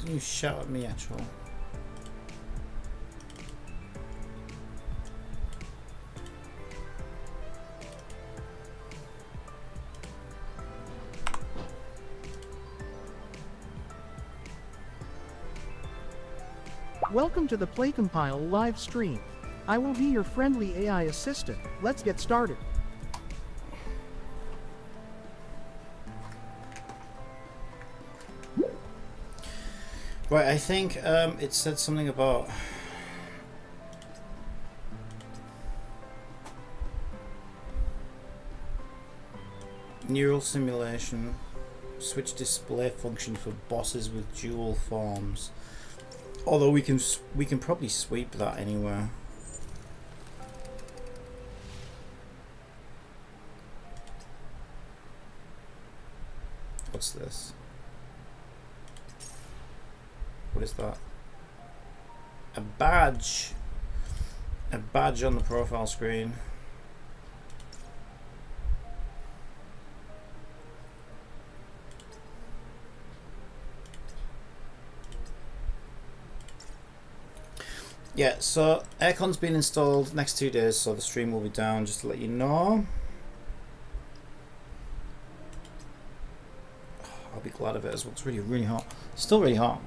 You shout at me, actually. Welcome to the PlayCompile live stream. I will be your friendly AI assistant. Let's get started. Right, I think it said something about neural simulation, switch display function for bosses with dual forms. Although we can probably sweep that anywhere. What's this? What is that? A badge. A badge on the profile screen. Yeah, so aircon's been installed next 2 days, so the stream will be down, just to let you know. I'll be glad of it as well. It's really, really hot. Still really hot.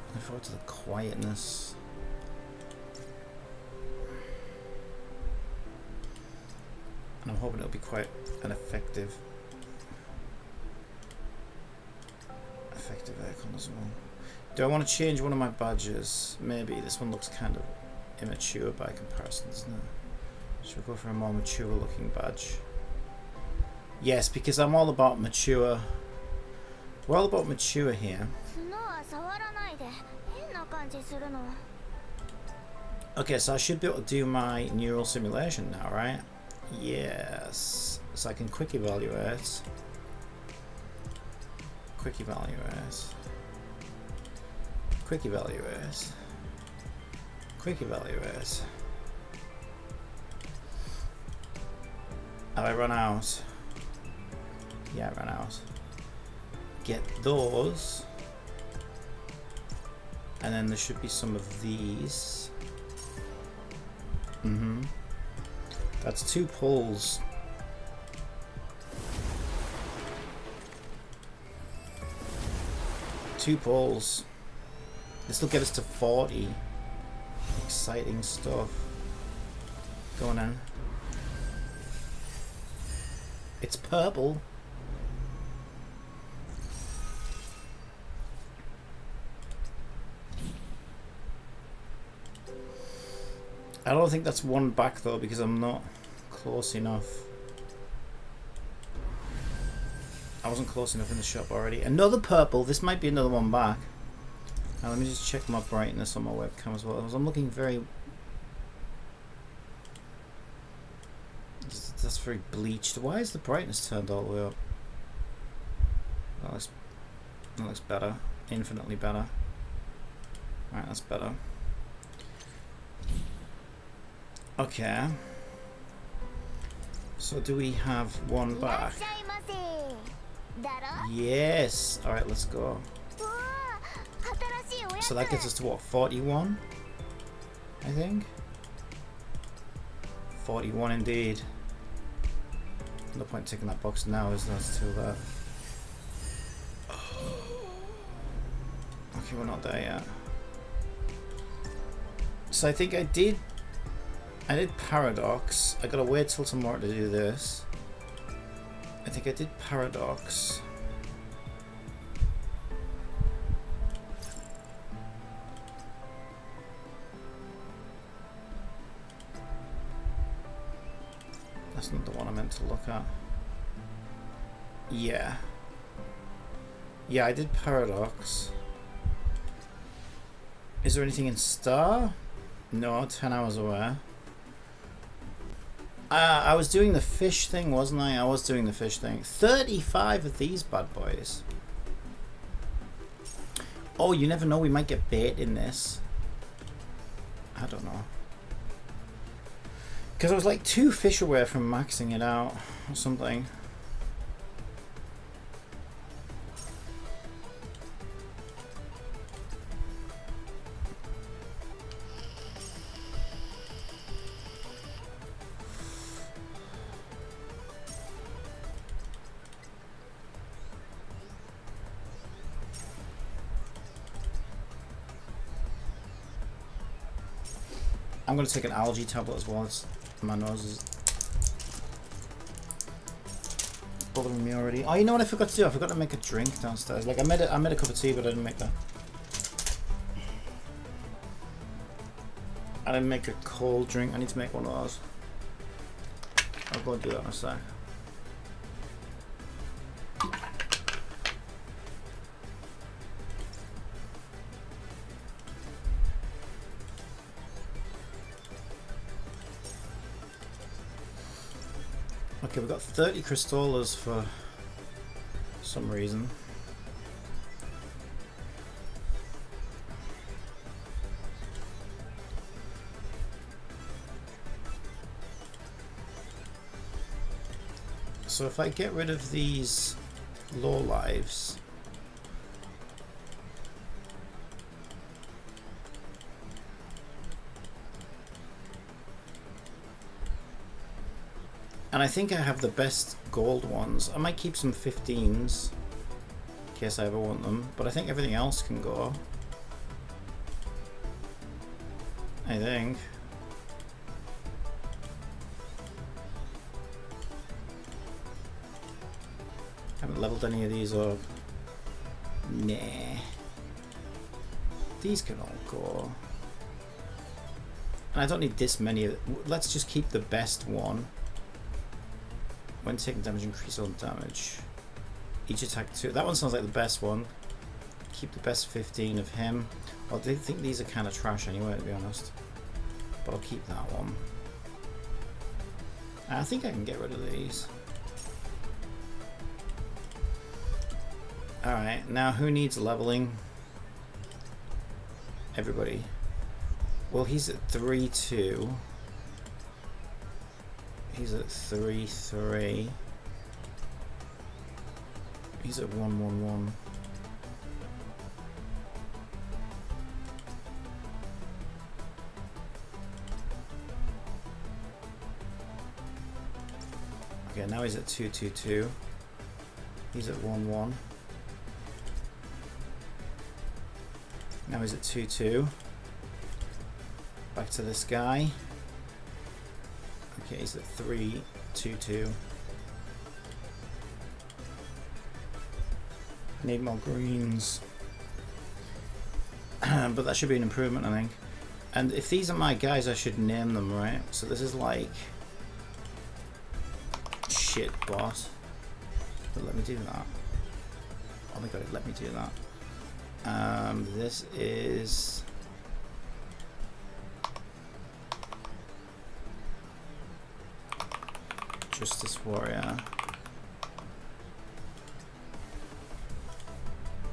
Looking forward to the quietness. And I'm hoping it'll be quite an effective aircon as well. Do I want to change one of my badges? Maybe. This one looks kind of immature by comparison, doesn't it? Should we go for a more mature looking badge? Yes, because I'm all about mature. We're all about mature here. Okay, so I should be able to do my neural simulation now, right? Yes. So I can quick evaluate. Quick evaluate. Quick evaluate. Quick evaluate. Have I run out? Yeah, I ran out. Get those. And then there should be some of these. That's 2 pulls. Two pulls. This will get us to 40. Exciting stuff. Going on. It's purple. I don't think that's one back though, because I'm not close enough. I wasn't close enough in the shop already. Another purple. This might be another one back. Now let me just check my brightness on my webcam as well. I'm looking very... That's very bleached. Why is the brightness turned all the way up? That looks better. Infinitely better. Alright, that's better. Okay. So do we have one back? Yes. Alright, let's go. So that gets us to what, 41? I think? 41 indeed. No point ticking that box now, is there? It's too late. Okay, we're not there yet. So I think I did Paradox. I gotta wait till tomorrow to do this. I think I did Paradox. That's not the one I meant to look at. Yeah. Yeah, I did Paradox. Is there anything in Star? No, 10 hours away. I was doing the fish thing, wasn't I? I was doing the fish thing. 35 of these bad boys. Oh, you never know. We might get bait in this. I don't know. Because I was like 2 fish away from maxing it out or something. I'm going to take an algae tablet as well. My nose is bothering me already. Oh, you know what I forgot to do? I forgot to make a drink downstairs. Like I made a cup of tea, but I didn't make that. I didn't make a cold drink. I need to make one of those. I'll go and do that in a sec. Okay, we've got 30 crystalas for some reason. So if I get rid of these low lives, and I think I have the best gold ones. I might keep some 15s in case I ever want them, but I think everything else can go. I think. Haven't leveled any of these up. Nah. These can all go. And I don't need this many. Let's just keep the best one. When taking damage, increase all damage. Each attack 2. That one sounds like the best one. Keep the best 15 of him. I think these are kind of trash anyway, to be honest. But I'll keep that one. I think I can get rid of these. Alright, now who needs leveling? Everybody. Well, he's at 3-2. He's at 3-3. He's at 1-1-1. Okay, now he's at 2-2-2. He's at 1-1. Now he's at 2-2. Back to this guy. Okay, he's at 3-2-2. I need more greens. But that should be an improvement, I think. And if these are my guys, I should name them, right? So this is like... shit bot. But let me do that. Oh my god, let me do that. This is... Justice Warrior.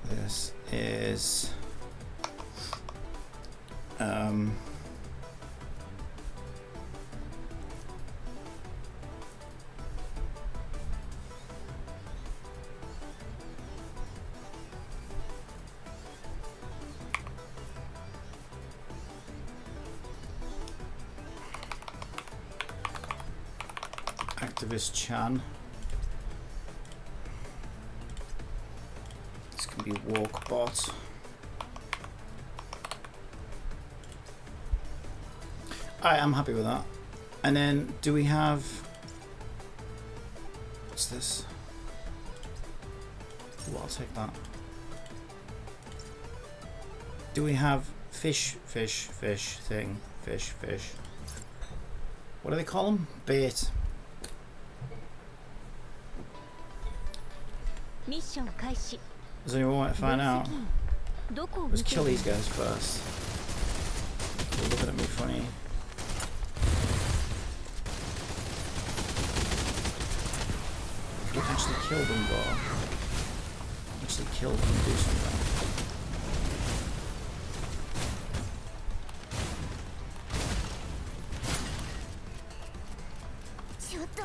This is... Activist Chan. This can be Walk Bot. Alright, I'm happy with that. And then do we have... what's this? Well, I'll take that. Do we have fish thing? Fish. What do they call them? Bait. Does anyone want to find out? Let's kill these guys first. They're looking at me funny. We actually killed them, though. Actually killed them and do something.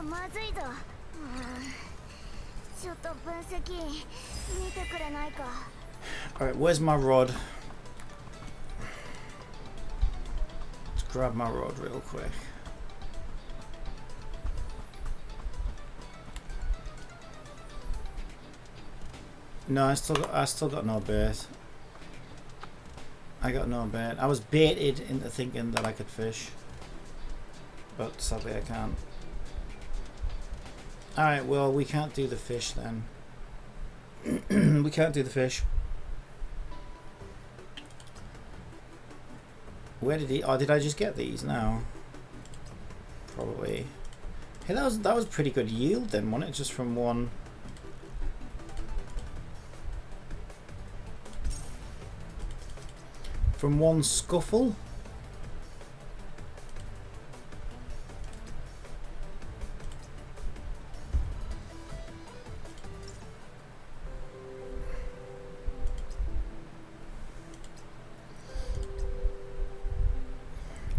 まずいぞ。ちょっと分析見てくれないか。 Alright, where's my rod? Let's grab my rod real quick. No, I still got no bait. I got no bait. I was baited into thinking that I could fish, but sadly I can't. Alright, well, we can't do the fish then. We can't do the fish. Where did he? Oh, did I just get these now? Probably. Hey, that was pretty good yield then, wasn't it? Just from one. From one scuffle.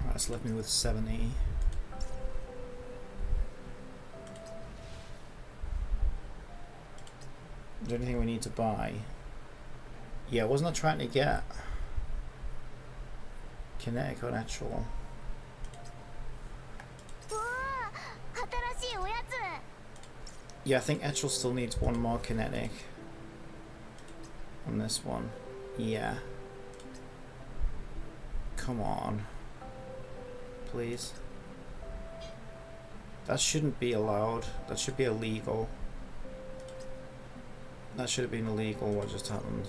That's left me with 70. Is there anything we need to buy? Yeah, wasn't I trying to get kinetic or natural? Yeah, I think Etchel still needs one more kinetic on this one. Yeah. Come on. Please. That shouldn't be allowed. That should be illegal. That should have been illegal, what just happened.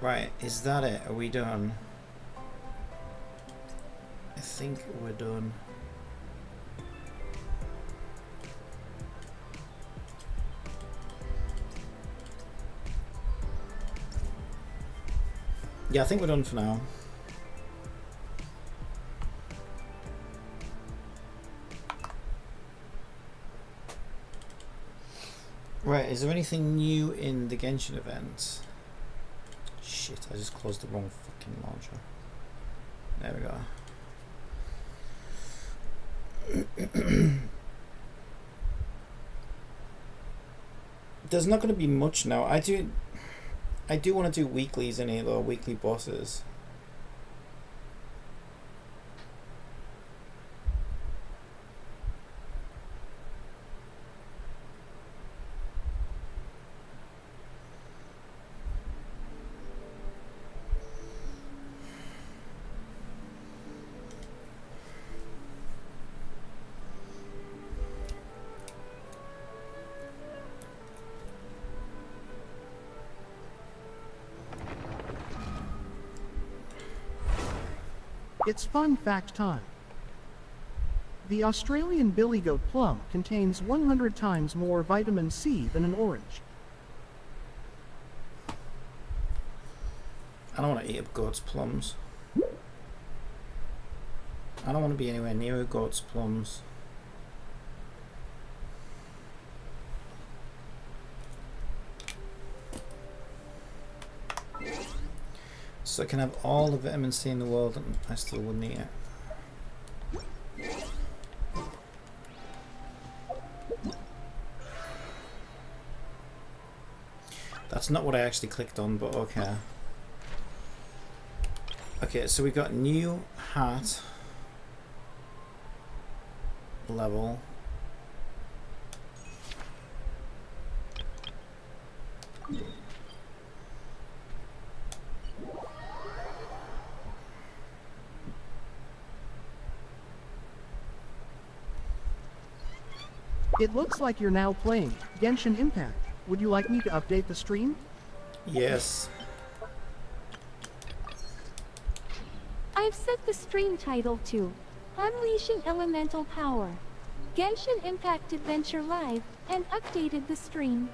Right, is that it? Are we done? I think we're done. Yeah, I think we're done for now. Right, is there anything new in the Genshin event? Shit, I just closed the wrong fucking launcher. There we go. There's not going to be much now. I do want to do weeklies in here though, weekly bosses. It's fun fact time. The Australian billygoat plum contains 100 times more vitamin C than an orange. I don't want to eat up goat's plums. I don't want to be anywhere near a goat's plums. So I can have all the vitamin C in the world and I still wouldn't eat it. That's not what I actually clicked on, but okay. Okay, so we got new hat level. It looks like you're now playing Genshin Impact. Would you like me to update the stream? Yes. I've set the stream title to Unleashing Elemental Power, Genshin Impact Adventure Live, and updated the stream.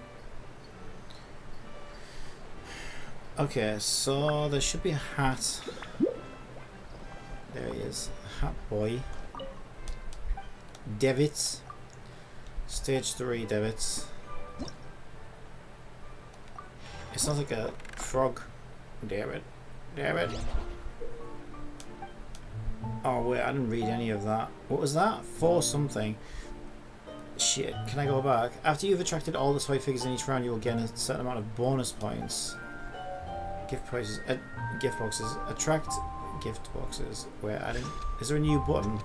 Okay, so there should be a hat. There he is. Hat boy. Devits. Stage 3 Devits. It sounds like a frog. Damn it. Damn it. Oh wait, I didn't read any of that. What was that? 4 something. Shit, can I go back? After you've attracted all the toy figures in each round, you will gain a certain amount of bonus points. Gift prices, gift boxes. Attract gift boxes. Where I didn't. Is there a new button?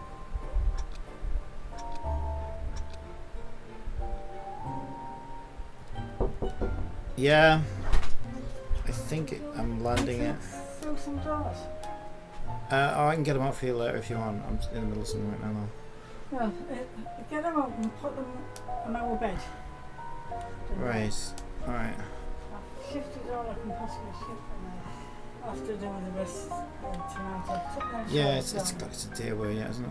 Yeah, I think I'm landing it. Fill some jars. Oh, I can get them out for you later if you want. I'm in the middle of something right now. Yeah, get them up and put them on our bed. Right. Alright. I've shifted all I can possibly shift from there. After doing the rest tonight, I've took them Yeah, shelves it's down. got it's a day away, yeah, isn't it?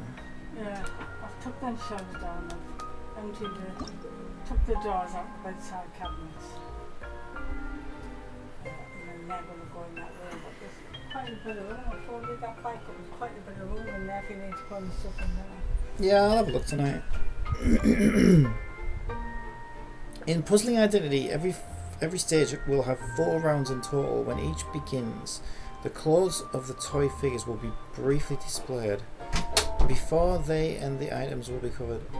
Yeah, I've took them shelves down. I've emptied took the drawers out the bedside cabinets. And then they're going to go in that room. But there's quite a bit of room. I folded that back up. There's quite a bit of room in there if you need to put the stuff in there. Yeah, I'll have a look tonight. In Puzzling Identity, every stage will have 4 rounds in total. When each begins, the clothes of the toy figures will be briefly displayed. Before they and the items will be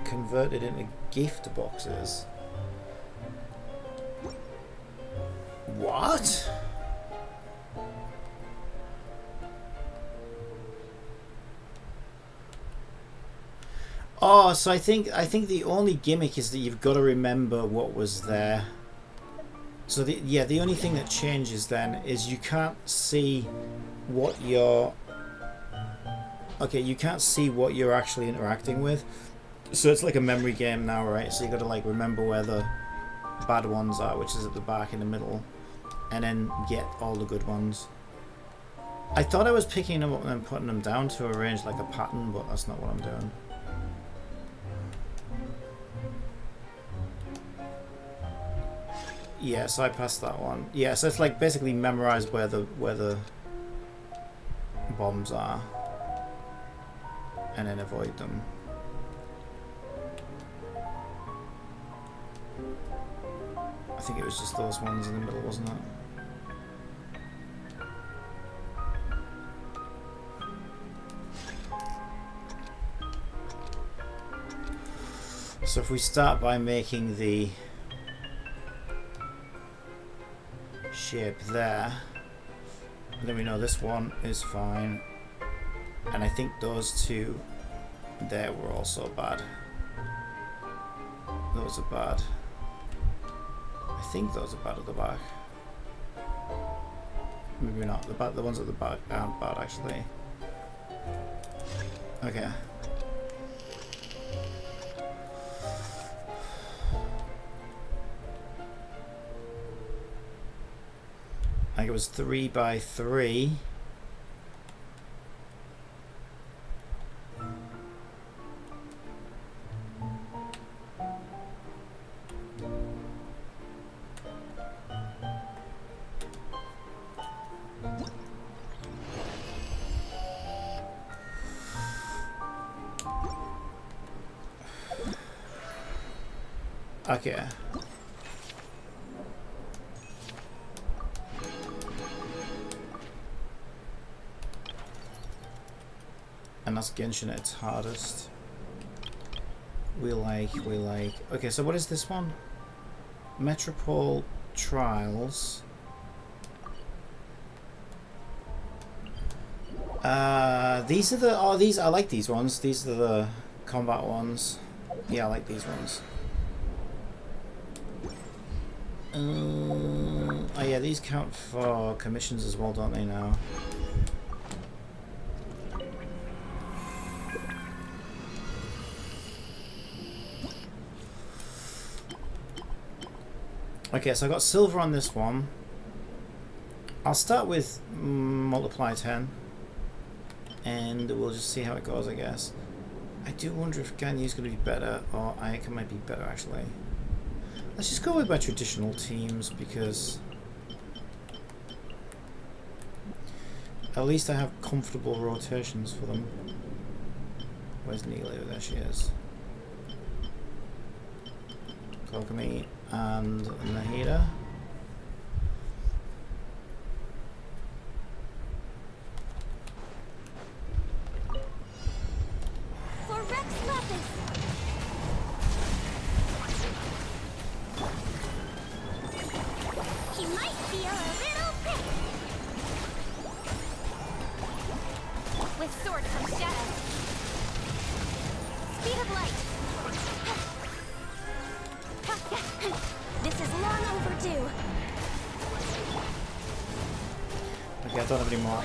converted into gift boxes. What? Oh, so I think the only gimmick is that you've got to remember what was there. So the only thing that changes then is you can't see what you're actually interacting with. So it's like a memory game now, right? So you got to like remember where the bad ones are, which is at the back in the middle, and then get all the good ones. I thought I was picking them up and then putting them down to arrange like a pattern, but that's not what I'm doing. Yeah, so I passed that one. Yeah, so it's like basically memorize where the bombs are, and then avoid them. I think it was just those ones in the middle, wasn't it? So if we start by making the shape there, and then we know this one is fine, and I think those 2 there were also bad. Those are bad. I think those are bad at the back. Maybe not. The ones at the back aren't bad actually. Okay. I think it was 3 by 3. Okay. And that's Genshin at its hardest. We like. Okay, so what is this one? Metropole Trials. These are the. These I like these ones. These are the combat ones. Yeah, I like these ones. Oh yeah, these count for commissions as well, don't they now? Okay, so I got silver on this one. I'll start with multiply 10, and we'll just see how it goes, I guess. I do wonder if Ganyu's going to be better, or Ayaka might be better actually. Let's just go with my traditional teams, because at least I have comfortable rotations for them. Where's Neela? There she is. Kokumi and Nahida. lapis. He might feel a little prick. With sword comes shadow. Speed of light. This is long overdue. Okay, I don't have any more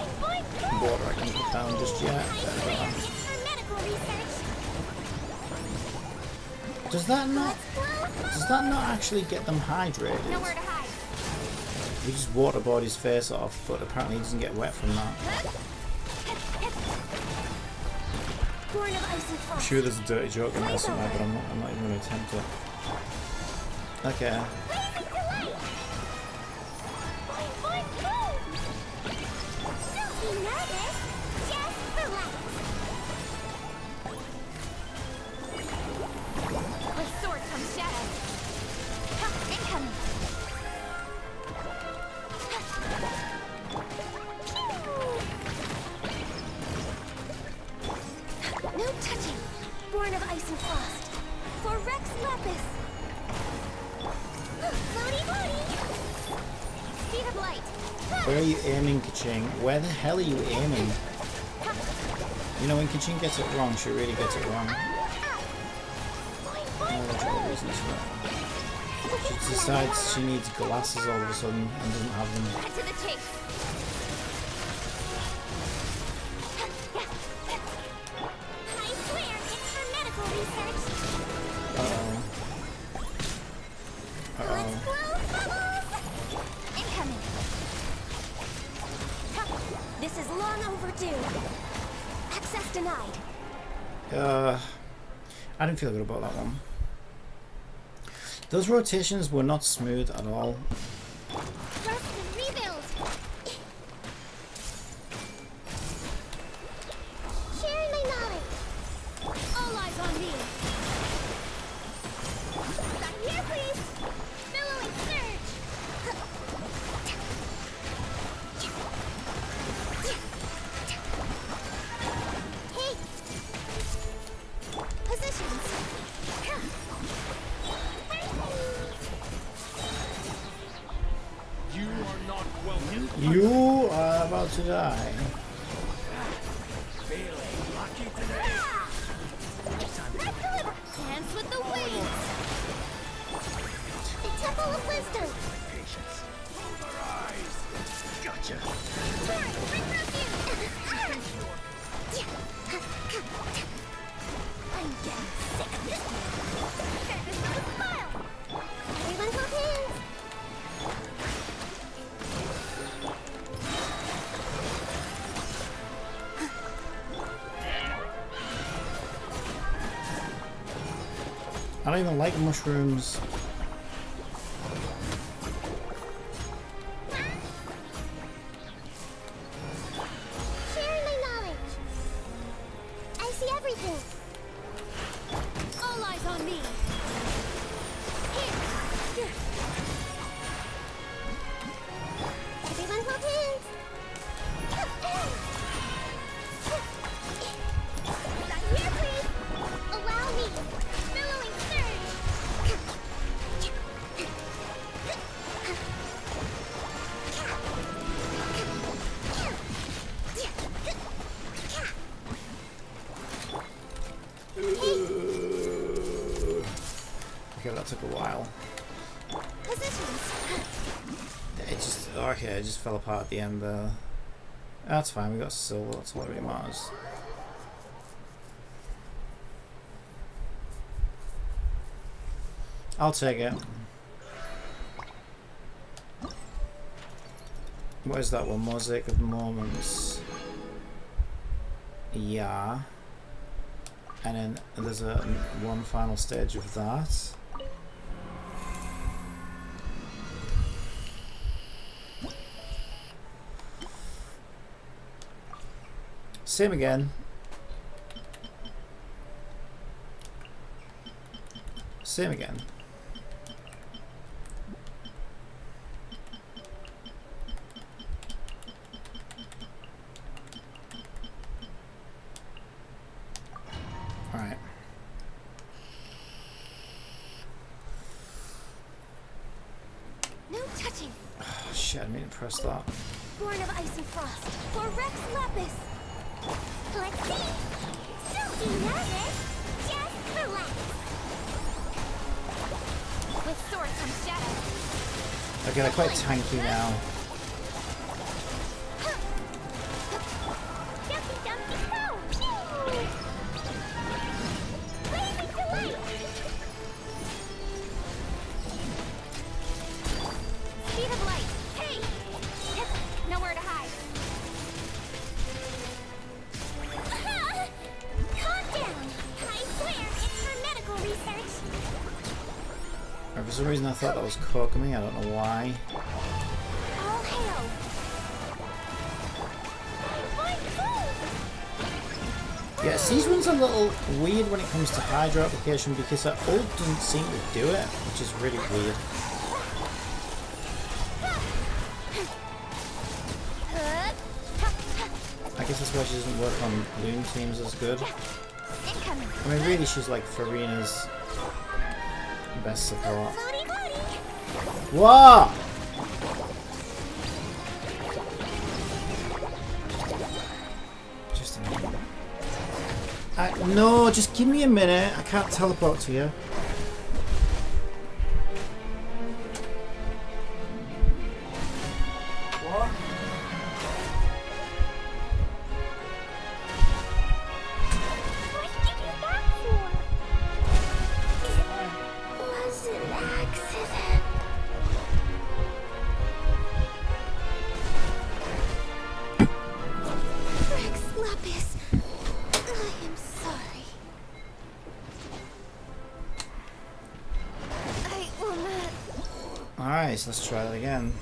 water I can put down just yet. It's for medical research. Does that not actually get them hydrated? Nowhere to hide. We just waterboard his face off, but apparently he doesn't get wet from that. Born of ice and I'm frost. sure there's a dirty joke in there somewhere, but I'm not even going to attempt it. Okay. Blazing delight. Boing, boing, boom. Don't be nervous. Just relax. With sword comes shadow. Ha, incoming. No touching. Born of ice and frost. For Rex Lapis. Floaty, floaty. Speed of light. Where are you aiming, Kaching? Where the hell are you aiming? You know, when Kaching gets it wrong, she really gets it wrong. No logical reasons for that. She decides she needs glasses all of a sudden and doesn't have them. Cut to the chase. I swear it's for medical research. Uh-oh. Let's Uh-oh. blow bubbles. Incoming. This is long overdue. Access denied. I didn't feel good about that one. Those rotations were not smooth at all. Rest and rebuild. Sharing my knowledge. All eyes on me. Back here, please. Billowing surge. Hey. Positions. You are not welcome. You are about to die. Feeling lucky today. Dance with the winds. The Temple of Wisdom. Patience. Polar eyes. Gotcha. Sorry, bring refuge. I'm getting sick of this. Surface with a smile. Everyone hold hands. I don't even like mushrooms. Sharing my knowledge. I see everything. All eyes on me. Here. Everyone hold hands. Back here, please. Allow me. Billowing surge. Okay, that took a while. Positions. It just fell apart at the end there. That's fine, we got silver, that's all that really matters. I'll take it. What is that one? Mosaic of Moments. Yeah. And then there's one final stage of that. Same again. Same again. Alright. shit, I didn't mean to press that. Born of ice and frost, or Rex Lapis. Let's see. Don't be nervous. Just relax. With sword comes shadow. Okay, they're quite tanky now. Jumpy, jumpy, go! Pew! Blazing delight! Speed of light. Hey! Nowhere to hide. Calm down. I swear it's for medical research. For some reason I thought that was Copium, I don't know why. All hail. Yeah, these ones are a little weird when it comes to Hydro application because that ult doesn't seem to do it, which is really weird. I guess that's why she doesn't work on Bloom teams as good. Incoming. I mean, really, she's like Farina's best support. Floaty, floaty. Whoa! Just a minute. No, just give me a minute. I can't teleport to you. What? What did you back for? Was it an accident? Rex Lapis, I am sorry. I will not. Alright, so let's try that again.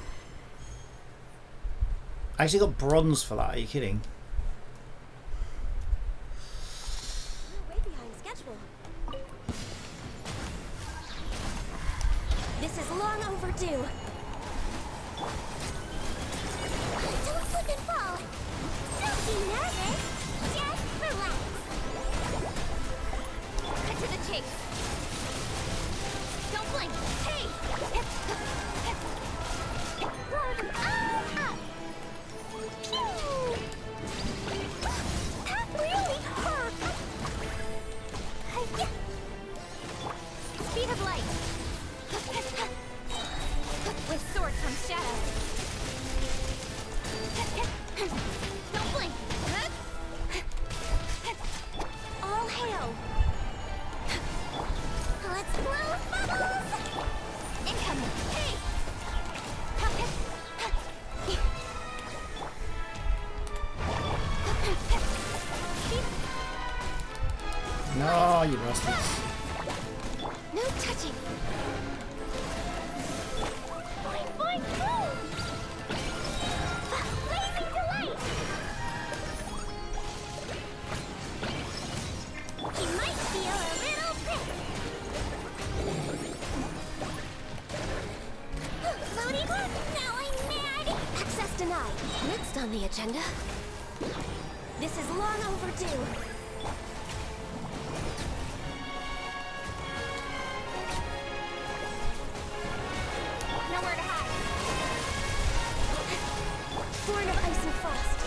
I actually got bronze for that, are you kidding? We're way behind schedule. This is long overdue. Don't slip and fall. Don't be nervous. Just relax. Cut to the chase. Don't blink. Hey! Blow them all up. Pew! That really hurt. Speed of light. With sword comes shadow. Don't blink. All hail. Let's blow bubbles. Incoming. Hey. No, you bastards. No touching. Boing, boing, boom. Blazing delight. He might feel a little prick. Floaty work. Now I'm mad. Access denied. Next on the agenda. This is long overdue. Nowhere to hide. Born of ice and frost.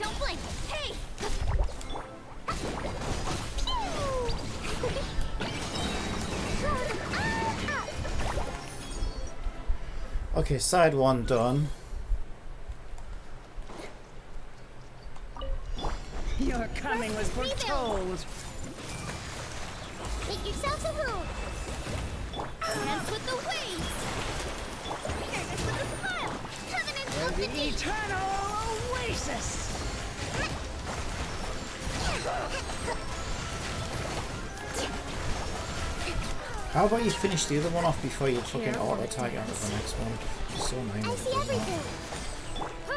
Don't blink. Hey! Okay, side one done. Your coming was foretold. Make yourselves a room. Dance with the waves. Service with a smile. Covenant of the The deep. eternal oasis. How about you finish the other one off before you fucking auto target onto the next one? It's so annoying I when it see does everything. that.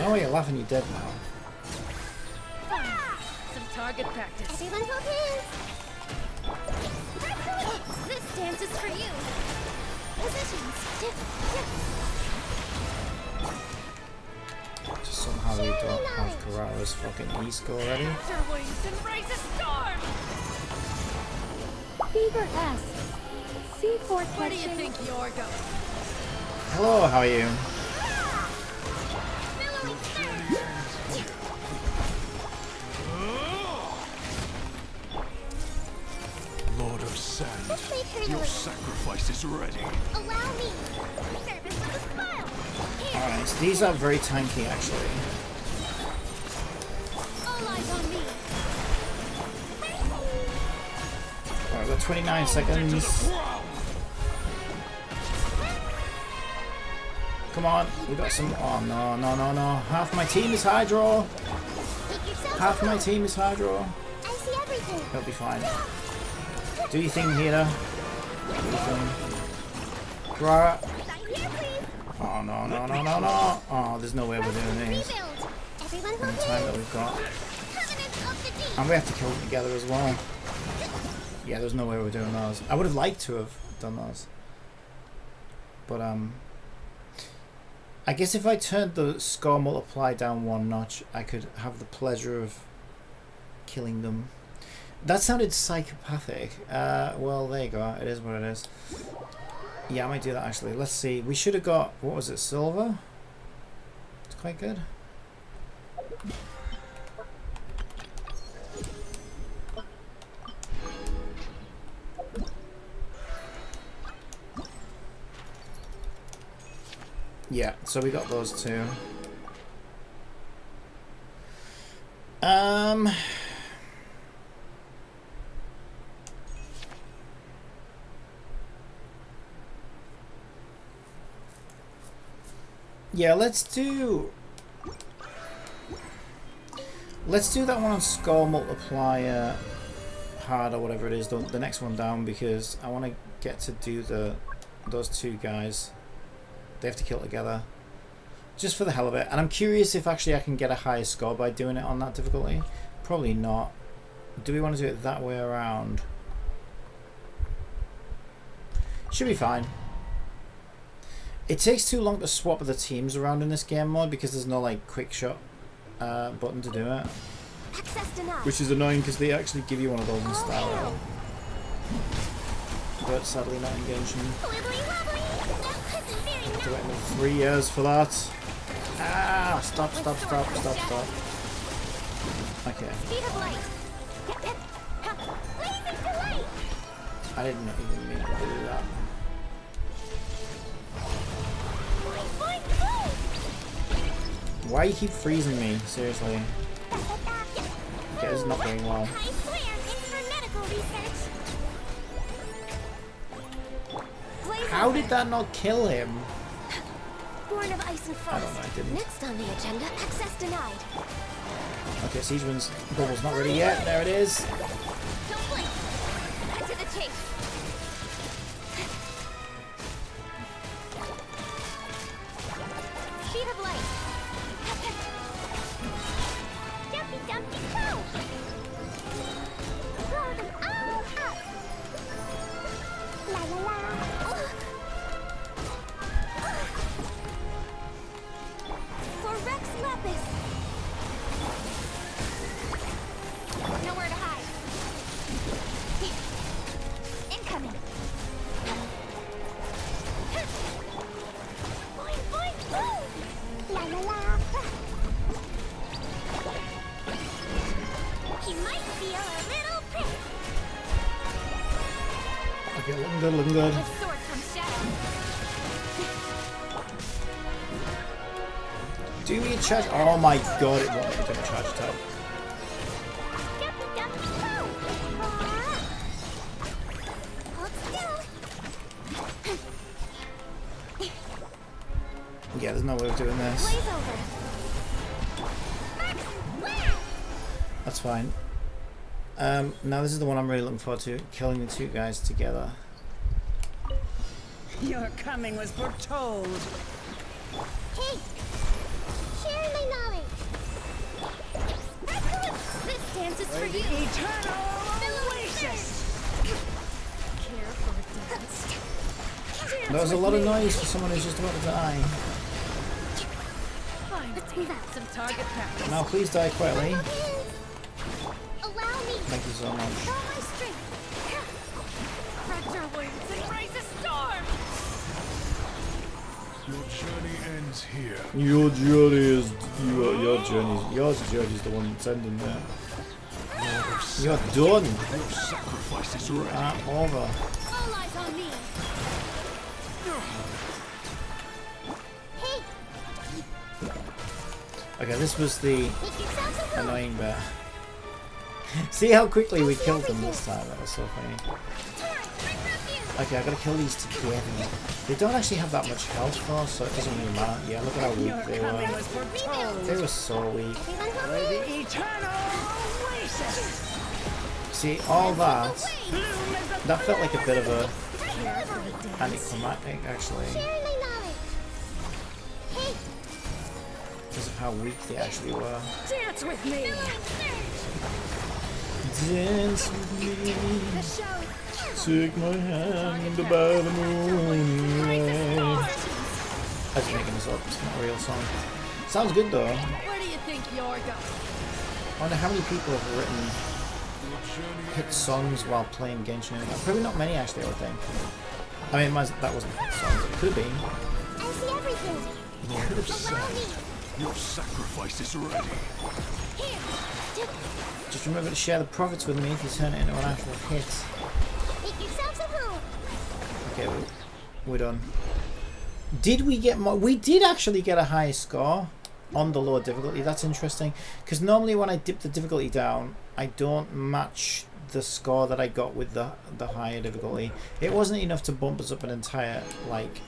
Oh, you're laughing, you're dead now. Some Target practice. Everyone hold hands. This dance is for you. Positions. Just somehow we don't have Carrara's fucking E-score already. Your wings embrace a storm. Fever asks, C4 Where do you catching. think you're going? Hello, how are you? Billowing surge. Lord of Sand, Let's make her your know. sacrifice is ready. Allow me. Service with a smile. Here. Alright, so these are very tanky actually. All eyes on me. Alright, we've got 29 seconds. Come on, we got some. Oh no, no, no, no. Half my team is Hydro. Make yourself Half at my home. team is Hydro. I see everything. He'll be fine. Do your thing, Hira. Do your thing. Carrara. Sign here, please. Oh no, no, no, no, no. Oh, there's no way we're doing this. Rebuild. Everyone In the hold time that hands. we've got. Covenant of the deep. And we have to kill them together as well. Yeah, there's no way we're doing those. I would have liked to have done those. But, I guess if I turned the score multiply down one notch, I could have the pleasure of killing them. That sounded psychopathic. Well, there you go. It is what it is. Yeah, I might do that actually. Let's see. We should have got, what was it, silver? It's quite good. Yeah, so we got those two. Yeah, let's do that one on score multiplier hard or whatever it is, the next one down, because I want to get to do those two guys. They have to kill together just for the hell of it, and I'm curious if actually I can get a higher score by doing it on that difficulty. Probably not. Do we want to do it that way around? Should be fine. It takes too long to swap the teams around in this game mode because there's no like quick shot button to do it, Access denied. which is annoying because they actually give you one of those in Star Rail, but sadly not in Genshin. Wibbly wobbly. That wasn't very Do nice. it in 3 years for that. Ah! Stop! Stop! Stop! Stop! Stop! Okay, Speed of light. Blazing to light. I didn't even mean to do that. Boing, boing, boing. Why you keep freezing me? Seriously. Okay, this is not going well. I swear it's for medical research. Blaze How over. did that not kill him? Born of ice and I frost. don't know, I didn't. Next on the agenda, access denied. Okay, Siegeman's bubble's not ready yet. There it is. Don't blink. Cut to the chase. Speed of light. Jumpy, jumpy, go. Blow them all up. La la la. For Rex Lapis. Nowhere to hide. Incoming. Boing, boing, boom. La la la. He might feel a little prick. Okay, looking good, looking good. With sword from shadow. Do we charge? Oh my god, it won't let me do a charge attack. Jumpy, jumpy, go. Hold still. Yeah, there's no way of doing this. Blaze over. Max, where? That's fine. Now this is the one I'm really looking forward to, killing the two guys together. Your coming was foretold. Hey, sharing my knowledge. Excellent. This dance is for you. That was a lot of noise for someone who's just about to die. Let's move out. Some target practice. Now please die quietly. Allow me. Thank you so much. Show my strength. Spread your wings and raise a storm. Your journey ends here. Your journey is your journey is the one that's ending there. You're done. Your sacrifice is ready. Over. All eyes on me. Hey, Okay, this was the make yourselves at home. annoying bit. See how quickly we killed them this time. That was so funny. Torrent, bring refuge. Okay, I gotta kill these together. They don't actually have that much health though, so it doesn't really matter. Yeah, look at how Your weak they coming were. was foretold. They were so weak. Everyone For help me. the eternal oasis. See, all that, Bloom as a that felt like a bit of a care for the dead. anticlimactic actually, Sharing my knowledge. Hey, because of how weak they actually were. Dance with me. Dance with me, the show. take my hand by the moonlight. I was making this up, it's not a real song. Sounds good though. Where do you think you're going? I wonder how many people have written hit songs while playing Genshin Impact. Probably not many actually, I would think. I mean, that wasn't a hit song, but it could have been. I see everything. It could have Allow me. Your sacrifice is ready. Here. Just remember to share the profits with me if you turn it into an actual hit. Make yourselves at home. Okay, we're done. Did we get more? We did actually get a high score on the lower difficulty. That's interesting, because normally when I dip the difficulty down, I don't match the score that I got with the higher difficulty. It wasn't enough to bump us up an entire like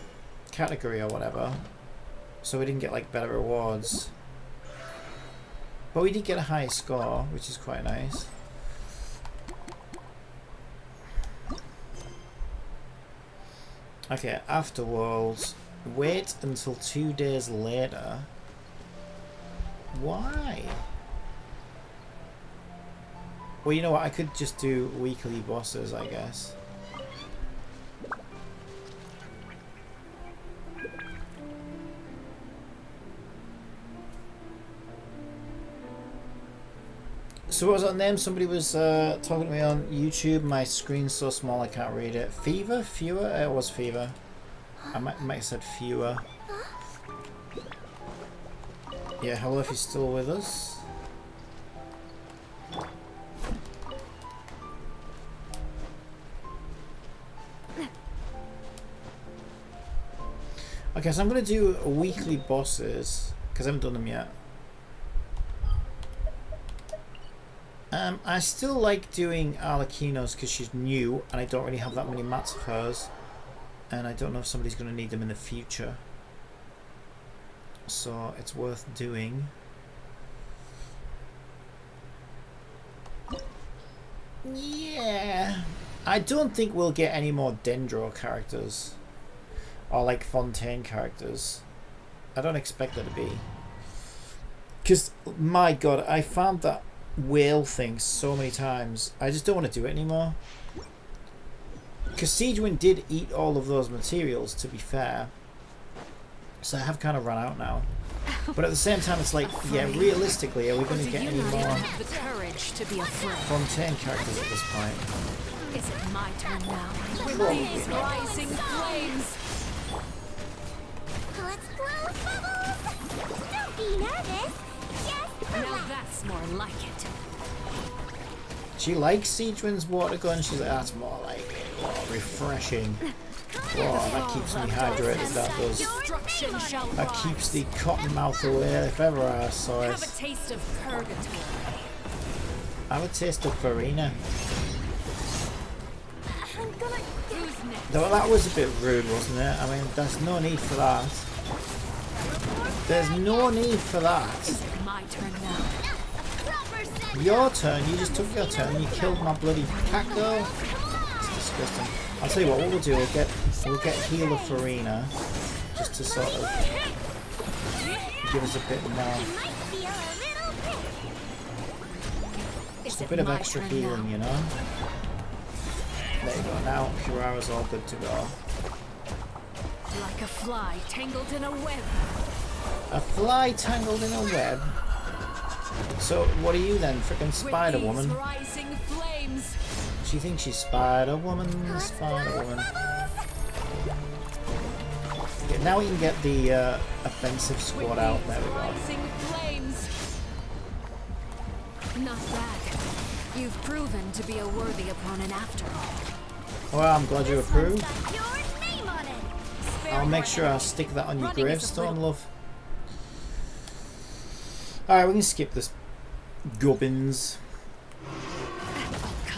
category or whatever, so we didn't get like better rewards. But we did get a high score, which is quite nice. Okay, afterworlds. Wait until 2 days later. Why? Well, you know what? I could just do weekly bosses, I guess. So what was that name? Somebody was talking to me on YouTube. My screen's so small I can't read it. Fever? Fewer? It was Fever. I might have said Fewer. Yeah, hello if you're still with us. Okay, so I'm going to do weekly bosses, because I haven't done them yet. I still like doing Arlecchino's because she's new, and I don't really have that many mats of hers. And I don't know if somebody's going to need them in the future. So it's worth doing. Yeah. I don't think we'll get any more Dendro characters. Or like Fontaine characters. I don't expect there to be. Because, my god, I found that whale thing so many times. I just don't want to do it anymore. Because Siegewind did eat all of those materials, to be fair. So I have kind of run out now. But at the same time, it's like, yeah, realistically, are we going to get any more The courage to be afraid. Fontaine characters at this point? Is it my turn now? With Probably these not. rising flames. Let's blow bubbles. Don't be nervous. Just Now that's more like it. She likes Siegewind's water gun. She's like, that's more like it. Oh, refreshing. Oh, that keeps me hydrated. That does. Destruction shall That rise. keeps the cotton mouth away if ever I saw Have a it. taste of purgatory. Have a taste of Farina. I'm gonna. Who's next? Though that was a bit rude, wasn't it? I mean, there's no need for that. There's no need for that. Is it my turn now? Rubber set. Your turn. You just took your turn. You killed my bloody cat girl. It's disgusting. I'll tell you what we'll do. We'll get healer Farina just to sort of give us a bit more, Might feel a little bit. Is a it bit of my extra turn healing, now? you know. There you go. Now Kirara's all good to go. Like a fly tangled in a web. A fly tangled in a web. So what are you then, frickin' Spider With these Woman? rising flames. She thinks she's Spider Woman, Spider Woman. Okay, now we can get the offensive squad out. There we go. Rising flames. Not bad. You've proven to be a worthy opponent after all. Well, I'm glad you This one's approve. got your name on it. I'll make sure I stick that on your Running is a gravestone, little- love. Alright, we can skip this gubbins.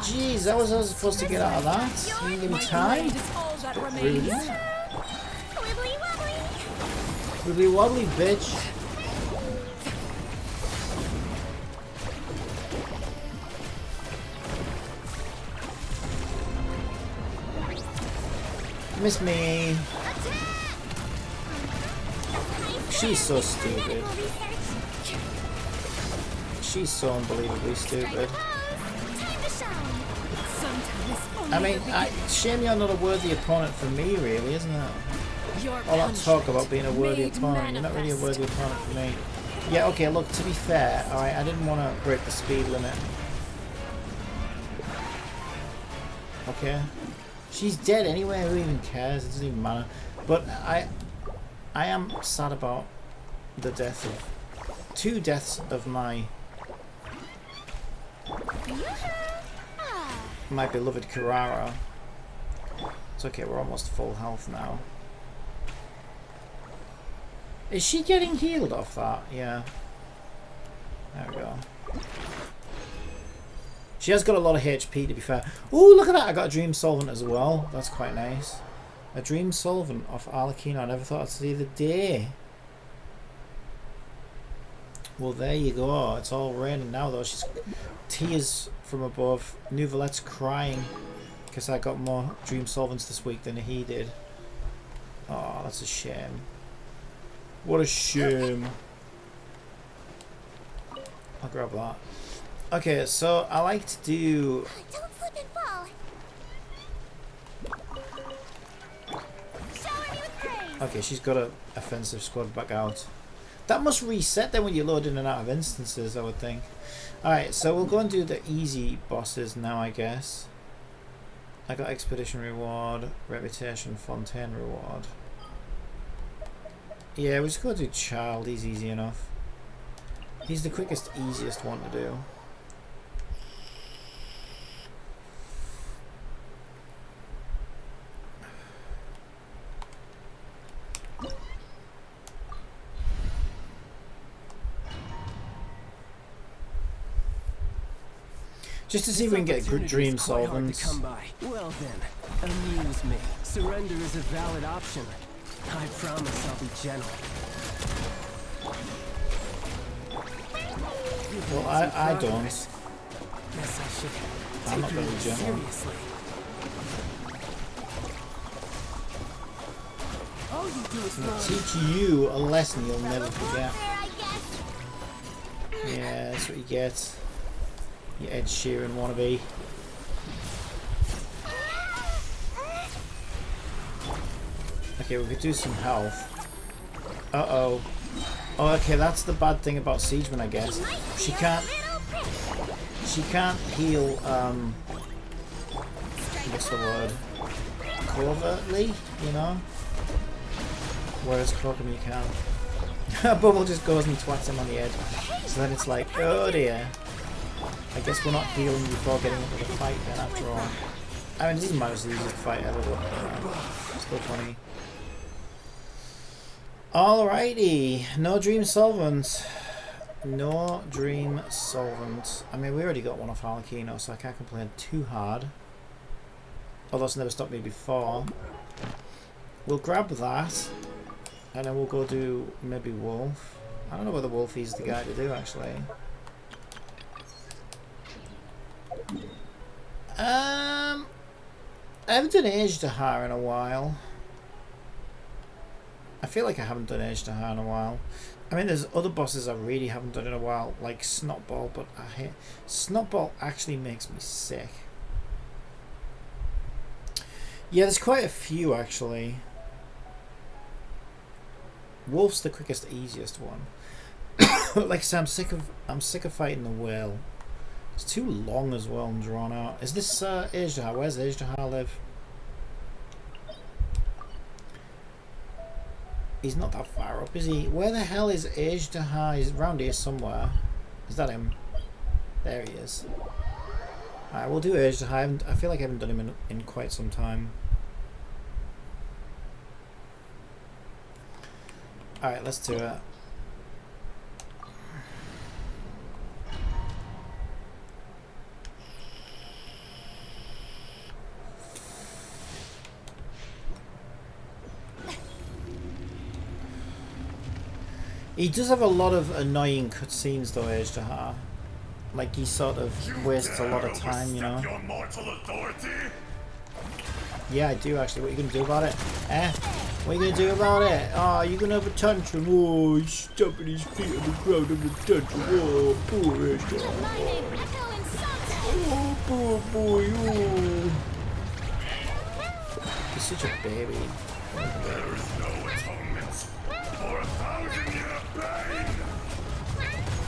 Jeez, that was I was supposed to get out of that. You didn't give me My time. blade is all that Rude. remains. Wibbly wobbly. Wibbly wobbly, bitch. Miss me. She's so stupid. She's so unbelievably stupid. Time to shine. Sometimes only I mean, the beginning. shame you're not a worthy opponent for me, really, isn't it? Your All that talk punishment about being a worthy made opponent, you're not really a worthy manifest. opponent for me. Yeah, okay, look, to be fair, alright, I didn't want to break the speed limit. Okay. She's dead anyway, who even cares? It doesn't even matter. But I am sad about the death of... 2 deaths of my beloved Carrara. It's okay, we're almost full health now. Is she getting healed off that? Yeah. There we go. She has got a lot of HP, to be fair. Ooh, look at that! I got a Dream Solvent as well. That's quite nice. A Dream Solvent off Arlecchino. I never thought I'd see the day. Well, there you go. It's all raining now, though. She's tears from above. Nouvelette's crying because I got more Dream Solvents this week than he did. Oh, that's a shame. What a shame. I'll grab that. Okay, so I like to do... Don't slip and fall. Shower me with praise. Okay, she's got a offensive squad back out. That must reset then when you load in and out of instances, I would think. Alright, so we'll go and do the easy bosses now, I guess. I got Expedition Reward, Reputation, Fontaine Reward. Yeah, we're just going to do Child, he's easy enough. He's the quickest, easiest one to do. Just to see if we can get good Dream Solvents. Come by. Well then, amuse me. Surrender is a valid option. I promise I'll be gentle. Well, I don't. Guess I should I'm not take very you gentle. seriously. All you do is run. Teach you a lesson you'll never forget. There, I guess. Yeah, that's what you get. You Ed Sheeran wannabe. Okay, we could do some health. Uh-oh. Oh, okay, that's the bad thing about Siegeman, I guess. She can't heal, what's the word? Covertly, you know? Whereas Copium you can. Bubble just goes and twats him on the head. So then it's like, oh dear. I guess we're not healing before getting into the fight then after all. I mean, it doesn't matter, it's the easiest fight ever, but still funny. Alrighty, no Dream Solvent. No Dream Solvent. I mean, we already got one off Arlecchino, so I can't complain too hard. Although it's never stopped me before. We'll grab that, and then we'll go do maybe Wolf. I don't know whether Wolfie's the guy to do, actually. I haven't done Age to Her in a while. I feel like I haven't done Age to Her in a while. I mean, there's other bosses I really haven't done in a while, like Snotball, but I hate... Snotball actually makes me sick. Yeah, there's quite a few, actually. Wolf's the quickest, easiest one. Like I said, I'm sick of fighting the whale. It's too long as well and drawn out. Is this Ajdahar? Where's Ajdahar live? He's not that far up, is he? Where the hell is Ajdahar? He's around here somewhere. Is that him? There he is. Alright, we'll do Ajdahar. I feel like I haven't done him in quite some time. Alright, let's do it. He does have a lot of annoying cutscenes though, Ajdahar. Like he sort of wastes a lot of time, you know. Yeah, I do actually. What are you gonna do about it? Eh? What are you gonna do about it? Oh, you're gonna have a tantrum. Oh, he's stomping his feet on the ground of a tantrum. Oh, poor Ajdahar. Oh, poor boy. Oh. He's such a baby. There is no atonement for 1,000-year pain.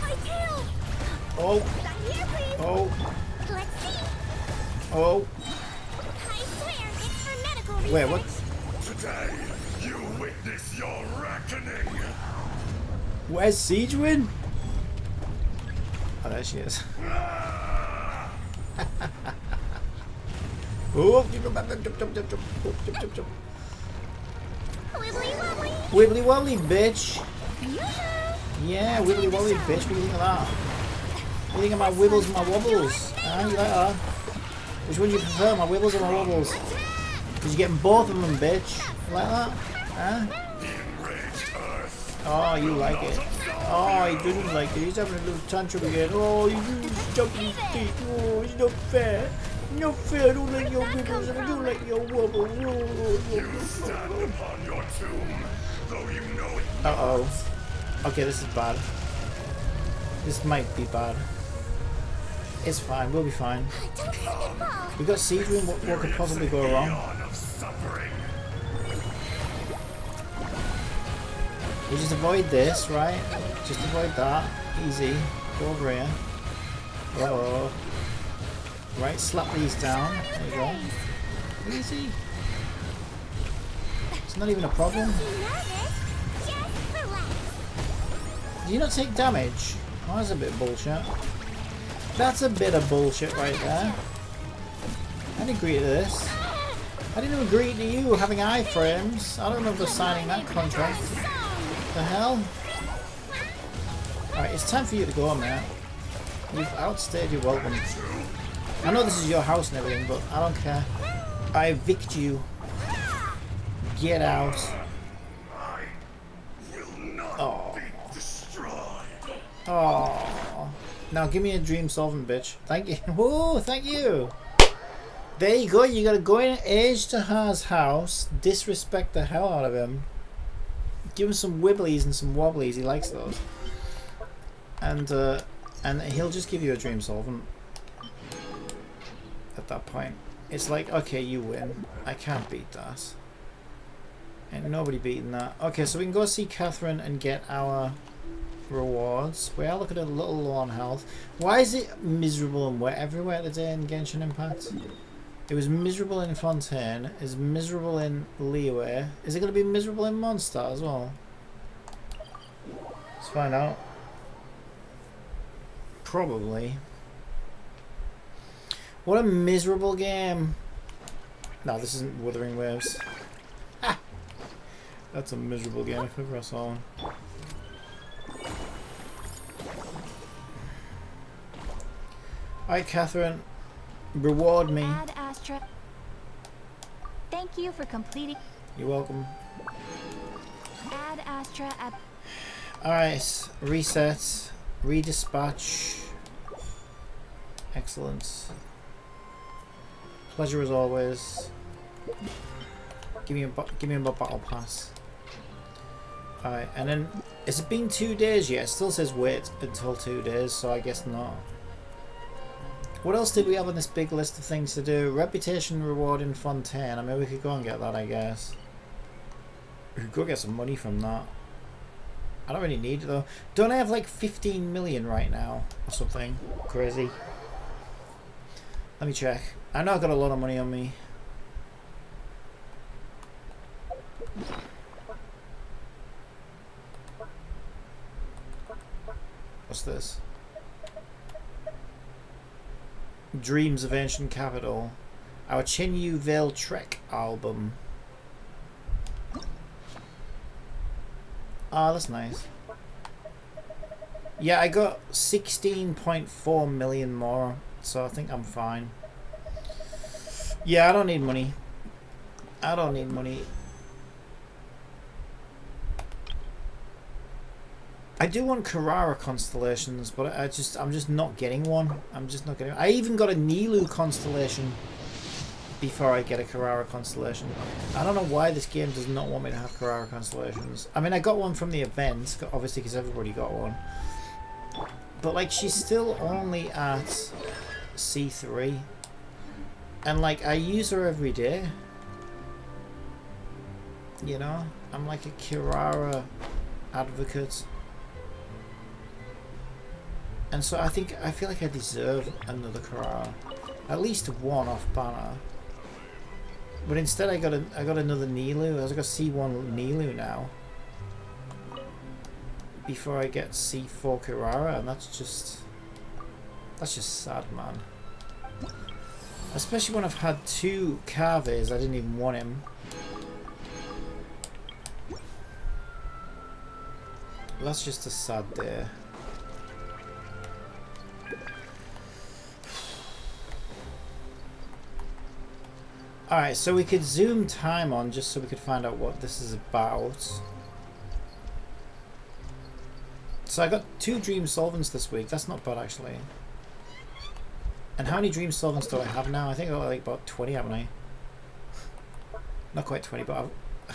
My tail! Oh. Back here, please! Oh. Let's see! Oh. I swear, it's for medical reasons. Wait, what? Today, you witness your reckoning. Where's Siegewin? Oh, there she is. Oh, jump, jump. Wibbly wobbly! Wibbly wobbly, bitch. Yoo-hoo! Yeah, wibbly wobbly, bitch. What do you think of that? What do you think of my wibbles and my wobbles? Huh? You like that? Which one do you prefer, my wibbles or my wobbles? Because you're getting both of them, bitch. You like that? Huh? Oh, you like it. Oh, he didn't like it. He's having a little tantrum again. Oh, he's jumping his feet. Oh, it's not fair. No fair. I don't like your wibbles and I don't like your wobbles. You stand upon your tomb, though you know it. Uh-oh. Okay, this is bad. This might be bad. It's fine. We'll be fine. Don't slip and fall! We got Siegewin. What could possibly go wrong? Of suffering. We just avoid this, right? Just avoid that. Easy. Go over here. Uh-oh. Right, slap these down. There you go. Easy. It's not even a problem. Be nervous. Just relax. Do you not take damage? Oh, that's a bit of bullshit. That's a bit of bullshit right there. I didn't agree to this. I didn't agree to you having iframes. I don't remember signing that contract. The hell? Alright, it's time for you to go, man. You've outstayed your welcome. I know this is your house and everything, but I don't care. I evict you. Get out. Oh. Oh. Now give me a dream solving, bitch. Thank you. Whoa, thank you. There you go. You gotta go in Ajdahar's house, disrespect the hell out of him, give him some wibblies and some wobblies. He likes those. And he'll just give you a dream solvent. At that point, it's like, okay, you win. I can't beat that. Ain't nobody beating that. Okay, so we can go see Catherine and get our rewards. We are looking at a little low on health. Why is it miserable and wet everywhere today in Genshin Impact? It was miserable in Fontaine. It's miserable in Liyue. Is it going to be miserable in Mondstadt as well? Let's find out. Probably. What a miserable game. No, this isn't Wuthering Waves. Ah! That's a miserable game if ever I saw one. Alright, Catherine. Reward me. Ad Astra. Thank you for completing. You're welcome. Ad Astra at. Alright, reset. Redispatch. Excellent. Pleasure as always. Give me a battle pass. Alright, and then has it been 2 days yet? It still says wait until 2 days, so I guess not. What else did we have on this big list of things to do? Reputation reward in Fontaine. I mean, we could go and get that, I guess. We could go get some money from that. I don't really need it though. Don't I have like 15 million right now or something crazy? Let me check. I know I've got a lot of money on me. What's this? Dreams of Ancient Capital. Our Chenyu Vale Trek album. Ah, that's nice. Yeah, I got 16.4 million more, so I think I'm fine. Yeah, I don't need money. I don't need money. I do want Carrara constellations, but I'm just not getting one. I'm just not getting. I even got a Nilu constellation before I get a Carrara constellation. I don't know why this game does not want me to have Carrara constellations. I mean, I got one from the event, obviously, because everybody got one. But like, she's still only at C3, and like, I use her every day. You know, I'm like a Carrara advocate. And so I feel like I deserve another Carrara, at least one off banner. But instead I got another Nilu. I got C1 Nilu now. Before I get C4 Carrara, and that's just sad, man. Especially when I've had two Carves, I didn't even want him. That's just a sad day. Alright, so we could zoom time on just so we could find out what this is about. So I got 2 Dream Solvents this week. That's not bad, actually. And how many Dream Solvents do I have now? I think I got like about 20, haven't I? Not quite 20, but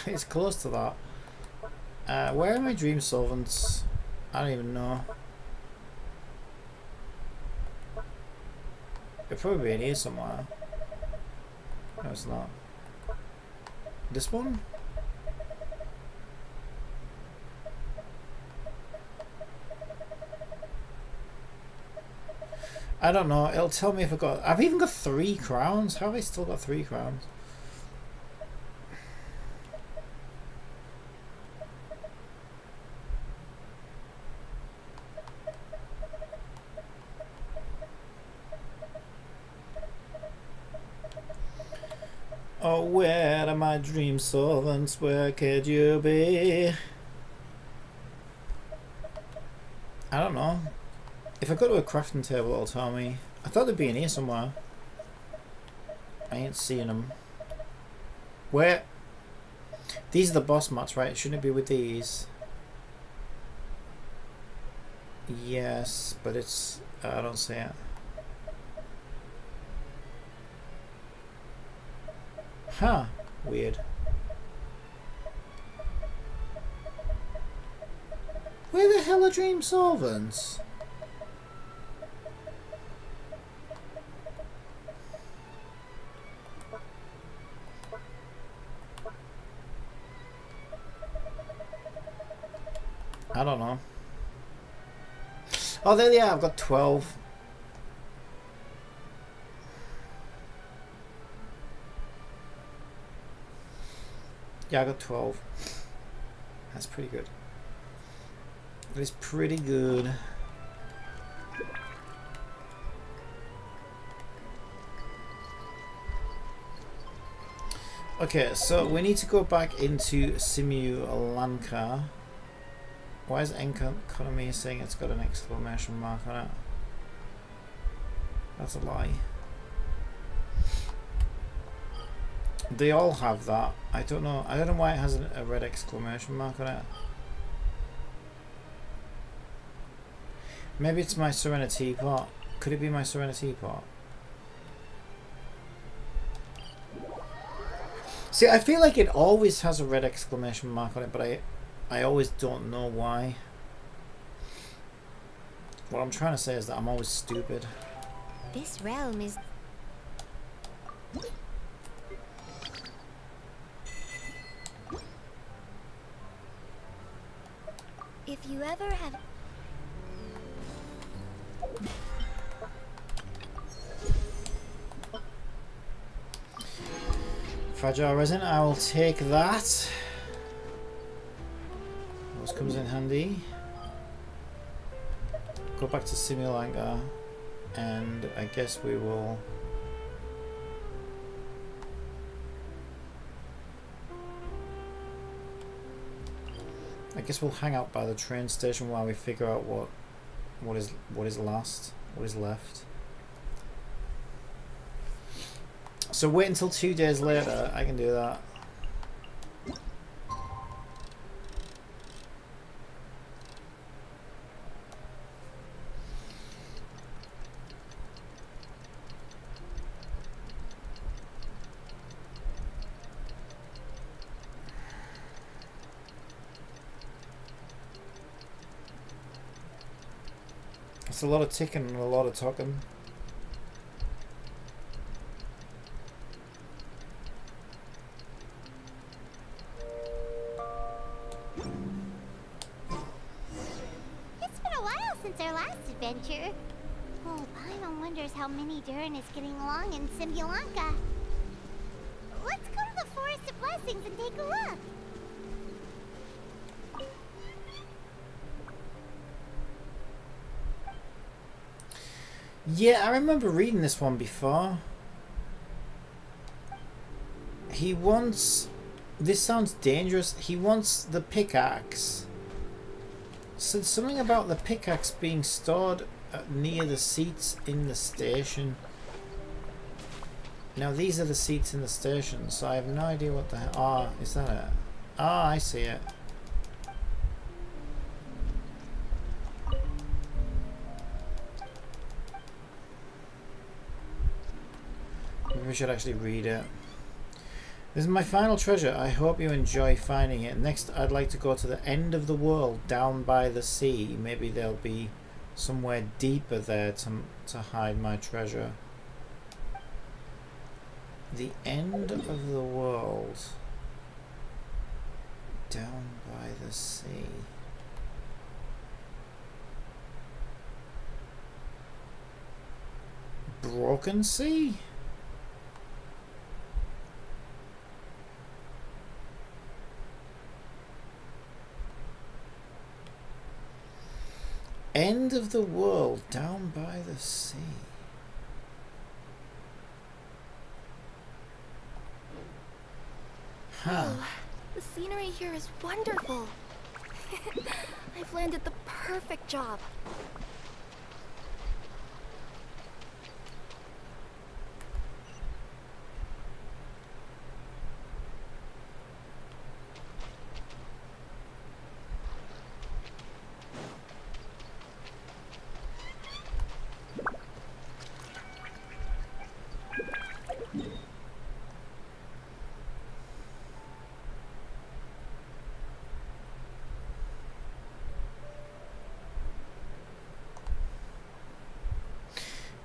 it's close to that. Where are my Dream Solvents? I don't even know. It'll probably be in here somewhere. No, it's not. This one? I don't know. It'll tell me if I've even got 3 crowns. How have I still got 3 crowns? Oh, where are my dream solvents? Where could you be? I don't know. If I go to a crafting table, it'll tell me. I thought they'd be in here somewhere. I ain't seeing them. Where? These are the boss mats, right? Shouldn't it be with these? Yes, but it's... I don't see it. Huh. Weird. Where the hell are Dream Solvents? I don't know. Oh, there they are. I've got 12. Yeah, I got 12. That's pretty good. That is pretty good. Okay, so we need to go back into Simu Lanka. Why is economy saying it's got an exclamation mark on it? That's a lie. They all have that. I don't know. I don't know why it has a red exclamation mark on it. Maybe it's my Serenity pot. Could it be my Serenity pot? See, I feel like it always has a red exclamation mark on it, but I always don't know why. What I'm trying to say is that I'm always stupid. This realm is... If you ever have... Fragile resin, I will take that. Those comes in handy. Go back to Simulanka, and I guess we will... I guess we'll hang out by the train station while we figure out what is left. So wait until 2 days later. I can do that. It's a lot of ticking and a lot of talking. It's been a while since our last adventure. Oh, Paimon wonders how Mini Durin is getting along in Simulanka. Let's go to the Forest of Blessings and take a look. Yeah, I remember reading this one before. He wants... This sounds dangerous. He wants the pickaxe. Said something about the pickaxe being stored near the seats in the station. Now these are the seats in the station, so I have no idea what the hell... Ah, is that it? Ah, I see it. Maybe we should actually read it. This is my final treasure. I hope you enjoy finding it. Next, I'd like to go to the end of the world, down by the sea. Maybe there'll be somewhere deeper there to hide my treasure. The end of the world, down by the sea. Broken Sea? End of the world, down by the sea. Huh. Oh, the scenery here is wonderful. I've landed the perfect job.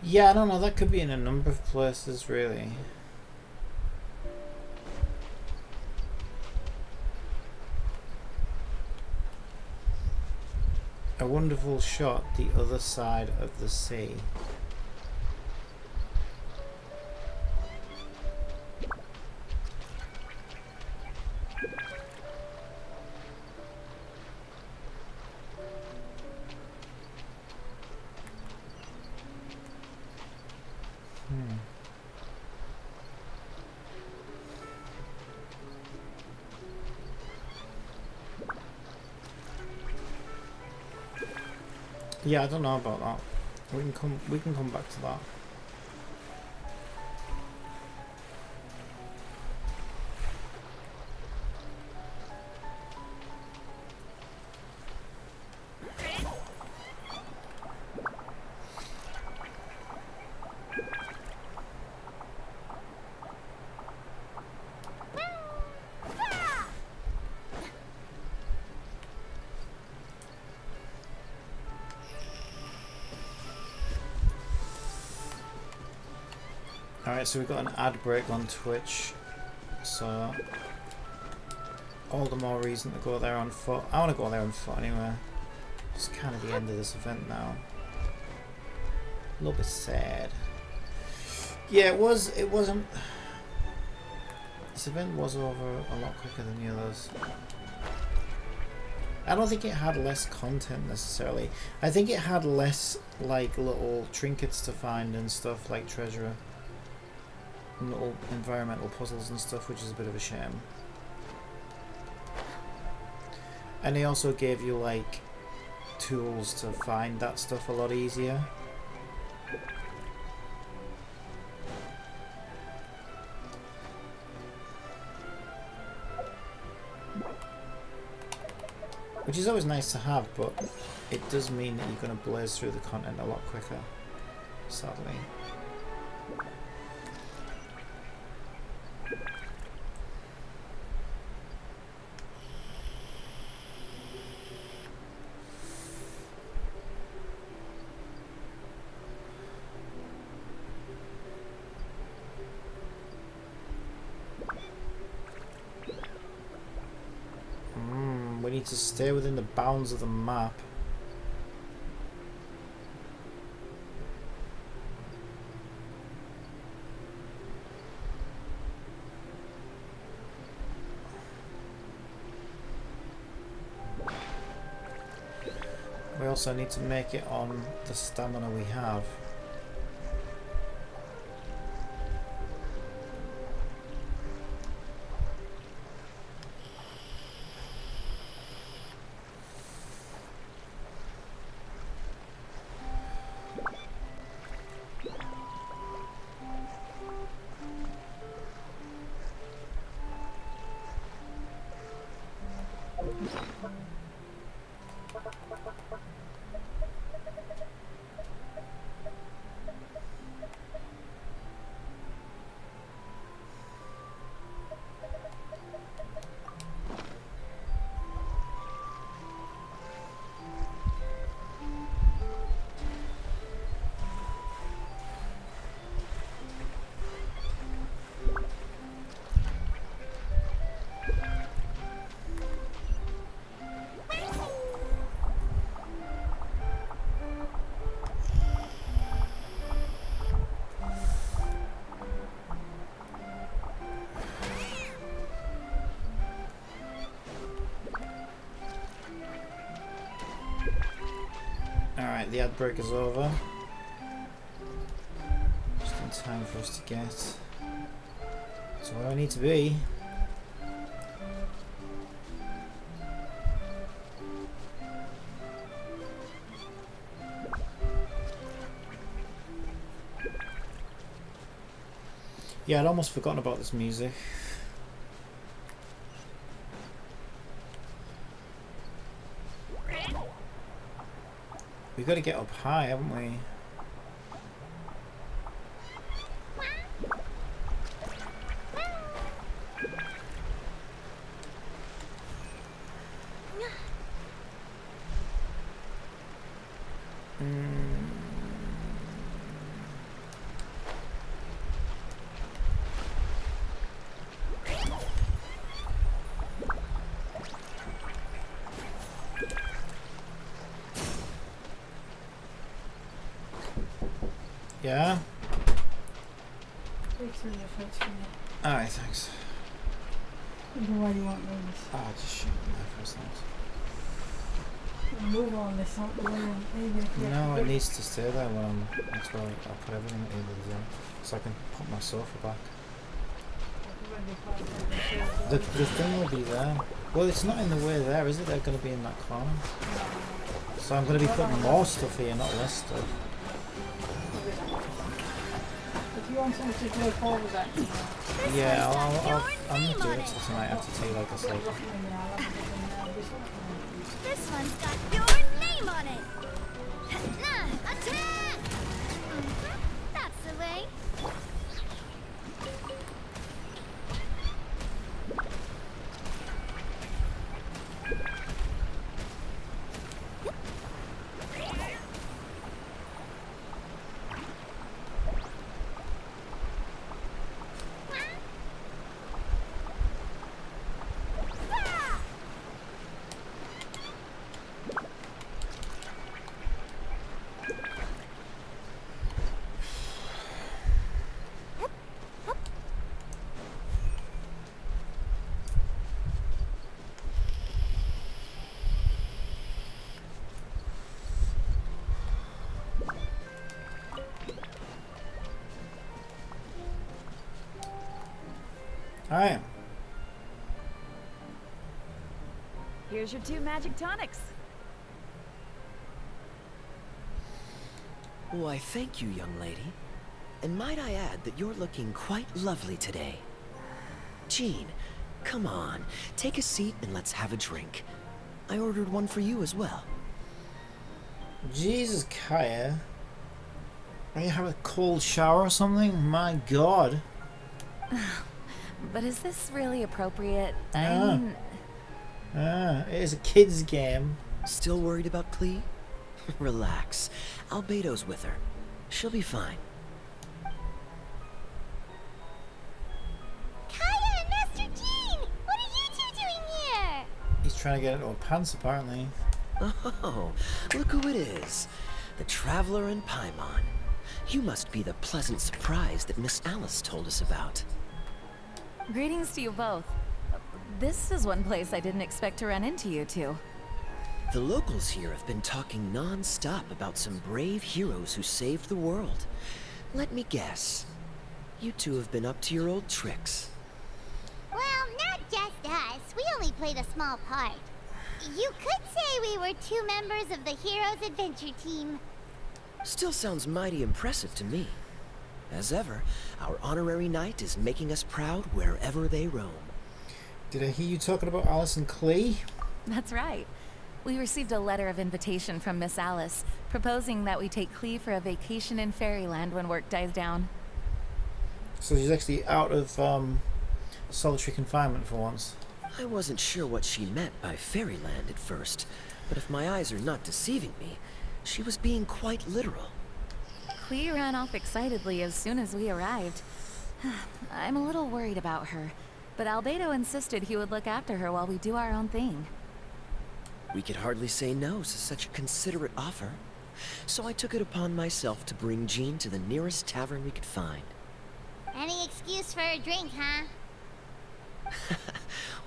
Yeah, I don't know, that could be in a number of places, really. A wonderful shot, the other side of the sea. Yeah, I don't know about that. We can come back to that. Alright, so we've got an ad break on Twitch, so all the more reason to go there on foot. I want to go there on foot anyway. It's kind of the end of this event now. A little bit sad. Yeah, it was. It wasn't. This event was over a lot quicker than the others. I don't think it had less content necessarily. I think it had less like little trinkets to find and stuff like treasure and little environmental puzzles and stuff, which is a bit of a shame. And they also gave you like tools to find that stuff a lot easier. Which is always nice to have, but it does mean that you're going to blaze through the content a lot quicker, sadly. We need to stay within the bounds of the map. We also need to make it on the stamina we have. Alright, the ad break is over. Just in time for us to get to where I need to be. Yeah, I'd almost forgotten about this music. We've got to get up high, haven't we? Yeah? Alright, thanks. Why do you want these? Ah, just shoot me there first, thanks. Move on this, not the one, even if you No, it needs to stay there when I'm... That's why I'll put everything in the zone. So I can put my sofa back. The thing will be there. Well, it's not in the way there, is it? They're going to be in that corner. So I'm going to be putting more stuff here, not less stuff. If you want something to go forward with that, Yeah, I'm not doing it till tonight after tea, like I said. This one's got your name on it. Attack! That's the way. Alright. Here's your 2 magic tonics. Why, thank you, young lady. And might I add that you're looking quite lovely today. Jean, come on, take a seat and let's have a drink. I ordered one for you as well. Jesus, Kaya. Are you having a cold shower or something? My god. But is this really appropriate? Ah. It is a kid's game. Still worried about Clee? Relax. Albedo's with her. She'll be fine. Kaya and Master Jean! What are you two doing here? He's trying to get into her pants, apparently. Oh, look who it is. The Traveler and Paimon. You must be the pleasant surprise that Miss Alice told us about. Greetings to you both. This is one place I didn't expect to run into you two. The locals here have been talking non-stop about some brave heroes who saved the world. Let me guess. You two have been up to your old tricks. Well, not just us. We only played a small part. You could say we were 2 members of the Heroes Adventure Team. Still sounds mighty impressive to me. As ever, our honorary knight is making us proud wherever they roam. Did I hear you talking about Alice and Clee? That's right. We received a letter of invitation from Miss Alice, proposing that we take Clee for a vacation in Fairyland when work dies down. So she's actually out of solitary confinement for once. I wasn't sure what she meant by Fairyland at first, but if my eyes are not deceiving me, she was being quite literal. Clee ran off excitedly as soon as we arrived. I'm a little worried about her, but Albedo insisted he would look after her while we do our own thing. We could hardly say no to such a considerate offer, so I took it upon myself to bring Jean to the nearest tavern we could find. Any excuse for a drink, huh?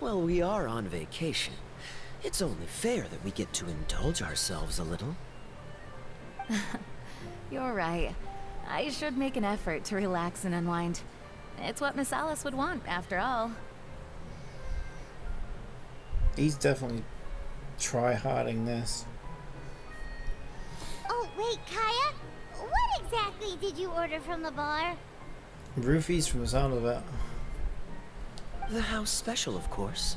Well, we are on vacation. It's only fair that we get to indulge ourselves a little. You're right. I should make an effort to relax and unwind. It's what Miss Alice would want, after all. He's definitely try-harding this. Oh, wait, Kaya? What exactly did you order from the bar? Roofies from the sound of it. The house special, of course.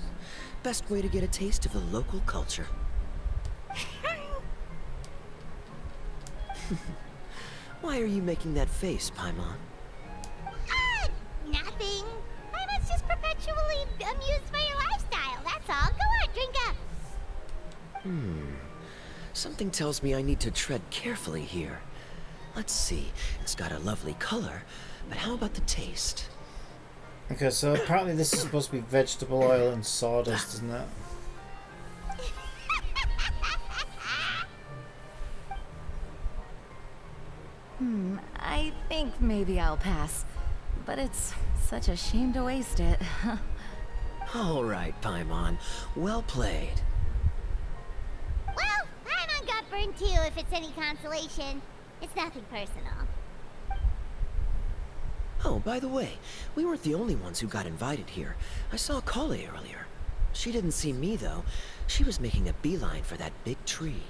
Best way to get a taste of the local culture. Why are you making that face, Paimon? Nothing. I was just perpetually amused by your lifestyle, that's all. Go on, drink up. Something tells me I need to tread carefully here. Let's see, it's got a lovely color, but how about the taste? Okay, so apparently this is supposed to be vegetable oil and sawdust, isn't it? I think maybe I'll pass. But it's such a shame to waste it. All right, Paimon. Well played. Well, Paimon got burned too, if it's any consolation. It's nothing personal. Oh, by the way, we weren't the only ones who got invited here. I saw Kale earlier. She didn't see me, though. She was making a beeline for that big tree.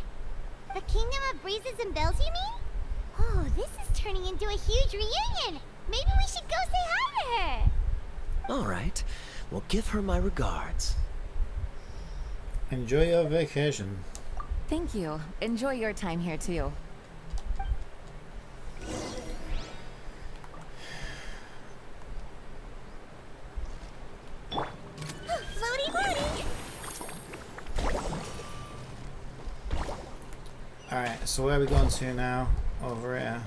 The Kingdom of Breezes and Bells, you mean? Oh, this is turning into a huge reunion. Maybe we should go say hi to her. All right. Well, give her my regards. Enjoy your vacation. Thank you. Enjoy your time here, too. Floaty morning. Alright, so where are we going to now? Over here.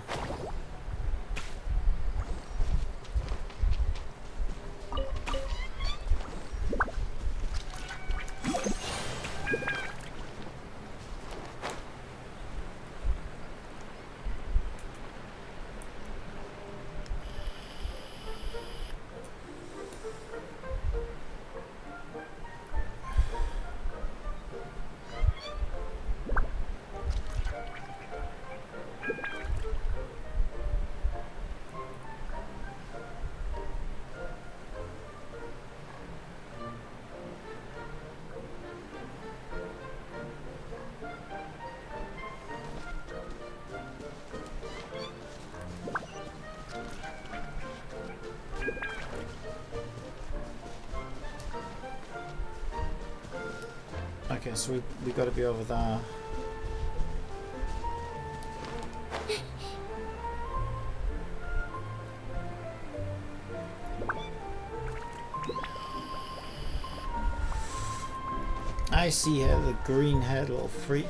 so we got to be over there. I see her, the green-haired little freak.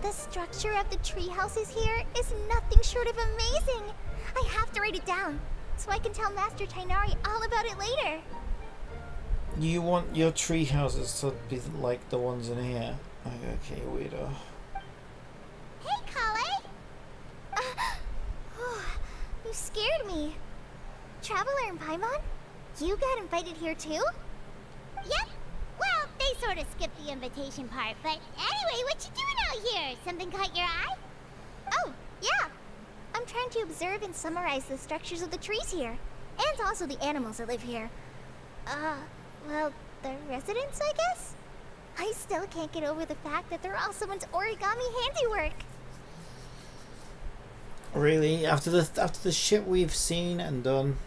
The structure of the tree houses here is nothing short of amazing. I have to write it down so I can tell Master Tainari all about it later. You want your tree houses to be like the ones in here? Okay, weirdo. Hey, Kale! You scared me. Traveler in Paimon? You got invited here too? Yep. Well, they sort of skipped the invitation part, but anyway, what you doing out here? Something caught your eye? Oh, yeah. I'm trying to observe and summarize the structures of the trees here, and also the animals that live here. Well, the residents, I guess? I still can't get over the fact that they're all someone's origami handiwork. Really? After the shit we've seen and done,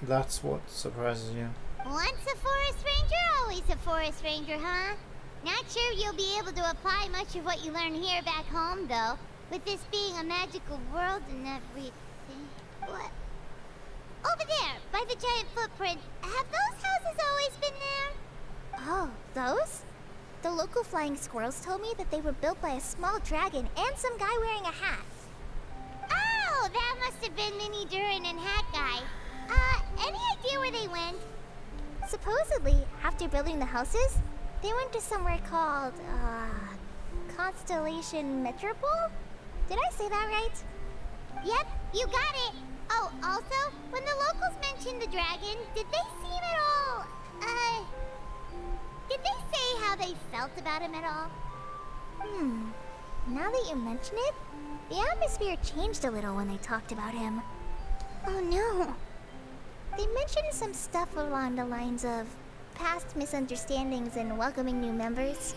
that's what surprises you? Once a forest ranger, always a forest ranger, huh? Not sure you'll be able to apply much of what you learn here back home, though. With this being a magical world and everything. What? Over there, by the giant footprint. Have those houses always been there? Oh, those? The local flying squirrels told me that they were built by a small dragon and some guy wearing a hat. Oh, that must have been Mini Durin and Hat Guy. Any idea where they went? Supposedly, after building the houses, they went to somewhere called, Constellation Metropole? Did I say that right? Yep, you got it. Oh, also, when the locals mentioned the dragon, did they seem at all, did they say how they felt about him at all? Now that you mention it, the atmosphere changed a little when they talked about him. Oh no. They mentioned some stuff along the lines of past misunderstandings and welcoming new members.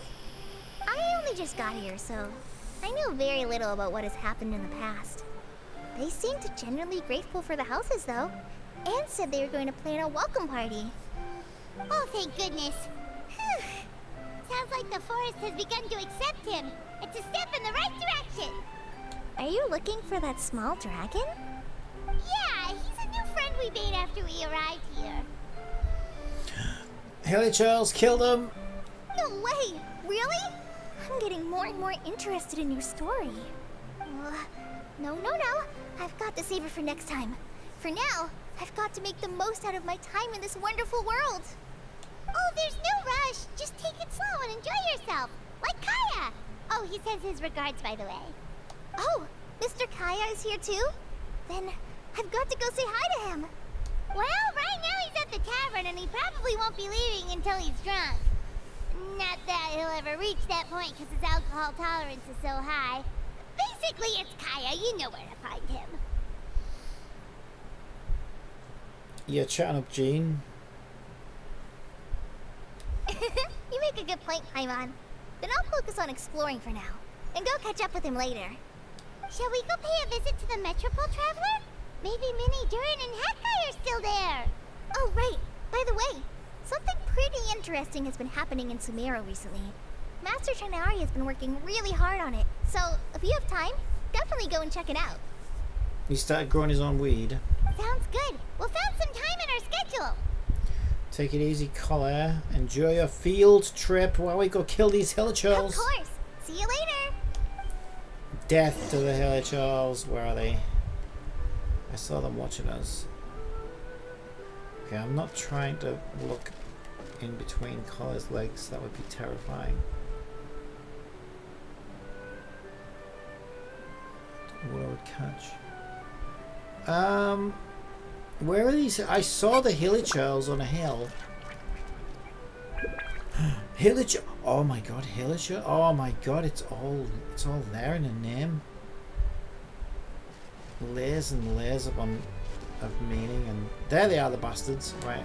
I only just got here, so I know very little about what has happened in the past. They seemed genuinely grateful for the houses, though, and said they were going to plan a welcome party. Oh, thank goodness. Sounds like the forest has begun to accept him. It's a step in the right direction. Are you looking for that small dragon? Yeah, he's a new friend we made after we arrived here. Haley Charles killed him. No way! Really? I'm getting more and more interested in your story. No. I've got to save it for next time. For now, I've got to make the most out of my time in this wonderful world. Oh, there's no rush. Just take it slow and enjoy yourself. Like Kaya. Oh, he sends his regards, by the way. Oh, Mr. Kaya is here too? Then I've got to go say hi to him. Well, right now he's at the tavern and he probably won't be leaving until he's drunk. Not that he'll ever reach that point because his alcohol tolerance is so high. Basically, it's Kaya. You know where to find him. Yeah, chatting up Jean. You make a good point, Paimon. Then I'll focus on exploring for now, and go catch up with him later. Shall we go pay a visit to the Metropole, Traveler? Maybe Mini Durin and Hat Guy are still there. Oh, right. By the way, something pretty interesting has been happening in Sumeru recently. Master Tainari has been working really hard on it, so if you have time, definitely go and check it out. He started growing his own weed. Sounds good. We'll find some time in our schedule. Take it easy, Collar. Enjoy your field trip while we go kill these Hilichurls. Of course. See you later. Death to the Hilichurls. Where are they? I saw them watching us. Okay, I'm not trying to look in between Collar's legs. That would be terrifying. What I would catch. Where are these? I saw the Hilichurls on a hill. Hilichurl. Oh my god, Hilichurl. Oh my god, it's all there in a name. Layers and layers of meaning, and there they are, the bastards. Right.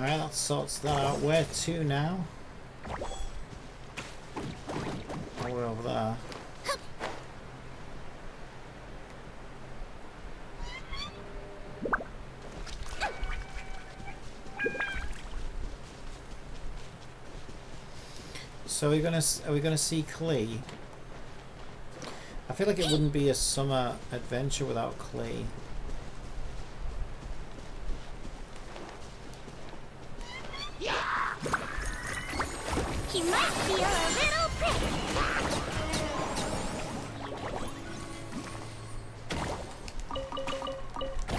Alright, that sorts that out. Where to now? Oh, we're over there. So are we gonna see Klee? I feel like it wouldn't be a summer adventure without Klee. He might feel a little prick.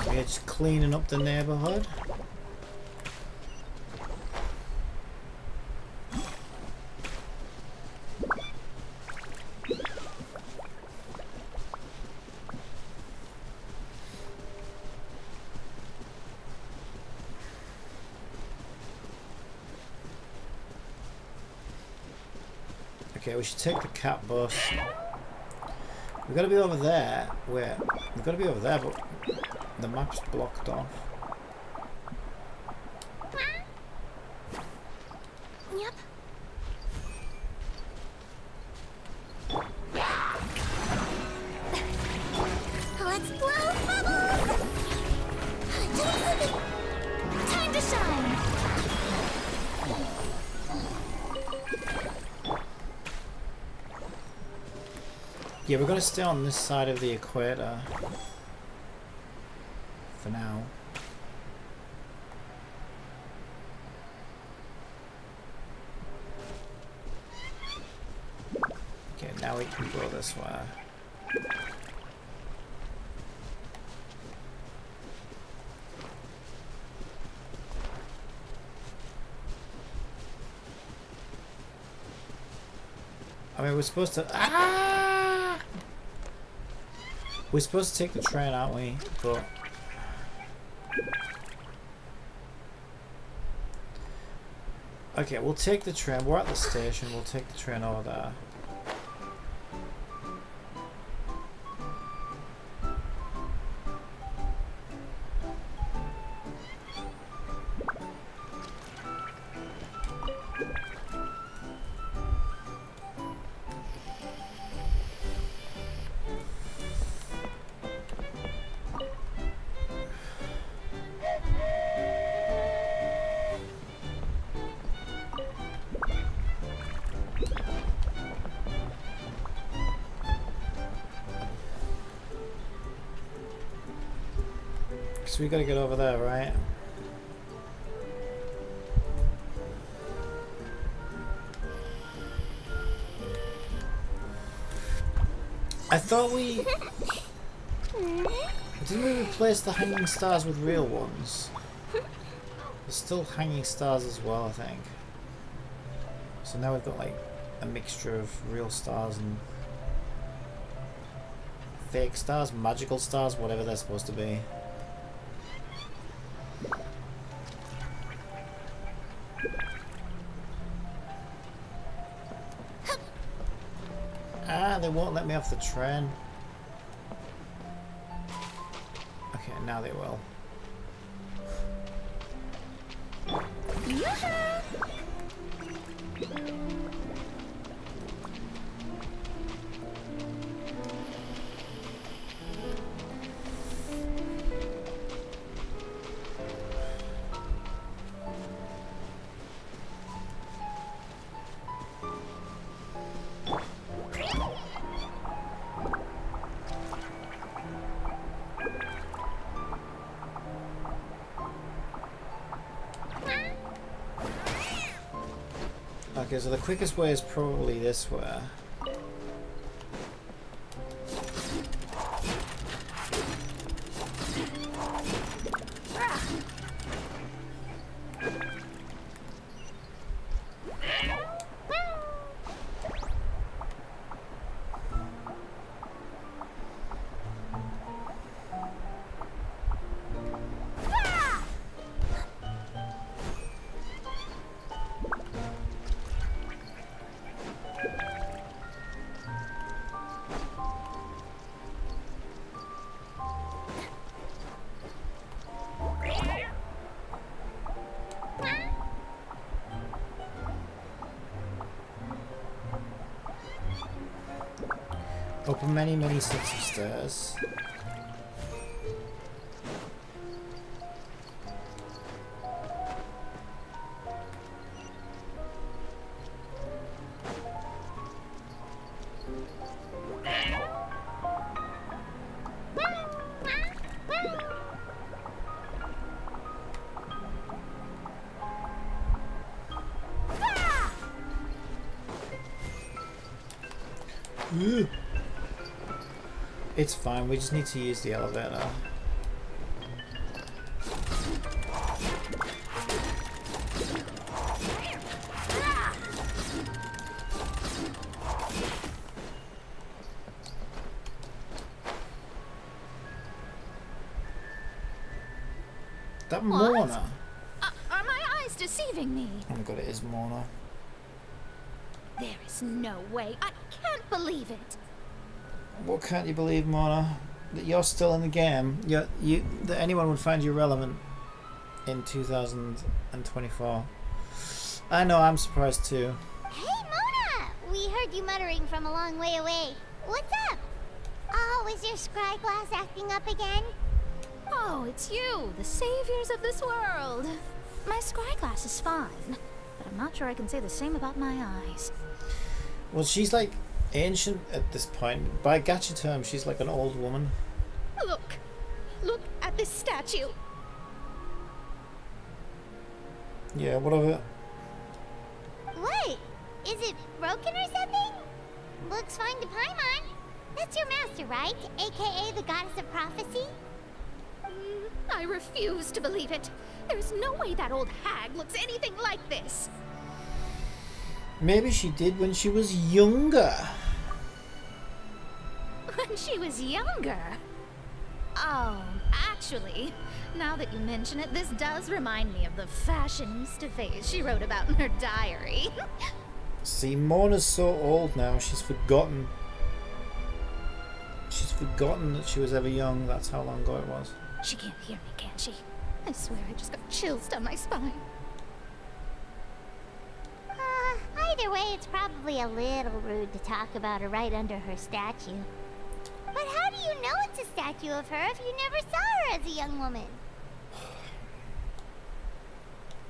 We're just cleaning up the neighborhood. Okay, we should take the cat bus. We've got to be over there. Where? We've got to be over there, but the map's blocked off. Yep. Let's blow bubbles! Time to shine! Yeah, we're going to stay on this side of the equator for now. Okay, now we can go this way. I mean, we're supposed to... We're supposed to take the train, aren't we? But... Okay, we'll take the train. We're at the station. We'll take the train over there. So we gotta get over there, right? I thought we... Didn't we replace the hanging stars with real ones? There's still hanging stars as well, I think. So now we've got like a mixture of real stars and fake stars, magical stars, whatever they're supposed to be. They won't let me off the train. Okay, now they will. Okay, so the quickest way is probably this way. up many, many sets of stairs. It's fine, we just need to use the elevator. That Mona. Are my eyes deceiving me? Oh my god, it is Mona. There is no way. I can't believe it. What can't you believe, Mona? That you're still in the game. That anyone would find you relevant in 2024. I know, I'm surprised too. Hey, Mona! We heard you muttering from a long way away. What's up? Oh, is your scry glass acting up again? Oh, it's you, the saviors of this world. My scry glass is fine, but I'm not sure I can say the same about my eyes. Well, she's like ancient at this point. By gacha terms, she's like an old woman. Look at this statue. Yeah, what of it? What? Is it broken or something? Looks fine to Paimon. That's your master, right? AKA the goddess of prophecy? I refuse to believe it. There's no way that old hag looks anything like this. Maybe she did when she was younger. When she was younger? Oh, actually, now that you mention it, this does remind me of the fashionista phase she wrote about in her diary. See, Mona's so old now, she's forgotten. She's forgotten that she was ever young. That's how long ago it was. She can't hear me, can she? I swear I just got chills down my spine. Either way, it's probably a little rude to talk about her right under her statue. But how do you know it's a statue of her if you never saw her as a young woman?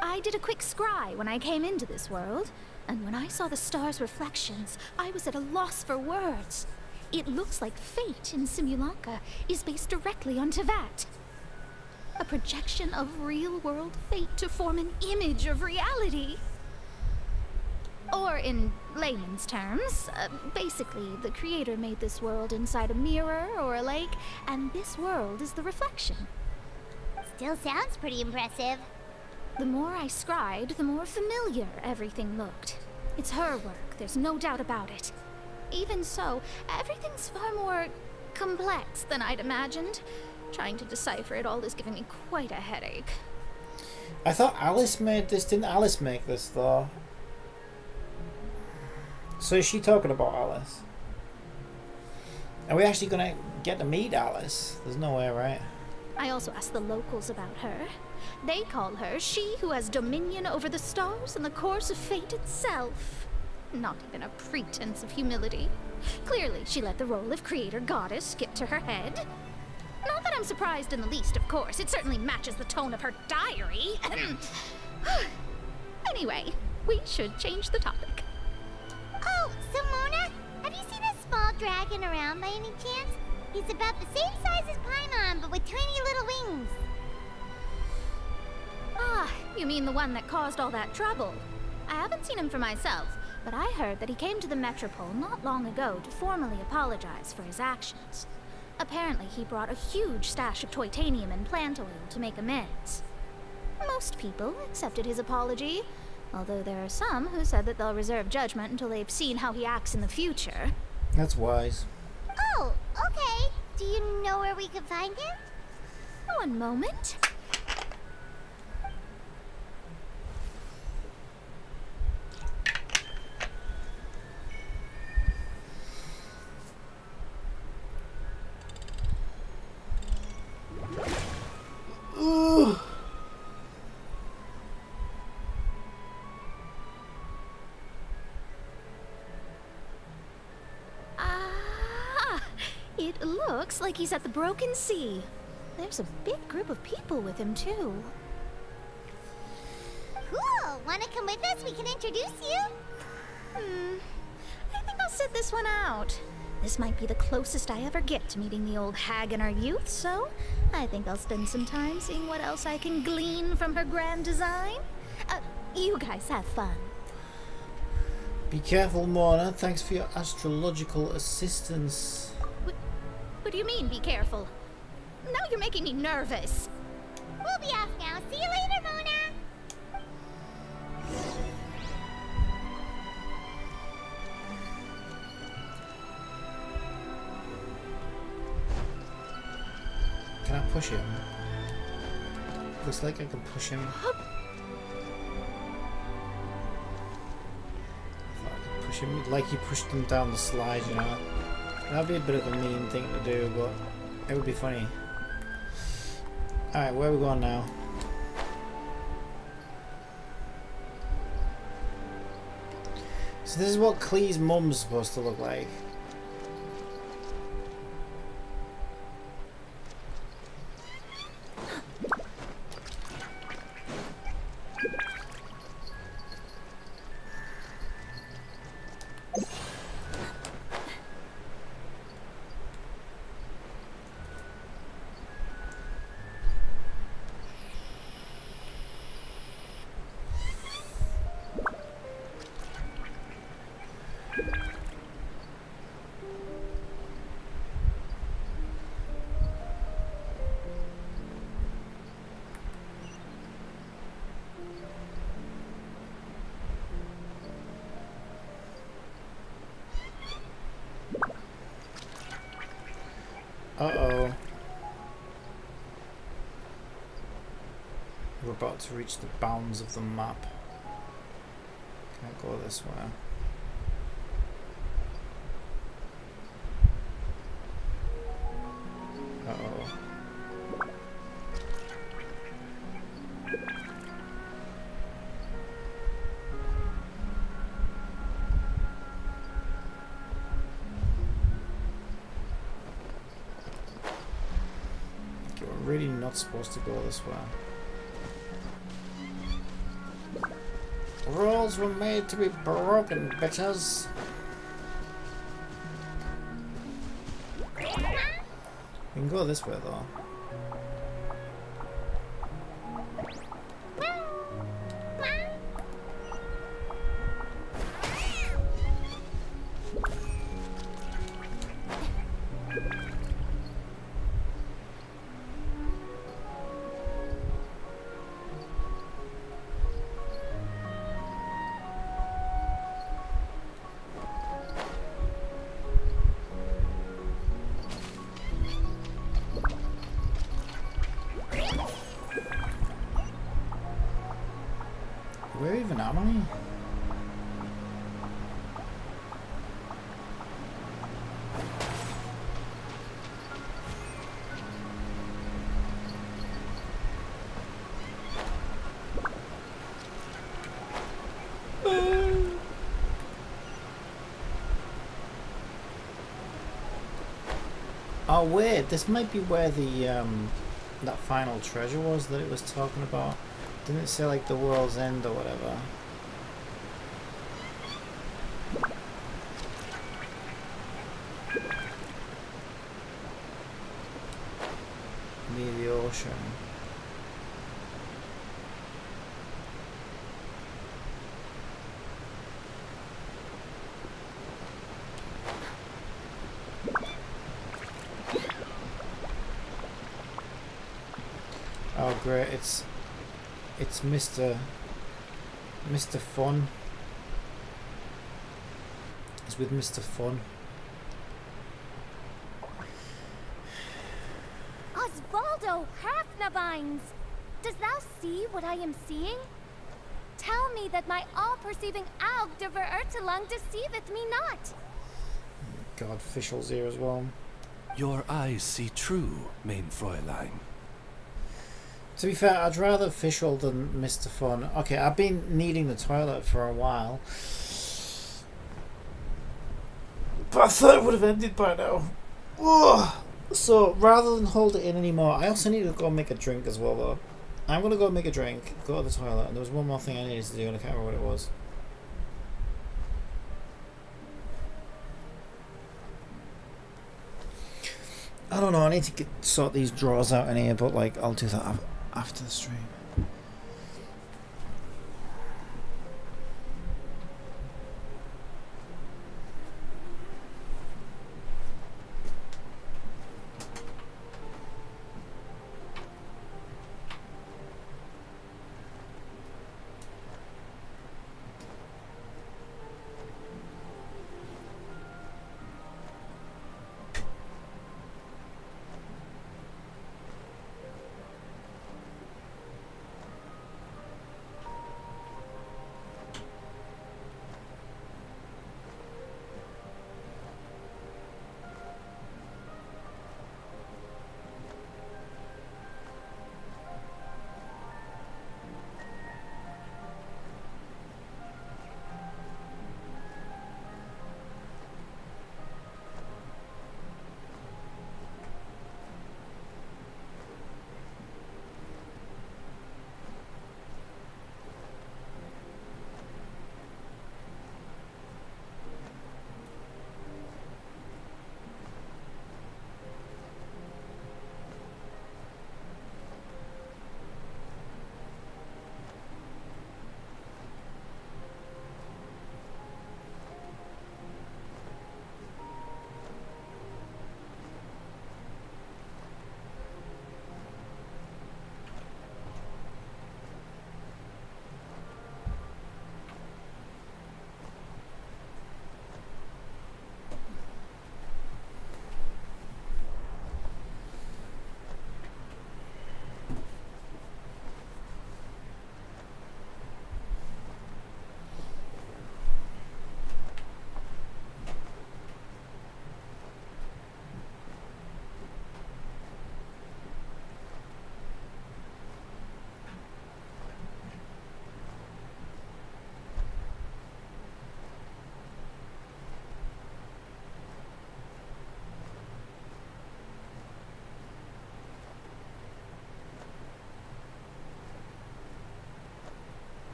I did a quick scry when I came into this world, and when I saw the stars' reflections, I was at a loss for words. It looks like fate in Simulanka is based directly on Tevat. A projection of real-world fate to form an image of reality. Or in layman's terms, basically the creator made this world inside a mirror or a lake, and this world is the reflection. Still sounds pretty impressive. The more I scried, the more familiar everything looked. It's her work, there's no doubt about it. Even so, everything's far more complex than I'd imagined. Trying to decipher it all is giving me quite a headache. I thought Alice made this. Didn't Alice make this, though? So is she talking about Alice? Are we actually going to get to meet Alice? There's no way, right? I also asked the locals about her. They call her she who has dominion over the stars and the course of fate itself. Not even a pretense of humility. Clearly, she let the role of creator goddess get to her head. Not that I'm surprised in the least, of course. It certainly matches the tone of her diary. Anyway, we should change the topic. Oh, so Mona, have you seen a small dragon around by any chance? He's about the same size as Paimon, but with tiny little wings. Ah, you mean the one that caused all that trouble? I haven't seen him for myself, but I heard that he came to the Metropole not long ago to formally apologize for his actions. Apparently, he brought a huge stash of Toitanium and plant oil to make amends. Most people accepted his apology, although there are some who said that they'll reserve judgment until they've seen how he acts in the future. That's wise. Oh, okay. Do you know where we could find him? One moment. Ooh. Looks like he's at the Broken Sea. There's a big group of people with him, too. Cool! Wanna come with us? We can introduce you? I think I'll sit this one out. This might be the closest I ever get to meeting the old hag in our youth, so I think I'll spend some time seeing what else I can glean from her grand design. You guys have fun. Be careful, Mona. Thanks for your astrological assistance. What do you mean, be careful? Now you're making me nervous. We'll be off now. See you later, Mona! Can I push him? Looks like I can push him. Push him like you pushed him down the slide, you know. That'd be a bit of a mean thing to do, but it would be funny. Alright, where are we going now? So this is what Clee's mum's supposed to look like. Uh-oh. We're about to reach the bounds of the map. Can't go this way. Uh-oh. Really not supposed to go this way. Rules were made to be broken, bitches. We can go this way though. Where even am I? Oh wait, this might be where the that final treasure was that it was talking about. Didn't it say like the world's end or whatever? Near the ocean. Oh great, it's Mr. Fun. It's with Mr. Fun. Osvaldo Hafnavines! Dost thou see what I am seeing? Tell me that my all-perceiving Aug de Verurtelang deceiveth me not. God, Fischl's here as well. Your eyes see true, main Fräulein. To be fair, I'd rather Fischl than Mr. Fun. Okay, I've been needing the toilet for a while. But I thought it would have ended by now. Ugh. So rather than hold it in anymore, I also need to go make a drink as well though. I'm gonna go make a drink, go to the toilet, and there was one more thing I needed to do and I can't remember what it was. I don't know, I need to sort these drawers out in here, but like I'll do that after the stream.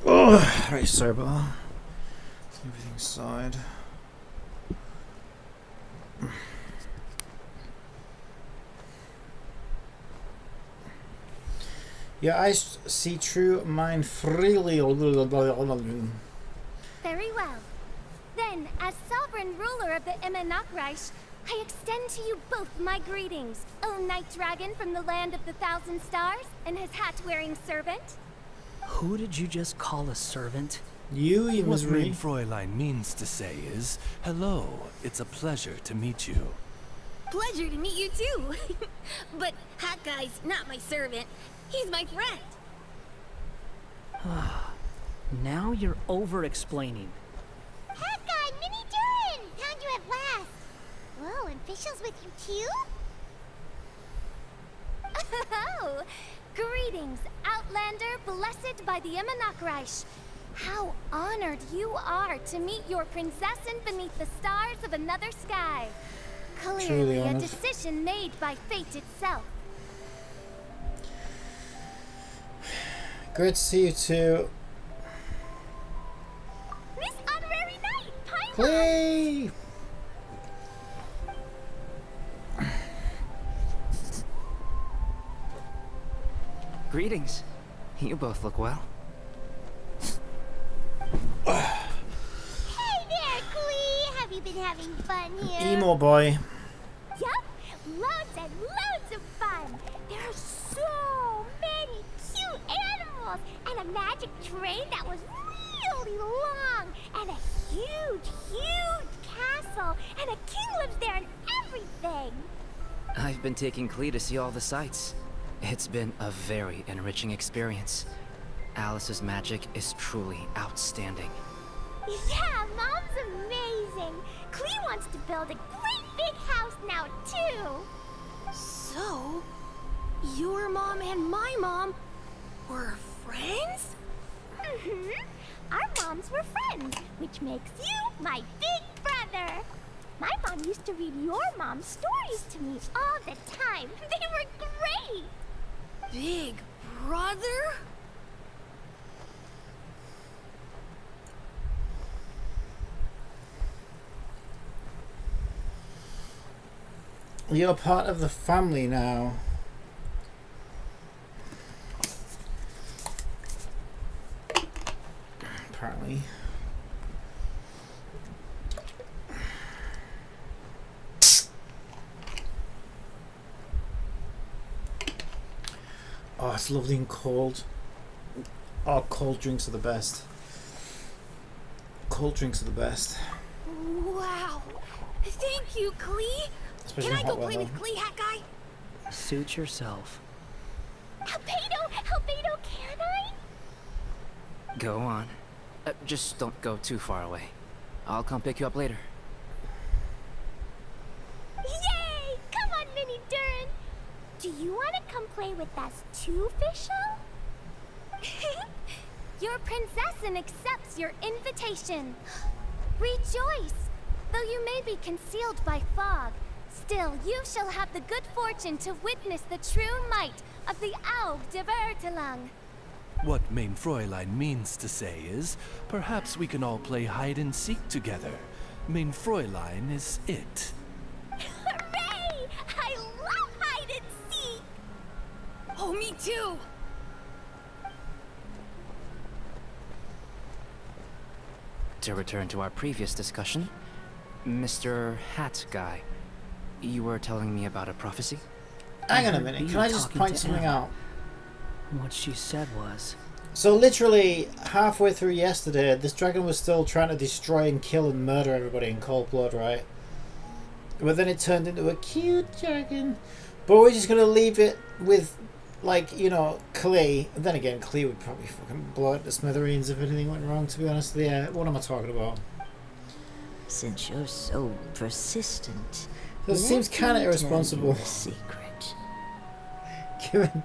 Oh, right, sorry about that. Everything aside. Your eyes see true, mind freely. Very well. Then, as sovereign ruler of the Immanakreich, I extend to you both my greetings, O Night Dragon from the land of the Thousand Stars and his hat-wearing servant. Who did you just call a servant? You What misery. Main Fräulein means to say is, hello, it's a pleasure to meet you. Pleasure to meet you too. But Hat Guy's not my servant. He's my friend. Now you're over-explaining. Hat guy, Mini Durin! Found you at last. Whoa, and Fischl's with you too? Oh, greetings, Outlander blessed by the Immanakreich. How honored you are to meet your princessin beneath the stars of another sky. Truly Clearly a honored. decision made by fate itself. Great to see you too. This honorary knight, Paimon! Clay! Greetings. You both look well. Hey there, Klee! Have you been having fun here? Emo boy. Yup, loads and loads of fun. There are so many cute animals and a magic train that was really long and a huge, huge castle and a king lives there and everything. I've been taking Klee to see all the sights. It's been a very enriching experience. Alice's magic is truly outstanding. Yeah, Mom's amazing. Klee wants to build a great big house now too. So, your mom and my mom were friends? Our moms were friends, which makes you my big brother. My mom used to read your mom's stories to me all the time. They were great. Big brother? You're part of the family now. Apparently. Oh, it's lovely and cold. Oh, cold drinks are the best. Cold drinks are the best. Wow. Thank you, Klee. Especially Can I in go hot play weather. with Klee, Hat Guy? Suit yourself. Albedo, can I? Go on. Just don't go too far away. I'll come pick you up later. Yay! Come on, Mini Durin. Do you want to come play with us too, Fischl? Your princessin accepts your invitation. Rejoice! Though you may be concealed by fog, still you shall have the good fortune to witness the true might of the Aug de Vertelang. What Main Fräulein means to say is, perhaps we can all play hide and seek together. Main Fräulein is it. Hooray! I love hide and seek! Oh, me too. To return to our previous discussion, Mr. Hat Guy, you were telling me about a prophecy? Hang on a minute, can I just Talking point to something Emma. out? What she said was, So literally halfway through yesterday, this dragon was still trying to destroy and kill and murder everybody in cold blood, right? But then it turned into a cute dragon. But we're just gonna leave it with, like, you know, Klee. And then again, Klee would probably fucking blow it to smithereens if anything went wrong, to be honest. Yeah, what am I talking about? Since you're so persistent, It seems kind of irresponsible. A secret.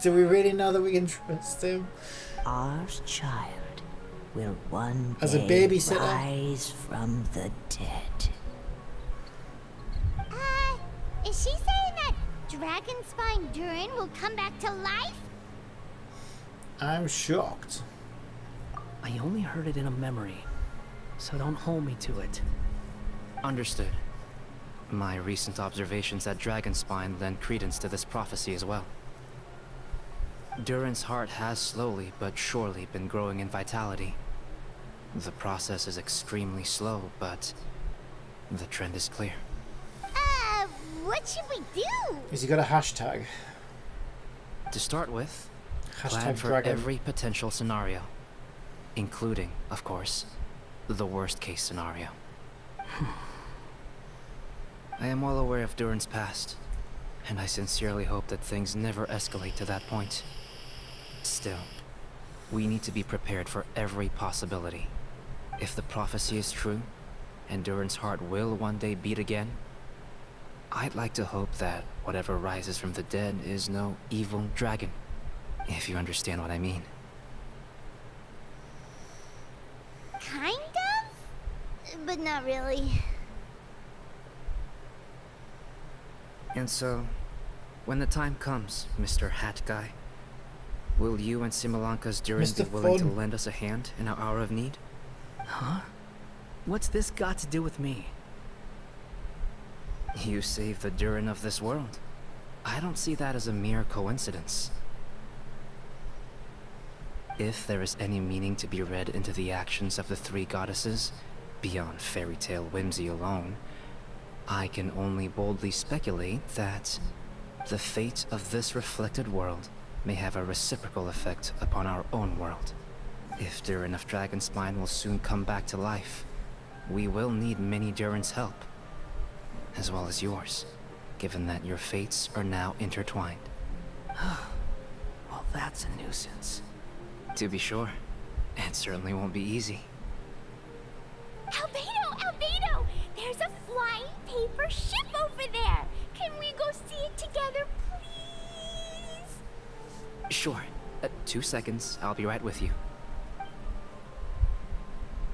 Do we really know that we can trust him? Our child will one As a day babysitter? rise from the dead. Is she saying that Dragonspine Durin will come back to life? I'm shocked. I only heard it in a memory, so don't hold me to it. Understood. My recent observations at Dragonspine lend credence to this prophecy as well. Durin's heart has slowly but surely been growing in vitality. The process is extremely slow, but the trend is clear. What should we do? Has he got a hashtag? To start with, Hashtag plan for dragon. every potential scenario, including, of course, the worst case scenario. I am well aware of Durin's past, and I sincerely hope that things never escalate to that point. Still, we need to be prepared for every possibility. If the prophecy is true, and Durin's heart will one day beat again, I'd like to hope that whatever rises from the dead is no evil dragon, if you understand what I mean. Kind of? But not really. And so, when the time comes, Mr. Hat Guy, will you and Simulanka's Durin be Mr. willing to Fun. lend us a hand in our hour of need? Huh? What's this got to do with me? You saved the Durin of this world. I don't see that as a mere coincidence. If there is any meaning to be read into the actions of the three goddesses, beyond fairy tale whimsy alone, I can only boldly speculate that the fate of this reflected world may have a reciprocal effect upon our own world. If Durin of Dragonspine will soon come back to life, we will need many Durin's help, as well as yours, given that your fates are now intertwined. Well, that's a nuisance. To be sure, it certainly won't be easy. Albedo! There's a flying paper ship over there! Can we go see it together, please? Sure. 2 seconds, I'll be right with you.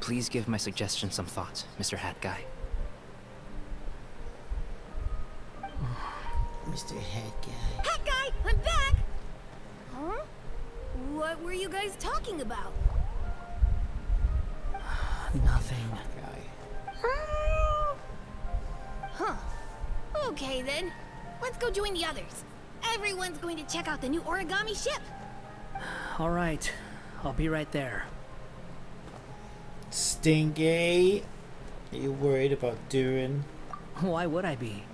Please give my suggestion some thought, Mr. Hat Guy. Mr. Hat Guy. Hat guy, I'm back! Huh? What were you guys talking about? Nothing. Guy. Huh. Okay then. Let's go join the others. Everyone's going to check out the new origami ship. All right. I'll be right there. Stinky. Are you worried about Durin? Why would I be?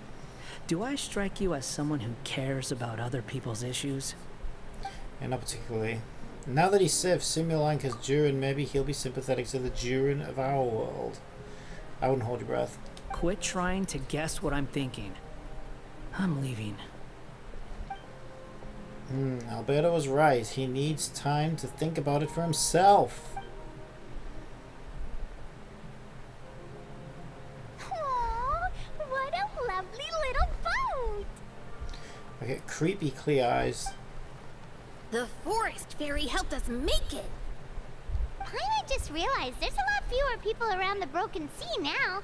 Do I strike you as someone who cares about other people's issues? Yeah, not particularly. Now that he's saved Simulanka's Durin, maybe he'll be sympathetic to the Durin of our world. I wouldn't hold your breath. Quit trying to guess what I'm thinking. I'm leaving. Alberto was right. He needs time to think about it for himself. Aww, what a lovely little boat! I get creepy clear eyes. The forest fairy helped us make it. I just realized there's a lot fewer people around the Broken Sea now.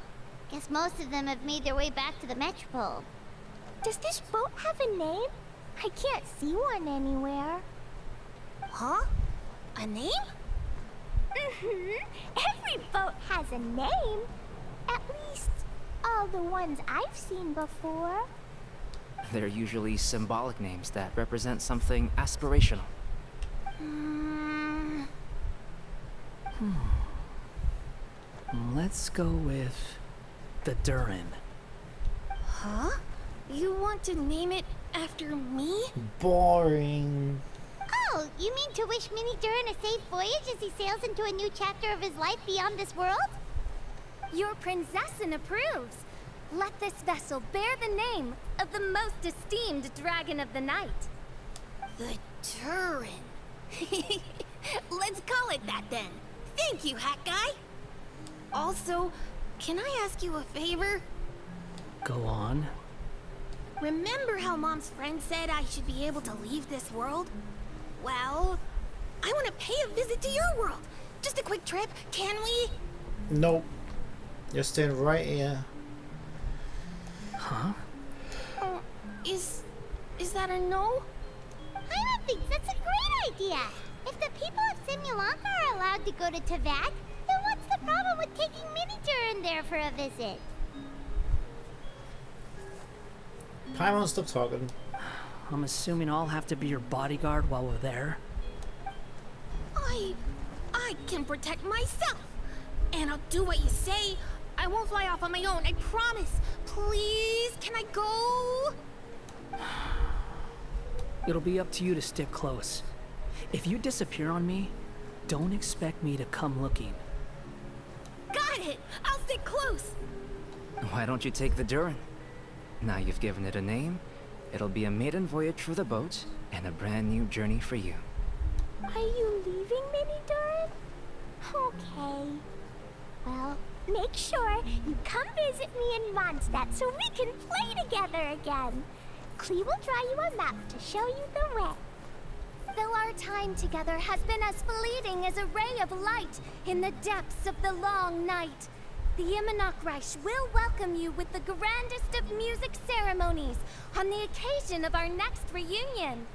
Guess most of them have made their way back to the Metropole. Does this boat have a name? I can't see one anywhere. Huh? A name? Every boat has a name. At least, all the ones I've seen before. They're usually symbolic names that represent something aspirational. Let's go with the Durin. Huh? You want to name it after me? Boring. Oh, you mean to wish Mini Durin a safe voyage as he sails into a new chapter of his life beyond this world? Your princessin approves. Let this vessel bear the name of the most esteemed dragon of the night. The Durin. Let's call it that then. Thank you, Hat Guy. Also, can I ask you a favor? Go on. Remember how Mom's friend said I should be able to leave this world? Well, I want to pay a visit to your world. Just a quick trip, can we? Nope. You're staying right here. Huh? Is that a no? I don't think that's a great idea. If the people of Simulanka are allowed to go to Tavad, then what's the problem with taking Mini Durin there for a visit? Paimon, stop talking. I'm assuming I'll have to be your bodyguard while we're there. I can protect myself. And I'll do what you say. I won't fly off on my own, I promise. Please, can I go? It'll be up to you to stick close. If you disappear on me, don't expect me to come looking. Got it! I'll stick close! Why don't you take the Durin? Now you've given it a name, it'll be a maiden voyage for the boat and a brand new journey for you. Are you leaving, Mini Durin? Okay. Well, make sure you come visit me in Mondstadt so we can play together again. Klee will draw you a map to show you the way. Though our time together has been as fleeting as a ray of light in the depths of the long night, the Immonokreich will welcome you with the grandest of music ceremonies on the occasion of our next reunion.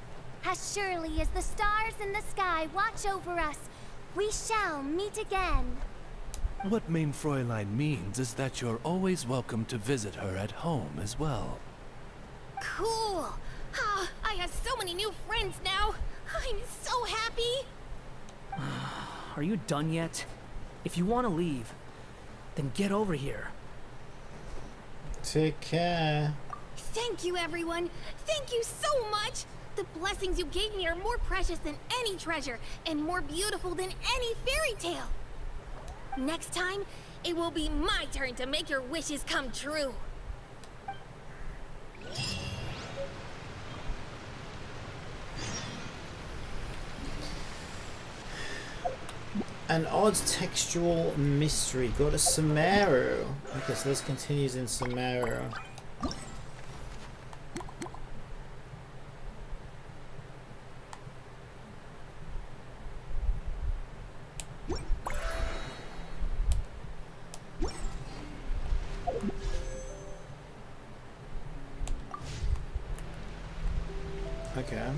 As surely as the stars in the sky watch over us, we shall meet again. What Main Fräulein means is that you're always welcome to visit her at home as well. Cool! Ah, I have so many new friends now! I'm so happy! Are you done yet? If you want to leave, then get over here. Take care. Thank you, everyone! Thank you so much! The blessings you gave me are more precious than any treasure, and more beautiful than any fairy tale! Next time, it will be my turn to make your wishes come true! An odd textual mystery. Go to Sumeru. Okay, so this continues in Sumeru. Okay.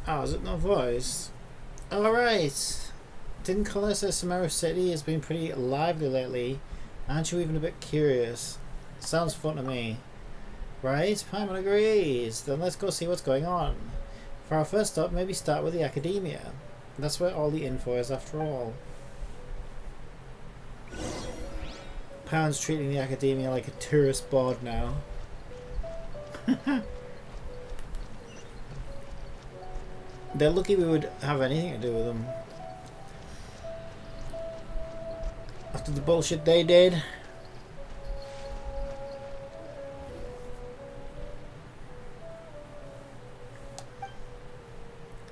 Oh, is it no voice? Alright! Didn't Colin say Sumeru City has been pretty lively lately? Aren't you even a bit curious? Sounds fun to me. Right? Paimon agrees. Then let's go see what's going on. For our first stop, maybe start with the Academia. That's where all the info is after all. Paimon's treating the Academia like a tourist board now. They're lucky we would have anything to do with them. After the bullshit they did.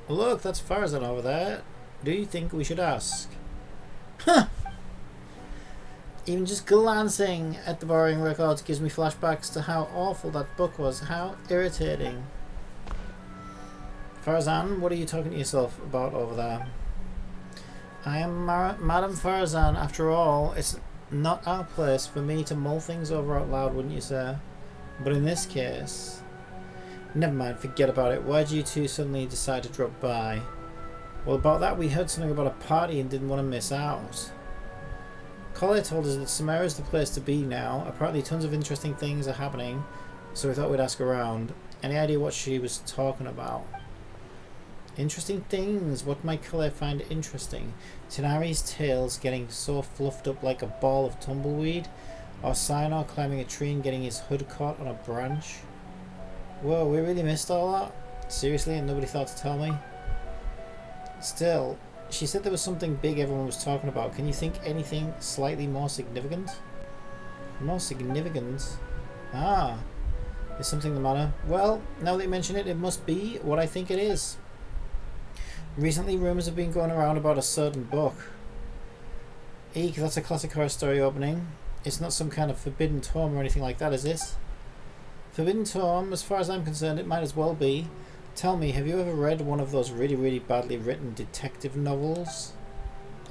Look, that's Farazan over there. Do you think we should ask? Huh! Even just glancing at the borrowing records gives me flashbacks to how awful that book was. How irritating. Farazan, what are you talking to yourself about over there? I am Madame Farazan, after all. It's not our place for me to mull things over out loud, wouldn't you say? But in this case... Never mind, forget about it. Why did you two suddenly decide to drop by? Well, about that, we heard something about a party and didn't want to miss out. Collier told us that Sumeru is the place to be now. Apparently tons of interesting things are happening, so we thought we'd ask around. Any idea what she was talking about? Interesting things. What might Collier find interesting? Tanari's tail's getting so fluffed up like a ball of tumbleweed? Or Sinor climbing a tree and getting his hood caught on a branch. Whoa, we really missed all that? Seriously, and nobody thought to tell me? Still, she said there was something big everyone was talking about. Can you think anything slightly more significant? More significant? Ah, is something the matter? Well, now that you mention it, it must be what I think it is. Recently, rumours have been going around about a certain book. Eek, that's a classic horror story opening. It's not some kind of forbidden tome or anything like that, is it? Forbidden tome, as far as I'm concerned, it might as well be. Tell me, have you ever read one of those really, really badly written detective novels?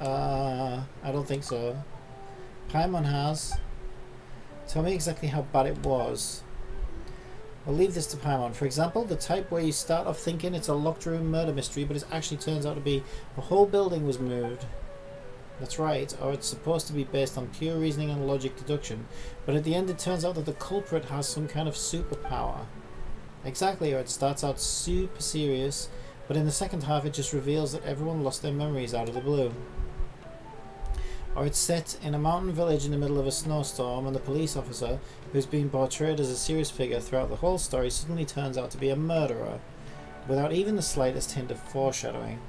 I don't think so. Paimon has. Tell me exactly how bad it was. We'll leave this to Paimon. For example, the type where you start off thinking it's a locked room murder mystery, but it actually turns out to be a whole building was moved. That's right, or it's supposed to be based on pure reasoning and logic deduction, but at the end it turns out that the culprit has some kind of superpower. Exactly, or it starts out super serious, but in the second half it just reveals that everyone lost their memories out of the blue. Or it's set in a mountain village in the middle of a snowstorm, and the police officer, who's been portrayed as a serious figure throughout the whole story, suddenly turns out to be a murderer, without even the slightest hint of foreshadowing.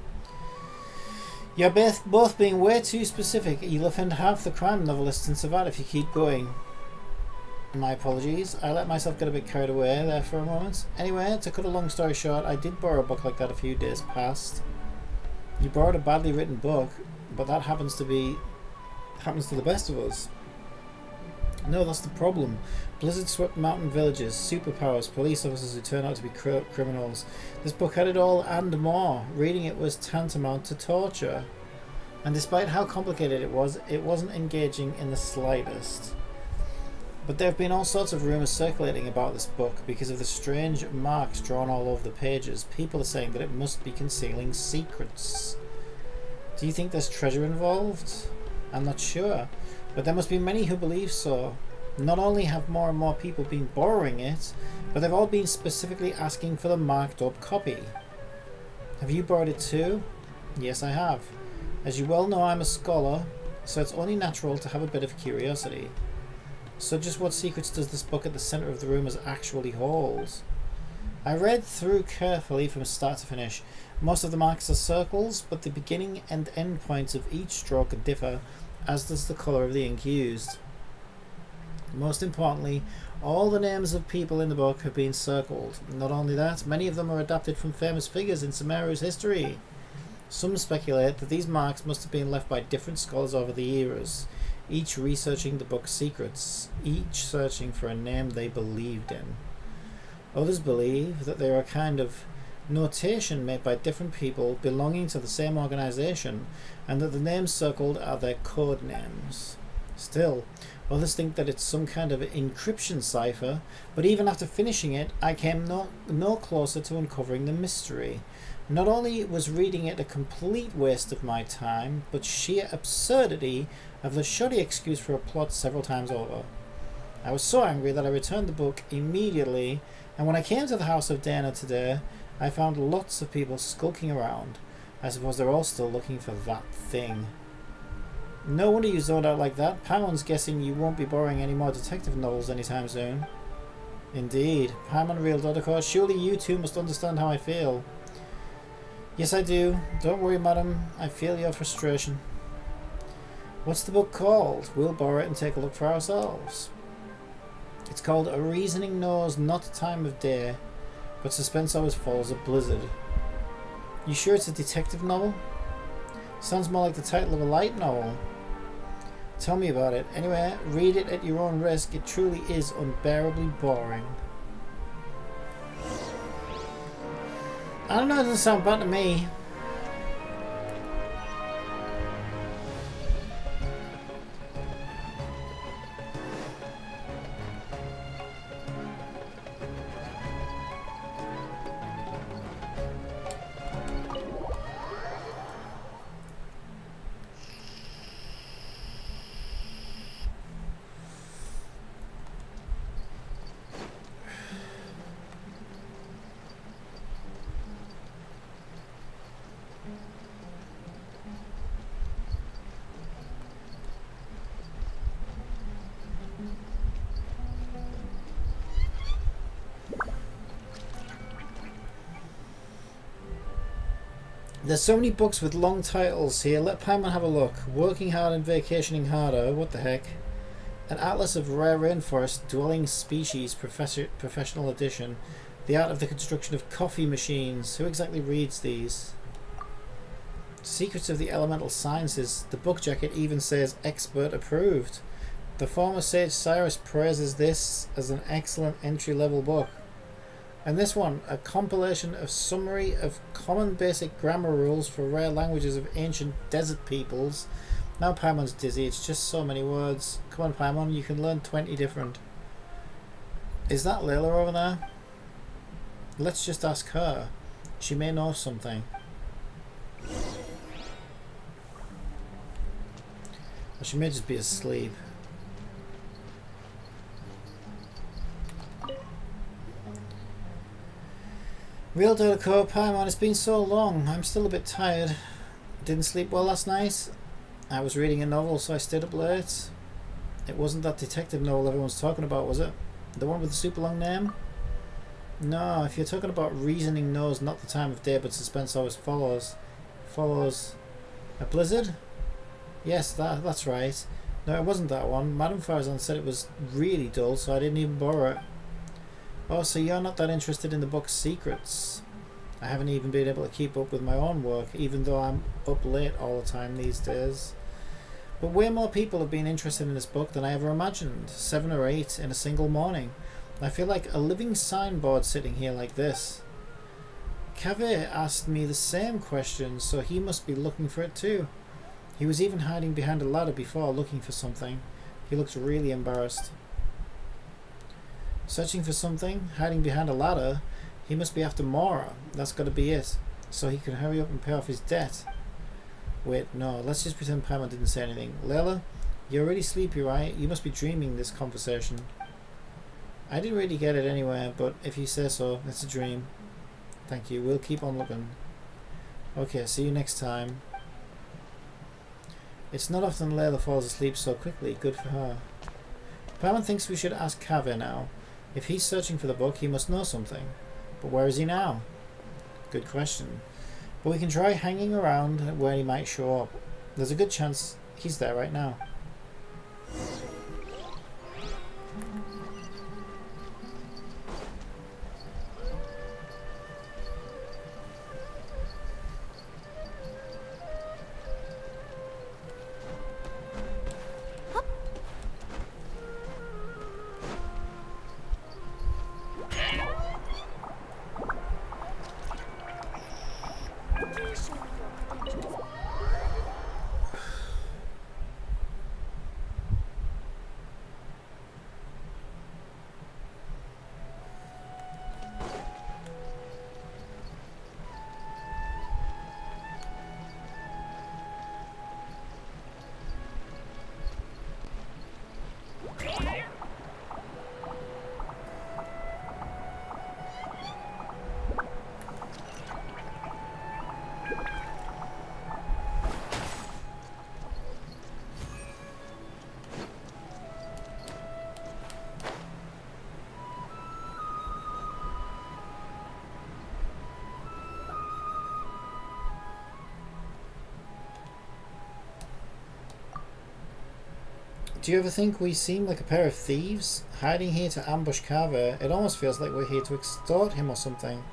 You're both being way too specific. You'll offend half the crime novelists in Savannah if you keep going. My apologies. I let myself get a bit carried away there for a moment. Anyway, to cut a long story short, I did borrow a book like that a few days past. You borrowed a badly written book, but that happens to the best of us. No, that's the problem. Blizzard swept mountain villages, superpowers, police officers who turn out to be criminals. This book had it all and more. Reading it was tantamount to torture. And despite how complicated it wasn't engaging in the slightest. But there have been all sorts of rumours circulating about this book because of the strange marks drawn all over the pages. People are saying that it must be concealing secrets. Do you think there's treasure involved? I'm not sure, but there must be many who believe so. Not only have more and more people been borrowing it, but they've all been specifically asking for the marked up copy. Have you borrowed it too? Yes, I have. As you well know, I'm a scholar, so it's only natural to have a bit of curiosity. So just what secrets does this book at the centre of the rumours actually hold? I read through carefully from start to finish. Most of the marks are circles, but the beginning and end points of each stroke differ, as does the colour of the ink used. Most importantly, all the names of people in the book have been circled. Not only that, many of them are adapted from famous figures in Sumeru's history. Some speculate that these marks must have been left by different scholars over the eras, each researching the book's secrets, each searching for a name they believed in. Others believe that they are a kind of notation made by different people belonging to the same organization, and that the names circled are their code names. Still, others think that it's some kind of encryption cipher, but even after finishing it, I came no closer to uncovering the mystery. Not only was reading it a complete waste of my time, but sheer absurdity of the shoddy excuse for a plot several times over. I was so angry that I returned the book immediately, and when I came to the house of Dana today, I found lots of people skulking around. I suppose they're all still looking for that thing. No wonder you zoned out like that. Paimon's guessing you won't be borrowing any more detective novels anytime soon. Indeed. Paimon reeled out, of course. Surely you too must understand how I feel. Yes, I do. Don't worry, madam. I feel your frustration. What's the book called? We'll borrow it and take a look for ourselves. It's called A Reasoning Knows Not Time of Day, but suspense always follows a blizzard. You sure it's a detective novel? Sounds more like the title of a light novel. Tell me about it. Anyway, read it at your own risk. It truly is unbearably boring. I don't know, it doesn't sound bad to me. There's so many books with long titles here. Let Paimon have a look. Working Hard and Vacationing Harder. What the heck? An Atlas of Rare Rainforest Dwelling Species Professional Edition. The Art of the Construction of Coffee Machines. Who exactly reads these? Secrets of the Elemental Sciences. The book jacket even says Expert Approved. The former sage Cyrus praises this as an excellent entry-level book. And this one, a compilation of summary of common basic grammar rules for rare languages of ancient desert peoples. Now Paimon's dizzy, it's just so many words. Come on Paimon, you can learn 20 different. Is that Layla over there? Let's just ask her. She may know something. Or she may just be asleep. Real Dota Paimon, it's been so long. I'm still a bit tired. Didn't sleep well last night. I was reading a novel, so I stayed up late. It wasn't that detective novel everyone's talking about, was it? The one with the super long name? No, if you're talking about reasoning knows not the time of day, but suspense always follows. Follows a blizzard? Yes, that's right. No, it wasn't that one. Madame Farazan said it was really dull, so I didn't even borrow it. Oh, so you're not that interested in the book's secrets. I haven't even been able to keep up with my own work, even though I'm up late all the time these days. But way more people have been interested in this book than I ever imagined. 7 or 8 in a single morning. I feel like a living signboard sitting here like this. Cave asked me the same question, so he must be looking for it too. He was even hiding behind a ladder before, looking for something. He looked really embarrassed. Searching for something? Hiding behind a ladder? He must be after Mora. That's got to be it. So he can hurry up and pay off his debt. Wait, no. Let's just pretend Paimon didn't say anything. Layla, you're really sleepy, right? You must be dreaming this conversation. I didn't really get it anyway, but if you say so, it's a dream. Thank you. We'll keep on looking. Okay, see you next time. It's not often Layla falls asleep so quickly. Good for her. Paimon thinks we should ask Cave now. If he's searching for the book, he must know something. But where is he now? Good question. But we can try hanging around where he might show up. There's a good chance he's there right now. Do you ever think we seem like a pair of thieves? Hiding here to ambush Cave? It almost feels like we're here to extort him or something.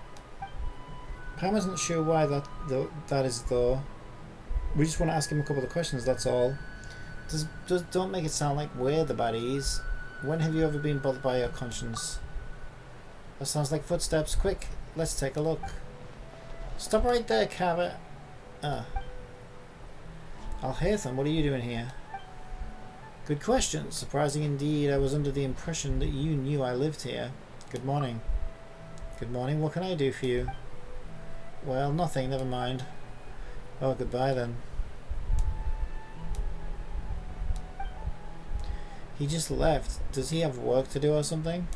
Paimon's not sure why that is though. We just want to ask him a couple of questions, that's all. Don't make it sound like we're the baddies. When have you ever been bothered by your conscience? That sounds like footsteps. Quick, let's take a look. Stop right there, Cave. Alhaitham, what are you doing here? Good question. Surprising indeed. I was under the impression that you knew I lived here. Good morning. Good morning. What can I do for you? Well, nothing. Never mind. Oh, goodbye then. He just left. Does he have work to do or something?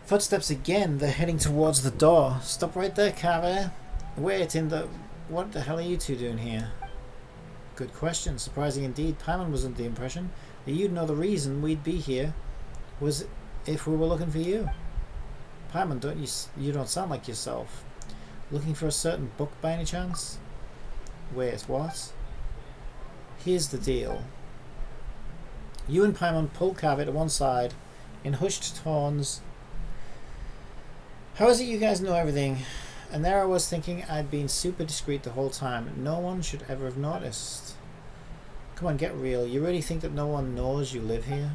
Footsteps again. They're heading towards the door. Stop right there, Cave. Wait, what the hell are you two doing here? Good question. Surprising indeed. Paimon was under the impression that you'd know the reason we'd be here was if we were looking for you. Paimon, you don't sound like yourself. Looking for a certain book by any chance? Wait, what? Here's the deal. You and Paimon pull Carvey to one side in hushed tones. How is it you guys know everything? And there I was thinking I'd been super discreet the whole time. No one should ever have noticed. Come on, get real. You really think that no one knows you live here?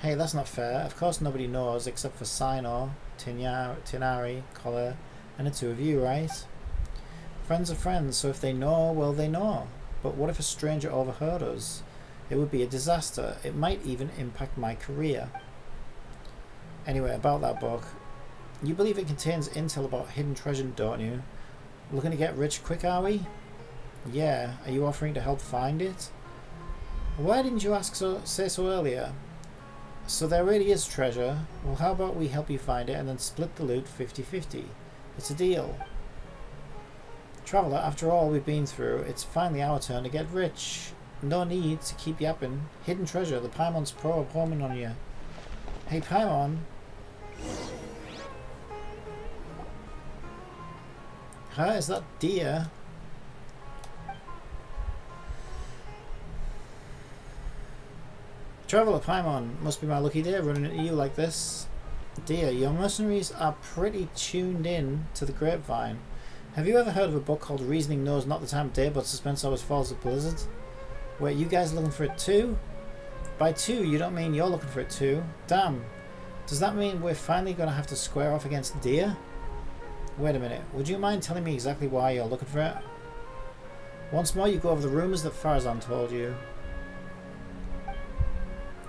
Hey, that's not fair. Of course nobody knows except for Sinor, Tinari, Collar, and the two of you, right? Friends are friends, so if they know, well, they know. But what if a stranger overheard us? It would be a disaster. It might even impact my career. Anyway, about that book. You believe it contains intel about hidden treasure, don't you? Looking to get rich quick, are we? Yeah. Are you offering to help find it? Why didn't you say so earlier? So there really is treasure. Well, how about we help you find it and then split the loot 50-50? It's a deal. Traveller, after all we've been through, it's finally our turn to get rich. No need to keep yapping. Hidden treasure, the Paimon's homing on you. Hey Paimon. Huh, is that deer? Traveller Paimon, must be my lucky day running into you like this. Dear, your mercenaries are pretty tuned in to the grapevine. Have you ever heard of a book called Reasoning Knows Not the Time of Day but Suspense Always Follows a Blizzard? Wait, you guys looking for it too? By two, you don't mean you're looking for it too? Damn. Does that mean we're finally going to have to square off against deer? Wait a minute, would you mind telling me exactly why you're looking for it? Once more you go over the rumours that Farazan told you.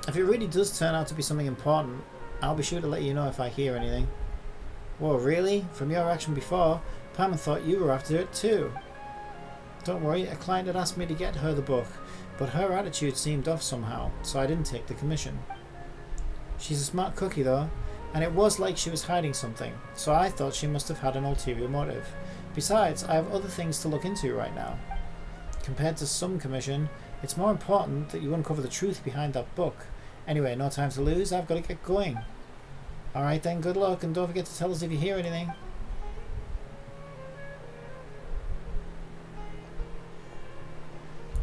If it really does turn out to be something important, I'll be sure to let you know if I hear anything. Whoa, really? From your action before, Paimon thought you were after it too. Don't worry, a client had asked me to get her the book, but her attitude seemed off somehow, so I didn't take the commission. She's a smart cookie though, and it was like she was hiding something, so I thought she must have had an ulterior motive. Besides, I have other things to look into right now. Compared to some commission, it's more important that you uncover the truth behind that book. Anyway, no time to lose, I've got to get going. Alright then, good luck, and don't forget to tell us if you hear anything.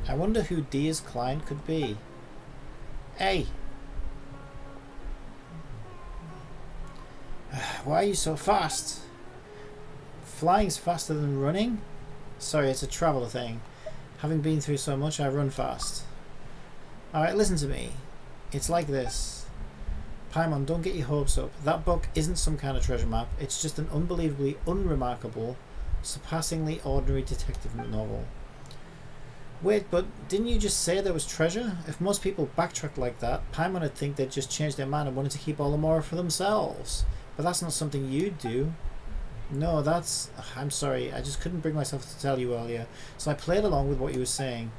I wonder who Deer's client could be. Hey! Why are you so fast? Flying's faster than running? Sorry, it's a traveller thing. Having been through so much, I run fast. Alright, listen to me. It's like this. Paimon, don't get your hopes up. That book isn't some kind of treasure map. It's just an unbelievably unremarkable, surpassingly ordinary detective novel. Wait, but didn't you just say there was treasure? If most people backtracked like that, Paimon would think they'd just changed their mind and wanted to keep all the more for themselves. But that's not something you'd do. No, that's... I'm sorry, I just couldn't bring myself to tell you earlier, so I played along with what you were saying.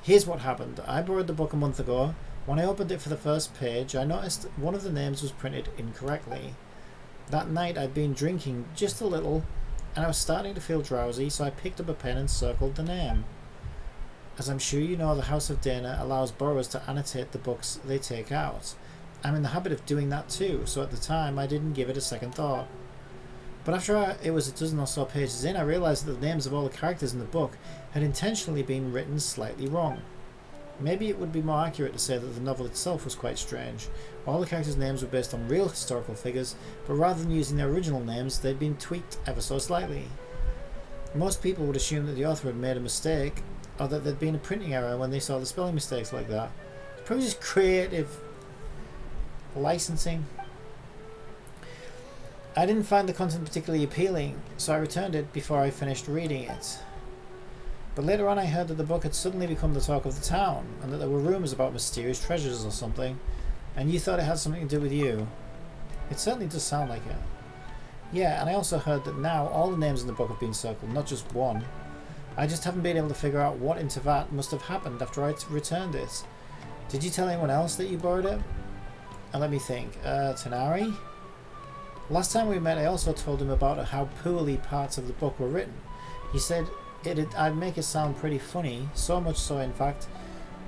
Here's what happened. I borrowed the book a month ago. When I opened it for the first page, I noticed one of the names was printed incorrectly. That night I'd been drinking just a little, and I was starting to feel drowsy, so I picked up a pen and circled the name. As I'm sure you know, the House of Dana allows borrowers to annotate the books they take out. I'm in the habit of doing that too, so at the time I didn't give it a second thought. But after it was a dozen or so pages in, I realised that the names of all the characters in the book had intentionally been written slightly wrong. Maybe it would be more accurate to say that the novel itself was quite strange. All the characters' names were based on real historical figures, but rather than using their original names, they'd been tweaked ever so slightly. Most people would assume that the author had made a mistake, or that there'd been a printing error when they saw the spelling mistakes like that. It's probably just creative licensing. I didn't find the content particularly appealing, so I returned it before I finished reading it. But later on I heard that the book had suddenly become the talk of the town, and that there were rumours about mysterious treasures or something, and you thought it had something to do with you. It certainly does sound like it. Yeah, and I also heard that now all the names in the book have been circled, not just one. I just haven't been able to figure out what in Teyvat must have happened after I returned it. Did you tell anyone else that you borrowed it? And let me think. Tanari? Last time we met I also told him about how poorly parts of the book were written. He said I'd make it sound pretty funny, so much so in fact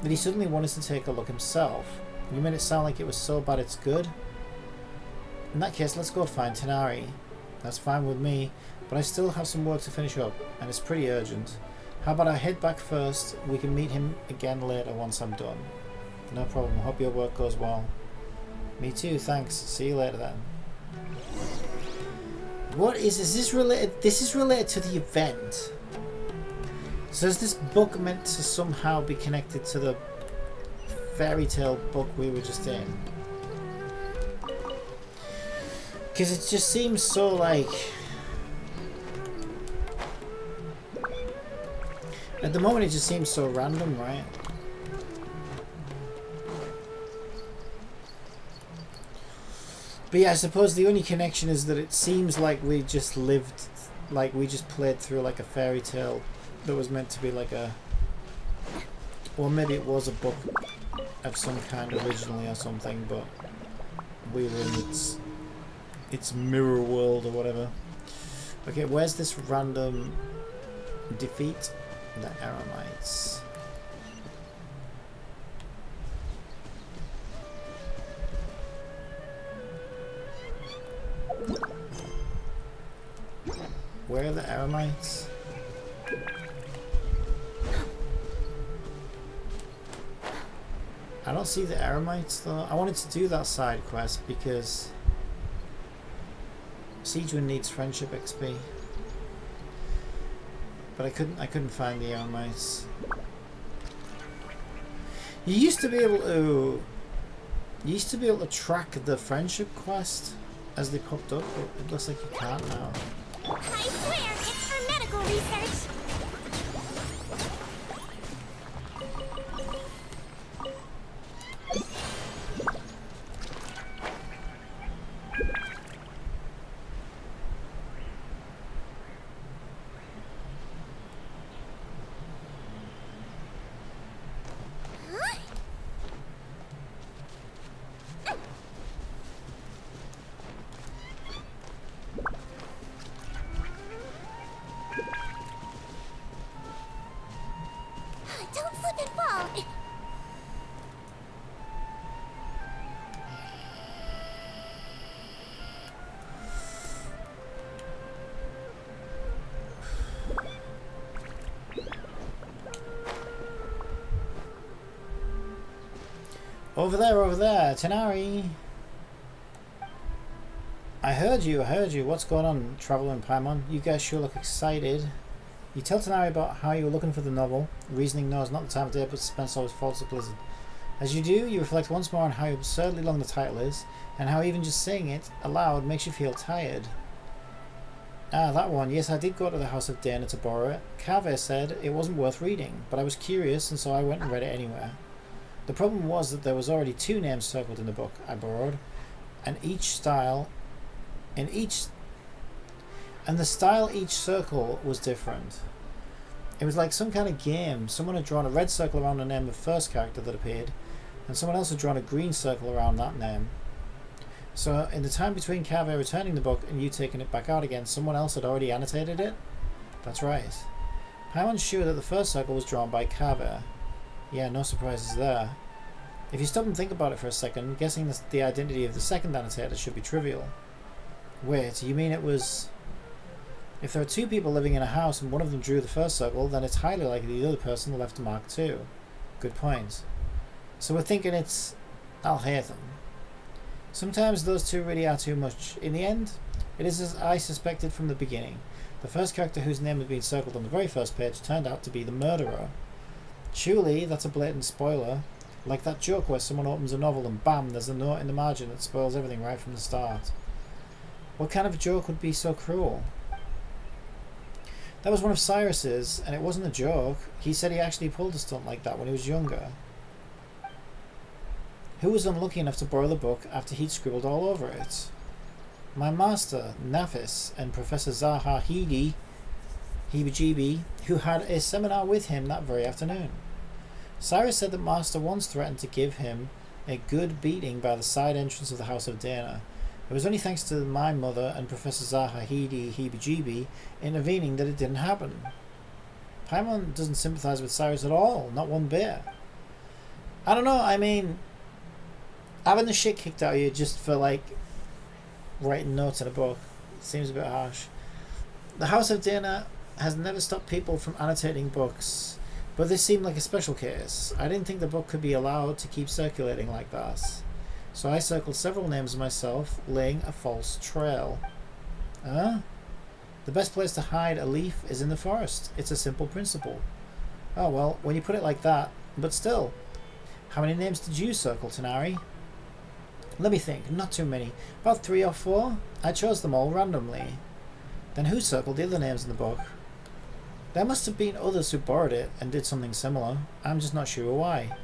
that he suddenly wanted to take a look himself. You made it sound like it was so bad it's good? In that case, let's go find Tanari. That's fine with me. but I still have some work to finish up, and it's pretty urgent. How about I head back first? We can meet him again later once I'm done. No problem. Hope your work goes well. Me too, thanks. See you later then. What is this related? This is related to the event. So is this book meant to somehow be connected to the fairy tale book we were just in? Because it just seems so like... At the moment it just seems so random, right? But yeah, I suppose the only connection is that it seems like we just lived, like we just played through like a fairy tale that was meant to be like a... Or maybe it was a book of some kind originally or something, but we were in its mirror world or whatever. Okay, where's this random defeat? The Aramites. Where are the Aramites? I don't see the Aramites though. I wanted to do that side quest because Siegewind needs friendship XP. But I couldn't find the Aramites. You used to be able to track the friendship quest as they popped up, but it looks like you can't now. I swear, it's for medical research. Don't slip and fall. Over there, Tenari. I heard you. What's going on, Traveler and Paimon? You guys sure look excited. You tell Tenari about how you were looking for the novel. Reasoning no is not the time of day, but suspense always falls to Blizzard. As you do, you reflect once more on how absurdly long the title is, and how even just saying it aloud makes you feel tired. Ah, that one. Yes, I did go to the House of Dana to borrow it. Kaveh said it wasn't worth reading, but I was curious, and so I went and read it anyway. The problem was that there was already 2 names circled in the book I borrowed, and the style each circle was different. It was like some kind of game. Someone had drawn a red circle around the name of the first character that appeared, and someone else had drawn a green circle around that name. So in the time between Kaveh returning the book and you taking it back out again, someone else had already annotated it? That's right. Paimon's sure that the first circle was drawn by Kaveh. Yeah, no surprises there. If you stop and think about it for a second, guessing the identity of the second annotator should be trivial. Wait, you mean it was... If there are 2 people living in a house and one of them drew the first circle, then it's highly likely the other person left a mark too. Good point. So we're thinking it's Al-Haytham. Sometimes those 2 really are too much. In the end, it is as I suspected from the beginning. The first character whose name had been circled on the very first page turned out to be the murderer. Surely that's a blatant spoiler. Like that joke where someone opens a novel and bam, there's a note in the margin that spoils everything right from the start. What kind of a joke would be so cruel? That was one of Cyrus's, and it wasn't a joke. He said he actually pulled a stunt like that when he was younger. Who was unlucky enough to borrow the book after he'd scribbled all over it? My master, Nafis, and Professor Zaha Heebie-Jeebie, who had a seminar with him that very afternoon. Cyrus said that Master once threatened to give him a good beating by the side entrance of the House of Dana. It was only thanks to my mother and Professor Zaha Heebie-Jeebie intervening that it didn't happen. Paimon doesn't sympathize with Cyrus at all, not one bit. I don't know, I mean, having the shit kicked out of you just for like writing notes in a book seems a bit harsh. The House of Dana has never stopped people from annotating books, but this seemed like a special case. I didn't think the book could be allowed to keep circulating like that. So I circled several names myself, laying a false trail. Huh? The best place to hide a leaf is in the forest. It's a simple principle. Oh well, when you put it like that, but still. How many names did you circle, Tanari? Let me think, not too many. About 3 or 4? I chose them all randomly. Then who circled the other names in the book? There must have been others who borrowed it and did something similar. I'm just not sure why.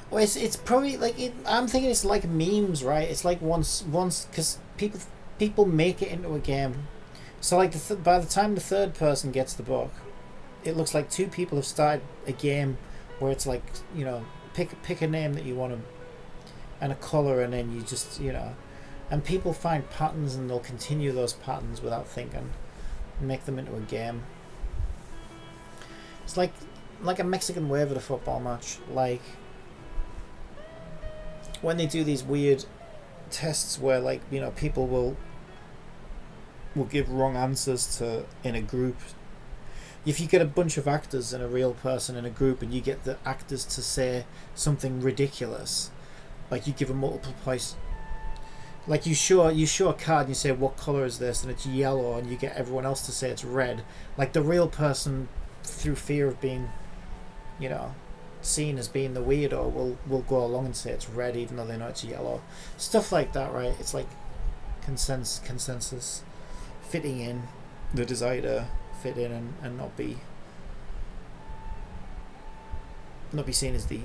Well, it's probably like I'm thinking it's like memes, right? It's like once because people make it into a game. So like by the time the third person gets the book, it looks like 2 people have started a game where it's like, you know, pick a name that you want to and a color, and then you just, you know, and people find patterns and they'll continue those patterns without thinking and make them into a game. It's like a Mexican wave at a football match, like when they do these weird tests where, like, you know, people will give wrong answers to in a group. If you get a bunch of actors and a real person in a group and you get the actors to say something ridiculous, like you give them multiple choice, like you show a card and you say what color is this and it's yellow, and you get everyone else to say it's red, like the real person, through fear of being, you know, seen as being the weirdo, will go along and say it's red even though they know it's yellow. Stuff like that, right? It's like consensus, fitting in, the desire to fit in and not be seen as the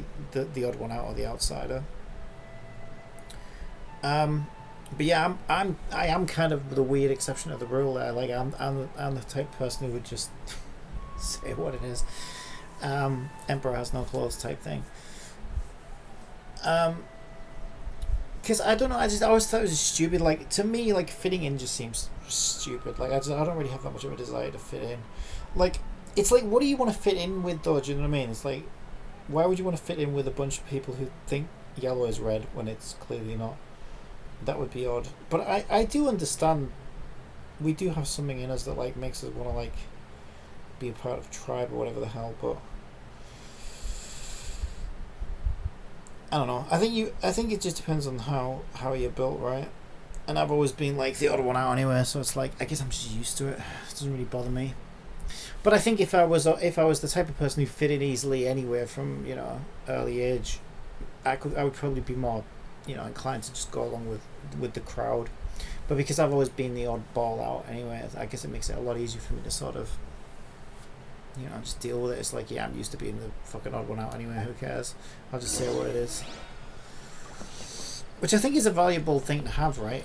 odd one out or the outsider. But yeah, I am kind of the weird exception of the rule there. Like I'm the type of person who would just say what it is. Emperor has no clothes type thing. Because I don't know, I always thought it was stupid. Like, to me, like, fitting in just seems stupid. Like, I don't really have that much of a desire to fit in. Like, it's like, what do you want to fit in with, though? Do you know what I mean? It's like, why would you want to fit in with a bunch of people who think yellow is red when it's clearly not? That would be odd. But I do understand we do have something in us that, like, makes us want to, like, be a part of tribe or whatever the hell, but I don't know. I think it just depends on how you're built, right? And I've always been like the odd one out anyway, so it's like I guess I'm just used to it. It doesn't really bother me. But I think if I was the type of person who fit in easily anywhere from, you know, early age, I would probably be more, you know, inclined to just go along with the crowd. But because I've always been the odd ball out anyway, I guess it makes it a lot easier for me to sort of, you know, just deal with it. It's like, yeah, I'm used to being the fucking odd one out anyway, who cares? I'll just say what it is. Which I think is a valuable thing to have, right?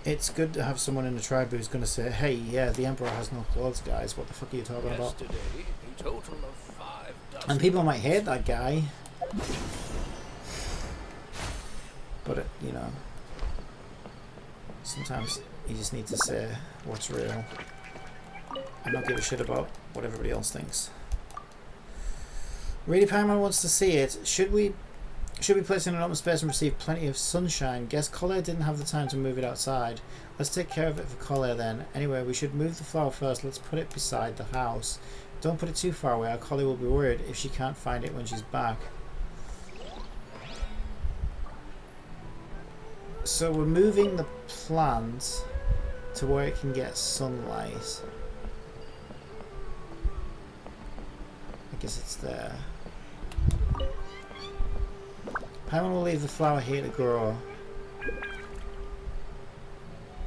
It's good to have someone in the tribe who's going to say, hey, yeah, the Emperor has no clothes, guys. What the fuck are you talking about? A total of 5 And people might hate that guy. But, you know, sometimes you just need to say what's real and not give a shit about what everybody else thinks. Really, Paimon wants to see it. Should we place it in an open space and receive plenty of sunshine? Guess Collier didn't have the time to move it outside. Let's take care of it for Collier then. Anyway, we should move the flower first. Let's put it beside the house. Don't put it too far away. Our Collier will be worried if she can't find it when she's back. So we're moving the plant to where it can get sunlight. I guess it's there. Paimon will leave the flower here to grow.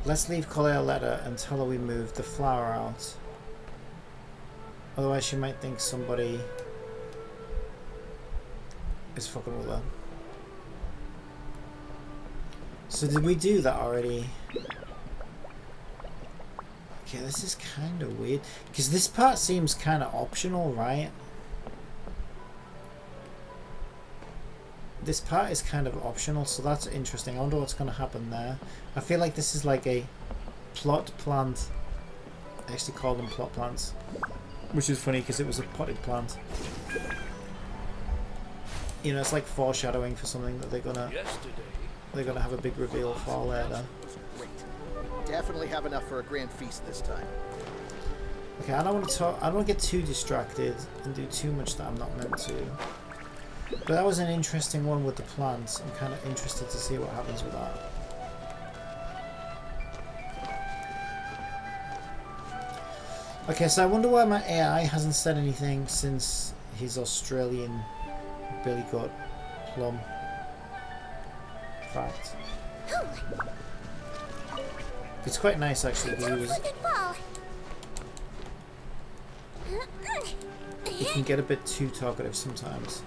Let's leave Collier a letter and tell her we moved the flower out. Otherwise she might think somebody is fucking with her. So did we do that already? Okay, this is kind of weird. Because this part seems kind of optional, right? This part is kind of optional, so that's interesting. I wonder what's going to happen there. I feel like this is like a plot plant. I actually call them plot plants, which is funny because it was a potted plant. You know, it's like foreshadowing for something that they're gonna have a big reveal for later. definitely have enough for a grand feast this time. Okay, I don't want to talk. I don't want to get too distracted and do too much that I'm not meant to. But that was an interesting one with the plants. I'm kind of interested to see what happens with that. Okay, so I wonder why my AI hasn't said anything since his Australian Billy Goat Plum fact. It's quite nice actually because he can get a bit too talkative sometimes.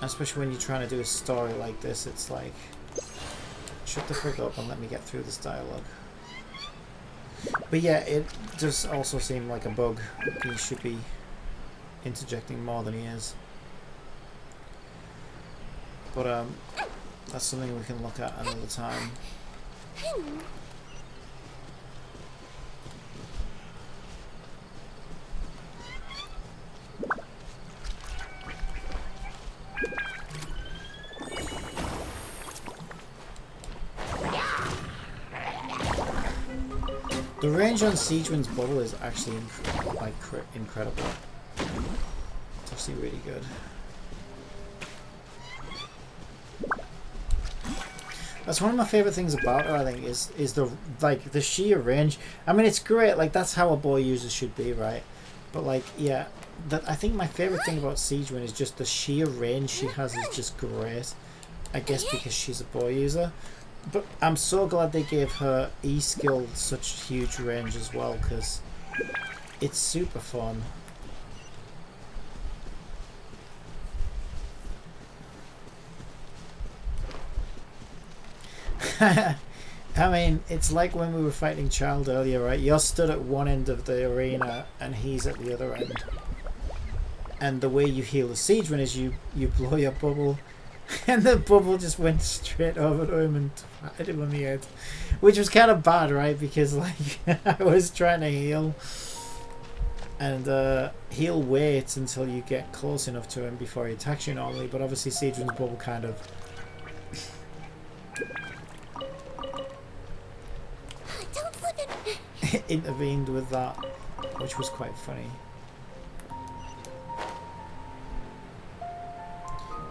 Especially when you're trying to do a story like this, it's like, shut the frick up and let me get through this dialogue. But yeah, it does also seem like a bug. He should be interjecting more than he is. But that's something we can look at another time. The range on Siegewind's bubble is actually incredible. It's actually really good. That's one of my favorite things about her, I think, is the sheer range. I mean, it's great. Like, that's how a boy user should be, right? But like, yeah, I think my favorite thing about Siegewind is just the sheer range she has is just great. I guess because she's a boy user. But I'm so glad they gave her E-skill such huge range as well, because it's super fun. I mean, it's like when we were fighting Child earlier, right? You're stood at one end of the arena and he's at the other end. And the way you heal the Siegewind is you blow your bubble and the bubble just went straight over to him and hit him on the head. Which was kind of bad, right? Because like I was trying to heal. And he'll wait until you get close enough to him before he attacks you normally. But obviously Siegewind's bubble kind of intervened with that, which was quite funny.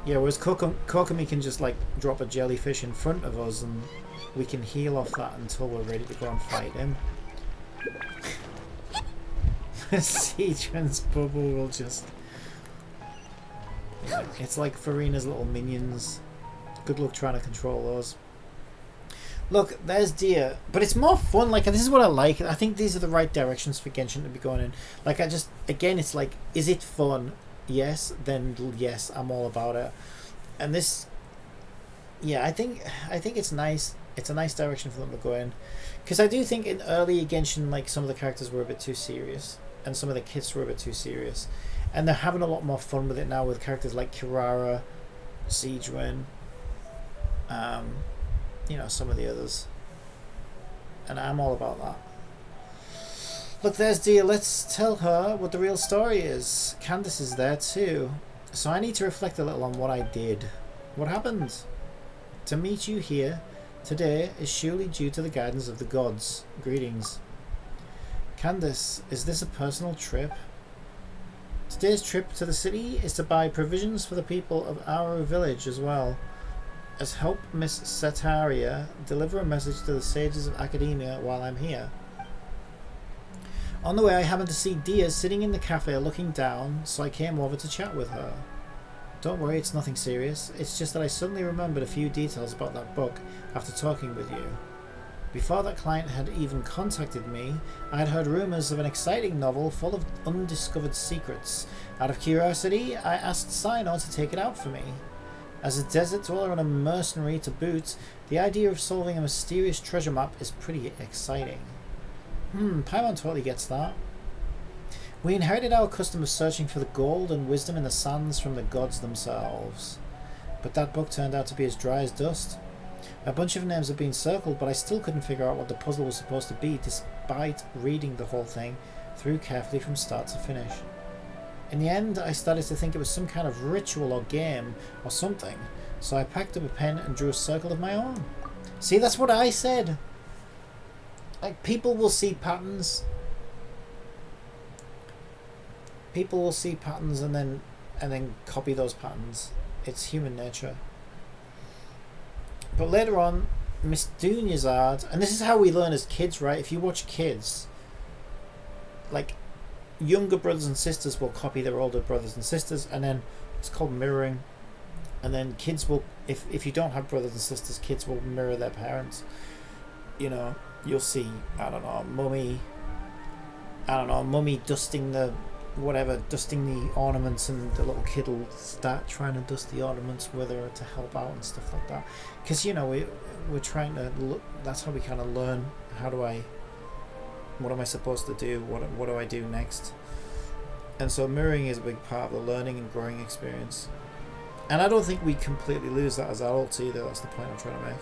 Yeah, whereas Kokomi can just like drop a jellyfish in front of us and we can heal off that until we're ready to go and fight him. Siegewind's bubble will just... Yeah, it's like Farina's little minions. Good luck trying to control those. Look, there's deer, but it's more fun. Like, this is what I like. I think these are the right directions for Genshin to be going in. Like, again, it's like, is it fun? Yes, then yes, I'm all about it. And this, yeah, I think it's nice. It's a nice direction for them to go in, because I do think in early Genshin, like, some of the characters were a bit too serious, and some of the kits were a bit too serious, and they're having a lot more fun with it now with characters like Kirara, Siegewind, you know, some of the others, and I'm all about that. Look, there's Dia. Let's tell her what the real story is. Candace is there too, so I need to reflect a little on what I did. What happened? To meet you here today is surely due to the guidance of the gods. Greetings. Candace, is this a personal trip? Today's trip to the city is to buy provisions for the people of our village as well as help Miss Setaria deliver a message to the sages of academia while I'm here. On the way, I happened to see Dia sitting in the cafe looking down, so I came over to chat with her. Don't worry, it's nothing serious. It's just that I suddenly remembered a few details about that book after talking with you. Before that client had even contacted me, I had heard rumours of an exciting novel full of undiscovered secrets. Out of curiosity, I asked Sino to take it out for me. As a desert dweller and a mercenary to boot, the idea of solving a mysterious treasure map is pretty exciting. Paimon totally gets that. We inherited our custom of searching for the gold and wisdom in the sands from the gods themselves. But that book turned out to be as dry as dust. A bunch of names have been circled, but I still couldn't figure out what the puzzle was supposed to be, despite reading the whole thing through carefully from start to finish. In the end, I started to think it was some kind of ritual or game or something, so I packed up a pen and drew a circle of my own. See, that's what I said. Like, people will see patterns. People will see patterns and then copy those patterns. It's human nature. But later on, Miss Dunyazard, and this is how we learn as kids, right? If you watch kids, like, younger brothers and sisters will copy their older brothers and sisters, and then it's called mirroring. And then kids will, if you don't have brothers and sisters, kids will mirror their parents. You know, you'll see, I don't know, mummy dusting the ornaments, and the little kid will start trying to dust the ornaments with her to help out and stuff like that. Because, you know, we're trying to look, that's how we kind of learn, what am I supposed to do, what do I do next. And so mirroring is a big part of the learning and growing experience. And I don't think we completely lose that as adults either. That's the point I'm trying to make.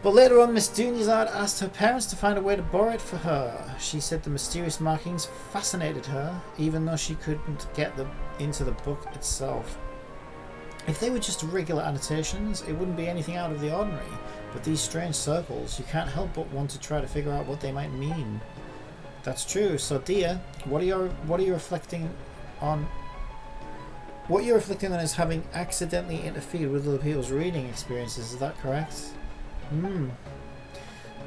But later on, Miss Dunyazard asked her parents to find a way to borrow it for her. She said the mysterious markings fascinated her, even though she couldn't get them into the book itself. If they were just regular annotations, it wouldn't be anything out of the ordinary. But these strange circles, you can't help but want to try to figure out what they might mean. That's true. So, Dia, what are you reflecting on? What you're reflecting on is having accidentally interfered with other people's reading experiences. Is that correct?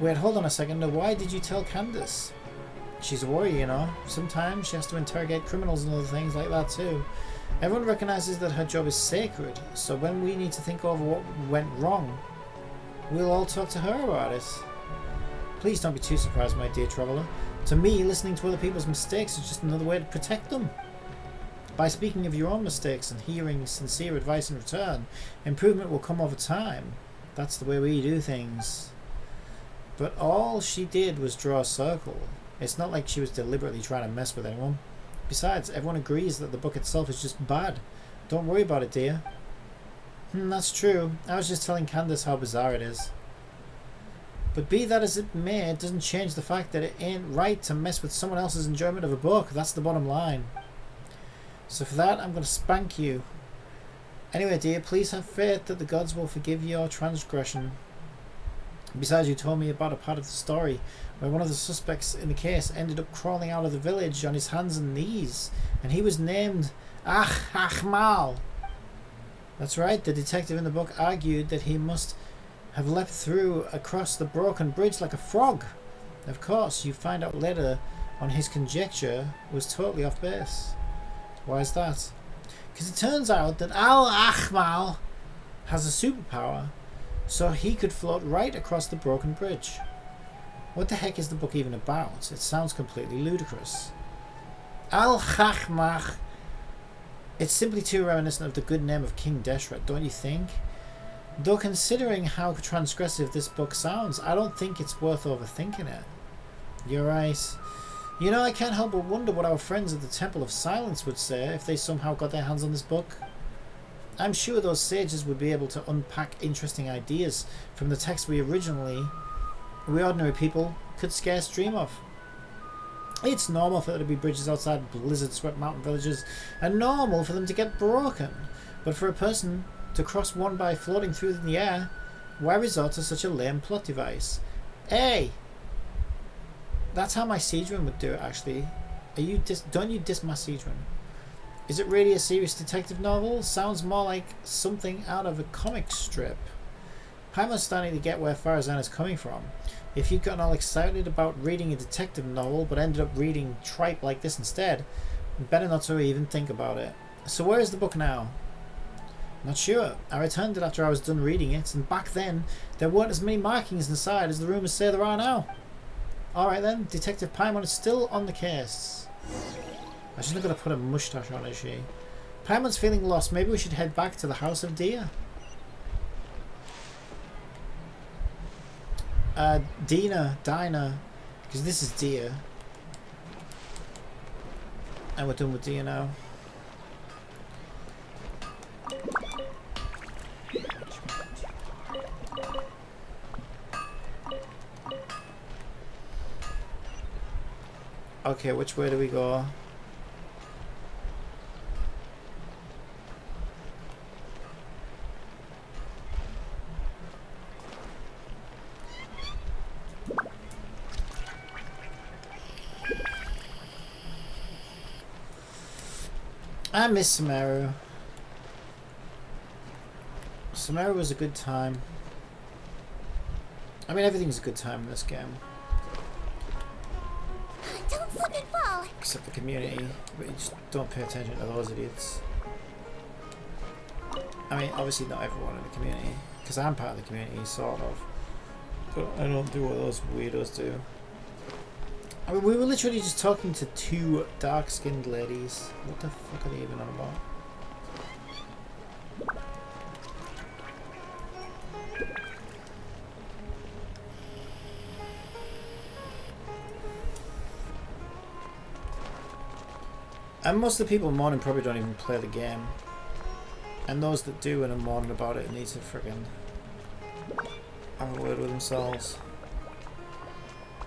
Wait, hold on a second. Now, why did you tell Candace? She's a warrior, you know. Sometimes she has to interrogate criminals and other things like that too. Everyone recognizes that her job is sacred, so when we need to think over what went wrong, we'll all talk to her about it. Please don't be too surprised, my dear traveller. To me, listening to other people's mistakes is just another way to protect them. By speaking of your own mistakes and hearing sincere advice in return, improvement will come over time. That's the way we do things. But all she did was draw a circle. It's not like she was deliberately trying to mess with anyone. Besides, everyone agrees that the book itself is just bad. Don't worry about it, dear. That's true. I was just telling Candace how bizarre it is. But be that as it may, it doesn't change the fact that it ain't right to mess with someone else's enjoyment of a book. That's the bottom line. So for that, I'm going to spank you. Anyway, dear, please have faith that the gods will forgive your transgression. Besides, you told me about a part of the story where one of the suspects in the case ended up crawling out of the village on his hands and knees, and he was named Achmal. That's right, the detective in the book argued that he must have leapt through across the broken bridge like a frog. Of course, you find out later on his conjecture was totally off base. Why is that? Because it turns out that Al-Achmal has a superpower, so he could float right across the broken bridge. What the heck is the book even about? It sounds completely ludicrous. Al-Chachmach. It's simply too reminiscent of the good name of King Deshret, don't you think? Though considering how transgressive this book sounds, I don't think it's worth overthinking it. You're right. You know, I can't help but wonder what our friends at the Temple of Silence would say if they somehow got their hands on this book. I'm sure those sages would be able to unpack interesting ideas from the text we ordinary people could scarce dream of. It's normal for there to be bridges outside blizzard-swept mountain villages, and normal for them to get broken. But for a person to cross one by floating through in the air, why resort to such a lame plot device? Hey! That's how my siege run would do it, actually. Don't you diss my siege run? Is it really a serious detective novel? Sounds more like something out of a comic strip. Paimon's starting to get where Farazan is coming from. If you'd gotten all excited about reading a detective novel but ended up reading tripe like this instead, better not to even think about it. So where is the book now? Not sure. I returned it after I was done reading it, and back then there weren't as many markings inside as the rumours say there are now. Alright then, Detective Paimon is still on the case. She's not going to put a moustache on, is she? Paimon's feeling lost. Maybe we should head back to the House of Dia. Dinah, because this is Dia. And we're done with Dia now. Okay, which way do we go? I miss Sumeru. Sumeru was a good time. I mean, everything's a good time in this game. Don't slip and fall. Except the community. But you just don't pay attention to those idiots. I mean, obviously not everyone in the community. Because I'm part of the community, sort of. But I don't do what those weirdos do. I mean, we were literally just talking to two dark-skinned ladies. What the fuck are they even on about? And most of the people mourning probably don't even play the game. And those that do and are mourning about it need to friggin' have a word with themselves.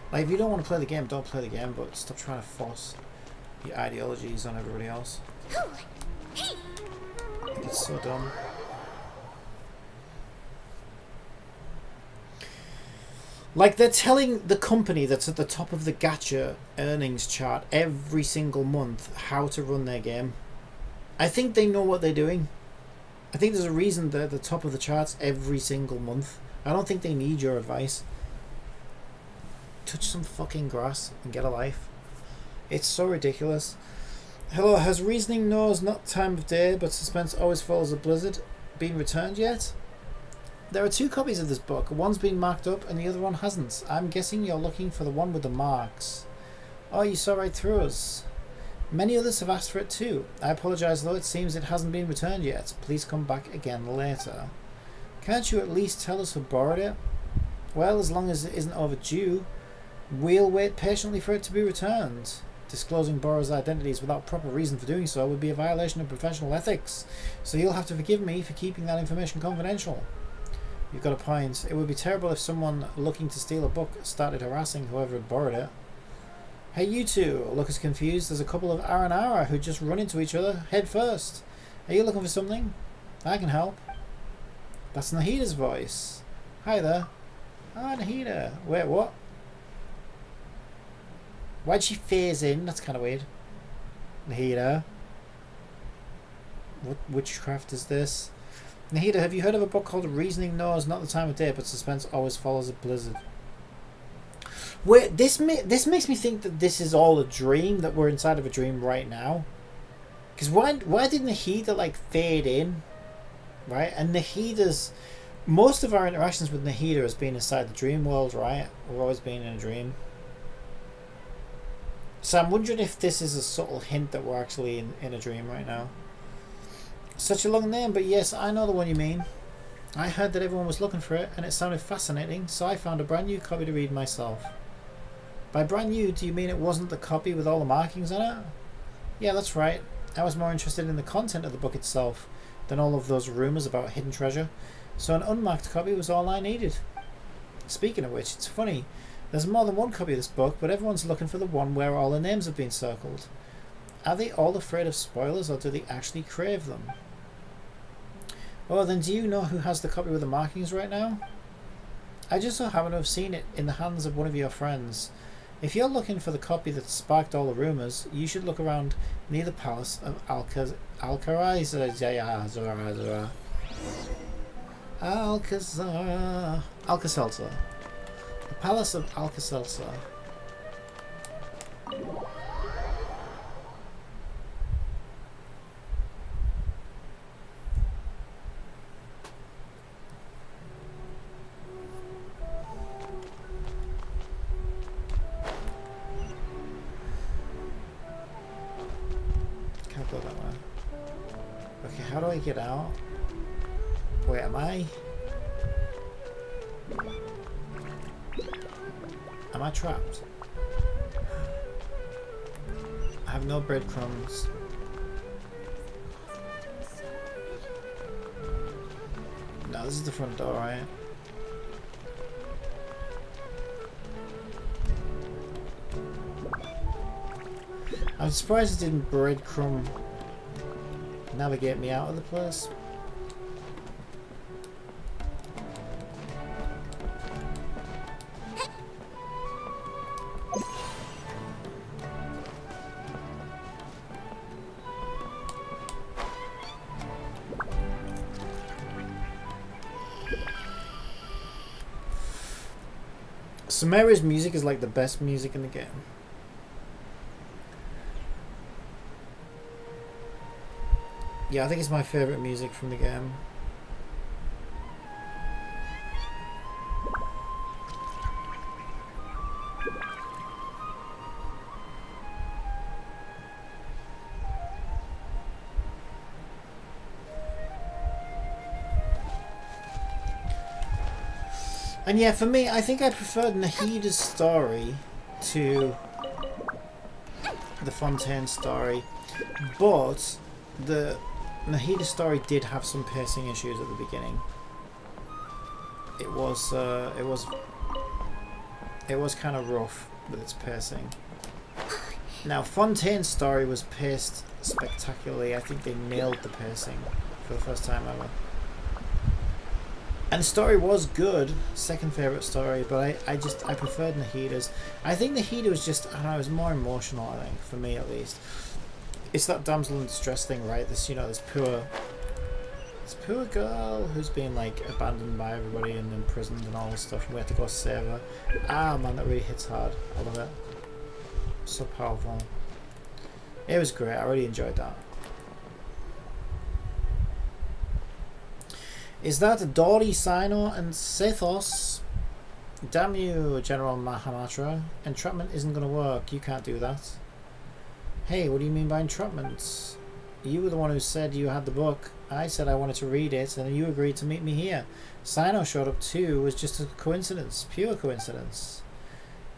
Like, if you don't want to play the game, don't play the game, but stop trying to force your ideologies on everybody else. I think it's so dumb. Like, they're telling the company that's at the top of the gacha earnings chart every single month how to run their game. I think they know what they're doing. I think there's a reason they're at the top of the charts every single month. I don't think they need your advice. Touch some fucking grass and get a life. It's so ridiculous. Hello, has reasoning knows not time of day, but suspense always follows a blizzard been returned yet? There are 2 copies of this book. One's been marked up and the other one hasn't. I'm guessing you're looking for the one with the marks. Oh, you saw right through us. Many others have asked for it too. I apologise though, it seems it hasn't been returned yet. Please come back again later. Can't you at least tell us who borrowed it? Well, as long as it isn't overdue, we'll wait patiently for it to be returned. Disclosing borrowers' identities without proper reason for doing so would be a violation of professional ethics, so you'll have to forgive me for keeping that information confidential. You've got a point. It would be terrible if someone looking to steal a book started harassing whoever had borrowed it. Hey, you two look as confused as a couple of Aranara who just run into each other head first. Are you looking for something? I can help. That's Nahida's voice. Hi there. Ah, Nahida. Wait, what? Why'd she phase in? That's kind of weird. Nahida. What witchcraft is this? Nahida, have you heard of a book called Reasoning Knows Not the Time of Day, but Suspense Always Follows a Blizzard? Wait, this makes me think that this is all a dream, that we're inside of a dream right now. Because why did Nahida like fade in? Right? And Nahida's... Most of our interactions with Nahida has been inside the dream world, right? We've always been in a dream. So I'm wondering if this is a subtle hint that we're actually in a dream right now. Such a long name, but yes, I know the one you mean. I heard that everyone was looking for it, and it sounded fascinating, so I found a brand new copy to read myself. By brand new, do you mean it wasn't the copy with all the markings on it? Yeah, that's right. I was more interested in the content of the book itself than all of those rumours about hidden treasure, so an unmarked copy was all I needed. Speaking of which, it's funny. There's more than one copy of this book, but everyone's looking for the one where all the names have been circled. Are they all afraid of spoilers, or do they actually crave them? Oh, then do you know who has the copy with the markings right now? I just so happen to have seen it in the hands of one of your friends. If you're looking for the copy that sparked all the rumours, you should look around near the palace of Alcazar. The Palace of Alka-Seltzer. Can't go that way. Okay, how do I get out? Wait, am I? Am I trapped? I have no breadcrumbs. No, this is the front door, right? I'm surprised it didn't breadcrumb navigate me out of the place. Samaria's music is like the best music in the game. Yeah, I think it's my favourite music from the game. And yeah, for me, I think I preferred Nahida's story to the Fontaine story, but the Nahida story did have some pacing issues at the beginning. It was kind of rough with its pacing. Now, Fontaine's story was paced spectacularly. I think they nailed the pacing for the first time ever. And the story was good, second favourite story, but I preferred Nahida's. I think Nahida was just, I don't know, it was more emotional, I think, for me at least. It's that damsel in distress thing, right? This, you know, this poor girl who's been, like, abandoned by everybody and imprisoned and all this stuff, and we have to go save her. Ah, man, that really hits hard. I love it. So powerful. It was great, I really enjoyed that. Is that Dori, Sino, and Sethos? Damn you, General Mahamatra. Entrapment isn't going to work. You can't do that. Hey, what do you mean by entrapment? You were the one who said you had the book. I said I wanted to read it, and you agreed to meet me here. Sino showed up too. It was just a coincidence. Pure coincidence.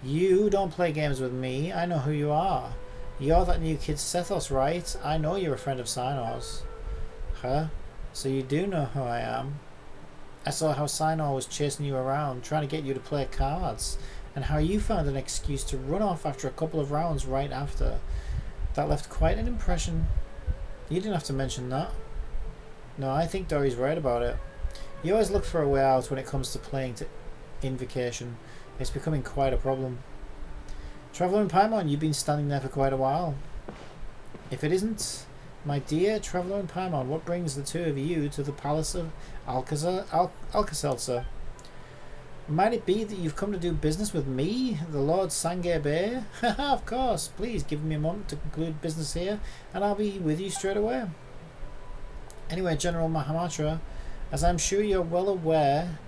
You don't play games with me. I know who you are. You're that new kid Sethos, right? I know you're a friend of Sino's. Huh? So you do know who I am. I saw how Sinor was chasing you around, trying to get you to play cards, and how you found an excuse to run off after a couple of rounds right after. That left quite an impression. You didn't have to mention that. No, I think Dory's right about it. You always look for a way out when it comes to playing to Invocation. It's becoming quite a problem. Traveller and Paimon, you've been standing there for quite a while. If it isn't... My dear Traveller and Paimon, what brings the two of you to the Palace of Alka-Seltzer? Might it be that you've come to do business with me, the Lord Sangay Bay? Haha, of course. Please give me a moment to conclude business here, and I'll be with you straight away. Anyway, General Mahamatra, as I'm sure you're well aware,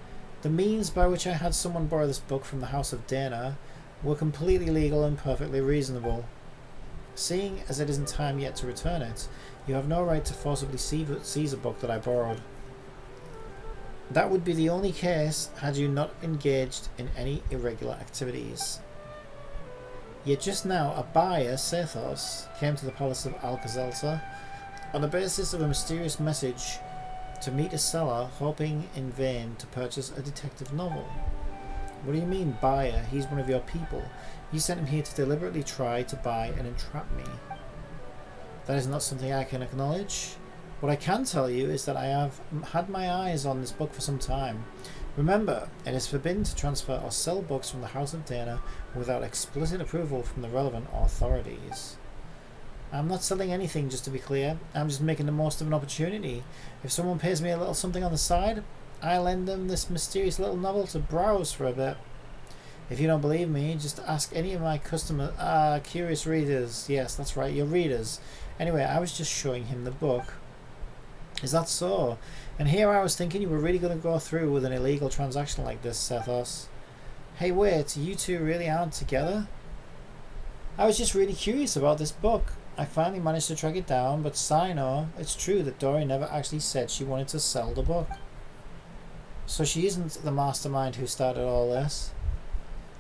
the means by which I had someone borrow this book from the House of Dana were completely legal and perfectly reasonable. Seeing as it isn't time yet to return it, you have no right to forcibly seize a book that I borrowed. That would be the only case had you not engaged in any irregular activities. Yet just now a buyer, Sethos, came to the Palace of Alka-Seltzer on the basis of a mysterious message to meet a seller hoping in vain to purchase a detective novel. What do you mean, buyer? He's one of your people. You sent him here to deliberately try to buy and entrap me. That is not something I can acknowledge. What I can tell you is that I have had my eyes on this book for some time. Remember, it is forbidden to transfer or sell books from the House of Dana without explicit approval from the relevant authorities. I'm not selling anything, just to be clear. I'm just making the most of an opportunity. If someone pays me a little something on the side, I lend them this mysterious little novel to browse for a bit. If you don't believe me, just ask any of my curious readers. Yes, that's right, your readers. Anyway, I was just showing him the book. Is that so? And here I was thinking you were really going to go through with an illegal transaction like this, Sethos. Hey, wait, you two really aren't together? I was just really curious about this book. I finally managed to track it down, but Sino, it's true that Dory never actually said she wanted to sell the book. So she isn't the mastermind who started all this.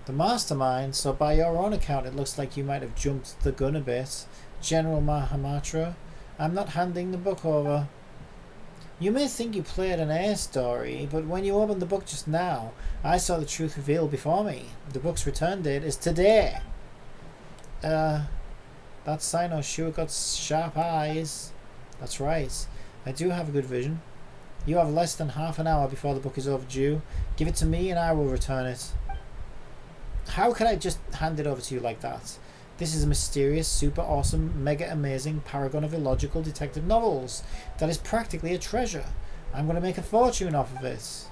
The mastermind? So by your own account it looks like you might have jumped the gun a bit. General Mahamatra, I'm not handing the book over. You may think you played an ace, Dory, but when you opened the book just now, I saw the truth revealed before me. The book's return date is today. That Sino sure got sharp eyes. That's right. I do have a good vision. You have less than half an hour before the book is overdue. Give it to me and I will return it. How could I just hand it over to you like that? This is a mysterious, super awesome, mega amazing paragon of illogical detective novels. That is practically a treasure. I'm going to make a fortune off of it.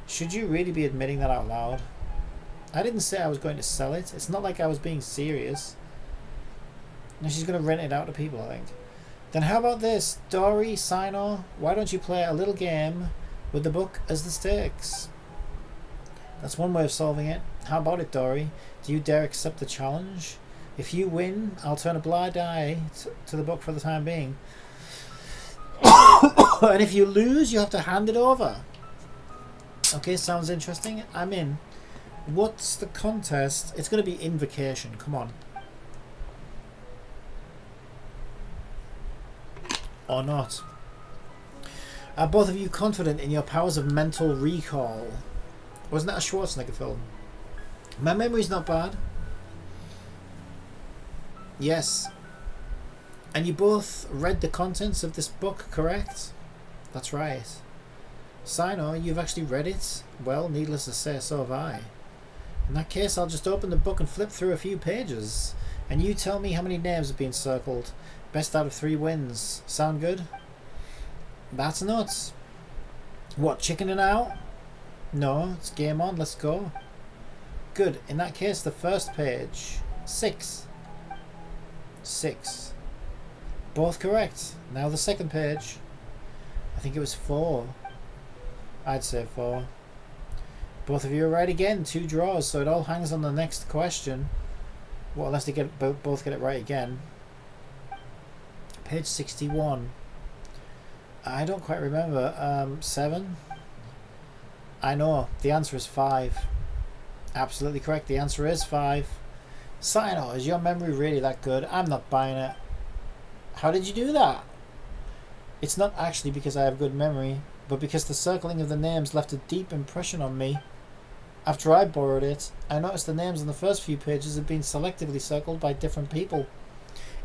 Should you really be admitting that out loud? I didn't say I was going to sell it. It's not like I was being serious. And she's going to rent it out to people, I think. Then how about this? Dory, Sino, why don't you play a little game with the book as the stakes? That's one way of solving it. How about it, Dory? Do you dare accept the challenge? If you win, I'll turn a blind eye to the book for the time being. And if you lose, you have to hand it over. Okay, sounds interesting. I'm in. What's the contest? It's going to be Invocation. Come on. Or not. Are both of you confident in your powers of mental recall? Wasn't that a Schwarzenegger film? My memory's not bad. Yes. And you both read the contents of this book, correct? That's right. Sino, you've actually read it? Well, needless to say, so have I. In that case, I'll just open the book and flip through a few pages. And you tell me how many names have been circled. Best out of 3 wins. Sound good? That's nuts. What, chickening out? No, it's game on, let's go. Good, in that case, the first page. 6. 6. Both correct. Now the second page. I think it was 4. I'd say 4. Both of you are right again. 2 draws, so it all hangs on the next question. Well, unless they both get it right again. Page 61. I don't quite remember. 7? I know. The answer is 5. Absolutely correct. The answer is 5. Sino, is your memory really that good? I'm not buying it. How did you do that? It's not actually because I have good memory, but because the circling of the names left a deep impression on me. After I borrowed it, I noticed the names on the first few pages had been selectively circled by different people.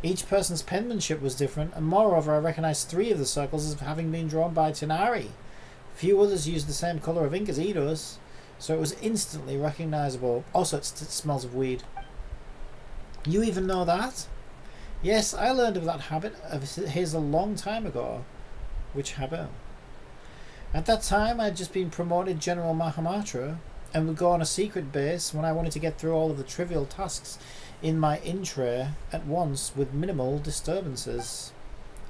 Each person's penmanship was different, and moreover I recognized 3 of the circles as having been drawn by Tinari. Few others used the same colour of ink as he does, so it was instantly recognizable. Also, it smells of weed. You even know that? Yes, I learned of that habit of his a long time ago. Which habit? At that time, I had just been promoted General Mahamatra, and would go on a secret base when I wanted to get through all of the trivial tasks in my in-tray at once with minimal disturbances.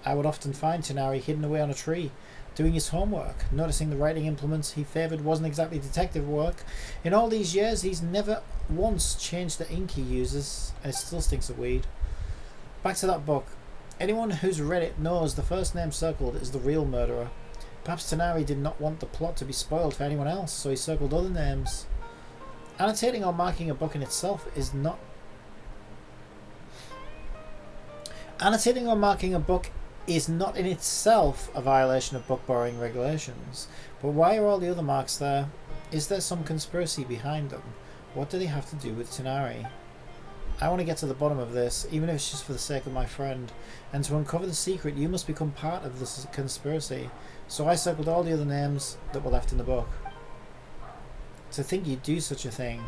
I would often find Tinari hidden away on a tree, doing his homework, noticing the writing implements he favoured wasn't exactly detective work. In all these years, he's never once changed the ink he uses, and it still stinks of weed. Back to that book. Anyone who's read it knows the first name circled is the real murderer. Perhaps Tinari did not want the plot to be spoiled for anyone else, so he circled other names. Annotating or marking a book in itself is not... Annotating or marking a book is not in itself a violation of book borrowing regulations. But why are all the other marks there? Is there some conspiracy behind them? What do they have to do with Tinari? I want to get to the bottom of this, even if it's just for the sake of my friend. And to uncover the secret, you must become part of this conspiracy. So I circled all the other names that were left in the book. To think you'd do such a thing.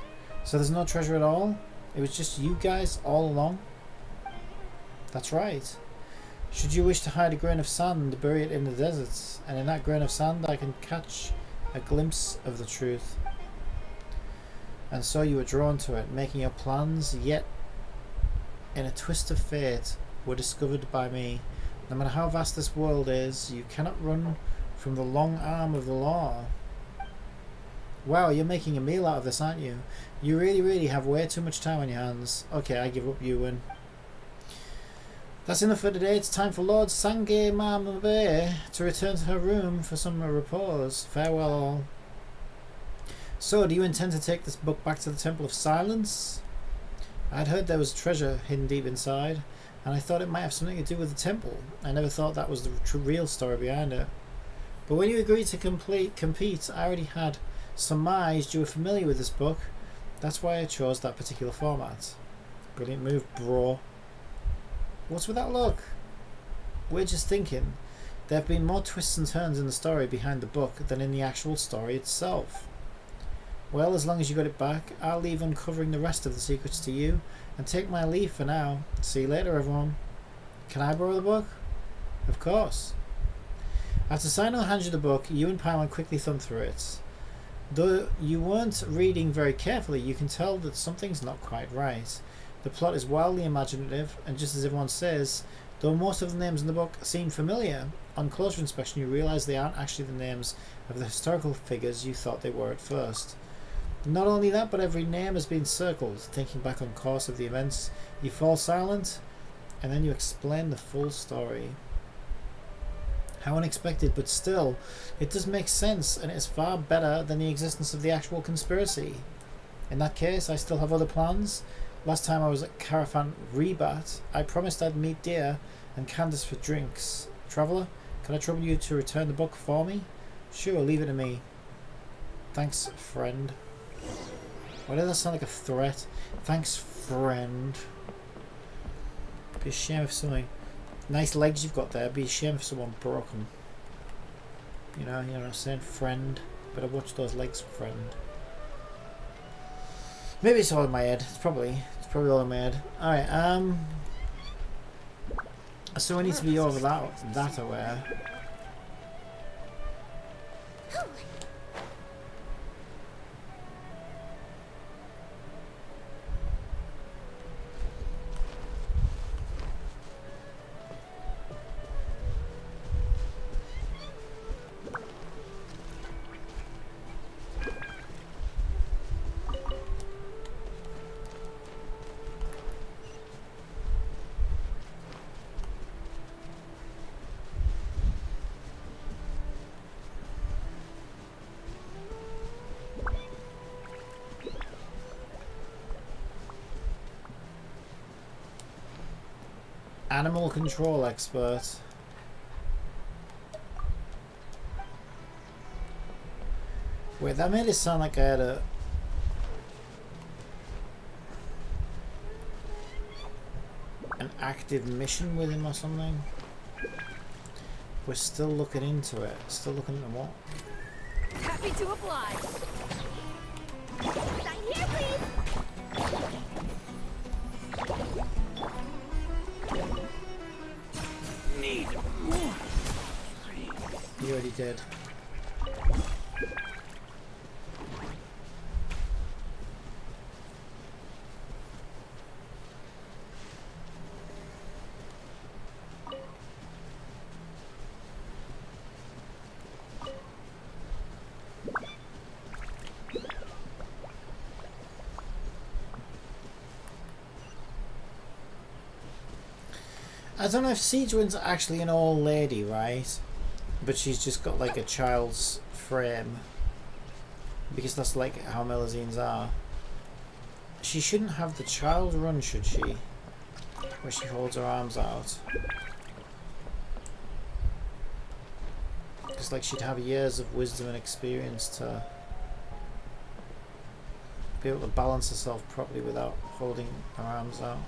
So there's no treasure at all? It was just you guys all along? That's right. Should you wish to hide a grain of sand, bury it in the deserts, and in that grain of sand I can catch a glimpse of the truth. And so you were drawn to it, making your plans, yet in a twist of fate were discovered by me. No matter how vast this world is, you cannot run from the long arm of the law. Wow, you're making a meal out of this, aren't you? You really have way too much time on your hands. Okay, I give up, you win. That's enough for today. It's time for Lord Sange Mamabe to return to her room for some repose. Farewell all. So, do you intend to take this book back to the Temple of Silence? I'd heard there was treasure hidden deep inside, and I thought it might have something to do with the temple. I never thought that was the real story behind it. But when you agreed to compete, I already had surmised you were familiar with this book. That's why I chose that particular format. Brilliant move, bro. What's with that look? We're just thinking. There have been more twists and turns in the story behind the book than in the actual story itself. Well, as long as you got it back, I'll leave uncovering the rest of the secrets to you, and take my leave for now. See you later, everyone. Can I borrow the book? Of course. After Sino hands you the book, you and Paimon quickly thumb through it. Though you weren't reading very carefully, you can tell that something's not quite right. The plot is wildly imaginative, and just as everyone says, though most of the names in the book seem familiar, on closer inspection you realise they aren't actually the names of the historical figures you thought they were at first. Not only that, but every name has been circled. Thinking back on the course of the events, you fall silent, and then you explain the full story. How unexpected, but still, it does make sense, and it is far better than the existence of the actual conspiracy. In that case, I still have other plans. Last time I was at Caravan Rebat, I promised I'd meet Deer and Candace for drinks. Traveller, can I trouble you to return the book for me? Sure, leave it to me. Thanks, friend. Why did that sound like a threat? Thanks, friend. Be a shame if something... Nice legs you've got there. Be a shame if someone broke them. You know what I'm saying? Friend. Better watch those legs, friend. Maybe it's all in my head. It's probably all in my head. Alright, so I need to be over that aware. Animal control expert. Wait, that made it sound like I had an active mission with him or something. We're still looking into it. Still looking into what? Happy to oblige. Sign here, please. Need more. You already did. I don't know if Siegewin's actually an old lady, right? But she's just got like a child's frame. Because that's like how Melusines are. She shouldn't have the child run, should she? Where she holds her arms out. Because like she'd have years of wisdom and experience to be able to balance herself properly without holding her arms out.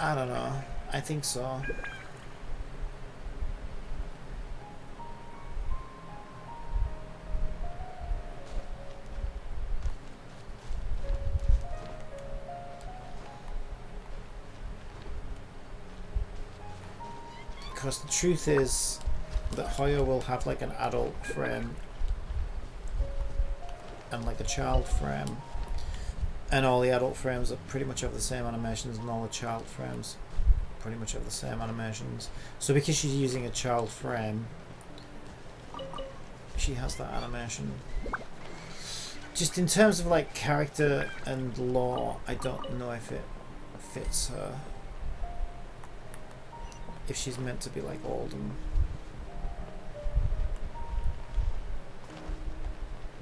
I don't know. I think so. Because the truth is that Hoyo will have like an adult frame and like a child frame. And all the adult frames are pretty much have the same animations, and all the child frames pretty much have the same animations. So because she's using a child frame, she has that animation. Just in terms of like character and lore, I don't know if it fits her. If she's meant to be like old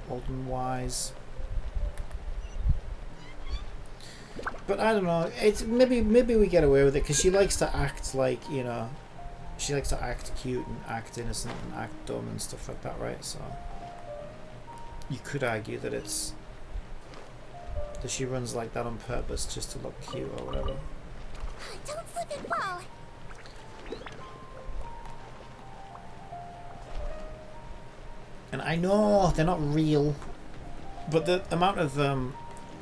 and wise. But I don't know. It's maybe we get away with it because she likes to act like, you know, she likes to act cute and act innocent and act dumb and stuff like that, right? So you could argue that it's that she runs like that on purpose just to look cute or whatever. Don't slip and fall. And I know they're not real, but the amount of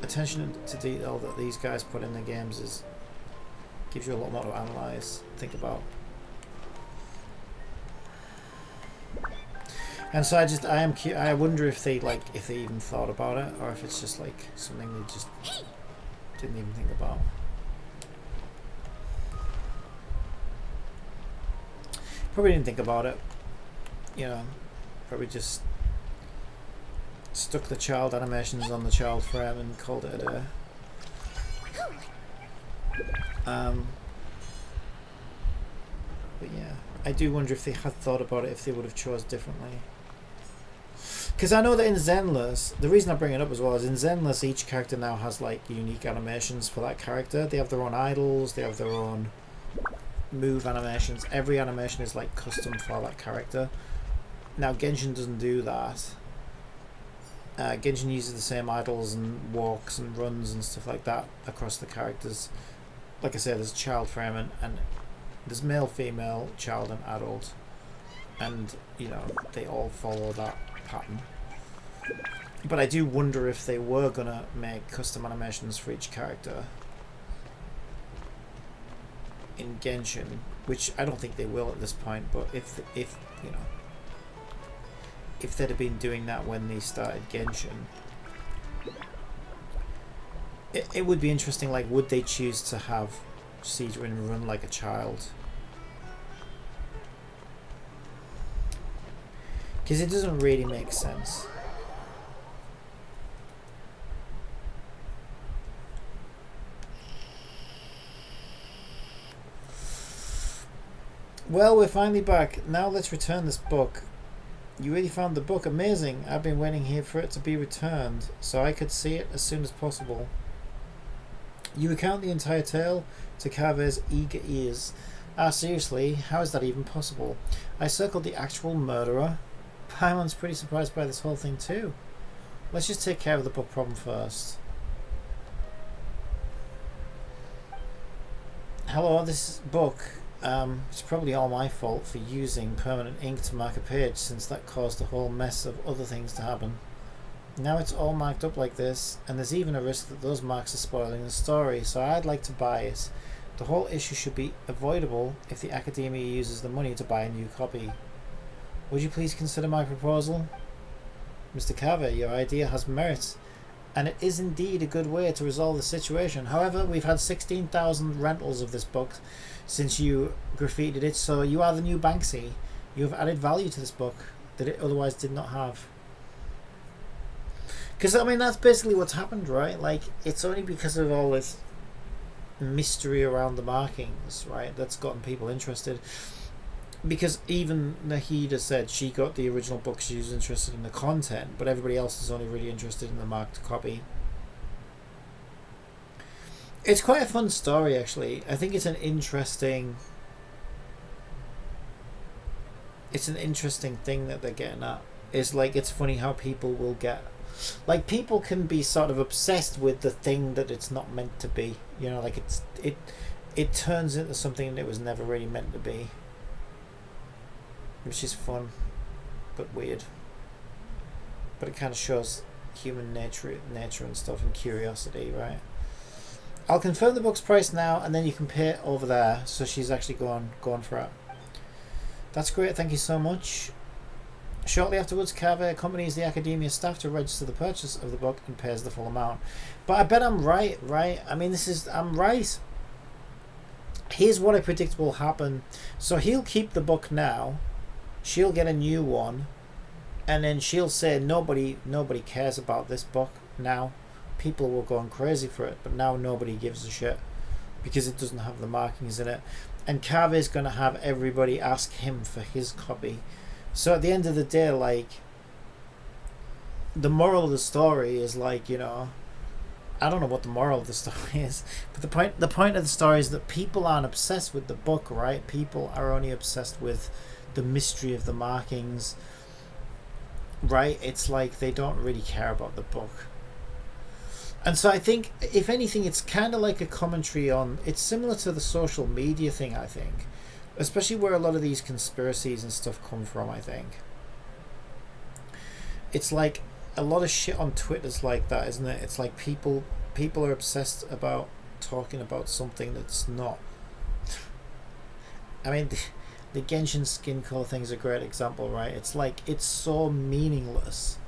attention to detail that these guys put in the games gives you a lot more to analyze, think about. And so I wonder if they even thought about it, or if it's just like something they just didn't even think about. Probably didn't think about it, you know. Probably just stuck the child animations on the child frame and called it a day. But yeah, I do wonder if they had thought about it, if they would have chose differently. Because I know that in Zenless, the reason I bring it up as well is in Zenless, each character now has like unique animations for that character. They have their own idols, they have their own move animations. Every animation is like custom for that character. Now Genshin doesn't do that. Genshin uses the same idols and walks and runs and stuff like that across the characters. Like I said, there's child frame and there's male, female, child and adult, and you know, they all follow that pattern. But I do wonder if they were gonna make custom animations for each character in Genshin, which I don't think they will at this point, but if you know, if they'd have been doing that when they started Genshin, it would be interesting. Like, would they choose to have Seedrin run like a child? Because it doesn't really make sense. Well, we're finally back. Now let's return this book. You really found the book? Amazing. I've been waiting here for it to be returned so I could see it as soon as possible. You recount the entire tale to Kave's eager ears. Ah, seriously? How is that even possible? I circled the actual murderer. Paimon's pretty surprised by this whole thing too. Let's just take care of the book problem first. Hello, this book. It's probably all my fault for using permanent ink to mark a page, since that caused a whole mess of other things to happen. Now it's all marked up like this, and there's even a risk that those marks are spoiling the story, so I'd like to buy it. The whole issue should be avoidable if the Academia uses the money to buy a new copy. Would you please consider my proposal? Mr. Carver, your idea has merit, and it is indeed a good way to resolve the situation. However, we've had 16,000 rentals of this book since you graffitied it, so you are the new Banksy. You have added value to this book that it otherwise did not have. Because, I mean, that's basically what's happened, right? Like, it's only because of all this mystery around the markings, right, that's gotten people interested. Because even Nahida said she got the original book, she was interested in the content, but everybody else is only really interested in the marked copy. It's quite a fun story, actually. I think it's an interesting thing that they're getting at. It's like, it's funny how people will get, like, people can be sort of obsessed with the thing that it's not meant to be, you know, like it turns into something that it was never really meant to be, which is fun but weird, but it kind of shows human nature and stuff, and curiosity, right? I'll confirm the book's price now, and then you can pay it over there. So she's actually going for it. That's great, thank you so much. Shortly afterwards, Carver accompanies the Academia staff to register the purchase of the book and pays the full amount. But I bet I'm right? I mean, I'm right. Here's what I predict will happen. So he'll keep the book now, she'll get a new one, and then she'll say nobody cares about this book now. People were going crazy for it, but now nobody gives a shit because it doesn't have the markings in it. And Carver's going to have everybody ask him for his copy. So at the end of the day, like, the moral of the story is, like, you know, I don't know what the moral of the story is, but the point of the story is that people aren't obsessed with the book, right? People are only obsessed with the mystery of the markings, right? It's like they don't really care about the book. And so I think, if anything, it's kind of like a commentary on, it's similar to the social media thing, I think. Especially where a lot of these conspiracies and stuff come from, I think. It's like, a lot of shit on Twitter's like that, isn't it? It's like people are obsessed about talking about something that's not. I mean, the Genshin skin color thing is a great example, right? It's like, it's so meaningless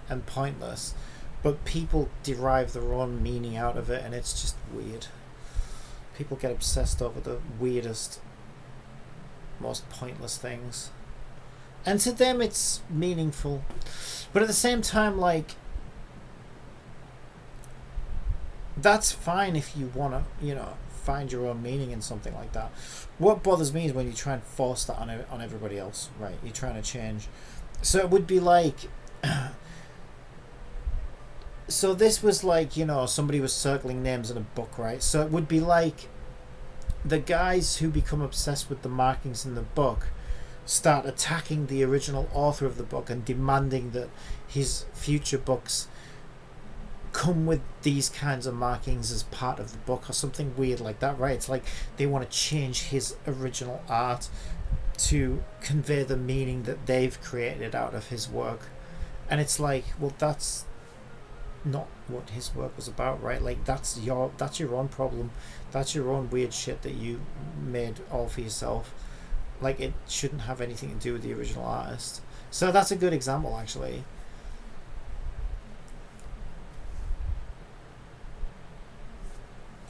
and pointless, but people derive their own meaning out of it, and it's just weird. People get obsessed over the weirdest, most pointless things, and to them it's meaningful. But at the same time, like, that's fine if you want to, you know, find your own meaning in something like that. What bothers me is when you try and force that on everybody else, right? You're trying to change. So it would be like, so this was like, you know, somebody was circling names in a book, right? So it would be like the guys who become obsessed with the markings in the book start attacking the original author of the book and demanding that his future books come with these kinds of markings as part of the book or something weird like that, right? It's like they want to change his original art to convey the meaning that they've created out of his work. And it's like, well, that's not what his work was about, right? Like, that's your own problem. That's your own weird shit that you made all for yourself. Like, it shouldn't have anything to do with the original artist. So that's a good example, actually.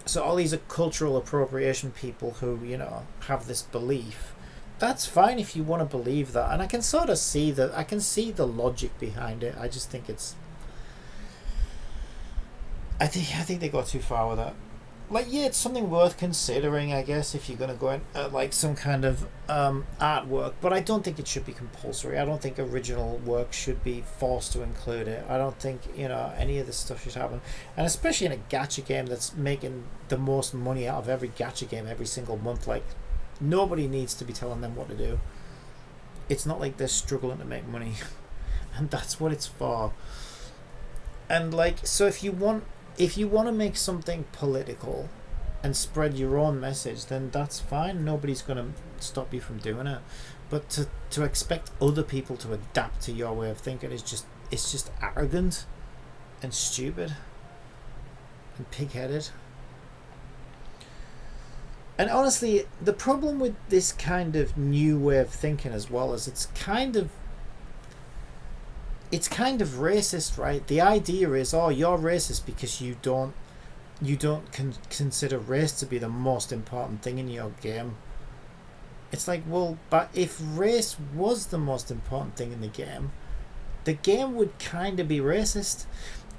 So all these are cultural appropriation people who, you know, have this belief. That's fine if you want to believe that, and I can sort of see that. I can see the logic behind it. I just think it's, I think they go too far with that. Like, yeah, it's something worth considering, I guess, if you're going to go in like some kind of artwork, but I don't think it should be compulsory. I don't think original work should be forced to include it. I don't think, you know, any of this stuff should happen. And especially in a gacha game that's making the most money out of every gacha game every single month, like, nobody needs to be telling them what to do. It's not like they're struggling to make money. And that's what it's for. And, like, so if you want to make something political and spread your own message, then that's fine. Nobody's going to stop you from doing it. But to expect other people to adapt to your way of thinking is just, it's just arrogant and stupid and pig-headed. And honestly, the problem with this kind of new way of thinking as well is it's kind of racist, right? The idea is, oh, you're racist because you don't consider race to be the most important thing in your game. It's like, well, but if race was the most important thing in the game would kind of be racist.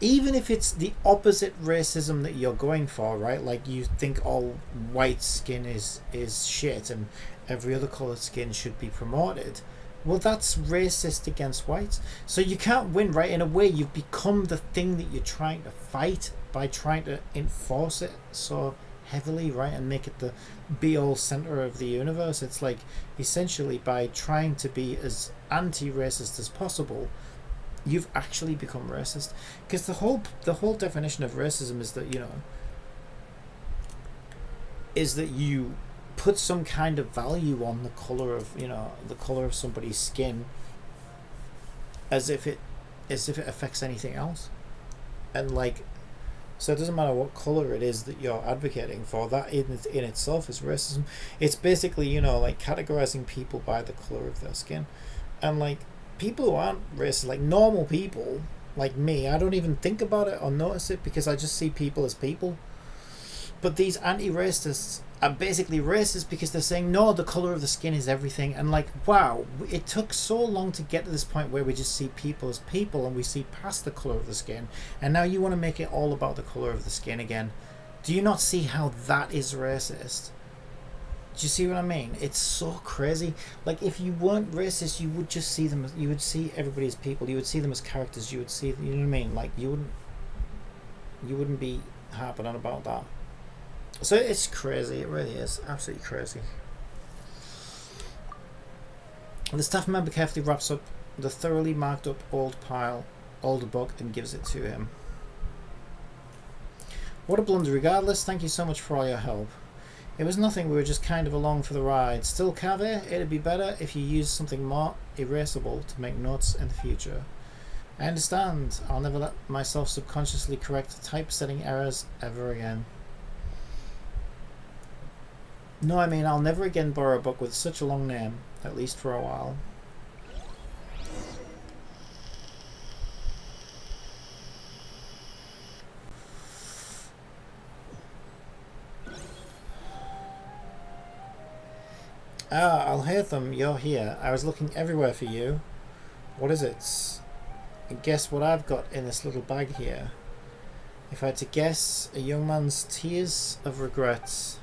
Even if it's the opposite racism that you're going for, right? Like, you think all white skin is shit and every other coloured skin should be promoted. Well, that's racist against whites. So you can't win, right? In a way, you've become the thing that you're trying to fight by trying to enforce it so heavily, right? And make it the be-all centre of the universe. It's like, essentially, by trying to be as anti-racist as possible, you've actually become racist. Because the whole definition of racism is that, you know, is that you put some kind of value on the color of, you know, the color of somebody's skin as if it affects anything else. And, like, so it doesn't matter what color it is that you're advocating for, that in itself is racism. It's basically, you know, like, categorizing people by the color of their skin. And, like, people who aren't racist, like normal people like me, I don't even think about it or notice it because I just see people as people. But these anti-racists are basically racist because they're saying, no, the color of the skin is everything. And, like, wow, it took so long to get to this point where we just see people as people and we see past the color of the skin, and now you want to make it all about the color of the skin again. Do you not see how that is racist? Do you see what I mean? It's so crazy. Like, if you weren't racist, you would just see them, you would see everybody as people, you would see them as characters, you would see, you know what I mean? Like, you wouldn't be harping on about that. So it's crazy, it really is absolutely crazy. The staff member carefully wraps up the thoroughly marked up older book and gives it to him. What a blunder. Regardless, thank you so much for all your help. It was nothing, we were just kind of along for the ride. Still, Cave, it'd be better if you used something more erasable to make notes in the future. I understand. I'll never let myself subconsciously correct typesetting errors ever again. No, I mean, I'll never again borrow a book with such a long name, at least for a while. Ah, Alhaitham, you're here. I was looking everywhere for you. What is it? Guess what I've got in this little bag here? If I had to guess, a young man's tears of regrets.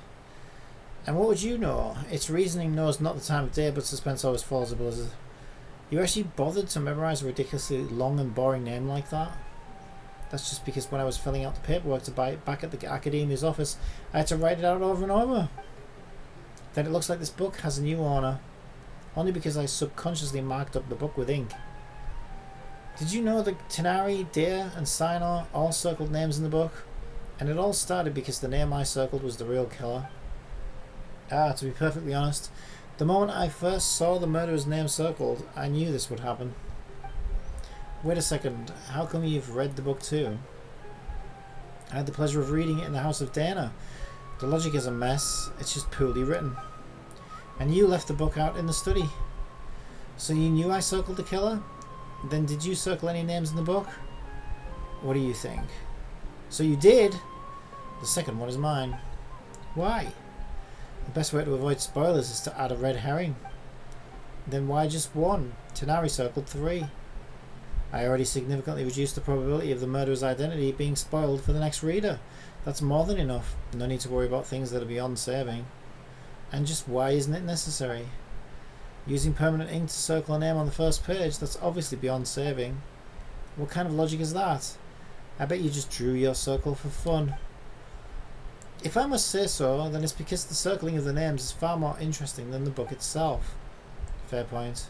And what would you know? Its reasoning knows not the time of day, but suspense always follows a blizzard. You actually bothered to memorize a ridiculously long and boring name like that? That's just because when I was filling out the paperwork to buy it back at the Academia's office, I had to write it out over and over. Then it looks like this book has a new owner, only because I subconsciously marked up the book with ink. Did you know that Tenari, Deer, and Sinor all circled names in the book? And it all started because the name I circled was the real killer. Ah, to be perfectly honest, the moment I first saw the murderer's name circled, I knew this would happen. Wait a second, how come you've read the book too? I had the pleasure of reading it in the house of Dana. The logic is a mess, it's just poorly written. And you left the book out in the study. So you knew I circled the killer? Then did you circle any names in the book? What do you think? So you did? The second one is mine. Why? The best way to avoid spoilers is to add a red herring. Then why just one? Tenari circled 3. I already significantly reduced the probability of the murderer's identity being spoiled for the next reader. That's more than enough. No need to worry about things that are beyond saving. And just why isn't it necessary? Using permanent ink to circle a name on the first page, that's obviously beyond saving. What kind of logic is that? I bet you just drew your circle for fun. If I must say so, then it's because the circling of the names is far more interesting than the book itself. Fair point.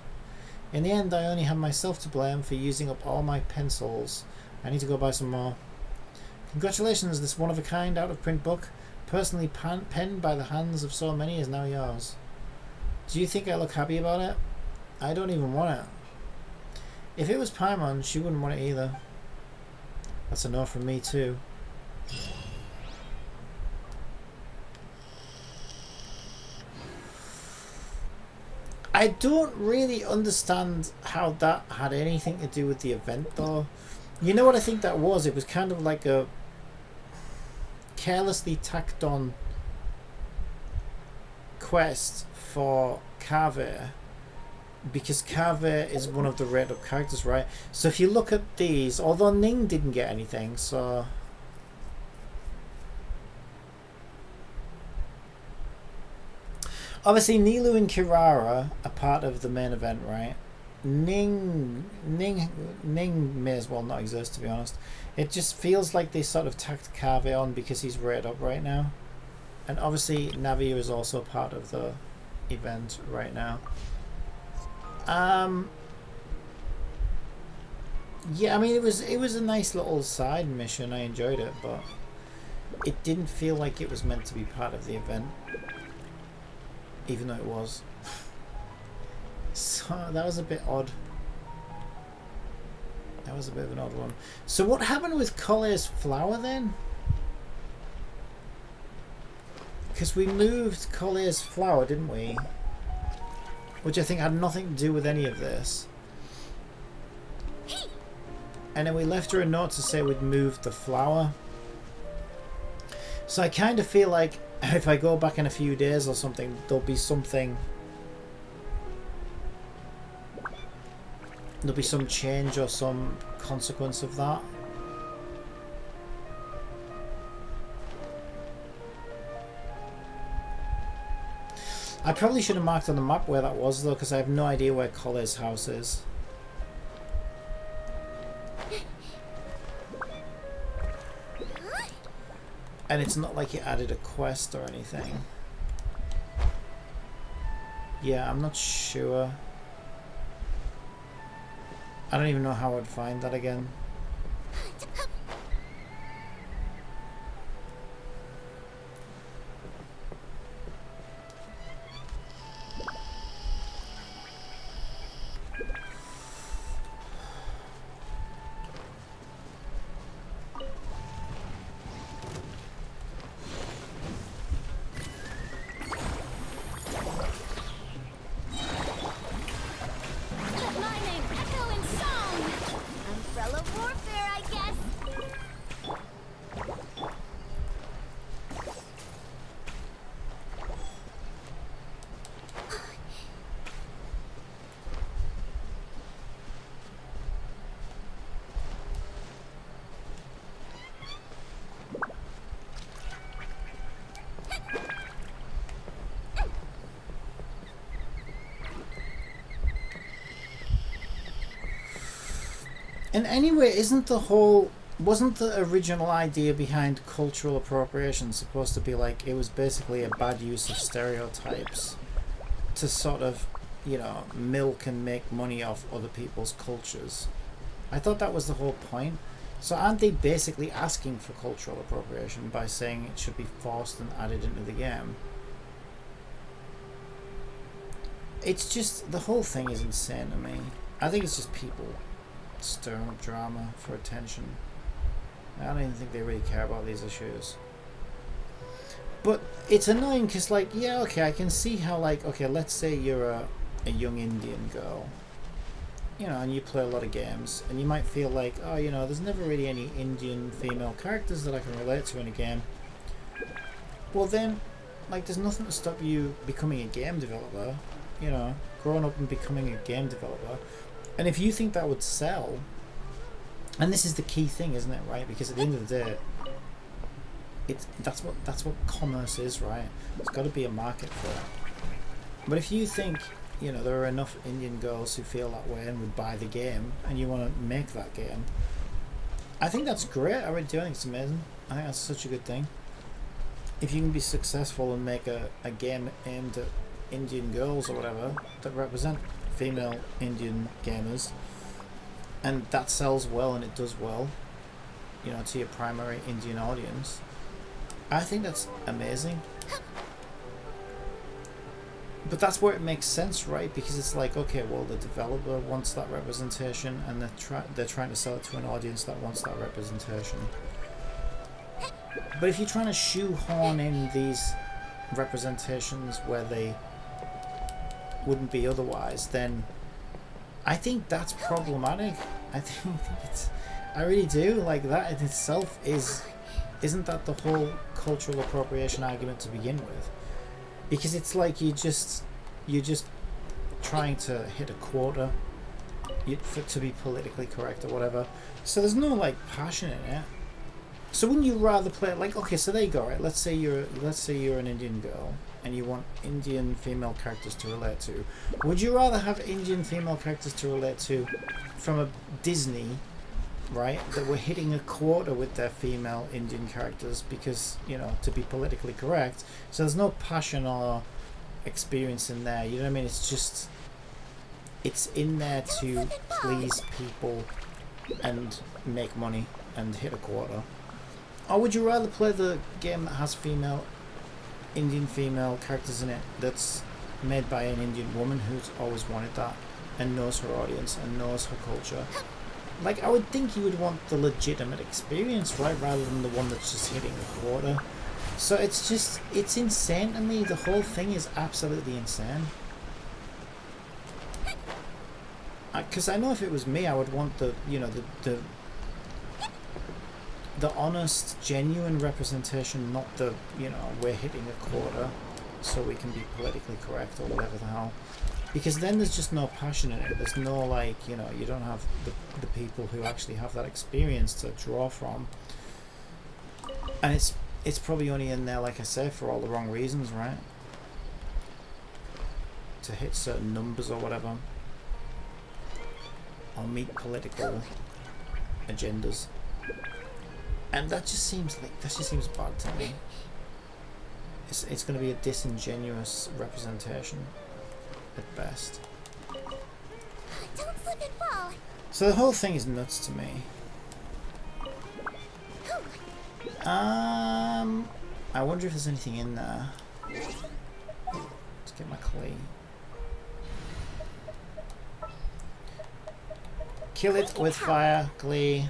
In the end, I only have myself to blame for using up all my pencils. I need to go buy some more. Congratulations, this one-of-a-kind out-of-print book, personally penned by the hands of so many, is now yours. Do you think I look happy about it? I don't even want it. If it was Paimon, she wouldn't want it either. That's a no from me too. I don't really understand how that had anything to do with the event though. You know what I think that was? It was kind of like a carelessly tacked on quest for Kaveh, because Kaveh is one of the rated up characters, right? So if you look at these, although Ning didn't get anything, so obviously Nilu and Kirara are part of the main event, right? Ning may as well not exist, to be honest. It just feels like they sort of tacked Kaveh on because he's rated up right now. And obviously Navia is also part of the event right now. Yeah, I mean it was a nice little side mission. I enjoyed it, but it didn't feel like it was meant to be part of the event, even though it was. So that was a bit odd. That was a bit of an odd one. So what happened with Collet's flower then? Because we moved Collet's flower, didn't we? Which I think had nothing to do with any of this. And then we left her a note to say we'd moved the flower. So I kind of feel like if I go back in a few days or something, there'll be something. There'll be some change or some consequence of that. I probably should have marked on the map where that was though, because I have no idea where Collet's house is. And it's not like it added a quest or anything. Yeah, I'm not sure. I don't even know how I'd find that again. And anyway, wasn't the original idea behind cultural appropriation supposed to be like it was basically a bad use of stereotypes to sort of, milk and make money off other people's cultures? I thought that was the whole point. So aren't they basically asking for cultural appropriation by saying it should be forced and added into the game? It's just, the whole thing is insane to me. I think it's just people stirring up drama for attention. I don't even think they really care about these issues. But it's annoying because, like, yeah, okay, I can see how, like, okay, let's say you're a young Indian girl, and you play a lot of games, and you might feel like, oh, there's never really any Indian female characters that I can relate to in a game. Well then, like, there's nothing to stop you becoming a game developer, growing up and becoming a game developer. And if you think that would sell, and this is the key thing, isn't it, right? Because at the end of the day, that's what commerce is, right? There's got to be a market for it. But if you think, there are enough Indian girls who feel that way and would buy the game, and you want to make that game, I think that's great. I really do. I think it's amazing. I think that's such a good thing. If you can be successful and make a game aimed at Indian girls or whatever that represent female Indian gamers, and that sells well and it does well, to your primary Indian audience, I think that's amazing. But that's where it makes sense, right? Because it's like, okay, well, the developer wants that representation, and they're trying to sell it to an audience that wants that representation. But if you're trying to shoehorn in these representations where they wouldn't be otherwise, then I think that's problematic. I really do. Like, that in itself isn't that the whole cultural appropriation argument to begin with? Because it's like you're just trying to hit a quota to be politically correct or whatever. So there's no like passion in it. So wouldn't you rather play like, okay, so there you go, right? Let's say you're an Indian girl and you want Indian female characters to relate to. Would you rather have Indian female characters to relate to from a Disney, right, that were hitting a quota with their female Indian characters because, to be politically correct, so there's no passion or experience in there, you know what I mean? It's just, it's in there to please people and make money and hit a quota. Or would you rather play the game that has Indian female characters in it, that's made by an Indian woman who's always wanted that and knows her audience and knows her culture? Like, I would think you would want the legitimate experience, right, rather than the one that's just hitting a quota. So it's insane to me. The whole thing is absolutely insane. Because I know if it was me, I would want the honest, genuine representation, not the, we're hitting a quota so we can be politically correct or whatever the hell. Because then there's just no passion in it. There's no, like, you don't have the people who actually have that experience to draw from. And it's probably only in there, like I say, for all the wrong reasons, right? To hit certain numbers or whatever. Or meet political agendas. And that just seems bad to me. It's going to be a disingenuous representation at best. Don't slip and fall. So the whole thing is nuts to me. I wonder if there's anything in there. Let's get my clay. Kill it with fire, Glee.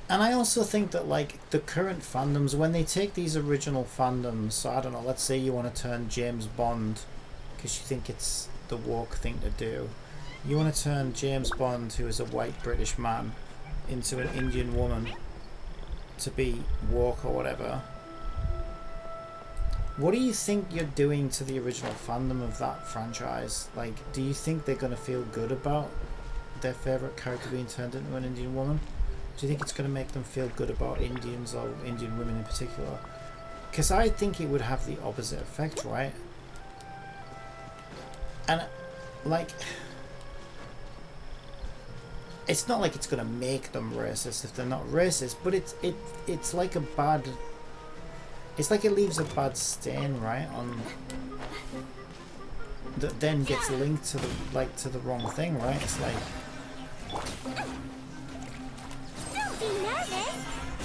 And I also think that, like, the current fandoms, when they take these original fandoms, so I don't know, let's say you want to turn James Bond, because you think it's the woke thing to do. You want to turn James Bond, who is a white British man, into an Indian woman to be woke or whatever. What do you think you're doing to the original fandom of that franchise? Like, do you think they're going to feel good about their favourite character being turned into an Indian woman? Do you think it's going to make them feel good about Indians or Indian women in particular? Because I think it would have the opposite effect, right? And, like, it's not like it's going to make them racist if they're not racist, but it's like a bad... It's like it leaves a bad stain, right, on... that then gets linked to the, like, to the wrong thing, right? It's like... Don't be nervous.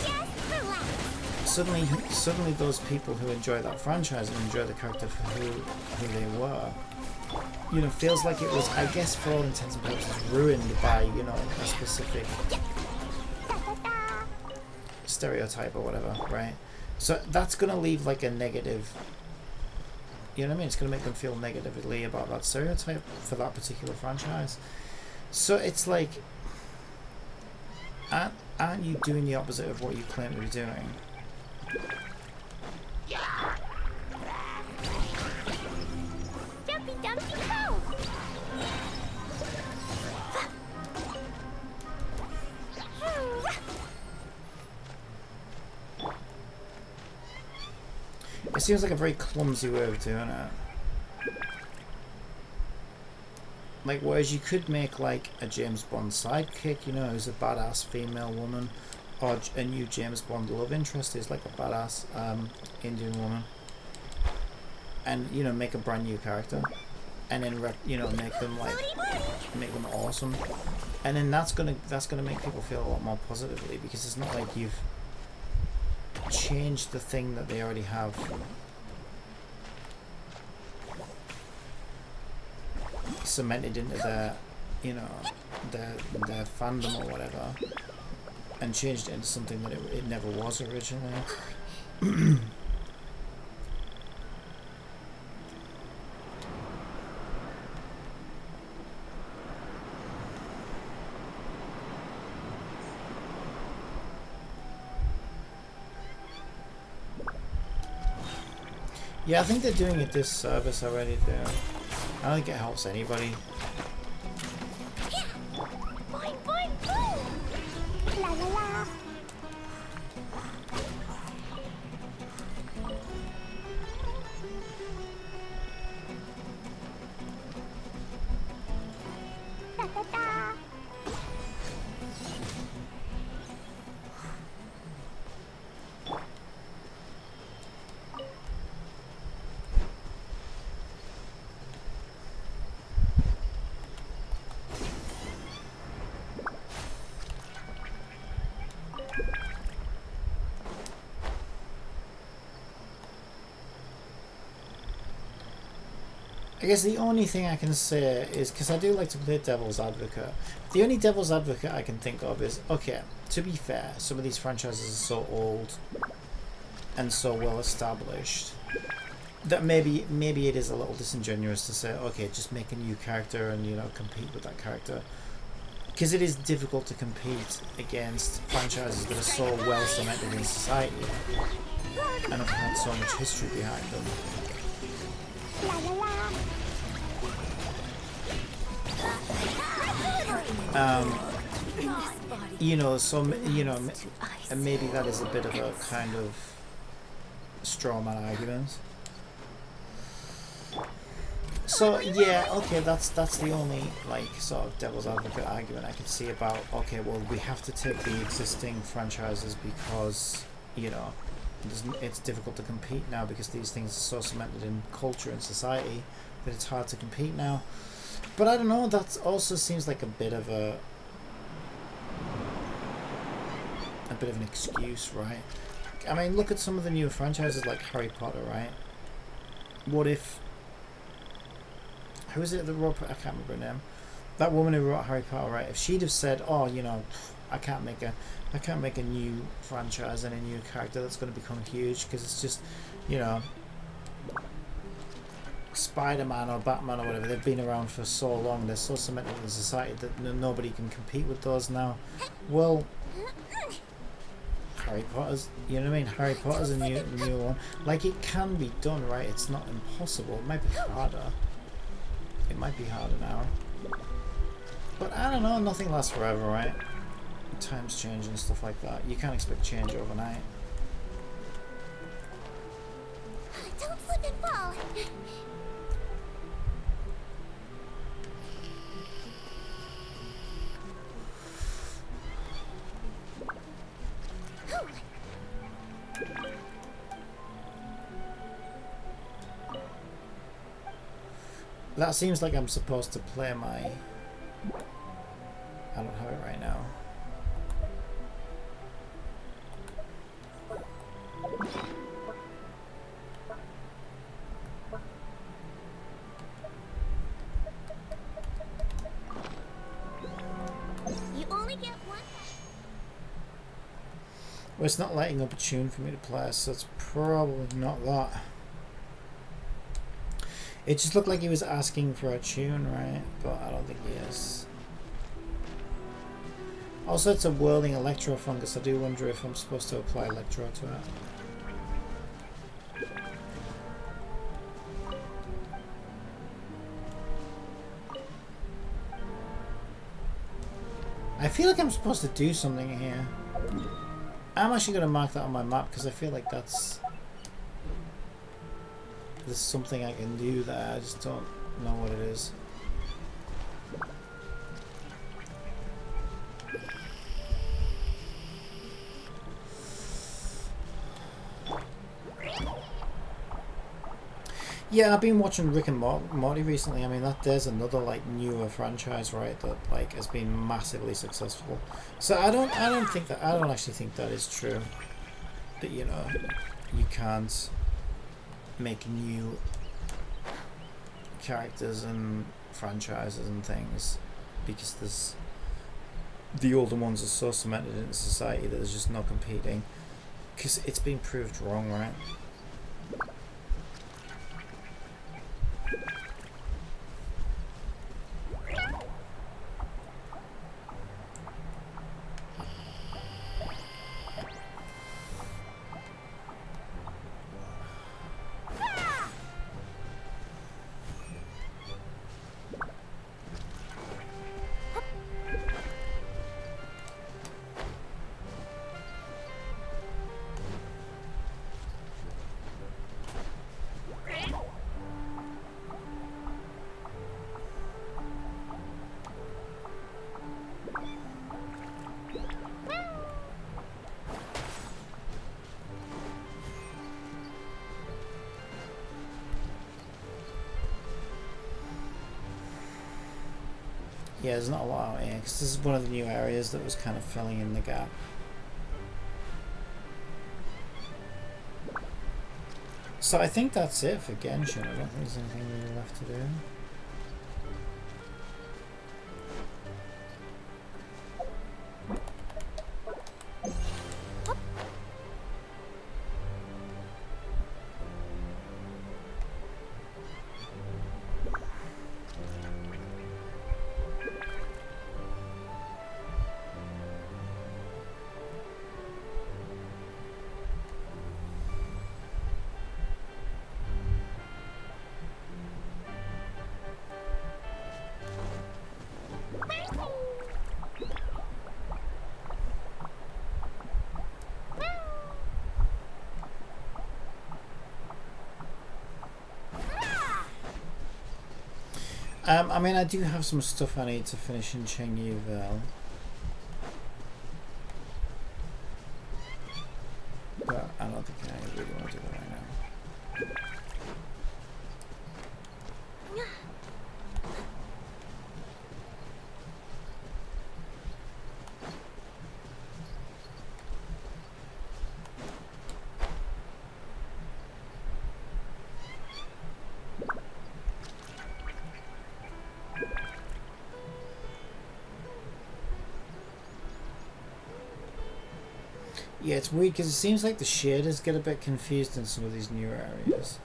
Just relax. Suddenly those people who enjoy that franchise and enjoy the character for who they were, you know, feels like it was, I guess, for all intents and purposes, ruined by, you know, a specific stereotype or whatever, right? So that's going to leave, like, a negative, you know what I mean? It's going to make them feel negatively about that stereotype for that particular franchise. So it's like, aren't you doing the opposite of what you claim to be doing? Jumpy dumpy go. It seems like a very clumsy way of doing it. Like, whereas you could make, like, a James Bond sidekick, you know, who's a badass female woman, or a new James Bond love interest is like a badass Indian woman, and, you know, make a brand new character, and then you know, make them awesome, and then that's gonna make people feel a lot more positively, because it's not like you've changed the thing that they already have. Cemented into their, you know, their fandom or whatever, and changed it into something that it never was originally. Yeah, I think they're doing a disservice already there. I don't think it helps anybody. Boing, boing, boom. La la la. Da da da. I guess the only thing I can say is, because I do like to play devil's advocate, the only devil's advocate I can think of is, okay, to be fair, some of these franchises are so old and so well established that maybe it is a little disingenuous to say, okay, just make a new character and, you know, compete with that character, because it is difficult to compete against franchises that are so well cemented in society and have had so much history behind them. La la la. You know, so, you know, and maybe that is a bit of a kind of straw man argument. So yeah, okay, that's the only, like, sort of devil's advocate argument I can see about, okay, well, we have to take the existing franchises because, you know, it's difficult to compete now because these things are so cemented in culture and society that it's hard to compete now. But I don't know, that also seems like a bit of an excuse, right? I mean, look at some of the newer franchises like Harry Potter, right? What if... Who is it that wrote... I can't remember her name. That woman who wrote Harry Potter, right? If she'd have said, oh, you know, I can't make a new franchise and a new character that's going to become huge, because it's just, you know, Spider-Man or Batman or whatever, they've been around for so long, they're so cemented in society that nobody can compete with those now. Well, Harry Potter's, you know what I mean? Harry Potter's a new one. Like, it can be done, right? It's not impossible. It might be harder. It might be harder now. But I don't know, nothing lasts forever, right? Times change and stuff like that. You can't expect change overnight. Don't slip and fall. That seems like I'm supposed to play my... I don't have it right now. You only get one. Well, it's not lighting up a tune for me to play, so it's probably not that. It just looked like he was asking for a tune, right? But I don't think he is. Also, it's a whirling electro fungus. I do wonder if I'm supposed to apply electro to it. I feel like I'm supposed to do something here. I'm actually going to mark that on my map because I feel like there's something I can do there. I just don't know what it is. Yeah, I've been watching Rick and Morty recently. I mean, there's another like newer franchise, right? That like has been massively successful. So I don't actually think that is true. That, you know, you can't make new characters and franchises and things because the older ones are so cemented into society that there's just no competing. Because it's been proved wrong, right? Yeah, there's not a lot out here because this is one of the new areas that was kind of filling in the gap. So I think that's it for Genshin. I don't think there's anything really left to do. I mean, I do have some stuff I need to finish in Chengyeville. But I don't think I really want to do that right now. Yeah, it's weird because it seems like the shaders get a bit confused in some of these newer areas.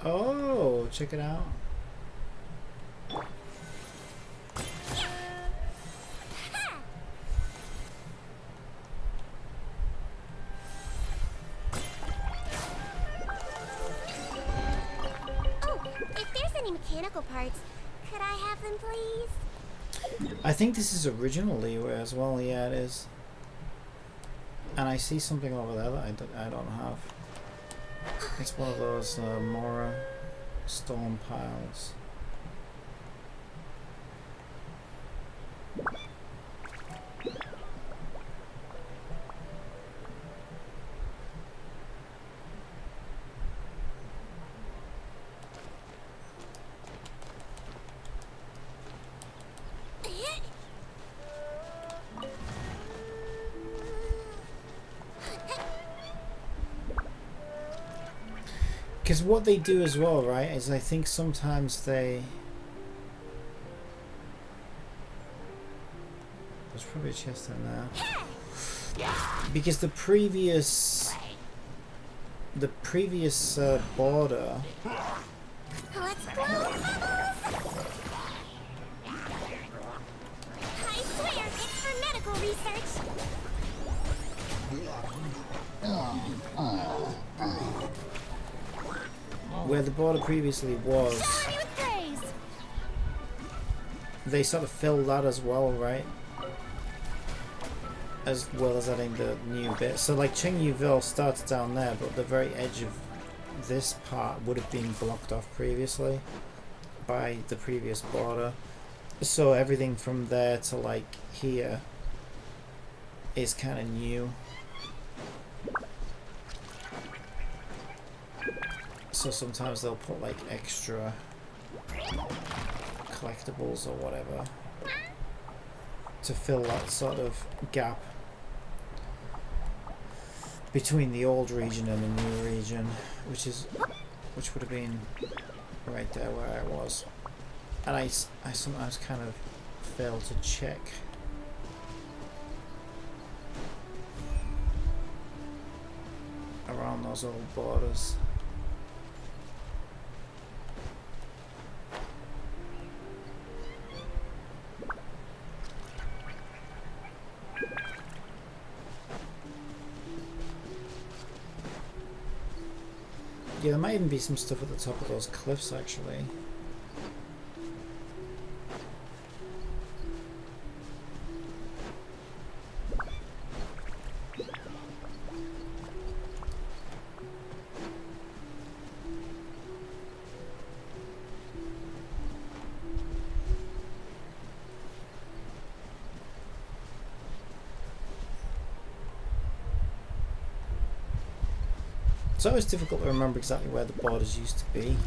Oh, check it out. If there's any mechanical parts, could I have them, please? I think this is original leeway as well. Yeah, it is. And I see something over there that I don't have. It's one of those Mora stone piles. Because what they do as well, right, is I think sometimes they... There's probably a chest in there. Because the previous border... Let's go! I swear, it's for medical research. Where the border previously was, they sort of filled that as well, right? As well as adding the new bit. So like Qingyuville starts down there, but the very edge of this part would have been blocked off previously by the previous border. So everything from there to like here is kind of new. So sometimes they'll put like extra collectibles or whatever to fill that sort of gap between the old region and the new region, which would have been right there where I was. And I sometimes kind of fail to check around those old borders. Yeah, there might even be some stuff at the top of those cliffs, actually. It's always difficult to remember exactly where the borders used to be.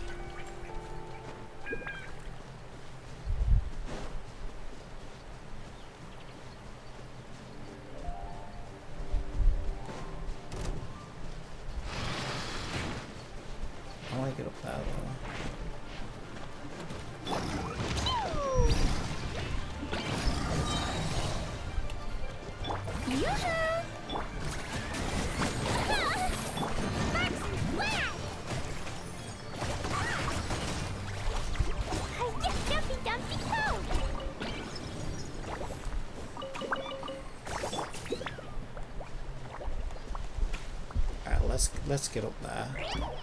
let's get up there.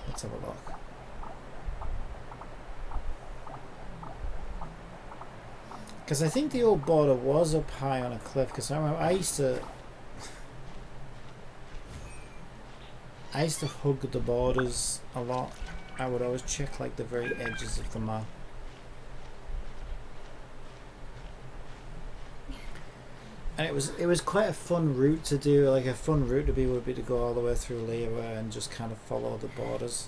Let's have a look. Because I think the old border was up high on a cliff. Because I remember I used to hug the borders a lot. I would always check like the very edges of the map. And it was quite a fun route to do. Like a fun route to be would be to go all the way through Liyue and just kind of follow the borders.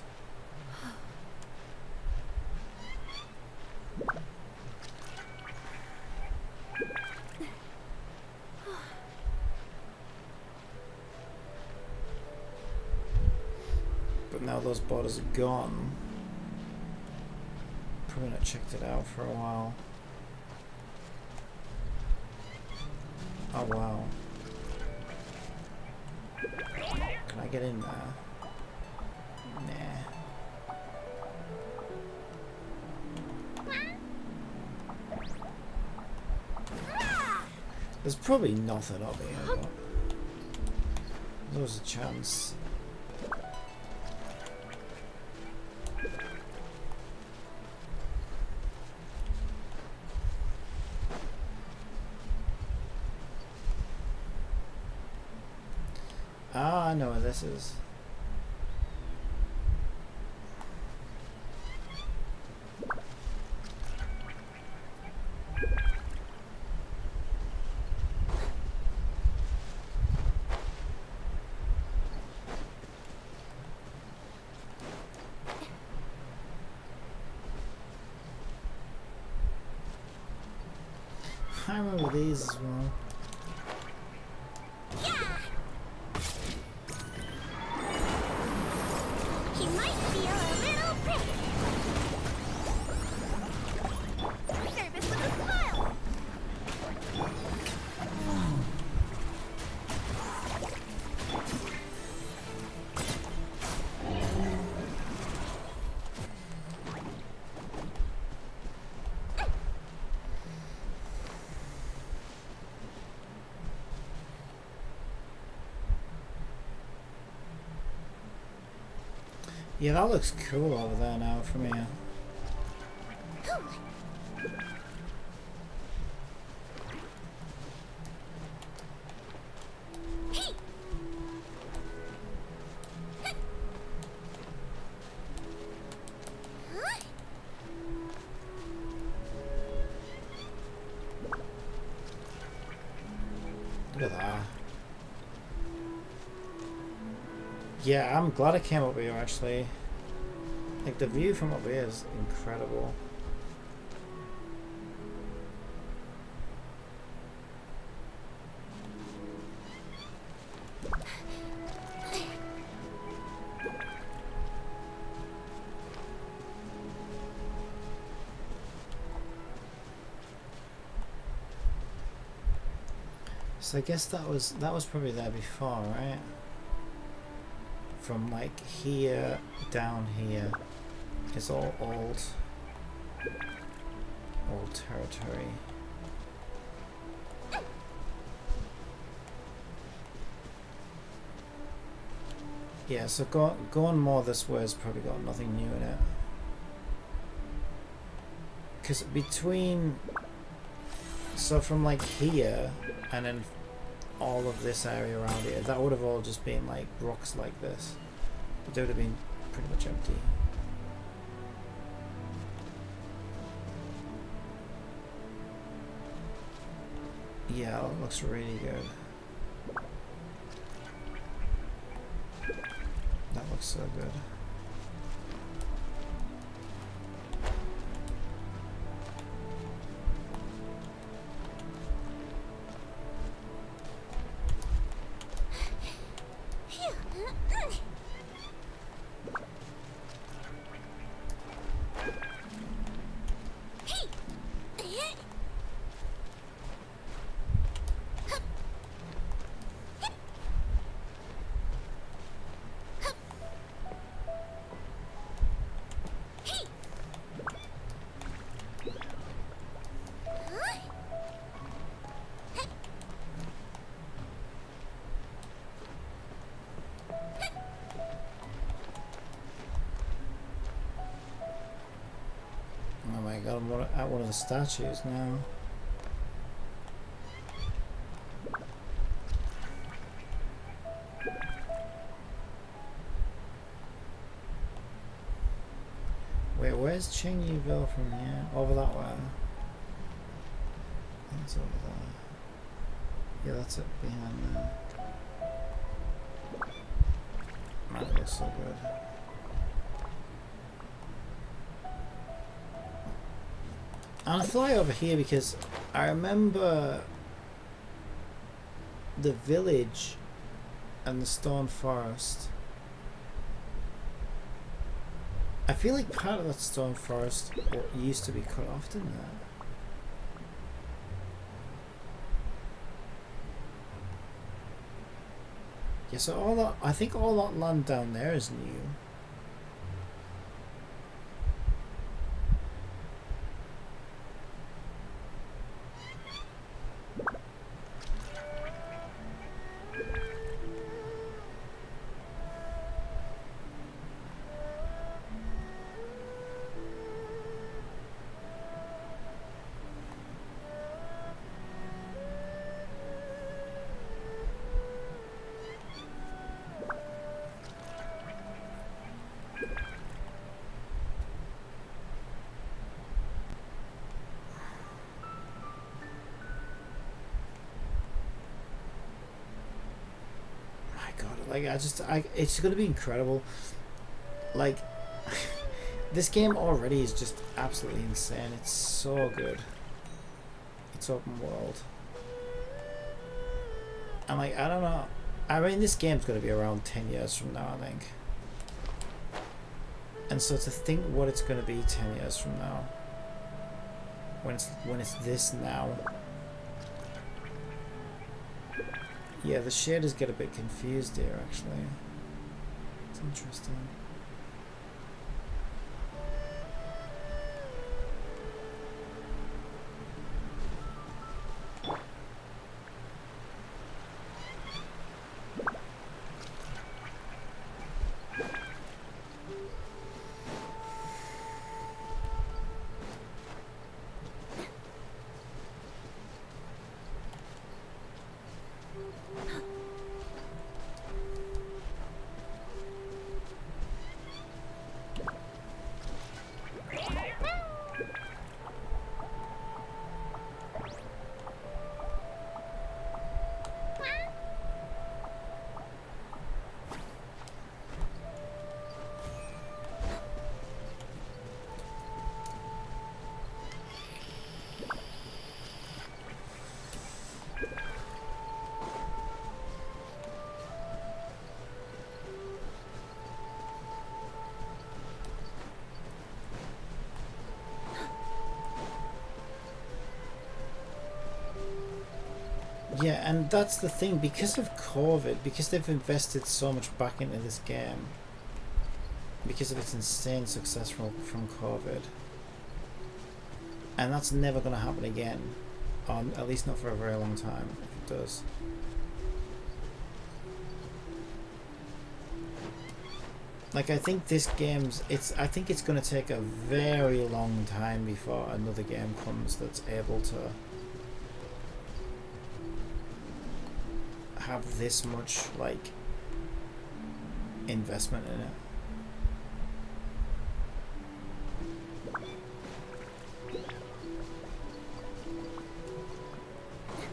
But now those borders are gone. Probably not checked it out for a while. Oh wow. Can I get in there? Nah. There's probably nothing up here, but there's a chance. Ah, I know what this is. I remember these as well. He might feel a little prick. Service with a smile. Yeah, that looks cool over there now from here. Look at that. Yeah, I'm glad I came up here actually. Like the view from up here is incredible. So I guess that was probably there before, right? From like here down here is all old territory. Yeah, so going more this way has probably got nothing new in it. Because between, so from like here and then all of this area around here, that would have all just been like rocks like this. But they would have been pretty much empty. Yeah, that looks really good. That looks so good. I'm at one of the statues now. Wait, where's Chingyville from here? Over that way. It's over there. Yeah, that's it behind there. Man, it looks so good. And I fly over here because I remember the village and the stone forest. I feel like part of that stone forest used to be cut off, didn't it? Yeah, so all that, I think all that land down there is new. Like it's gonna be incredible. Like this game already is just absolutely insane. It's so good. It's open world. I'm like, I don't know. I mean, this game's gonna be around 10 years from now, I think. And so to think what it's gonna be 10 years from now, when it's this now. Yeah, the shaders get a bit confused here, actually. It's interesting. Yeah, and that's the thing, because of COVID, because they've invested so much back into this game, because of its insane success from COVID, and that's never going to happen again, at least not for a very long time, if it does. Like, I think this game's, I think it's going to take a very long time before another game comes that's able to have this much, like, investment in it.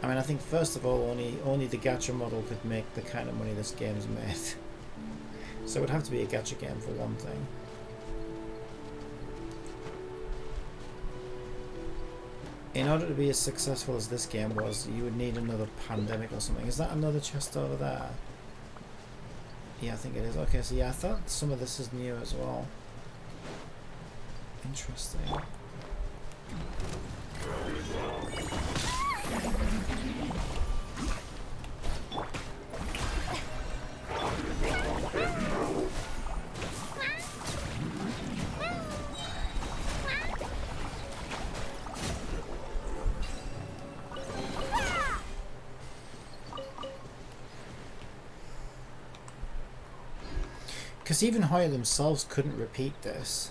I mean, I think first of all, only the gacha model could make the kind of money this game's made. So it would have to be a gacha game for one thing. In order to be as successful as this game was, you would need another pandemic or something. Is that another chest over there? Yeah, I think it is. Okay, so yeah, I thought some of this is new as well. Interesting. Because even Hoya themselves couldn't repeat this.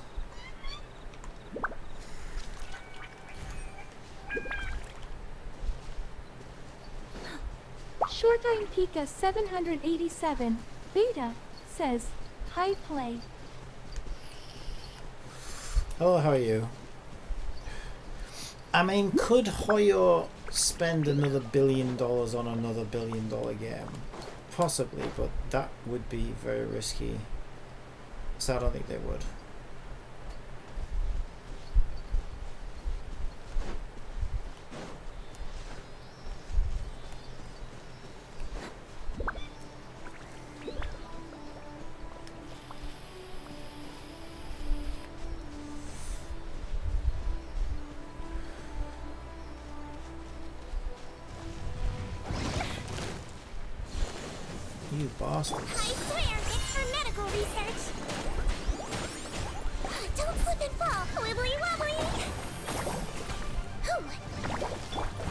Shorttime Pika 787 Beta says, "Hi play." Hello, how are you? I mean, could Hoyo spend another $1 billion on another $1 billion game? Possibly, but that would be very risky. So I don't think they would. You bastards. I swear it's for medical research. Don't slip and fall, wibbly wobbly.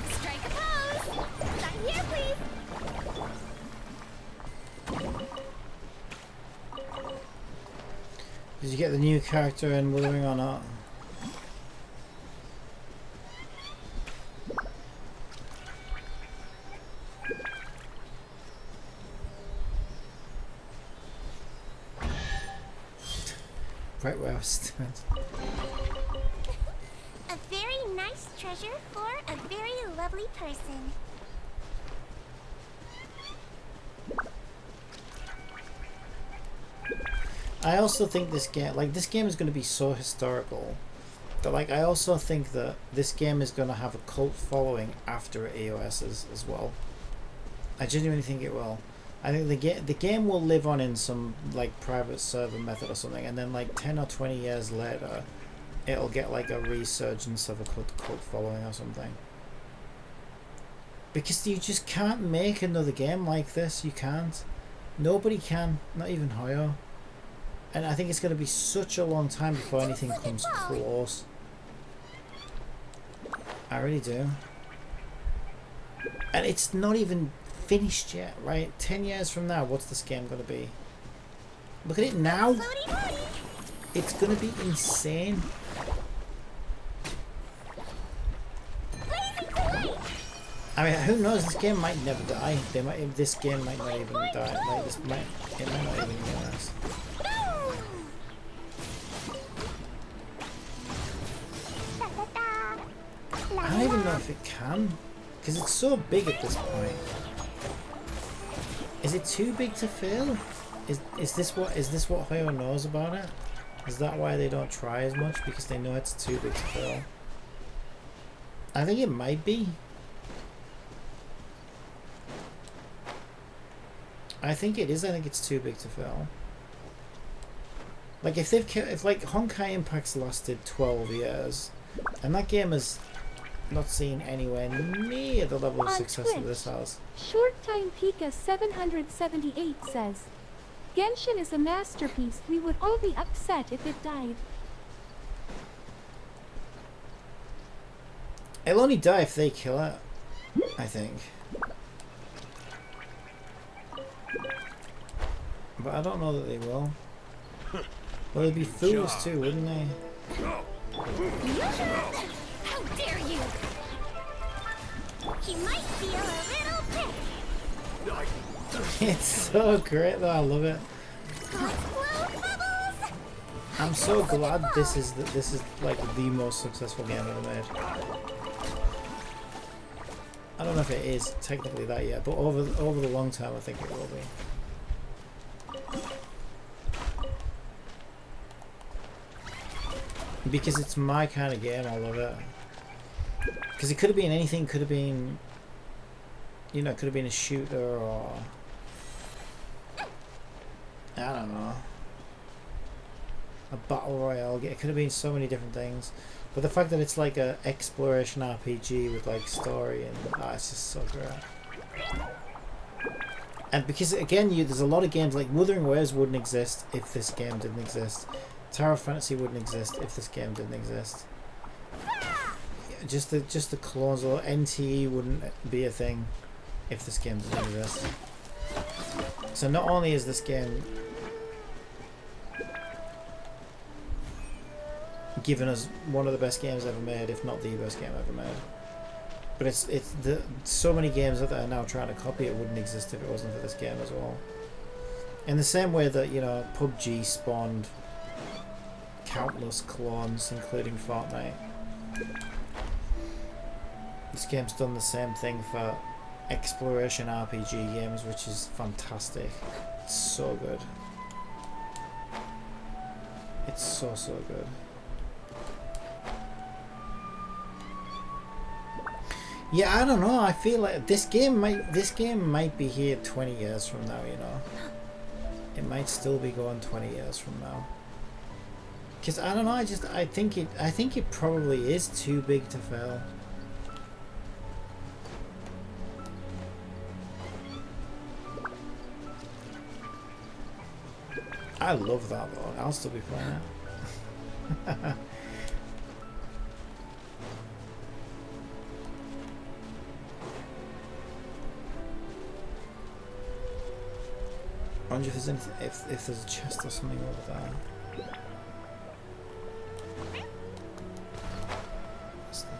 Strike a pose. Not here, please. Did you get the new character in Wuthering or not? Right where I was stood. A very nice treasure for a very lovely person. I also think this game is going to be so historical that I also think that this game is going to have a cult following after AOS as well. I genuinely think it will. I think the game will live on in some private server method or something, and then 10 or 20 years later it'll get a resurgence of a cult following or something. Because you just can't make another game like this. You can't. Nobody can. Not even Hoyo. And I think it's going to be such a long time before anything comes close. I really do. And it's not even finished yet, right? 10 years from now, what's this game going to be? Look at it now. It's going to be insane. I mean, who knows? This game might never die. This game might not even die. It might not even last. I don't even know if it can, because it's so big at this point. Is it too big to fail? Is this what Hoyo knows about it? Is that why they don't try as much, because they know it's too big to fail? I think it might be. I think it is. I think it's too big to fail. If Honkai Impact's lasted 12 years, and that game has not seen anywhere near the level of success that this has. Shorttime Pika 778 says, "Genshin is a masterpiece. We would all be upset if it died." It'll only die if they kill it, I think. But I don't know that they will. Well, they'd be fools too, wouldn't they? How dare you! He might feel a little prick. It's so great though, I love it. I'm so glad this is the most successful game ever made. I don't know if it is technically that yet, but over the long term I think it will be. Because it's my kind of game, I love it. Because it could have been anything, could have been, you know, it could have been a shooter or, I don't know, a battle royale. It could have been so many different things. But the fact that it's like a exploration RPG with story and it's just so great. And because again, there's a lot of games Wuthering Waves wouldn't exist if this game didn't exist. Tower of Fantasy wouldn't exist if this game didn't exist. Just the clones, or NTE wouldn't be a thing if this game didn't exist. So not only is this game given us one of the best games ever made, if not the best game ever made, But it's so many games that are now trying to copy it wouldn't exist if it wasn't for this game as well. In the same way that, you know, PUBG spawned countless clones, including Fortnite. This game's done the same thing for exploration RPG games, which is fantastic. It's so good. It's so good. Yeah, I don't know. I feel like this game might be here 20 years from now, you know. It might still be going 20 years from now. Cuz I don't know, I think it probably is too big to fail. I love that though. I'll still be playing it. 100 if there's a chest or something over there. What's that?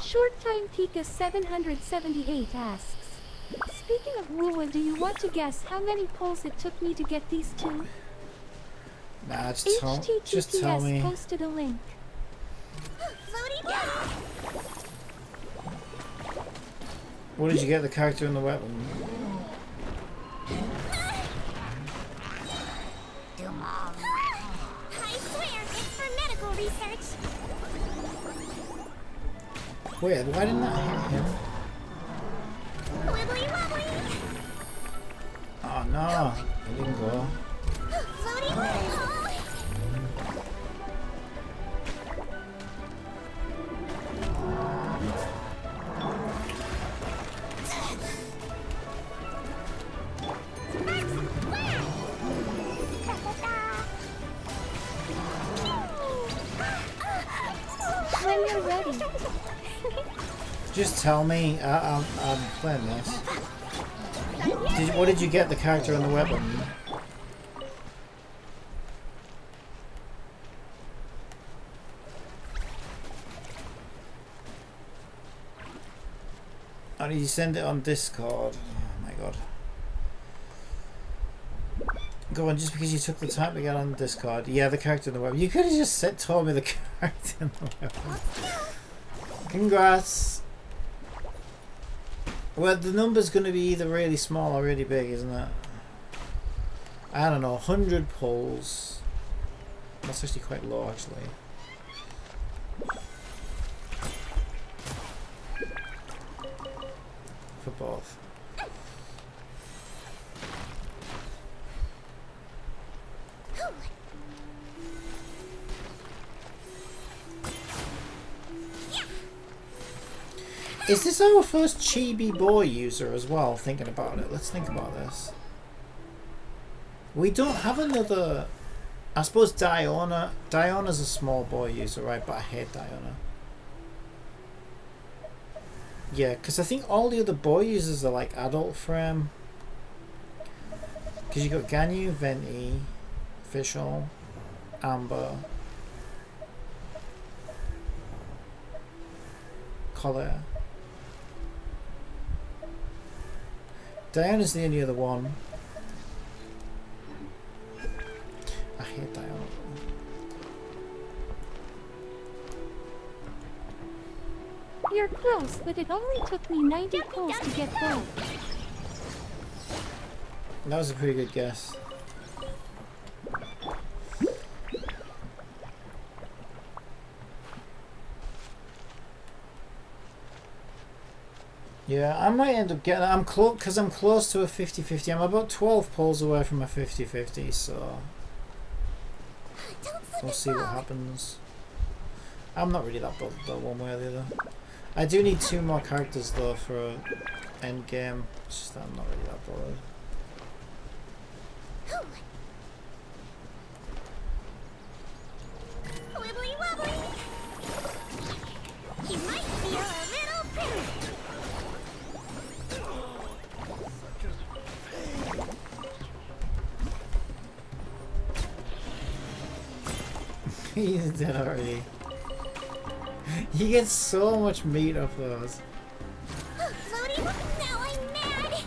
Short Time Tika 778 asks, speaking of Wuwa, do you want to guess how many pulls it took me to get these two? Nah, just tell me. Posted a link. What did you get the character and the weapon? I swear, it's for medical research. Weird, why didn't that hit him? Wibbly wobbly. Oh no, it didn't go. Floaty. When you're ready. Just tell me. I'm playing this. What did you get the character and the weapon? Oh, did you send it on Discord? Oh my god. Go on, just because you took the time to get on Discord. Yeah, the character and the weapon. You could have just told me the character and the weapon. Congrats! Well, the number's going to be either really small or really big, isn't it? I don't know, 100 pulls. That's actually quite low, actually. For both. Is this our first chibi boy user as well? Thinking about it. Let's think about this. We don't have another... I suppose Diona. Diona's a small boy user, right? But I hate Diona. Yeah, because I think all the other boy users are like adult frame. Because you got Ganyu, Venti, Fischl, Amber, Collier. Diana's the only other one. I hate Diana. You're close, but it only took me 90 pulls to get both. That was a pretty good guess. Yeah, I might end up getting... I'm close, because I'm close to a 50-50. I'm about 12 pulls away from a 50-50, so... We'll see what happens. I'm not really that bothered though, one way or the other. I do need 2 more characters though for end game. It's just that I'm not really that bothered. Wibbly wobbly. You might feel a little prickly. He's dead already. He gets so much meat off those. Floaty, now I'm mad.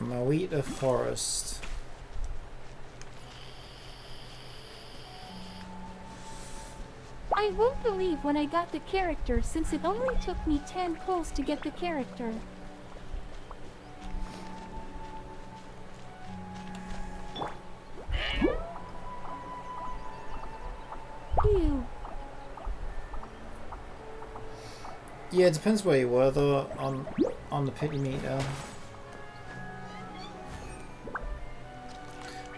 Mawita Forest. I won't believe when I got the character since it only took me 10 pulls to get the character. Ew. Yeah, it depends where you were though on the pity meter.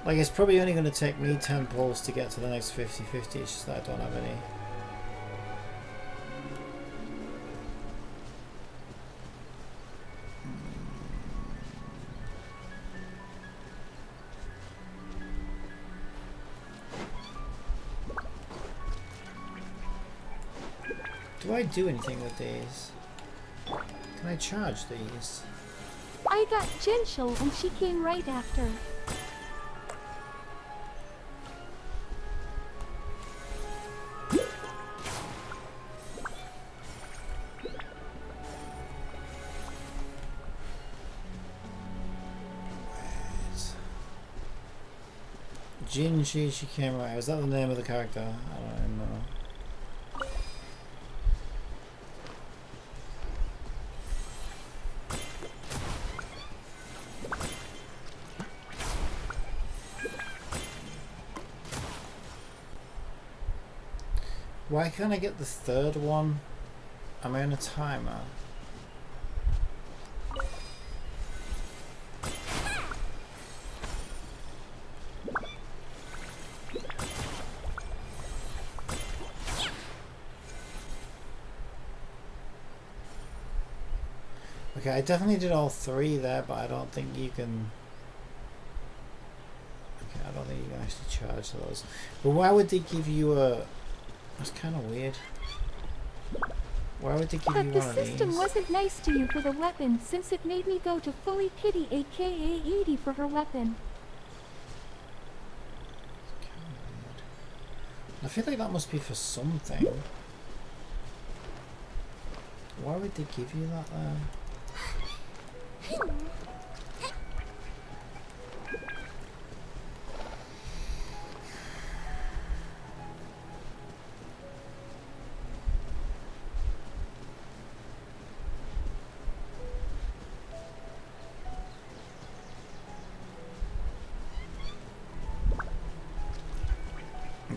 Like, it's probably only going to take me 10 pulls to get to the next 50-50, it's just that I don't have any. Do I do anything with these? Can I charge these? I got Genshel and she came right after. Jinji, she came right. Is that the name of the character? I don't even know. Why can't I get the third one? Am I on a timer? Okay, I definitely did all 3 there, but I don't think you can... Okay, I don't think you can actually charge those. But why would they give you a... That's kind of weird. Why would they give you But the one of these? system wasn't nice to you for the weapon since it made me go to fully pity aka 80 for her weapon. I feel like that must be for something. Why would they give you that there?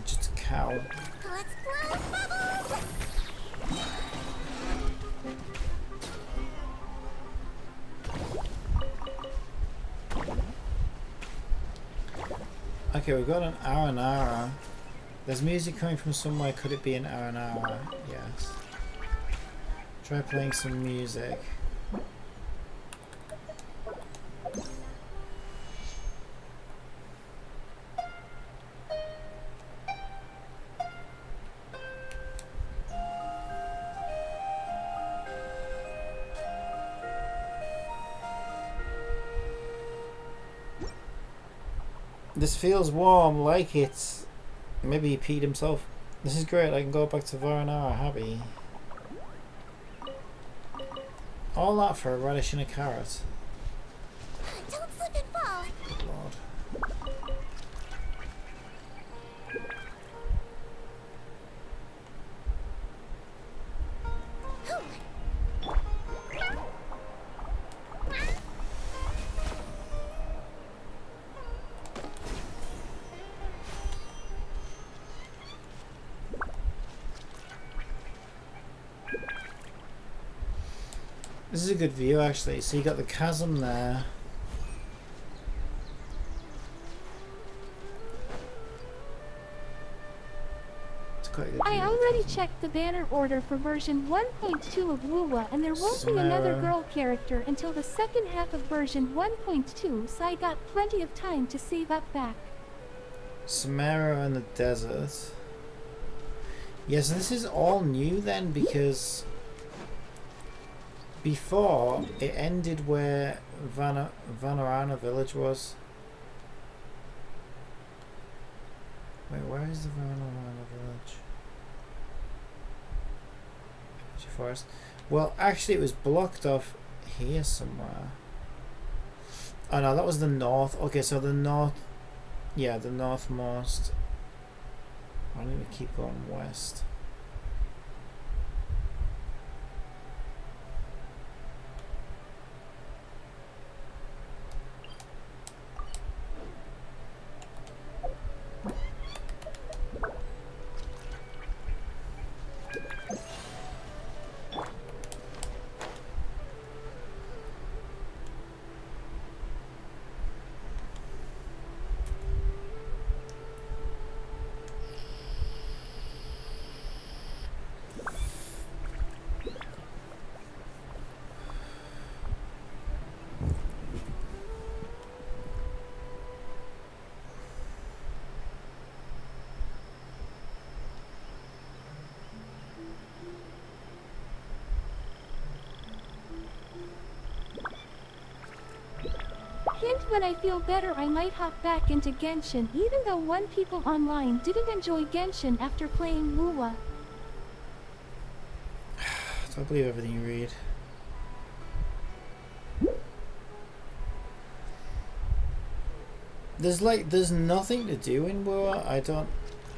Just a cow. Let's blow bubbles. Okay, we've got an Aranara. There's music coming from somewhere. Could it be an Aranara? Yes. Try playing some music. This feels warm, like it's... Maybe he peed himself. This is great, I can go back to Varanara happy. All that for a radish and a carrot. Don't slip and fall. Good lord. This is a good view actually. So you got the chasm there. It's quite a good I view. already checked the banner order for version 1.2 of Wuwa, and there won't be another Samara. girl character until the second half of version 1.2, so I got plenty of time to save up back. Samara and the desert. Yes, this is all new then, because before it ended where Vanarana village was. Wait, where is the Vanarana village? Forest. Well, actually, it was blocked off here somewhere. Oh no, that was the north. Okay, so the north. Yeah, the northmost. Why don't we keep going west? Hint, when I feel better I might hop back into Genshin, even though one people online didn't enjoy Genshin after playing Wuwa. Don't believe everything you read. There's nothing to do in Wuwa.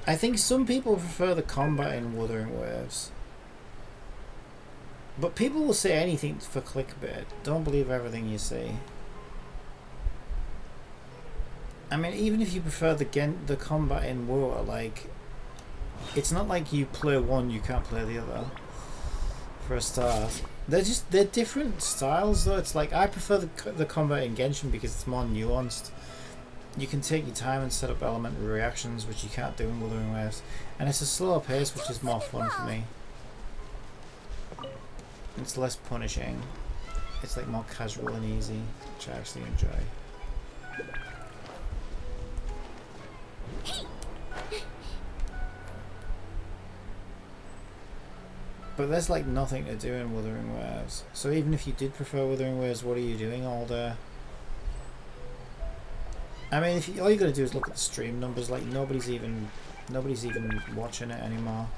I think some people prefer the combat in Wuthering Waves. But people will say anything for clickbait. Don't believe everything you see. I mean, even if you prefer the combat in Wuwa, like, it's not like you play one, you can't play the other. For a start, they're different styles though. It's like I prefer the combat in Genshin because it's more nuanced. You can take your time and set up elemental reactions, which you can't do in Wuthering Waves, and it's a slower pace, which is more fun for me. It's less punishing. It's like more casual and easy, which I actually enjoy. But there's like nothing to do in Wuthering Waves. So even if you did prefer Wuthering Waves, what are you doing all day? I mean, all you gotta do is look at the stream numbers. Like nobody's even watching it anymore.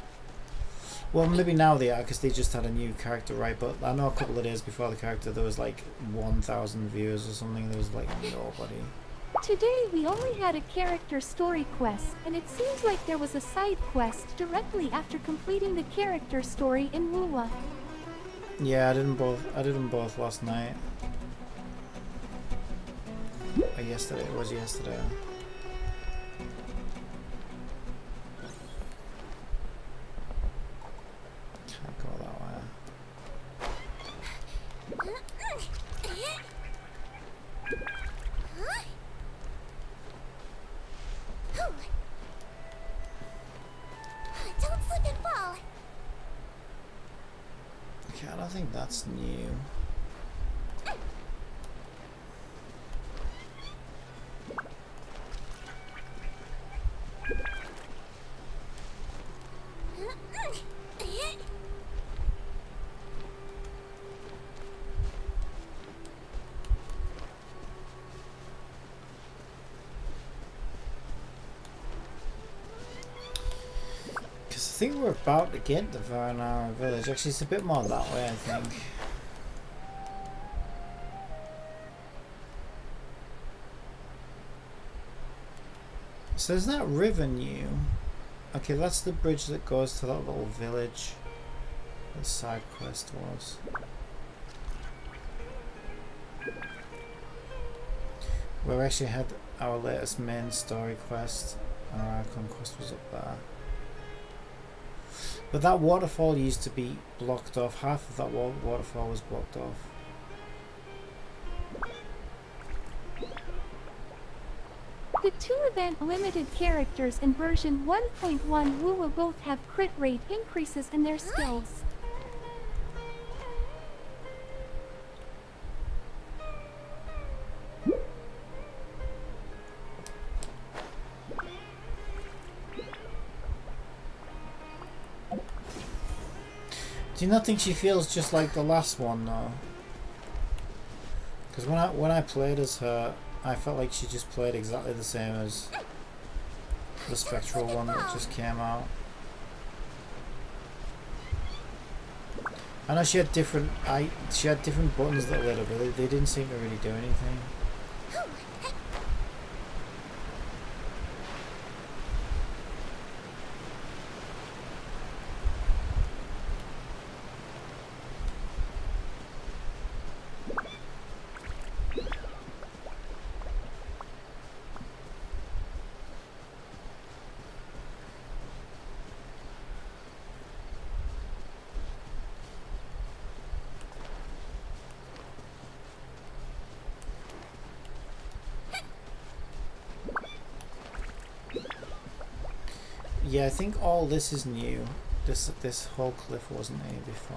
Well, maybe now they are because they just had a new character, right? But I know a couple of days before the character, there was like 1,000 viewers or something. There was like nobody. Today we only had a character story quest, and it seems like there was a side quest directly after completing the character story in Wuwa. Yeah, I did them both last night. Or yesterday. It was yesterday. Can't go that way. Don't slip and fall. Okay, I don't think that's new. I think we're about to get to Varanara village. Actually, it's a bit more that way, I think. So is that river new? Okay, that's the bridge that goes to that little village. The side quest was. We actually had our latest main story quest. Our icon quest was up there. But that waterfall used to be blocked off. Half of that waterfall was blocked off. The two event limited characters in version 1.1 will both have crit rate increases in their skills. Do you not think she feels just like the last one though? Because when I played as her, I felt like she just played exactly the same as the spectral one that just came out. I know she had different buttons that lit up, but they didn't seem to really do anything. Yeah, I think all this is new. This whole cliff wasn't here before.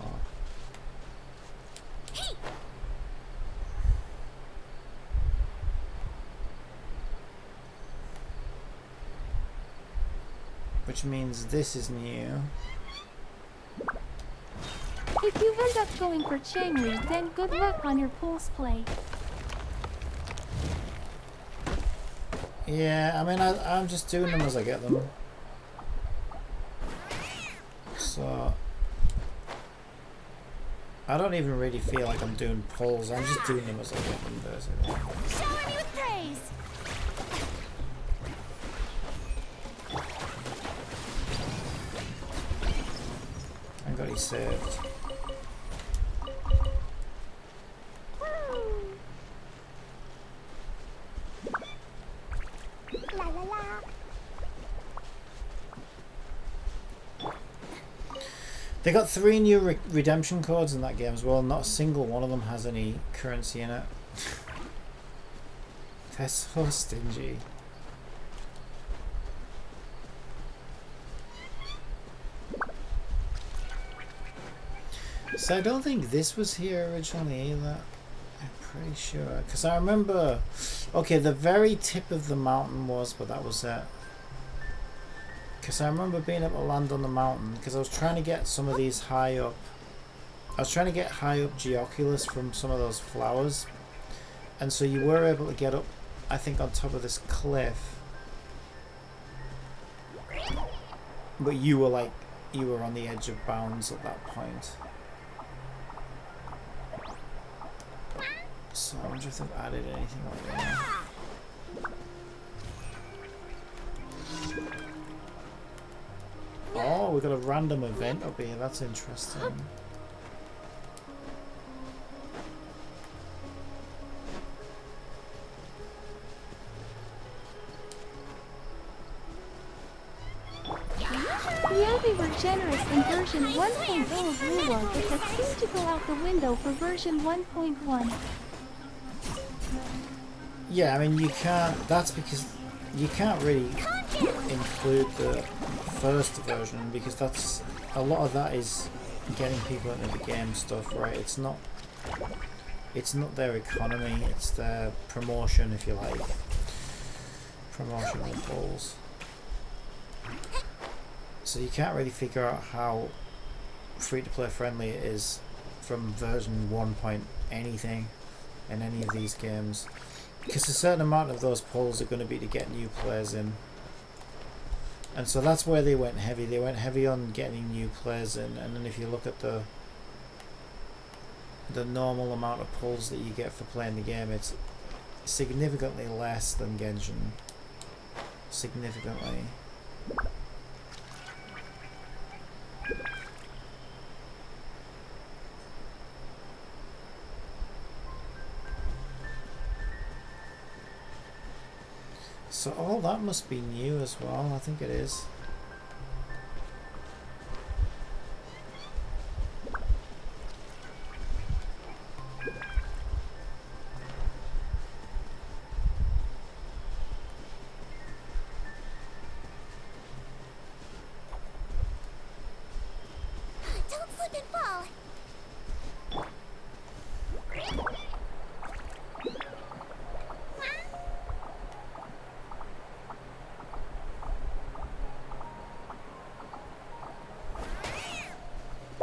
Which means this is new. If you end up going for Changli, then good luck on your pulse play. Yeah, I mean, I'm just doing them as I get them. So I don't even really feel like I'm doing pulls. I'm just doing them as I get them, basically. Shower me with praise. I got you saved. La la la. They got 3 new redemption codes in that game as well. Not a single one of them has any currency in it. They're so stingy. So I don't think this was here originally either. I'm pretty sure. Because I remember... Okay, the very tip of the mountain was, but that was it. Because I remember being able to land on the mountain, because I was trying to get some of these high up. I was trying to get high up Geoculus from some of those flowers. And so you were able to get up, I think, on top of this cliff. But you were like, you were on the edge of bounds at that point. So I wonder if they've added anything like that. Oh, we got a random event up here. That's interesting. Yeah, they were generous in version 1.0 of Lua, but that seemed to go out the window for version 1.1. Yeah, I mean, you can't... That's because you can't really include the first version, because that's... A lot of that is getting people into the game stuff, right? It's not their economy, it's their promotion, if you like. Promotional goals. So you can't really figure out how free-to-play friendly it is from version 1 point anything in any of these games. Because a certain amount of those pulls are going to be to get new players in. And so that's where they went heavy. They went heavy on getting new players in, and then if you look at the normal amount of pulls that you get for playing the game, it's significantly less than Genshin. Significantly. So all that must be new as well. I think it is. slip and fall.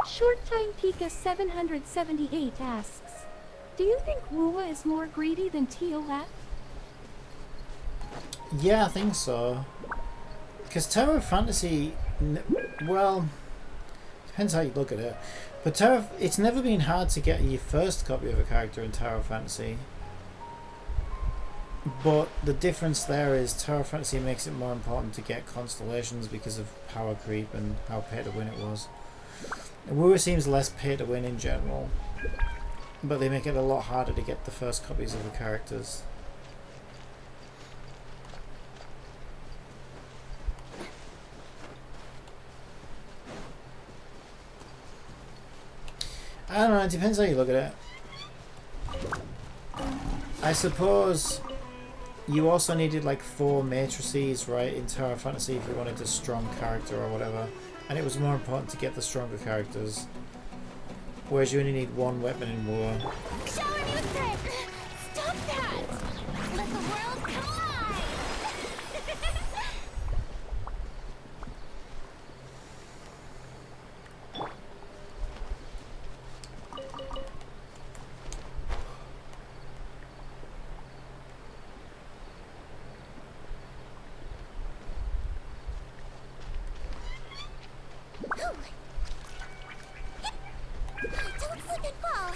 Short Time Pika 778 asks, do you think Wuwa is more greedy than TOF? Yeah, I think so. Because Tower of Fantasy, well, depends how you look at it. But it's never been hard to get your first copy of a character in Tower of Fantasy. But the difference there is Tower of Fantasy makes it more important to get constellations because of power creep and how pay to win it was. Wuwa seems less pay to win in general, but they make it a lot harder to get the first copies of the characters. I don't know, it depends how you look at it. I suppose you also needed like 4 matrices, right, in Tower of Fantasy if you wanted a strong character or whatever. And it was more important to get the stronger characters. Whereas you only need 1 weapon in war. Shower new threat! Stop that! Let the world collide! Don't slip and fall!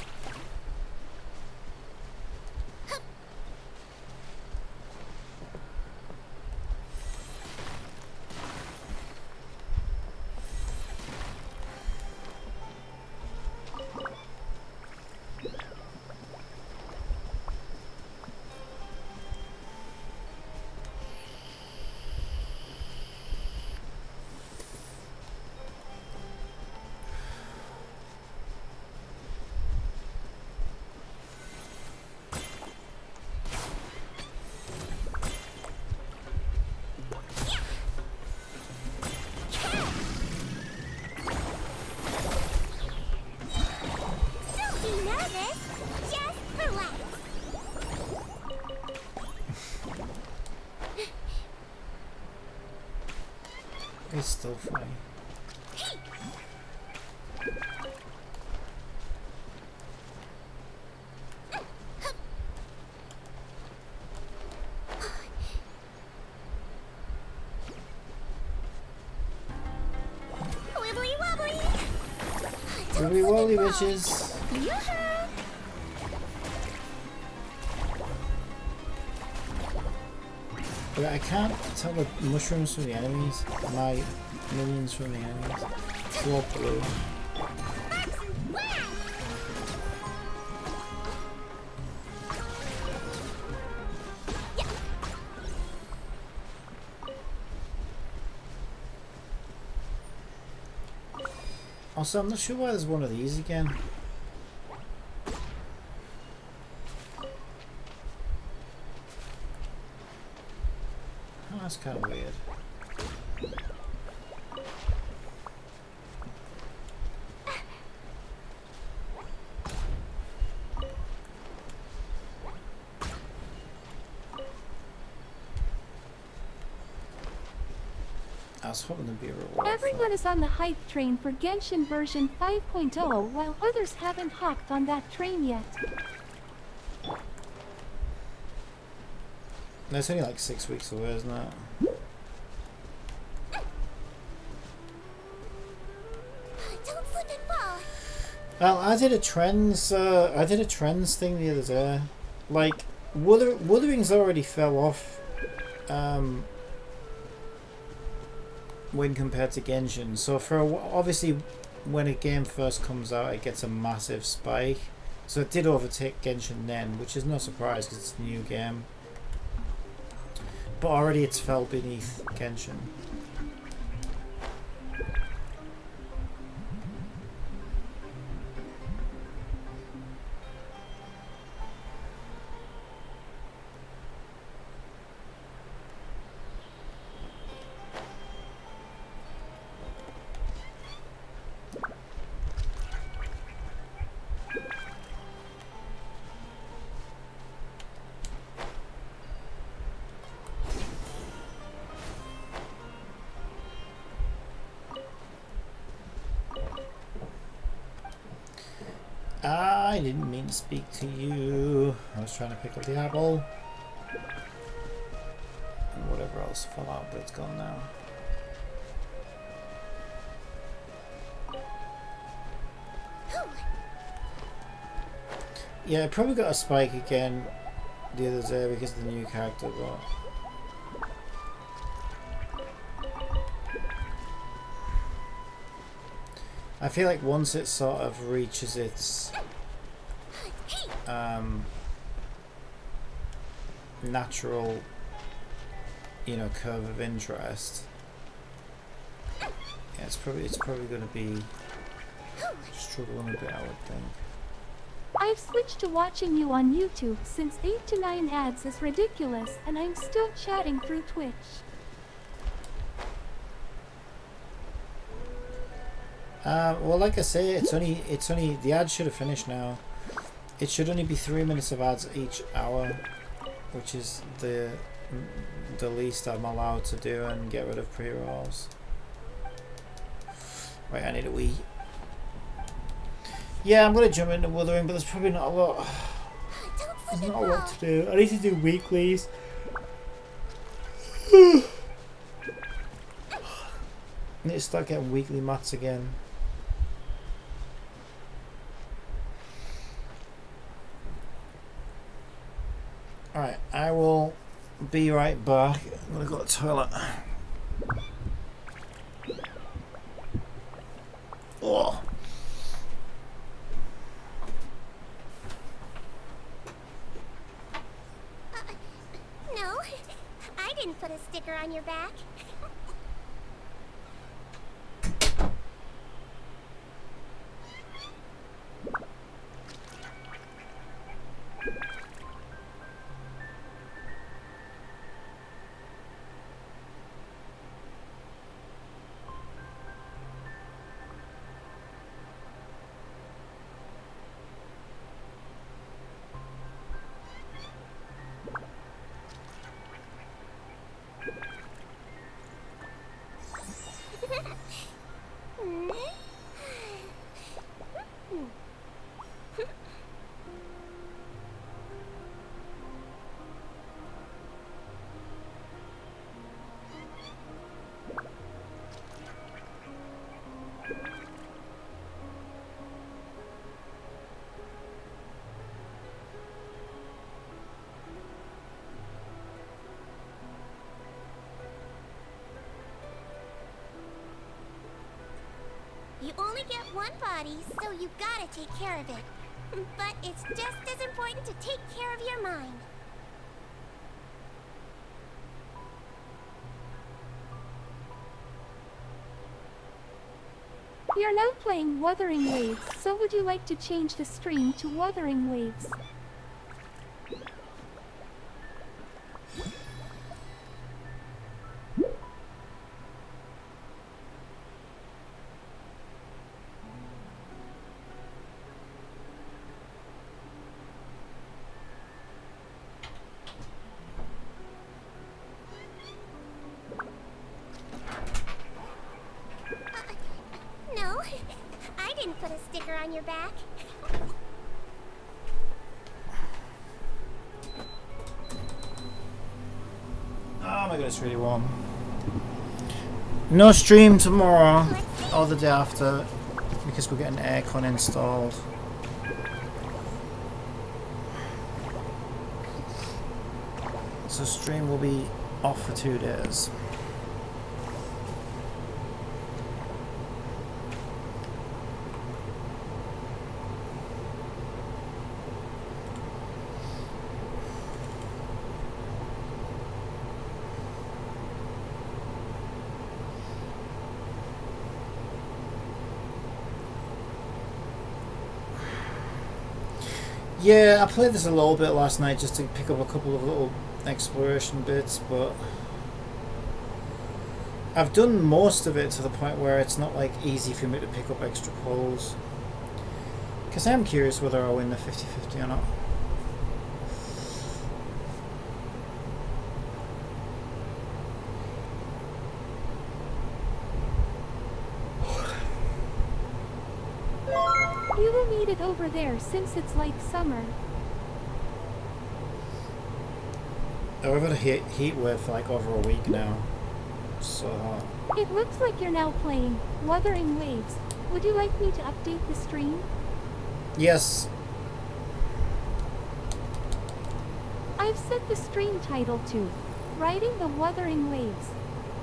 Don't be nervous! Just relax! It's still funny. Wibbly wobbly! Wibbly wobbly bitches! Yoo-hoo! But I can't tell the mushrooms from the enemies. My minions from the enemies. It's all blue. Also, I'm not sure why there's one of these again. Oh, that's kind of weird. I was hoping there'd be a reward. Everyone is on the hype train for Genshin version 5.0, while others haven't hopped on that train yet. It's only like 6 weeks away, isn't it? Don't slip and fall! Well, I did a trends thing the other day. Like, Wuthering's already fell off when compared to Genshin. So obviously, when a game first comes out, it gets a massive spike. So it did overtake Genshin then, which is no surprise because it's a new game. But already it's fell beneath Genshin. I didn't mean to speak to you. I was trying to pick up the apple. And whatever else fell out, but it's gone now. Yeah, I probably got a spike again the other day because of the new character, but I feel like once it sort of reaches its natural, you know, curve of interest, yeah, it's probably going to be struggling a bit, I would think. I've switched to watching you on YouTube since 8 to 9 ads is ridiculous, and I'm still chatting through Twitch. Well, like I say, it's only the ads should have finished now. It should only be 3 minutes of ads each hour, which is the least I'm allowed to do and get rid of pre-rolls. Right, I need a wee. Yeah, I'm gonna jump into Wuthering, but there's probably not a lot. There's not a lot to do. I need to do weeklies. I need to start getting weekly maths again. Alright, I will be right back. I'm gonna go to the toilet. Oh. No, I didn't put a sticker on your back. You only get one body, so you gotta take care of it. But it's just as important to take care of your mind. We are now playing Wuthering Waves, so would you like to change the stream to Wuthering Waves? No, I didn't put a sticker on your back. Oh my god, it's really warm. No stream tomorrow or the day after because we're getting aircon installed. So stream will be off for 2 days. Yeah, I played this a little bit last night just to pick up a couple of little exploration bits, but I've done most of it to the point where it's not like easy for me to pick up extra pulls. Because I'm curious whether I'll win the 50-50 or not. You will be made it over there since it's like summer. Oh, we've had a heat wave for like over a week now. So hot. It looks like you're now playing Wuthering Waves. Would you like me to update the stream? Yes. I've set the stream title to Riding the Wuthering Waves.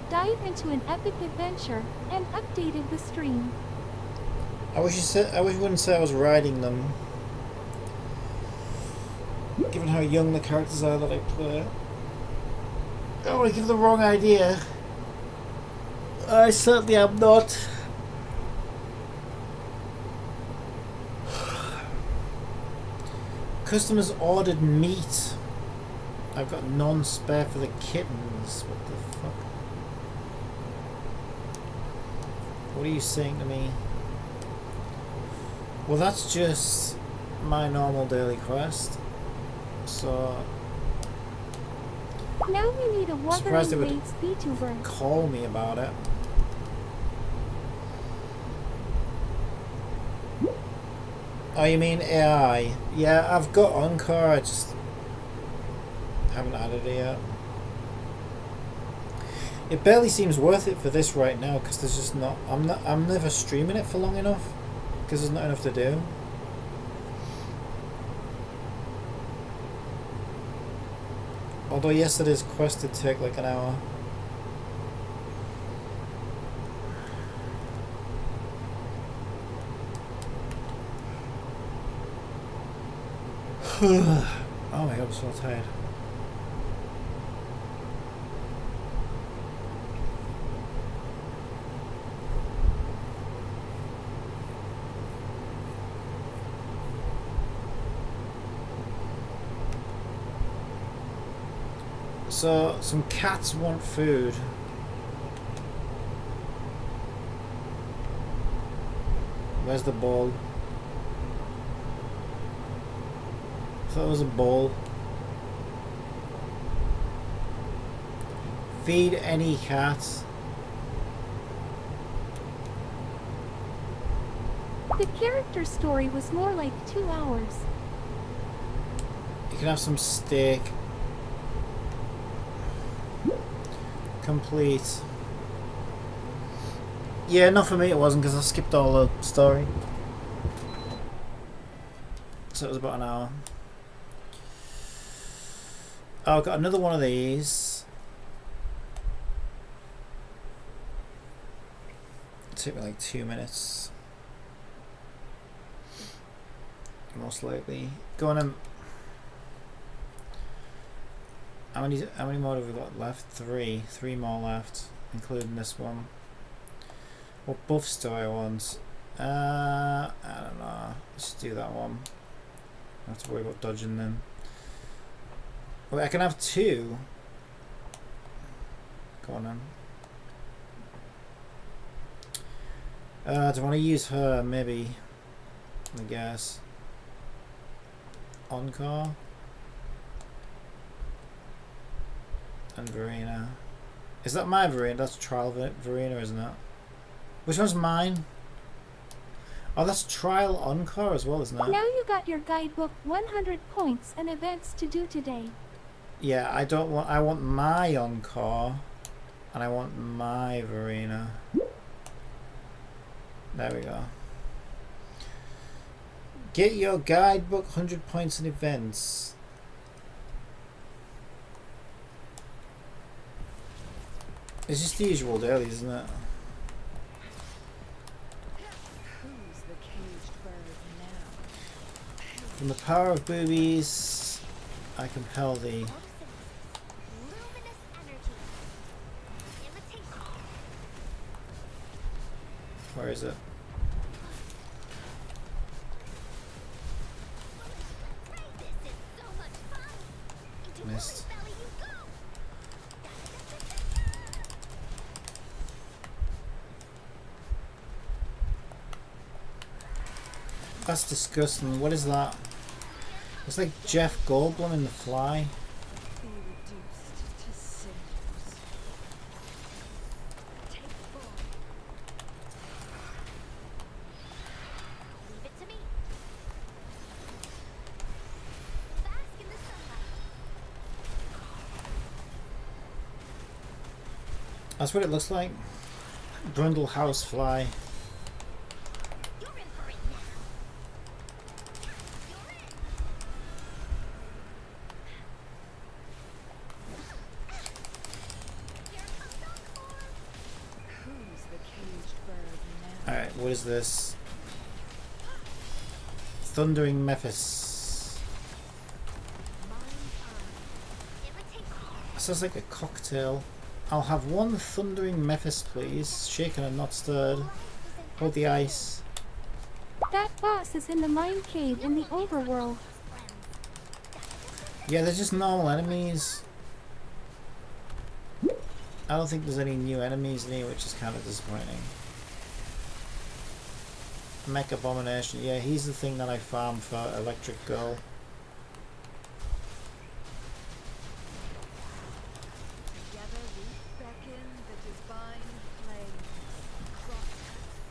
Dive into an epic adventure and updated the stream. I wish you wouldn't say I was riding them. Given how young the characters are that I play. I don't want to give the wrong idea. I certainly am not. Customers ordered meat. I've got none spare for the kittens. What the fuck? What are you saying to me? Well, that's just my normal daily quest. So now we need a surprised they Wuthering would Waves VTuber. call me about it. Oh, you mean AI? Yeah, I've got Encore, I just haven't added it yet. It barely seems worth it for this right now because there's just not. I'm never streaming it for long enough because there's not enough to do. Although yesterday's quest did take like an hour. Oh my god, I'm so tired. So, some cats want food. Where's the ball? I thought it was a bowl. Feed any cat. The character story was more like 2 hours. You can have some steak. Complete. Yeah, not for me it wasn't because I skipped all the story. So it was about an hour. Oh, I've got another one of these. It'll take me like 2 minutes. Most likely. Go on and... How many more have we got left? 3. 3 more left, including this one. What buffs do I want? I don't know. Let's do that one. I have to worry about dodging them. Wait, I can have 2. Go on then. Do I want to use her? Maybe. I guess. Encore. And Verena. Is that my Verena? That's Trial Verena, isn't it? Which one's mine? Oh, that's Trial Encore as well, isn't it? Now you got your guidebook 100 points and events to do today. Yeah, I want my Encore. And I want my Verena. There we go. Get your guidebook 100 points and events. It's just the usual daily, isn't it? From the power of boobies, I compel thee. Where is it? Missed. That's disgusting. What is that? It's like Jeff Goldblum in The Fly. That's what it looks like. Brundle housefly. Alright, what is this? Thundering Mephis. Sounds like a cocktail. I'll have one Thundering Mephis, please. Shaken and not stirred. Hold the ice. That boss is in the mine cave in the overworld. Yeah, they're just normal enemies. I don't think there's any new enemies in here, which is kind of disappointing. Mech Abomination. Yeah, he's the thing that I farm for Electric Girl.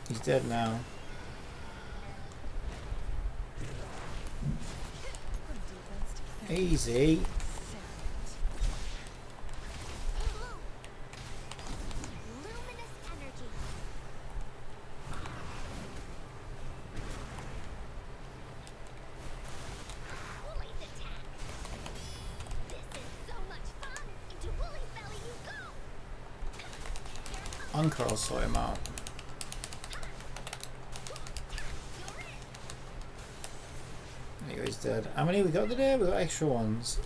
He's dead now. Easy. Uncle, sort him out. There you go, he's dead. How many we got today? We got extra ones.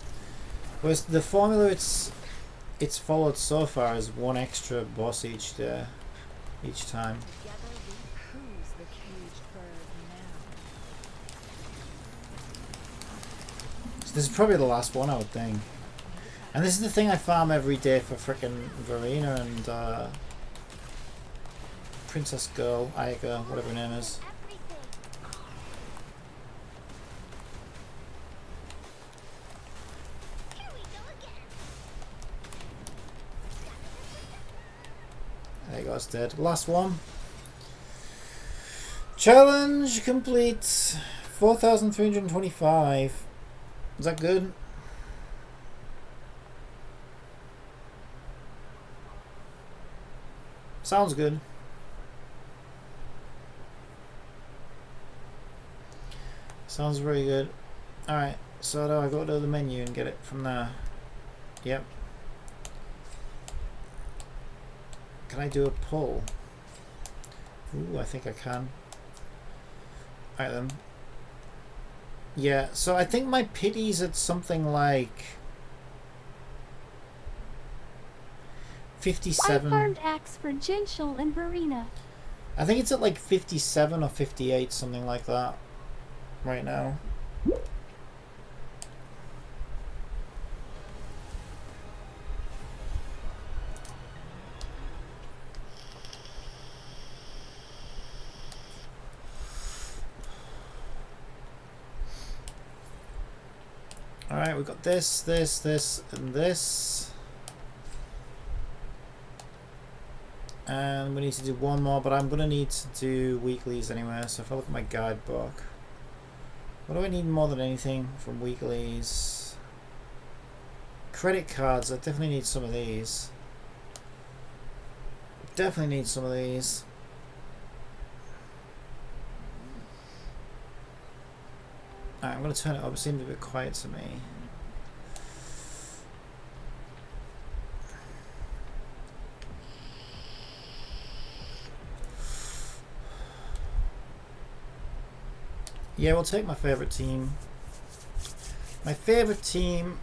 Whereas the formula it's followed so far is one extra boss each day, each time. So this is probably the last one, I would think. And this is the thing I farm every day for frickin' Verena and Princess Girl, Aiga, whatever her name is. There you go, it's dead. Last one. Challenge complete. 4,325. Is that good? Sounds good. Sounds very good. Alright, so now I go to the menu and get it from there. Yep. Can I do a pull? Ooh, I think I can. Alright then. Yeah, so I think my pity's at something like 57. I farmed axe for Genshel and Verena. I think it's at like 57 or 58, something like that. Right now. Alright, we've got this, and this. And we need to do one more, but I'm going to need to do weeklies anyway, so if I look at my guidebook. What do I need more than anything from weeklies? Credit cards, I definitely need some of these. Definitely need some of these. Alright, I'm going to turn it up, it seems a bit quiet to me. Yeah, we'll take my favorite team. My favorite team.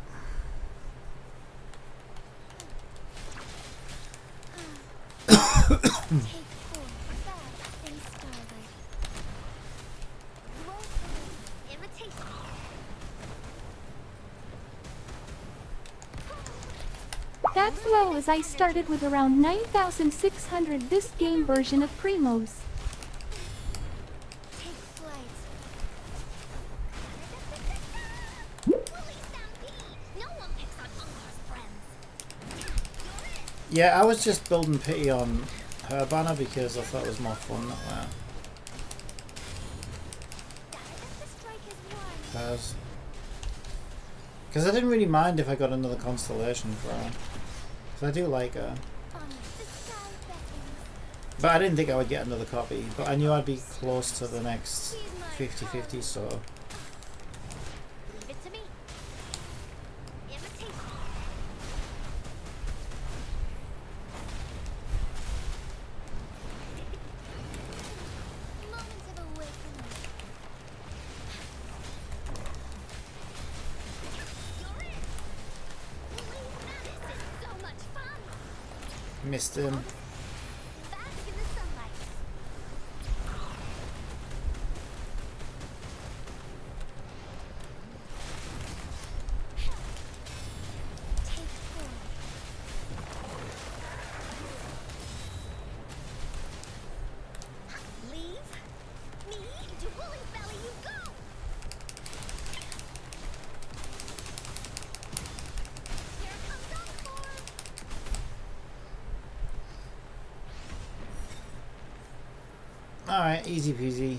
That's low, as I started with around 9,600 this game version of Primos. Yeah, I was just building pity on her banner because I thought it was more fun that way. Hers. Because I didn't really mind if I got another constellation for her. Because I do like her. But I didn't think I would get another copy. But I knew I'd be close to the next 50-50, so... Leave it to me. Imitate. Moments of awakening. You're in. This is so much fun. Missed him. Bask in the sunlight. Take four. Leave me into Woolly's belly you go. Here comes Encore. Alright, easy peasy.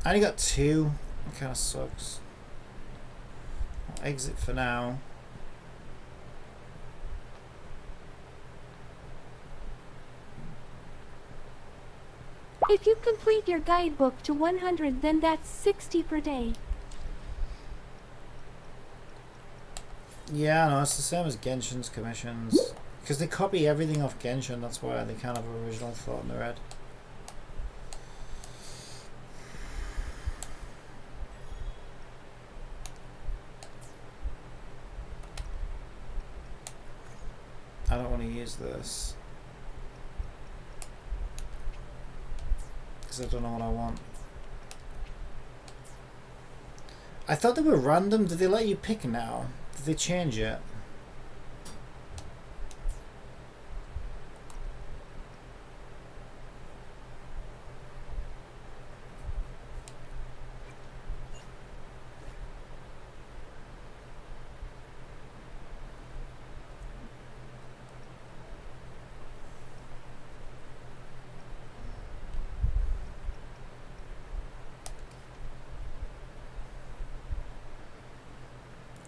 I only got 2. That kind of sucks. I'll exit for now. If you complete your guidebook to 100, then that's 60 per day. Yeah, no, it's the same as Genshin's commissions. Because they copy everything off Genshin, that's why they kind of original thought in their head. I don't want to use this. Because I don't know what I want. I thought they were random. Did they let you pick now? Did they change it?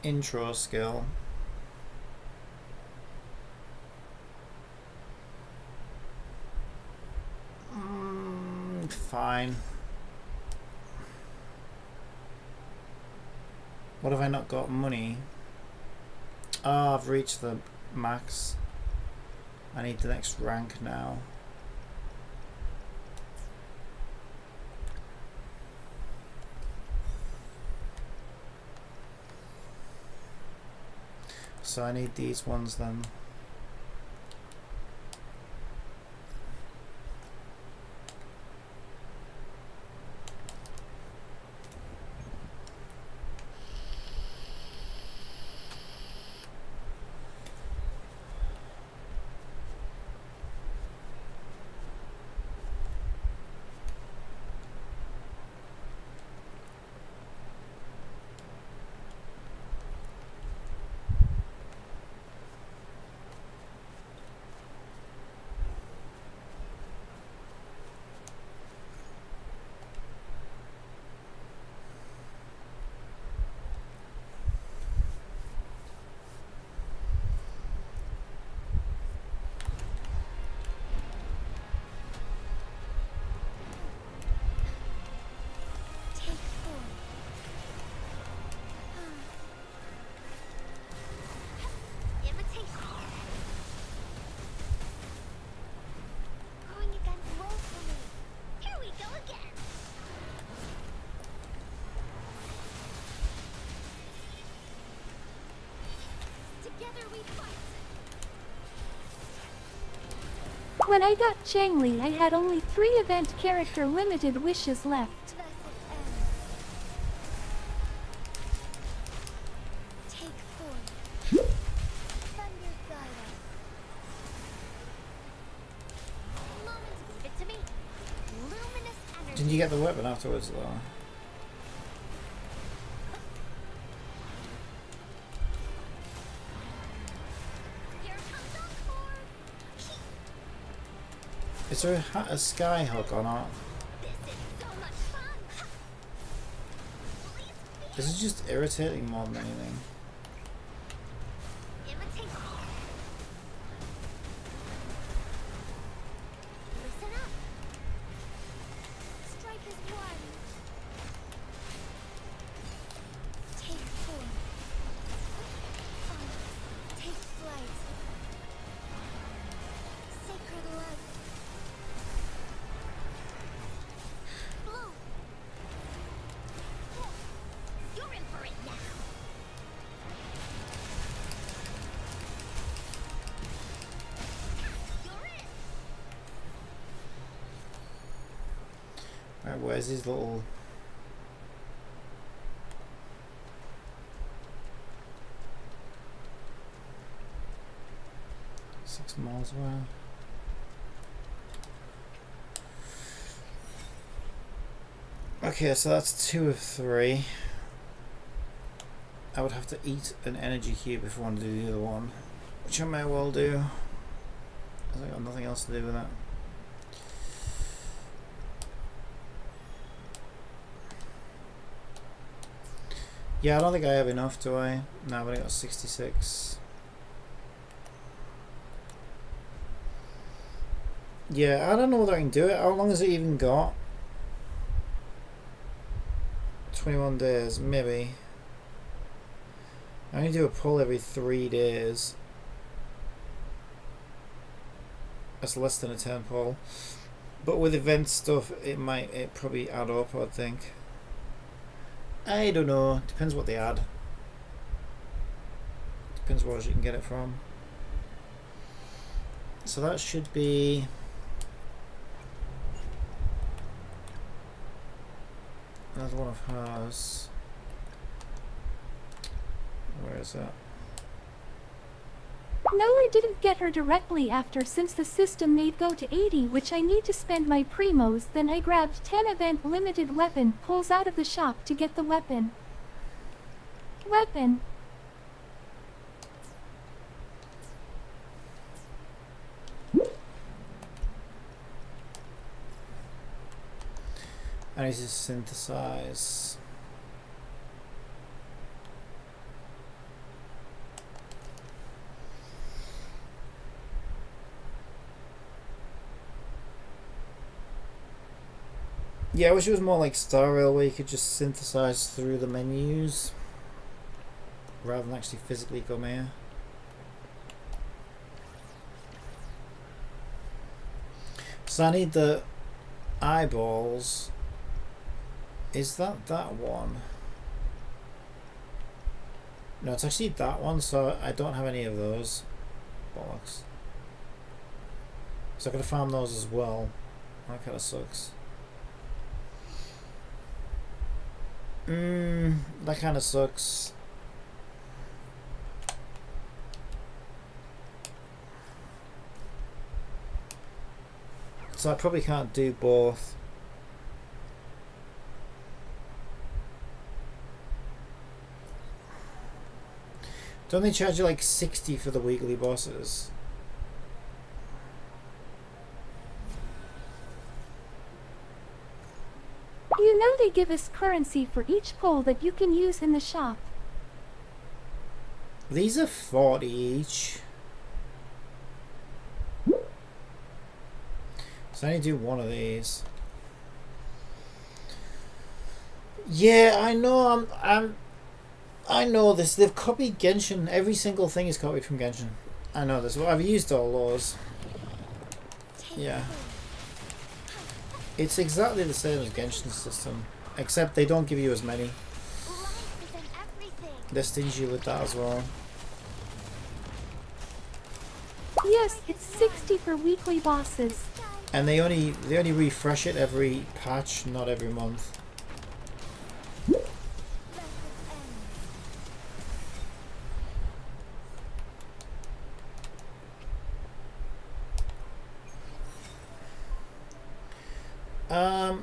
Intro skill. Fine. What have I not got? Money. Oh, I've reached the max. I need the next rank now. So I need these ones then. When I got Changli, I had only 3 event character limited wishes left. Didn't you get the weapon afterwards though? Is there a sky hook or not? This is just irritating more than anything. Right, where's his little... $6 miles away. Okay, so that's 2 of 3. I would have to eat an energy cube if I want to do the other one, which I may well do. I've got nothing else to do with that. Yeah, I don't think I have enough, do I? No, I've only got 66. Yeah, I don't know whether I can do it. How long has it even got? 21 days, maybe. I only do a pull every 3 days. That's less than a 10 pull. But with event stuff, it probably add up, I'd think. I don't know. Depends what they add. Depends where you can get it from. So that should be... another one of hers. Where is that? No, I didn't get her directly after since the system made go to 80, which I need to spend my primos. Then I grabbed 10 event limited weapon pulls out of the shop to get the weapon. I need to synthesize. Yeah, I wish it was more like Star Rail where you could just synthesize through the menus rather than actually physically come here. So I need the eyeballs. Is that one? No, it's actually that one, so I don't have any of those. Bollocks. So I gotta farm those as well. That kinda sucks. That kinda sucks. So I probably can't do both. Don't they charge you like 60 for the weekly bosses? You know they give us currency for each pull that you can use in the shop. These are 40 each. So I need to do one of these. Yeah, I know. I know this. They've copied Genshin. Every single thing is copied from Genshin. I know this. Well, I've used all those. Yeah. It's exactly the same as Genshin's system, except they don't give you as many. They're stingy with that as well. Yes, it's 60 for weekly bosses. And they only refresh it every patch, not every month.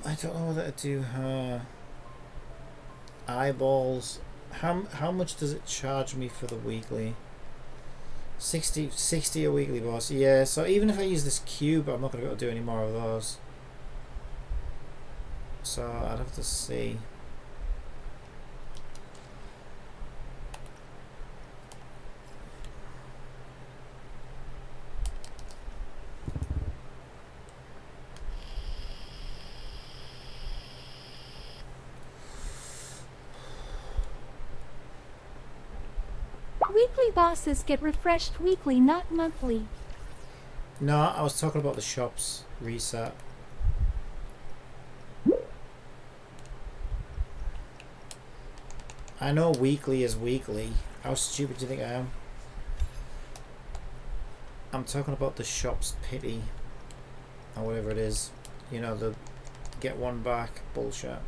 I don't know whether to do her eyeballs. How much does it charge me for the weekly? 60 a weekly boss. Yeah, so even if I use this cube, I'm not going to be able to do any more of those. So I'd have to see. Weekly bosses get refreshed weekly, not monthly. No, I was talking about the shop's reset. I know weekly is weekly. How stupid do you think I am? I'm talking about the shop's pity. Or whatever it is. You know, the get one back. Bullshit.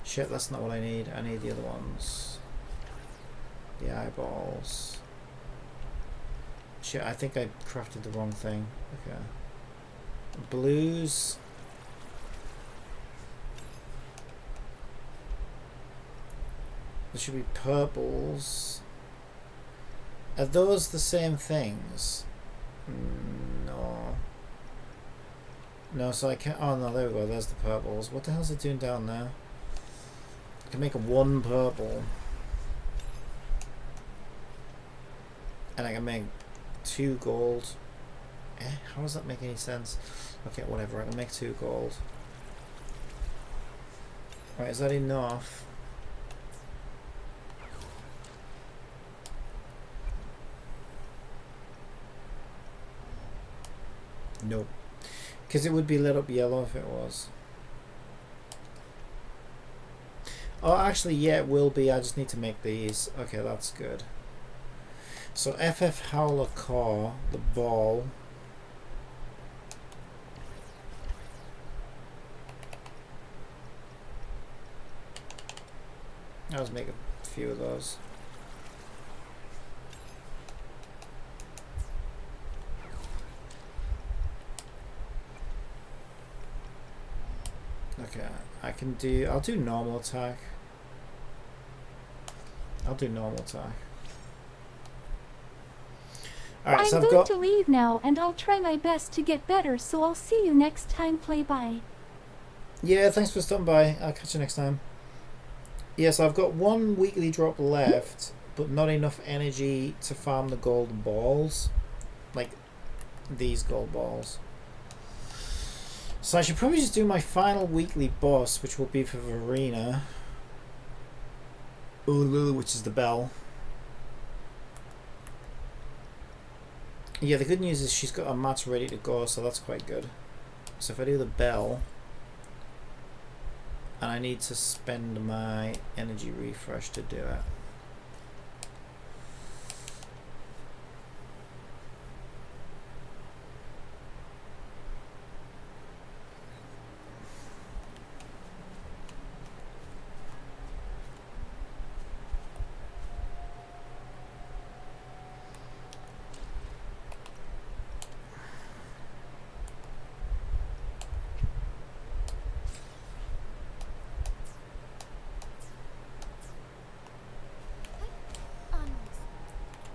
Shit, that's not what I need. I need the other ones. The eyeballs. Shit, I think I crafted the wrong thing. Okay. Blues. There should be purples. Are those the same things? No. No, so I can't. Oh no, there we go. There's the purples. What the hell's it doing down there? I can make a 1 purple. And I can make 2 gold. How does that make any sense? Okay, whatever. I can make 2 gold. Right, is that enough? Nope. Because it would be lit up yellow if it was. Oh, actually, yeah, it will be. I just need to make these. Okay, that's good. So, FF Howler Core, the ball. I'll just make a few of those. Okay, I'll do normal attack. I'll do normal attack. Alright, I'm so I've going got... to leave now, and I'll try my best to get better, so I'll see you next time. Play bye. Yeah, thanks for stopping by. I'll catch you next time. Yeah, so I've got 1 weekly drop left, but not enough energy to farm the golden balls. Like, these gold balls. So I should probably just do my final weekly boss, which will be for Verena. Which is the bell. Yeah, the good news is she's got her mats ready to go, so that's quite good. So if I do the bell, and I need to spend my energy refresh to do it.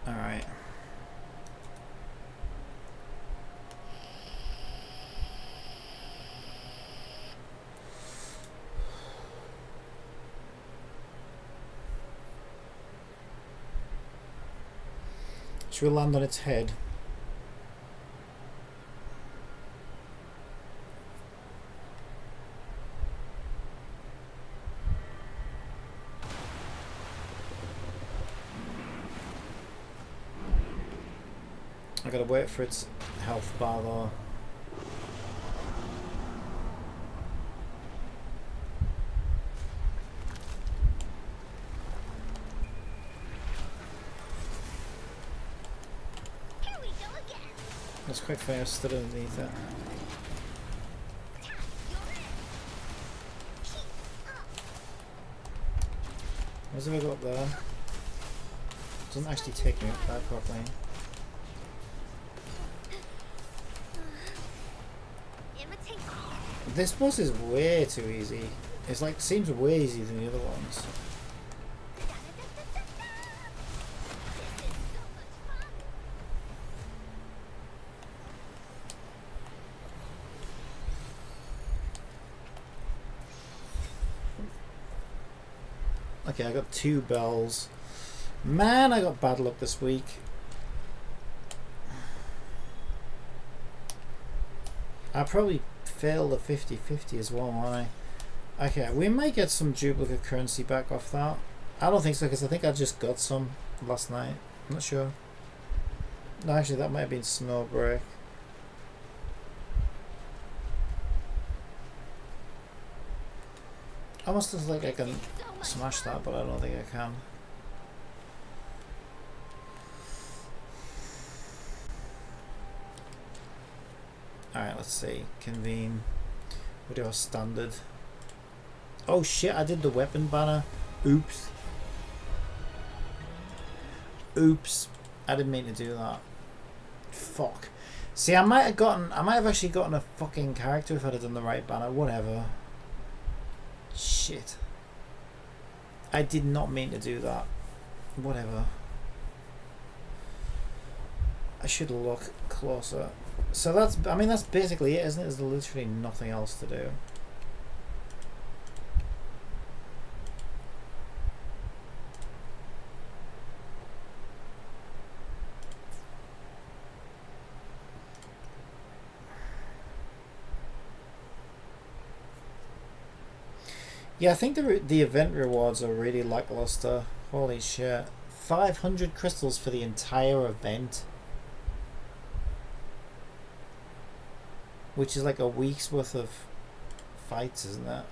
Alright. Should we land on its head? I gotta wait for its health bar though. That's quite funny, I stood underneath it. What's it got up there? Doesn't actually take me up that properly. This boss is way too easy. It's like, seems way easier than the other ones. Okay, I got 2 bells. Man, I got bad luck this week. I probably failed the 50-50 as well, won't I? Okay, we might get some duplicate currency back off that. I don't think so, because I think I just got some last night. I'm not sure. No, actually, that might have been Snowbreak. I almost feel like I can smash that, but I don't think I can. Alright, let's see. Convene. We'll do our standard. Oh shit, I did the weapon banner. Oops. Oops. I didn't mean to do that. Fuck. See, I might have actually gotten a fucking character if I'd have done the right banner. Whatever. Shit. I did not mean to do that. Whatever. I should look closer. So that's, I mean, that's basically it, isn't it? There's literally nothing else to do. Yeah, I think the event rewards are really lackluster. Holy shit. 500 crystals for the entire event. Which is like a week's worth of fights, isn't it?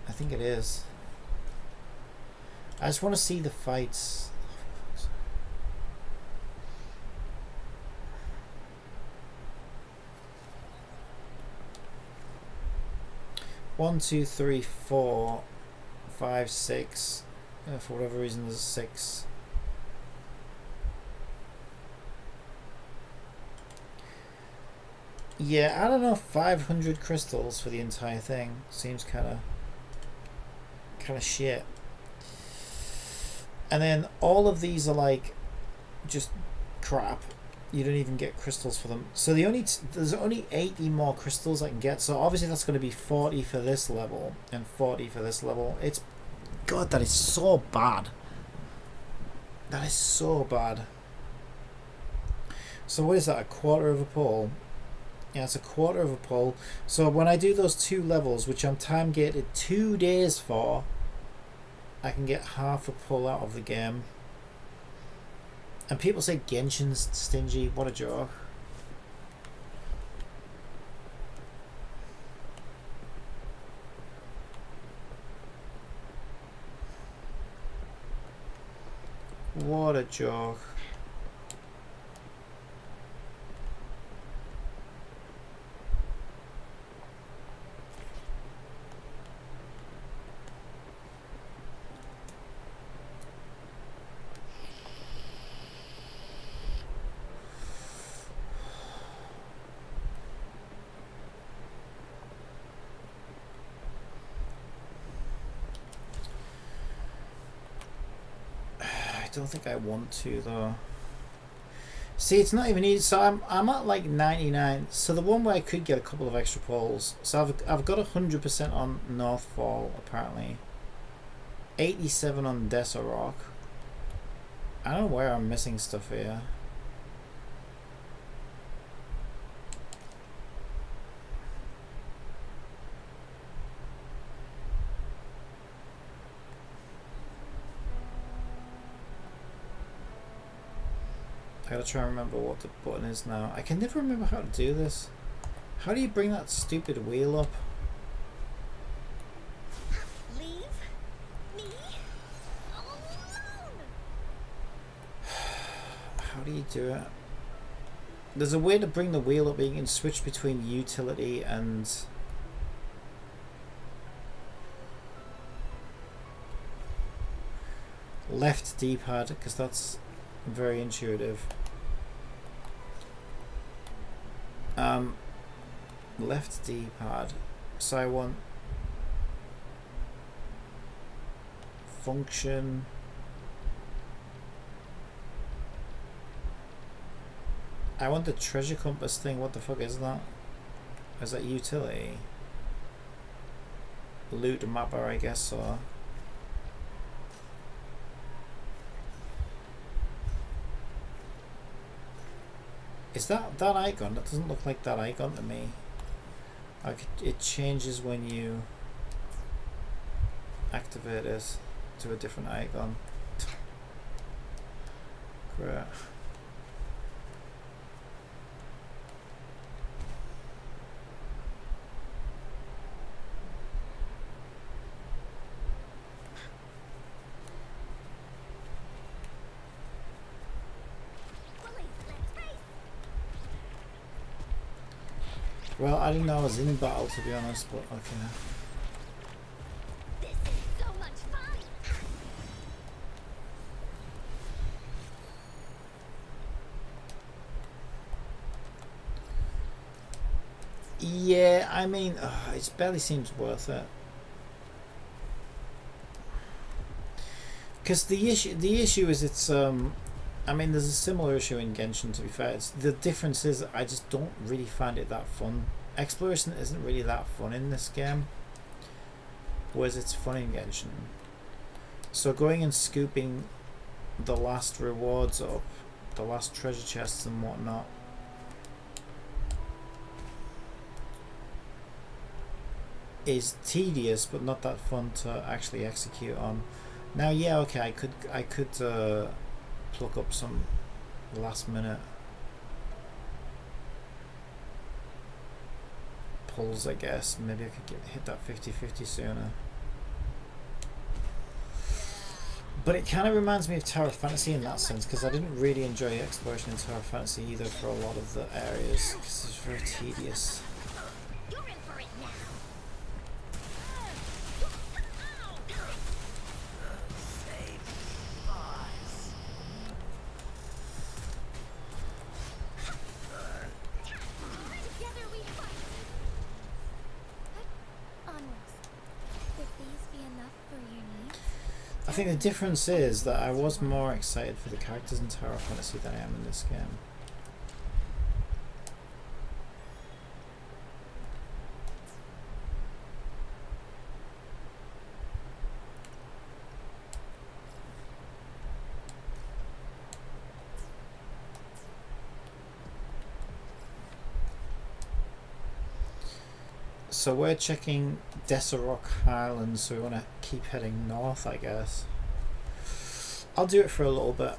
I think it is. I just want to see the fights. 1, 2, 3, 4, 5, 6. For whatever reason, there's 6. Yeah, I don't know. 500 crystals for the entire thing seems kind of shit. And then all of these are like just crap. You don't even get crystals for them. So there's only 80 more crystals I can get. So obviously that's going to be 40 for this level and 40 for this level. It's, God, that is so bad. That is so bad. So what is that? A quarter of a pull? Yeah, it's a quarter of a pull. So when I do those 2 levels, which I'm time gated 2 days for, I can get half a pull out of the game. And people say Genshin's stingy. What a joke. What a joke. I don't think I want to though. See, it's not even easy. So I'm at like 99. So the one where I could get a couple of extra pulls. So I've got 100% on Northfall apparently. 87 on Desorok. I don't know where I'm missing stuff here. I gotta try and remember what the button is now. I can never remember how to do this. How do you bring that stupid wheel up? Leave me alone. How do you do it? There's a way to bring the wheel up, but you can switch between utility and left D-pad, because that's very intuitive. Left D-pad. So I want function. I want the treasure compass thing. What the fuck is that? Is that utility? Loot mapper, I guess, or is that icon? That doesn't look like that icon to me. Like it changes when you activate it to a different icon. Great. Well, I didn't know I was in battle, to be honest, but okay. This is so much fun! Yeah, I mean, it barely seems worth it. Because the issue is it's I mean, there's a similar issue in Genshin, to be fair. The difference is I just don't really find it that fun. Exploration isn't really that fun in this game, whereas it's fun in Genshin. So going and scooping the last rewards up, the last treasure chests and whatnot, is tedious but not that fun to actually execute on. Now, yeah, okay, I could pluck up some last minute pulls, I guess. Maybe I could hit that 50-50 sooner. But it kind of reminds me of Tower of Fantasy in that sense, because I didn't really enjoy exploration in Tower of Fantasy either for a lot of the areas, because it's very tedious. I think the difference is that I was more excited for the characters in Tower of Fantasy than I am in this game. So we're checking Deserok Highlands, so we want to keep heading north, I guess. I'll do it for a little bit.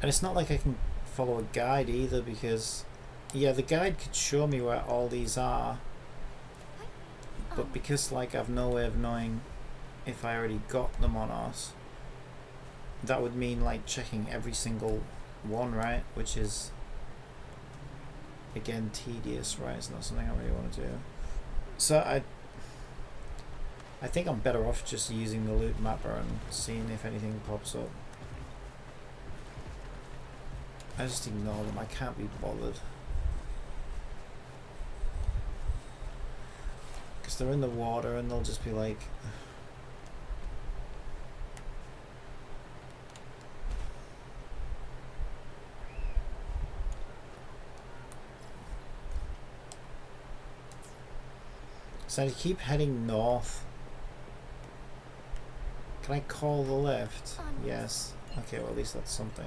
And it's not like I can follow a guide either, because yeah, the guide could show me where all these are, but because like I've no way of knowing if I already got them or not, that would mean like checking every single one, right? Which is again tedious, right? It's not something I really want to do. So I think I'm better off just using the loot mapper and seeing if anything pops up. I just ignore them, I can't be bothered. Because they're in the water and they'll just be like... So I keep heading north. Can I call the left? Yes. Okay, well at least that's something.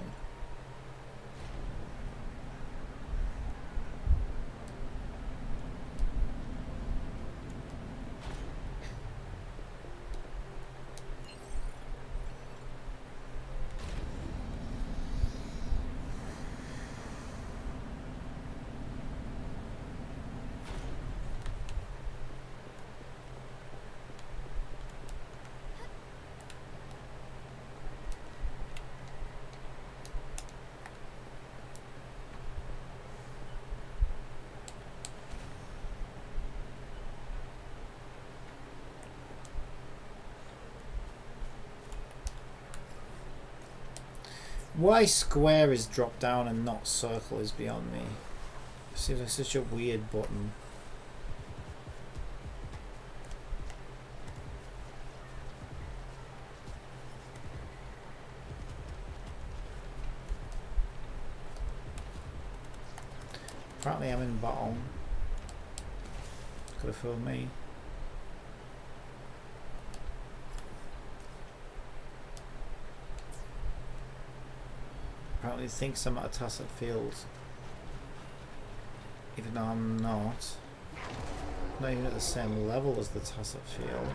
Why square is drop down and not circle is beyond me. It seems like such a weird button. Apparently I'm in battle. Could have fooled me. Apparently thinks I'm at a tacit field, even though I'm not. Not even at the same level as the tacit field.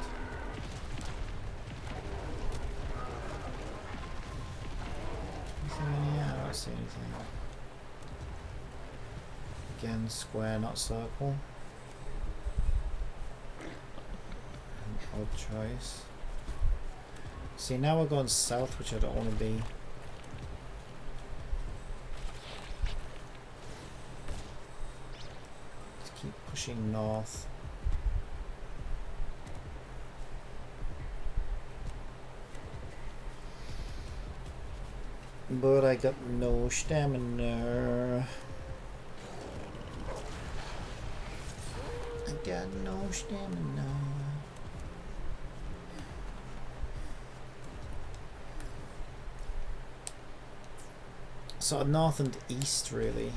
Anything in here? I don't see anything. Again, square, not circle. good choice. See, now we're going south, which I don't want to be. Let's keep pushing north. But I got no stamina. I got no stamina. Sort of north and east, really.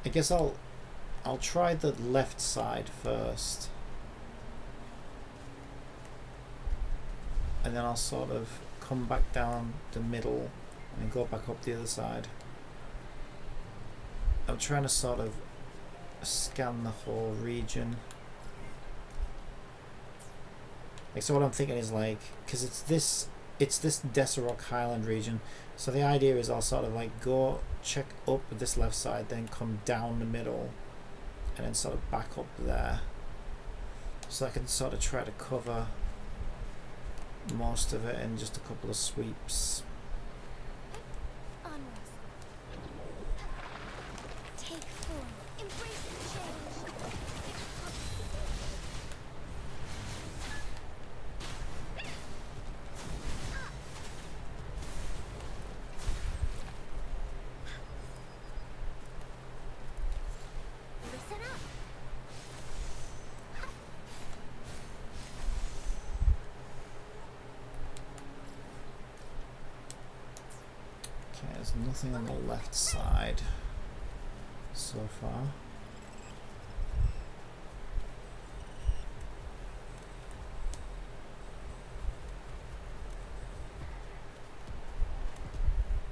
I guess I'll try the left side first, and then I'll sort of come back down the middle and go back up the other side. I'm trying to sort of scan the whole region. Like, so what I'm thinking is, like, because it's this Deserok Highland region, so the idea is I'll sort of like go check up this left side, then come down the middle, and then sort of back up there, so I can sort of try to cover most of it in just a couple of sweeps. There's nothing on the left side so far.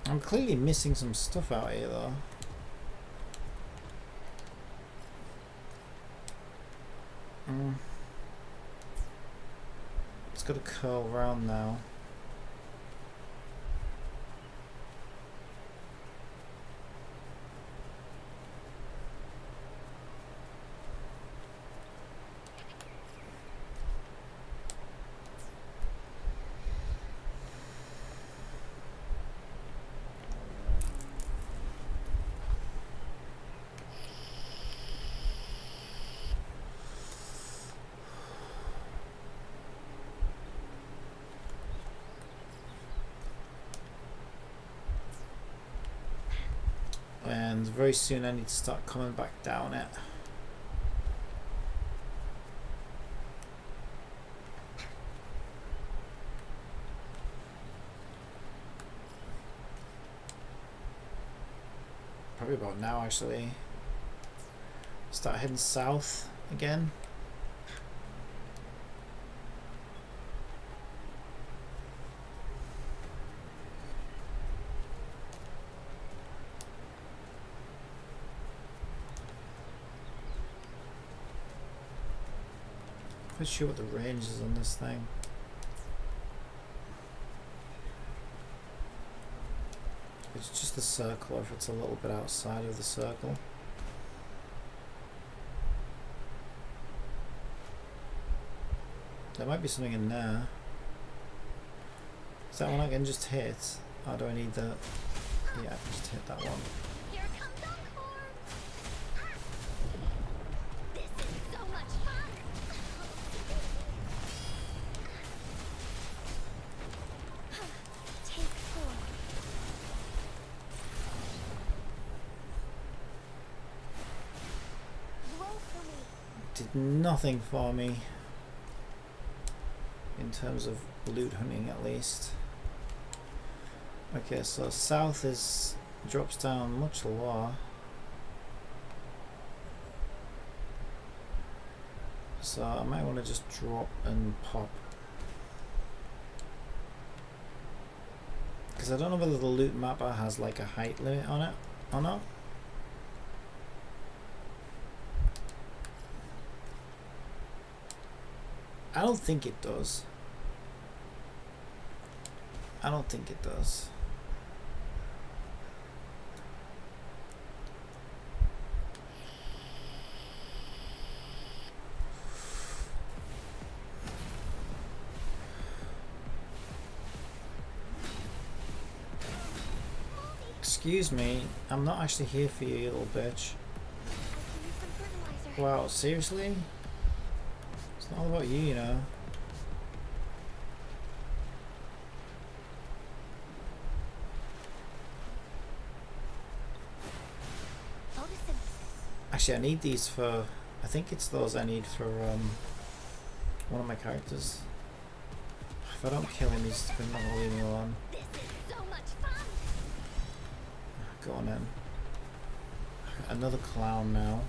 I'm clearly missing some stuff out here though. It's got to curl round now. And very soon I need to start coming back down it. Probably about now actually. Start heading south again. Not sure what the range is on this thing. If it's just the circle, or if it's a little bit outside of the circle. There might be something in there. Is that one I can just hit? Or do I need the... Yeah, I can just hit that one. Did nothing for me in terms of loot hunting, at least. Okay, so south is drops down much lower. So I might want to just drop and pop. Because I don't know whether the loot mapper has like a height limit on it or not. I don't think it does. I don't think it does. Excuse me, I'm not actually here for you, you little bitch. Wow, seriously? It's not all about you, you know. Actually, I need these for... I think it's those I need for one of my characters. If I don't kill him, he's not going to leave me alone. Go on in. Another clown now.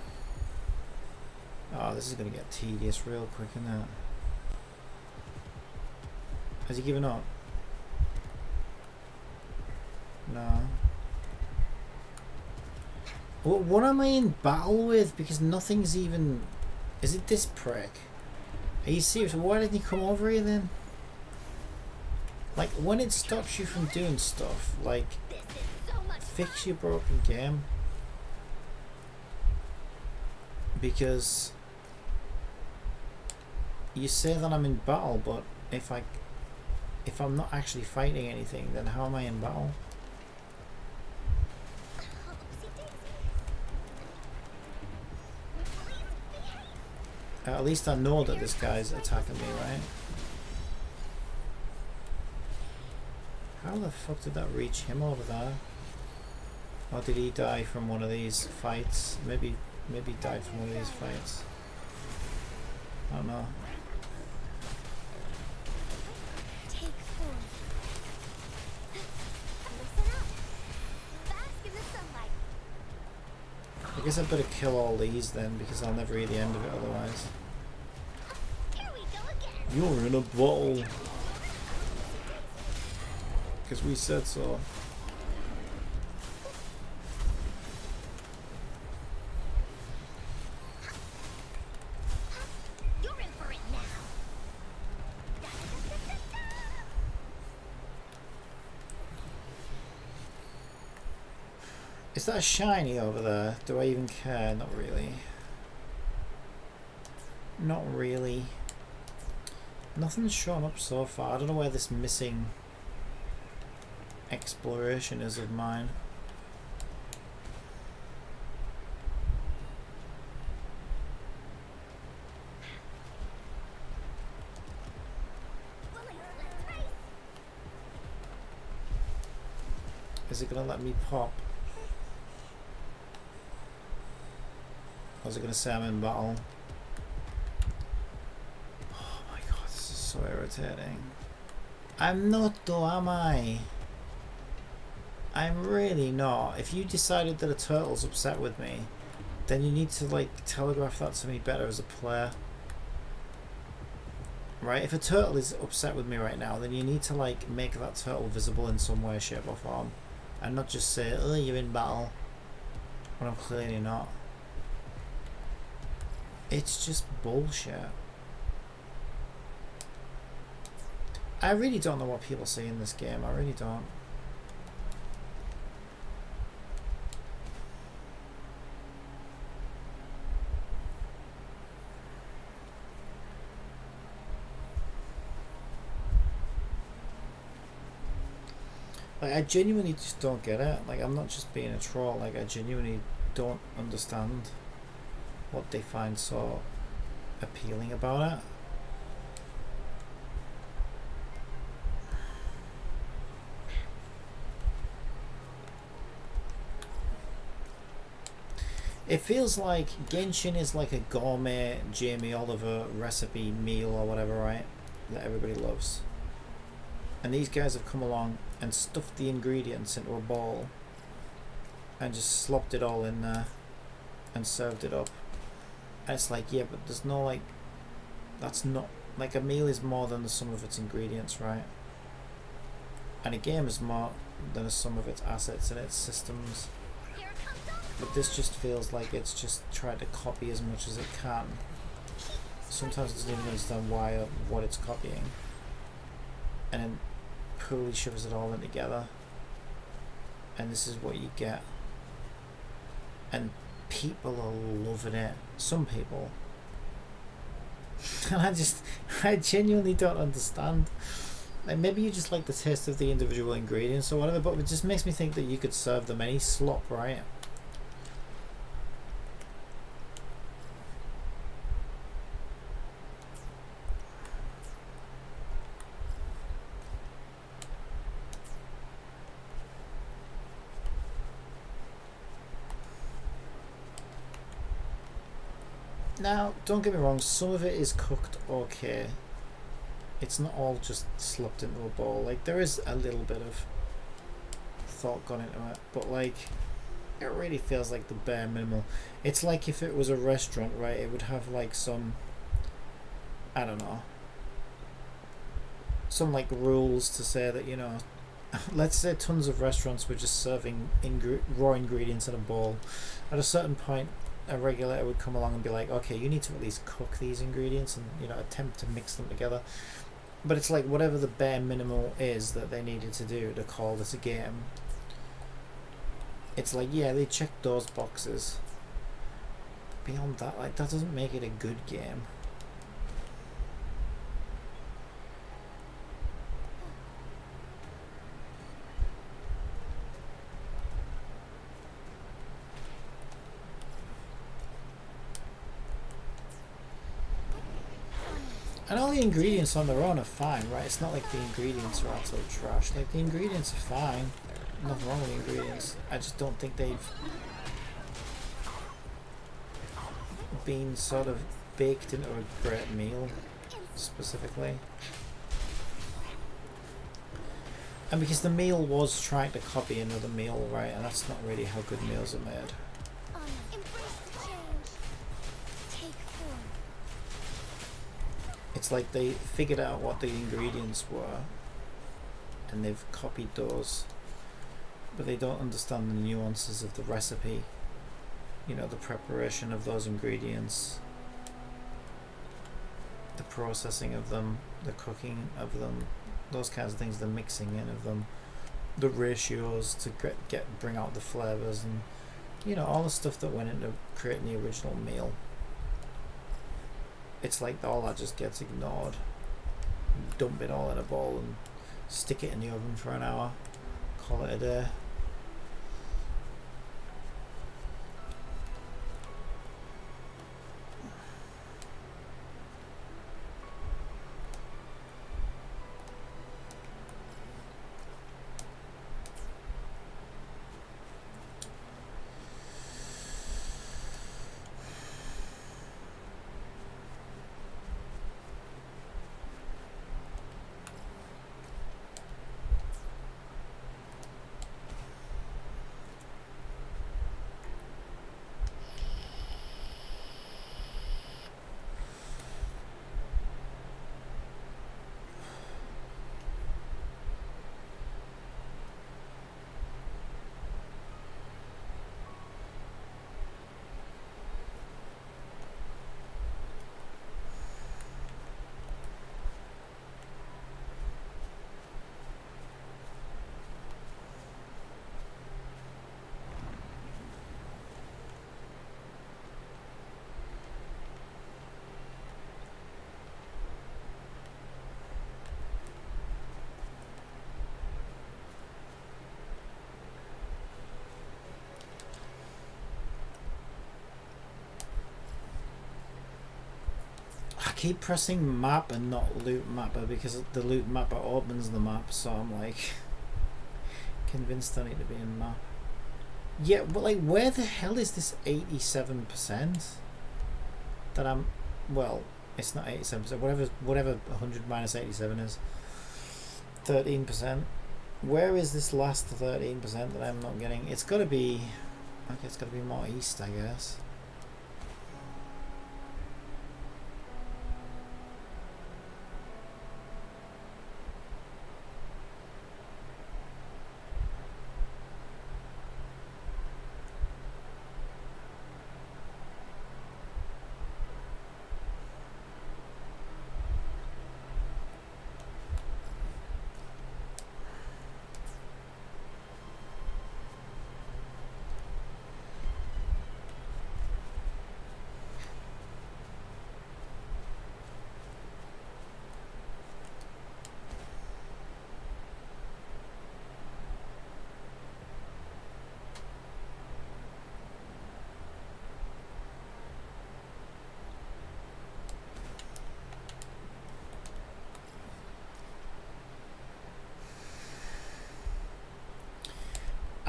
Oh, this is going to get tedious real quick, isn't it? Has he given up? No. Well, what am I in battle with? Because nothing's even... Is it this prick? Are you serious? Why didn't he come over here then? Like, when it stops you from doing stuff, like... Fix your broken game. Because... You say that I'm in battle, but if I'm not actually fighting anything, then how am I in battle? At least I know that this guy's attacking me, right? How the fuck did that reach him over there? Or did he die from one of these fights? Maybe he died from one of these fights. I don't know. I guess I better kill all these then, because I'll never read the end of it otherwise. You're in a bottle. Because we said so. You're in for it now. Is that a shiny over there? Do I even care? Not really. Not really. Nothing's shown up so far. I don't know where this missing exploration is of mine. Is it gonna let me pop? Or is it gonna say I'm in battle? Oh my god, this is so irritating. I'm not though, am I? I'm really not. If you decided that a turtle's upset with me, then you need to like telegraph that to me better as a player. Right? If a turtle is upset with me right now, then you need to like make that turtle visible in some way, shape or form. And not just say, oh, you're in battle, when I'm clearly not. It's just bullshit. I really don't know what people say in this game. I really don't. Like, I genuinely just don't get it. Like, I'm not just being a troll. Like, I genuinely don't understand what they find so appealing about it. It feels like Genshin is like a gourmet Jamie Oliver recipe meal or whatever, right? That everybody loves. And these guys have come along and stuffed the ingredients into a bowl and just slopped it all in there and served it up. And it's like, yeah, but there's no like That's not, like, a meal is more than the sum of its ingredients, right? And a game is more than the sum of its assets and its systems. But this just feels like it's just trying to copy as much as it can. Sometimes it doesn't even understand why or what it's copying. And then poorly shoves it all in together. And this is what you get. And people are loving it. Some people. And I genuinely don't understand. Like, maybe you just like the taste of the individual ingredients or whatever, but it just makes me think that you could serve them any slop, right? Now, don't get me wrong, some of it is cooked okay. It's not all just slopped into a bowl. Like, there is a little bit of thought gone into it, but like, it really feels like the bare minimal. It's like if it was a restaurant, right, it would have like some, I don't know, some like rules to say that, you know, let's say tons of restaurants were just serving raw ingredients in a bowl. At a certain point, a regulator would come along and be like, okay, you need to at least cook these ingredients and, you know, attempt to mix them together. But it's like whatever the bare minimal is that they needed to do to call this a game. It's like, yeah, they checked those boxes. Beyond that, like, that doesn't make it a good game. And all the ingredients on their own are fine, right? It's not like the ingredients are absolute trash. Like, the ingredients are fine. Nothing wrong with the ingredients. I just don't think they've been sort of baked into a great meal, specifically. And because the meal was trying to copy another meal, right? And that's not really how good meals are made. It's like they figured out what the ingredients were and they've copied those, but they don't understand the nuances of the recipe, you know, the preparation of those ingredients, the processing of them, the cooking of them, those kinds of things, the mixing in of them, the ratios to bring out the flavors, and, you know, all the stuff that went into creating the original meal. It's like all that just gets ignored. Dump it all in a bowl and stick it in the oven for an hour. Call it a day. I keep pressing map and not loot mapper because the loot mapper opens the map, so I'm like convinced I need to be in map. Yeah, but like, where the hell is this 87% that I'm, well, it's not 87%, whatever 100 minus 87 is, 13%. Where is this last 13% that I'm not getting? It's got to be, okay, it's got to be more east, I guess.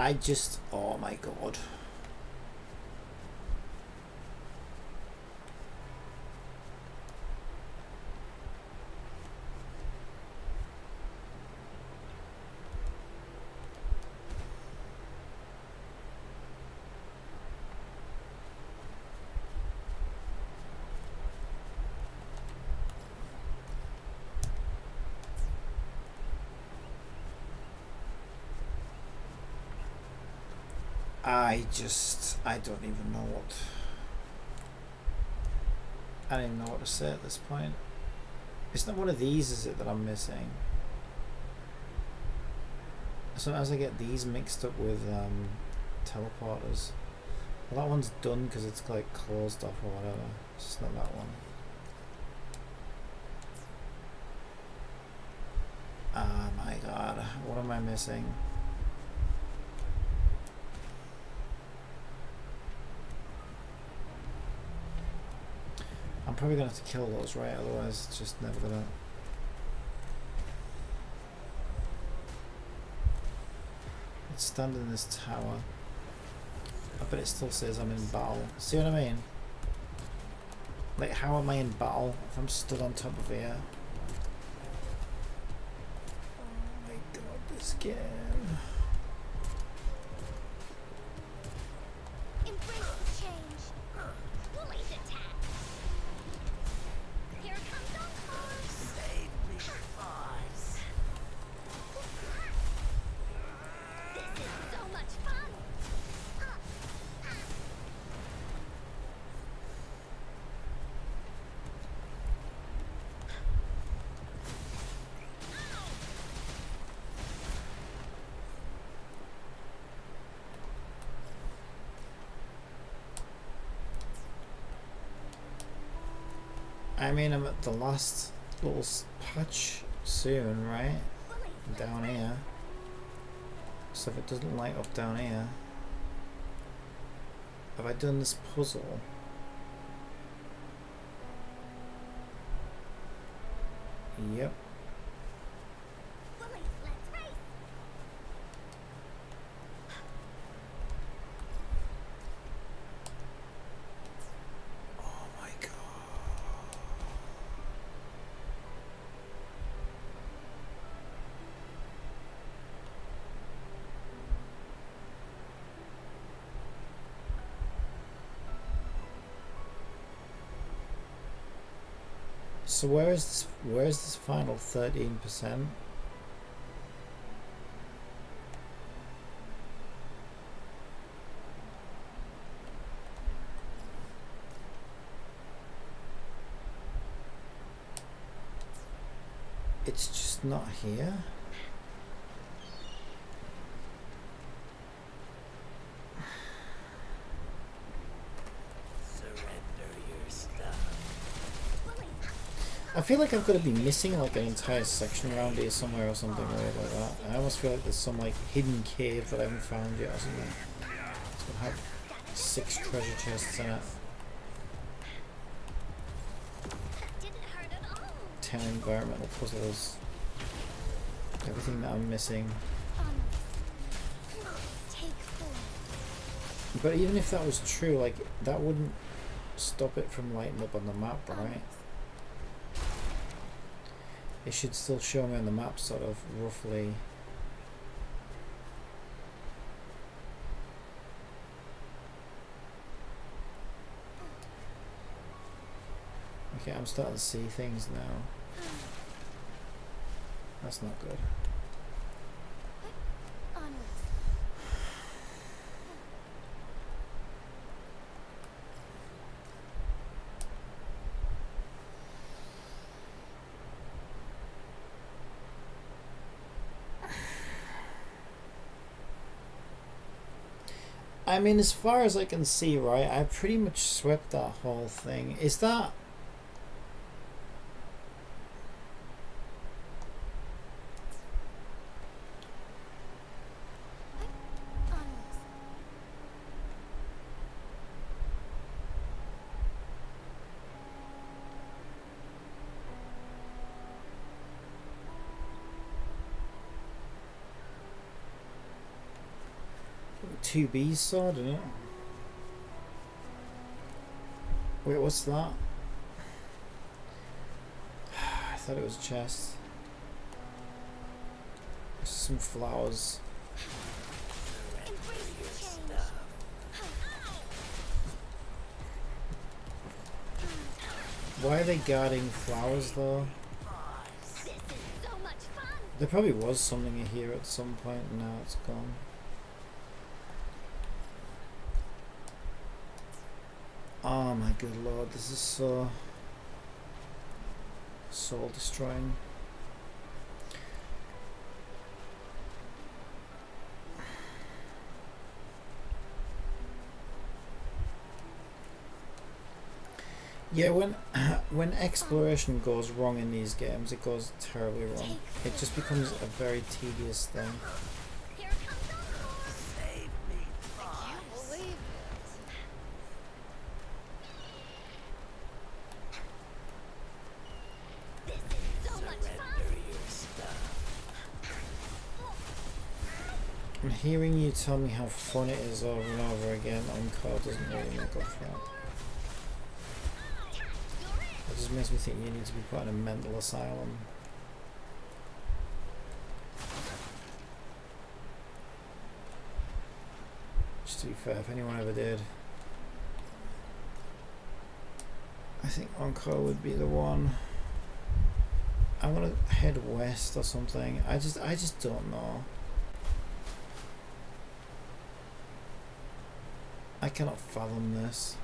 I just, oh my god. I don't even know what, I don't even know what to say at this point. It's not one of these, is it, that I'm missing? Sometimes I get these mixed up with teleporters. Well, that one's done because it's like closed off or whatever. It's just not that one. Oh my god, what am I missing? I'm probably gonna have to kill those, right? Otherwise it's just never gonna... Let's stand in this tower. I bet it still says I'm in battle. See what I mean? Like, how am I in battle if I'm stood on top of here? Oh my god, this game. I mean, I'm at the last little patch soon, right? Down here. So if it doesn't light up down here... Have I done this puzzle? Yep. So where is this final 13%? It's just not here. I feel like I've got to be missing like an entire section around here somewhere or something weird like that. I almost feel like there's some like hidden cave that I haven't found yet or something. It's gonna have 6 treasure chests in it. 10 environmental puzzles. Everything that I'm missing. But even if that was true, like that wouldn't stop it from lighting up on the map, right? It should still show me on the map sort of roughly. Okay, I'm starting to see things now. That's not good. I mean, as far as I can see, right, I pretty much swept that whole thing. Is that... two B's sword, isn't it? Wait, what's that? I thought it was a chest. Some flowers. Why are they guarding flowers though? There probably was something in here at some point and now it's gone. Oh my good lord, this is so soul destroying. Yeah, when exploration goes wrong in these games, it goes terribly wrong. It just becomes a very tedious thing. I'm hearing you tell me how fun it is over and over again on call doesn't really make up for it. It just makes me think you need to be put in a mental asylum. Just to be fair, if anyone ever did, I think Encore would be the one. I'm gonna head west or something. I just don't know. I cannot fathom this.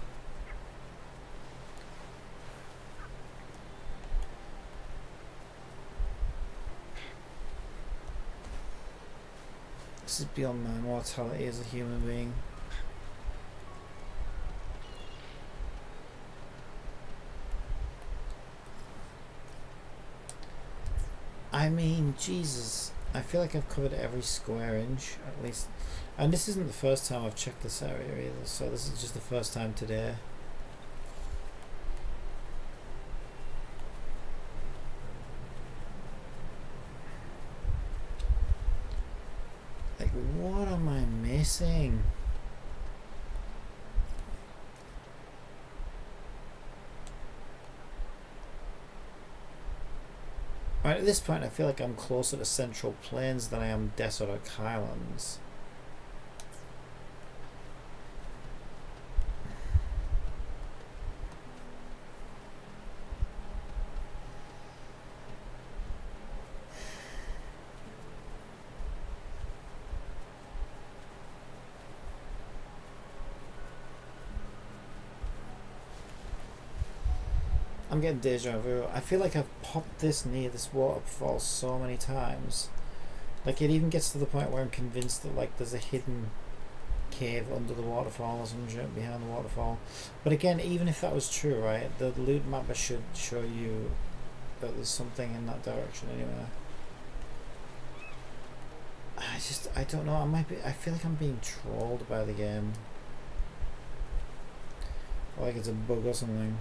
This is beyond my mortality as a human being. I mean, Jesus. I feel like I've covered every square inch, at least. And this isn't the first time I've checked this area either, so this is just the first time today. Like, what am I missing? Right, at this point I feel like I'm closer to Central Plains than I am Desert Highlands. I'm getting deja vu. I feel like I've popped this near this waterfall so many times. Like, it even gets to the point where I'm convinced that, like, there's a hidden cave under the waterfall or some shit behind the waterfall. But again, even if that was true, right, the loot mapper should show you that there's something in that direction anyway. I don't know, I feel like I'm being trolled by the game. Or like it's a bug or something.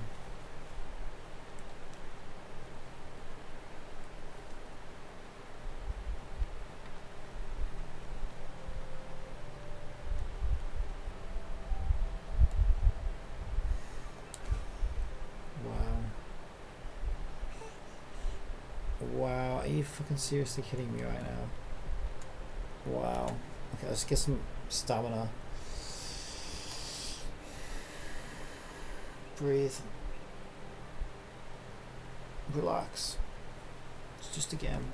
Wow, are you fucking seriously kidding me right now? Wow. Okay, let's get some stamina. Breathe. Relax. It's just a game.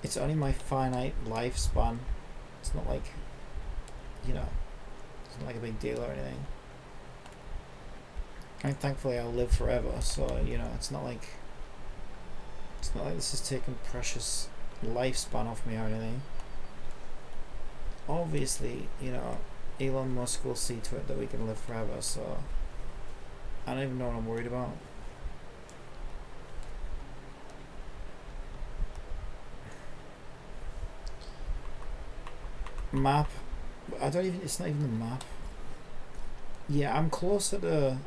It's only my finite lifespan. It's not like, you know, it's not like a big deal or anything. And thankfully I'll live forever, so you know, it's not like this is taking precious lifespan off me or anything. Obviously, you know, Elon Musk will see to it that we can live forever, so I don't even know what I'm worried about. Map. It's not even the map. Yeah, I'm closer to,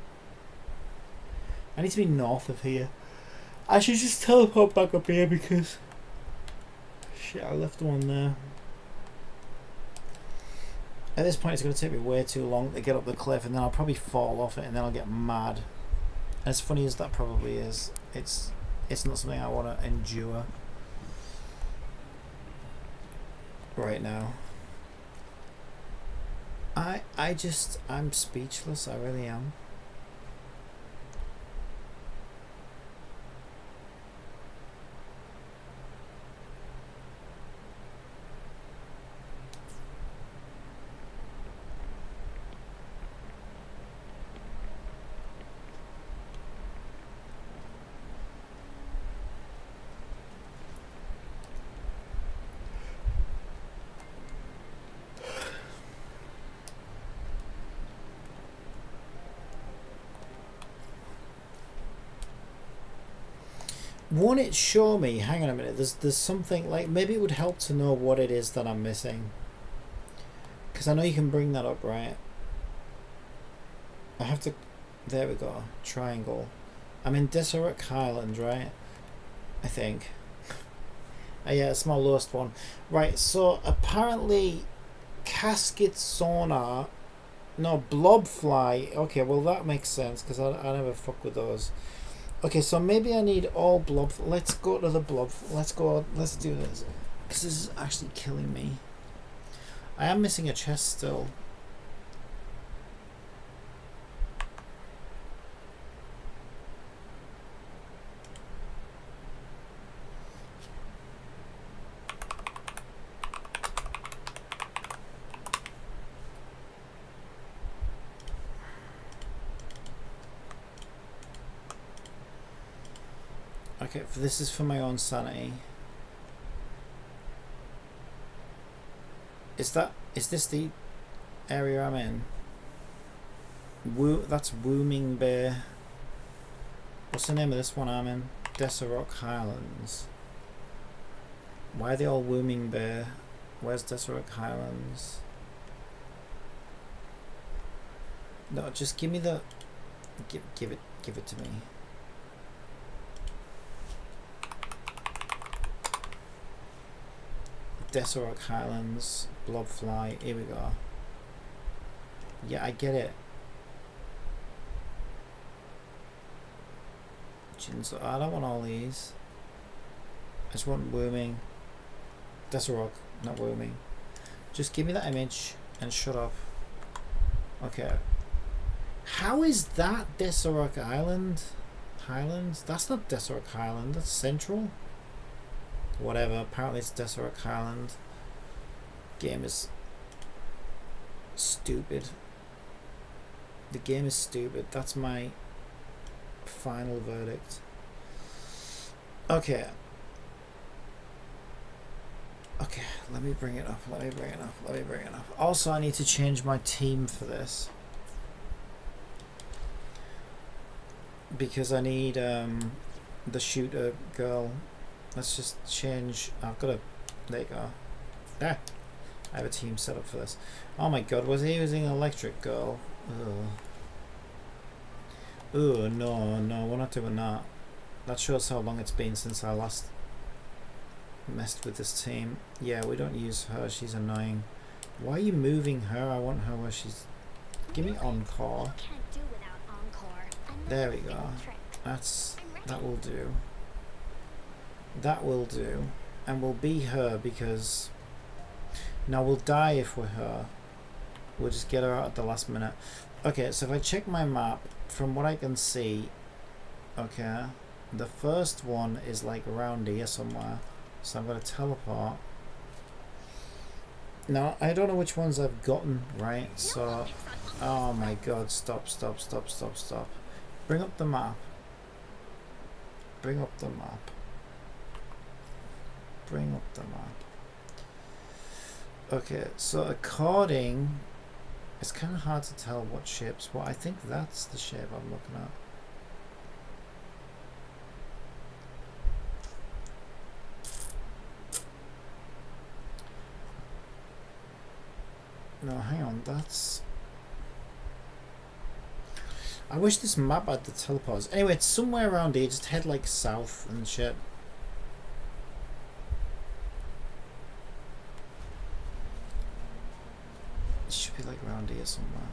I need to be north of here. I should just teleport back up here because shit, I left one there. At this point it's going to take me way too long to get up the cliff, and then I'll probably fall off it, and then I'll get mad. As funny as that probably is, it's not something I want to endure right now. I'm speechless, I really am. Won't it show me, hang on a minute, there's something, like, maybe it would help to know what it is that I'm missing, because I know you can bring that up, right? I have to, there we go, triangle. I'm in Deserok Island, right? I think. Yeah, it's my lowest one. Right, so apparently casket sonar, no, blobfly, okay, well that makes sense, because I never fuck with those. Okay, so maybe I need all blob. Let's go to the blob. Let's do this. Because this is actually killing me. I am missing a chest still. Okay, this is for my own sanity. Is this the area I'm in? That's Wooming Bear. What's the name of this one I'm in? Deserok Highlands. Why are they all Wooming Bear? Where's Deserok Highlands? No, just give me the give it to me. Deserok Highlands, Blobfly, here we go. Yeah, I get it. I don't want all these. I just want Wooming. Deserok, not Wooming. Just give me that image and shut up. Okay. How is that Deserok Island? Highlands? That's not Deserok Highland, that's Central. Whatever, apparently it's Deserok Highland. Game is stupid. The game is stupid. That's my final verdict. Okay. Okay, let me bring it up. Also, I need to change my team for this. Because I need the shooter girl. Let's just change. I've got a. There you go. There. I have a team set up for this. Oh my god, was he using electric girl? Ugh. Ugh, no, we're not doing that. That shows how long it's been since I last messed with this team. Yeah, we don't use her. She's annoying. Why are you moving her? I want her where she's. Give me Encore. There we go. That will do. That will do. And we'll be her because now we'll die if we're her. We'll just get her out at the last minute. Okay, so if I check my map, from what I can see, okay, the first one is like around here somewhere. So I'm going to teleport. Now, I don't know which ones I've gotten, right? So, oh my god, stop. Bring up the map. Bring up the map. Okay, so according, it's kind of hard to tell what shapes. Well, I think that's the shape I'm looking at. No, hang on, that's... I wish this map had the teleporters. Anyway, it's somewhere around here. Just head like south and shit. It should be like around here somewhere.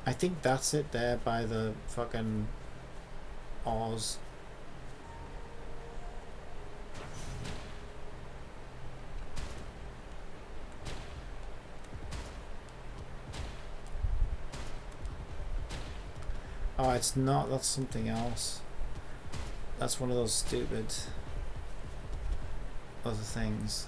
I think that's it there by the fucking Oz. Oh, it's not. That's something else. That's one of those stupid other things.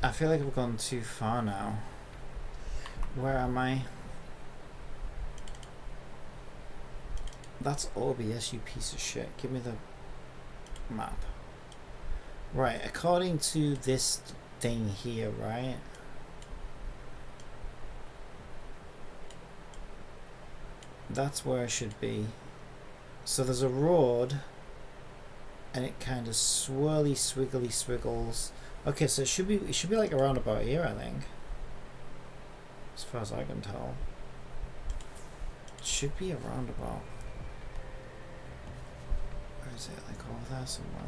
I feel like I've gone too far now. Where am I? That's OBS, you piece of shit. Give me the map. Right, according to this thing here, right? That's where I should be. So there's a road and it kind of swirly swiggly swiggles. Okay, so it should be like around about here, I think. As far as I can tell. It should be around about. Where is it? Like over there somewhere.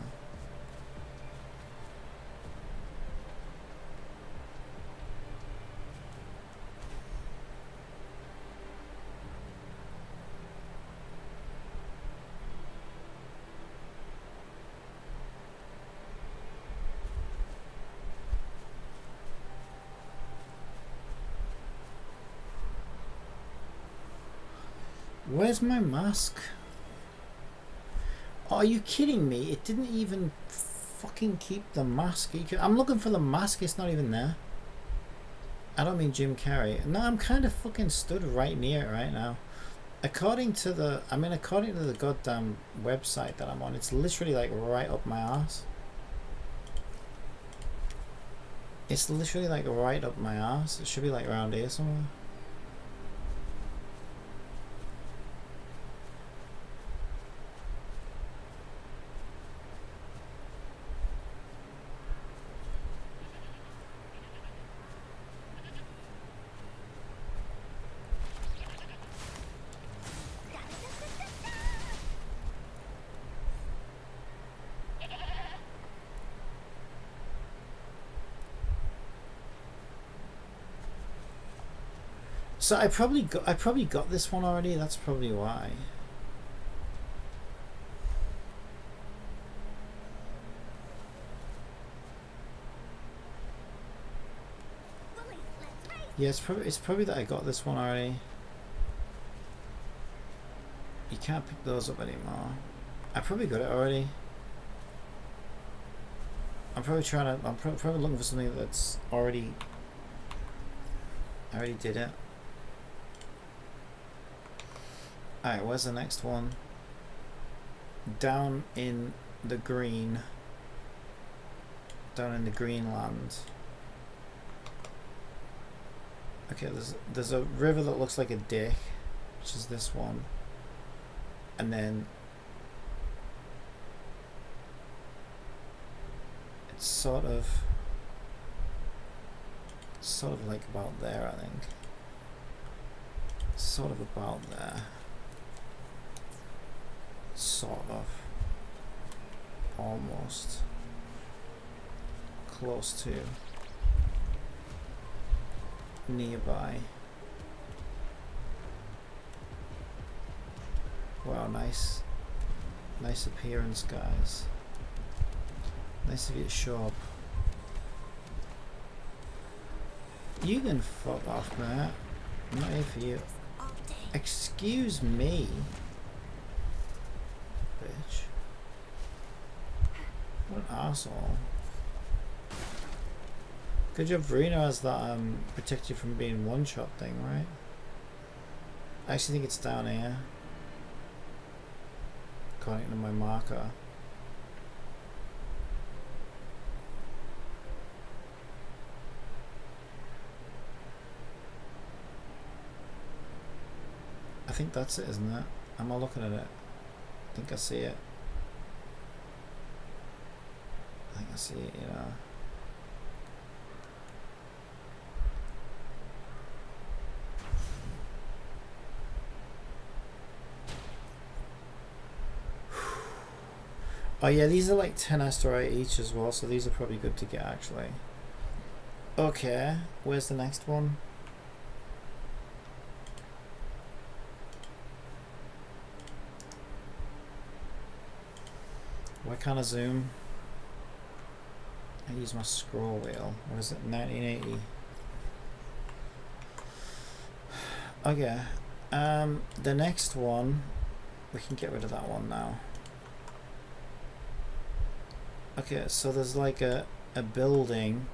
Where's my mask? Oh, are you kidding me? It didn't even fucking keep the mask. I'm looking for the mask, it's not even there. I don't mean Jim Carrey. No, I'm kind of fucking stood right near it right now. According to the goddamn website that I'm on, it's literally like right up my ass. It's literally like right up my ass. It should be like around here somewhere. So I probably got this one already. That's probably why. Yeah, it's probably that I got this one already. You can't pick those up anymore. I probably got it already. I'm probably probably looking for something that's already. I already did it. Alright, where's the next one? Down in the green. Down in the green land. Okay, there's a river that looks like a dick, which is this one. And then it's sort of like about there, I think. Sort of about there. Sort of. Almost. Close to. Nearby. Wow, nice appearance, guys. Nice of you to show up. You can fuck off, mate. I'm not here for you. Excuse me. Bitch. What an arsehole. Good job Verena has that protect you from being one-shot thing, right? I actually think it's down here. According to my marker. I think that's it, isn't it? Am I looking at it? I think I see it. I think I see it, you know. Oh yeah, these are like 10 asteroid each as well, so these are probably good to get actually. Okay, where's the next one? Why can't I zoom? I use my scroll wheel. What is it? 1980. Okay. The next one, we can get rid of that one now. Okay, so there's like a building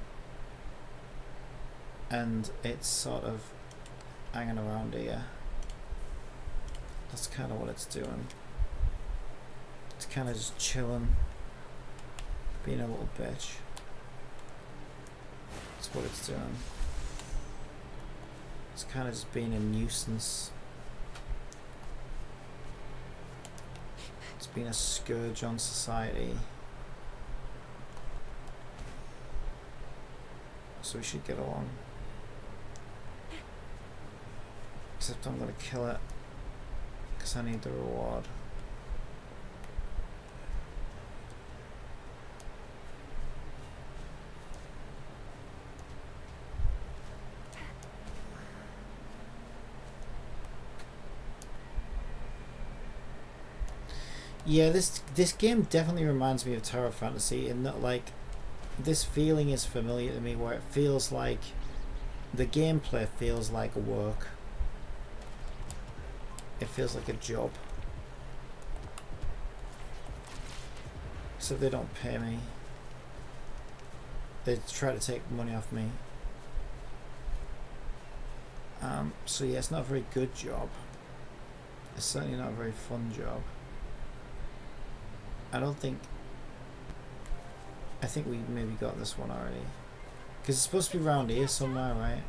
and it's sort of hanging around here. That's kind of what it's doing. It's kind of just chilling, being a little bitch. That's what it's doing. It's kind of just being a nuisance. It's being a scourge on society. So we should get along. Except I'm gonna kill it because I need the reward. Yeah, this game definitely reminds me of Tower Fantasy in that, like, this feeling is familiar to me, where it feels like the gameplay feels like work. It feels like a job. Except they don't pay me. They try to take money off me. So yeah, it's not a very good job. It's certainly not a very fun job. I think we maybe got this one already. Because it's supposed to be around here somewhere, right?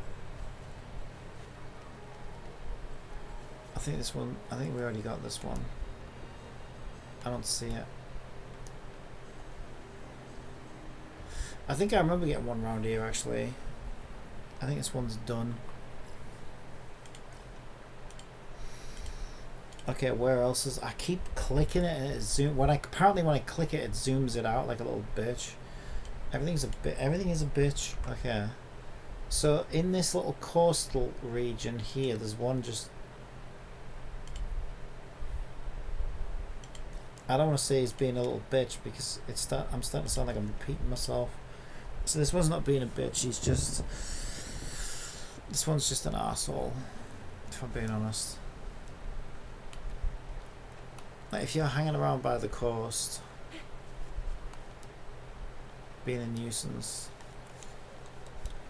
I think this one, I think we already got this one. I don't see it. I think I remember getting one around here actually. I think this one's done. Okay, where else is... I keep clicking it and it zoom... Apparently when I click it, it zooms it out like a little bitch. Everything is a bitch. Okay. So in this little coastal region here, there's one just... I don't want to say he's being a little bitch because I'm starting to sound like I'm repeating myself. So this one's not being a bitch, he's just... This one's just an arsehole, if I'm being honest. Like, if you're hanging around by the coast, being a nuisance,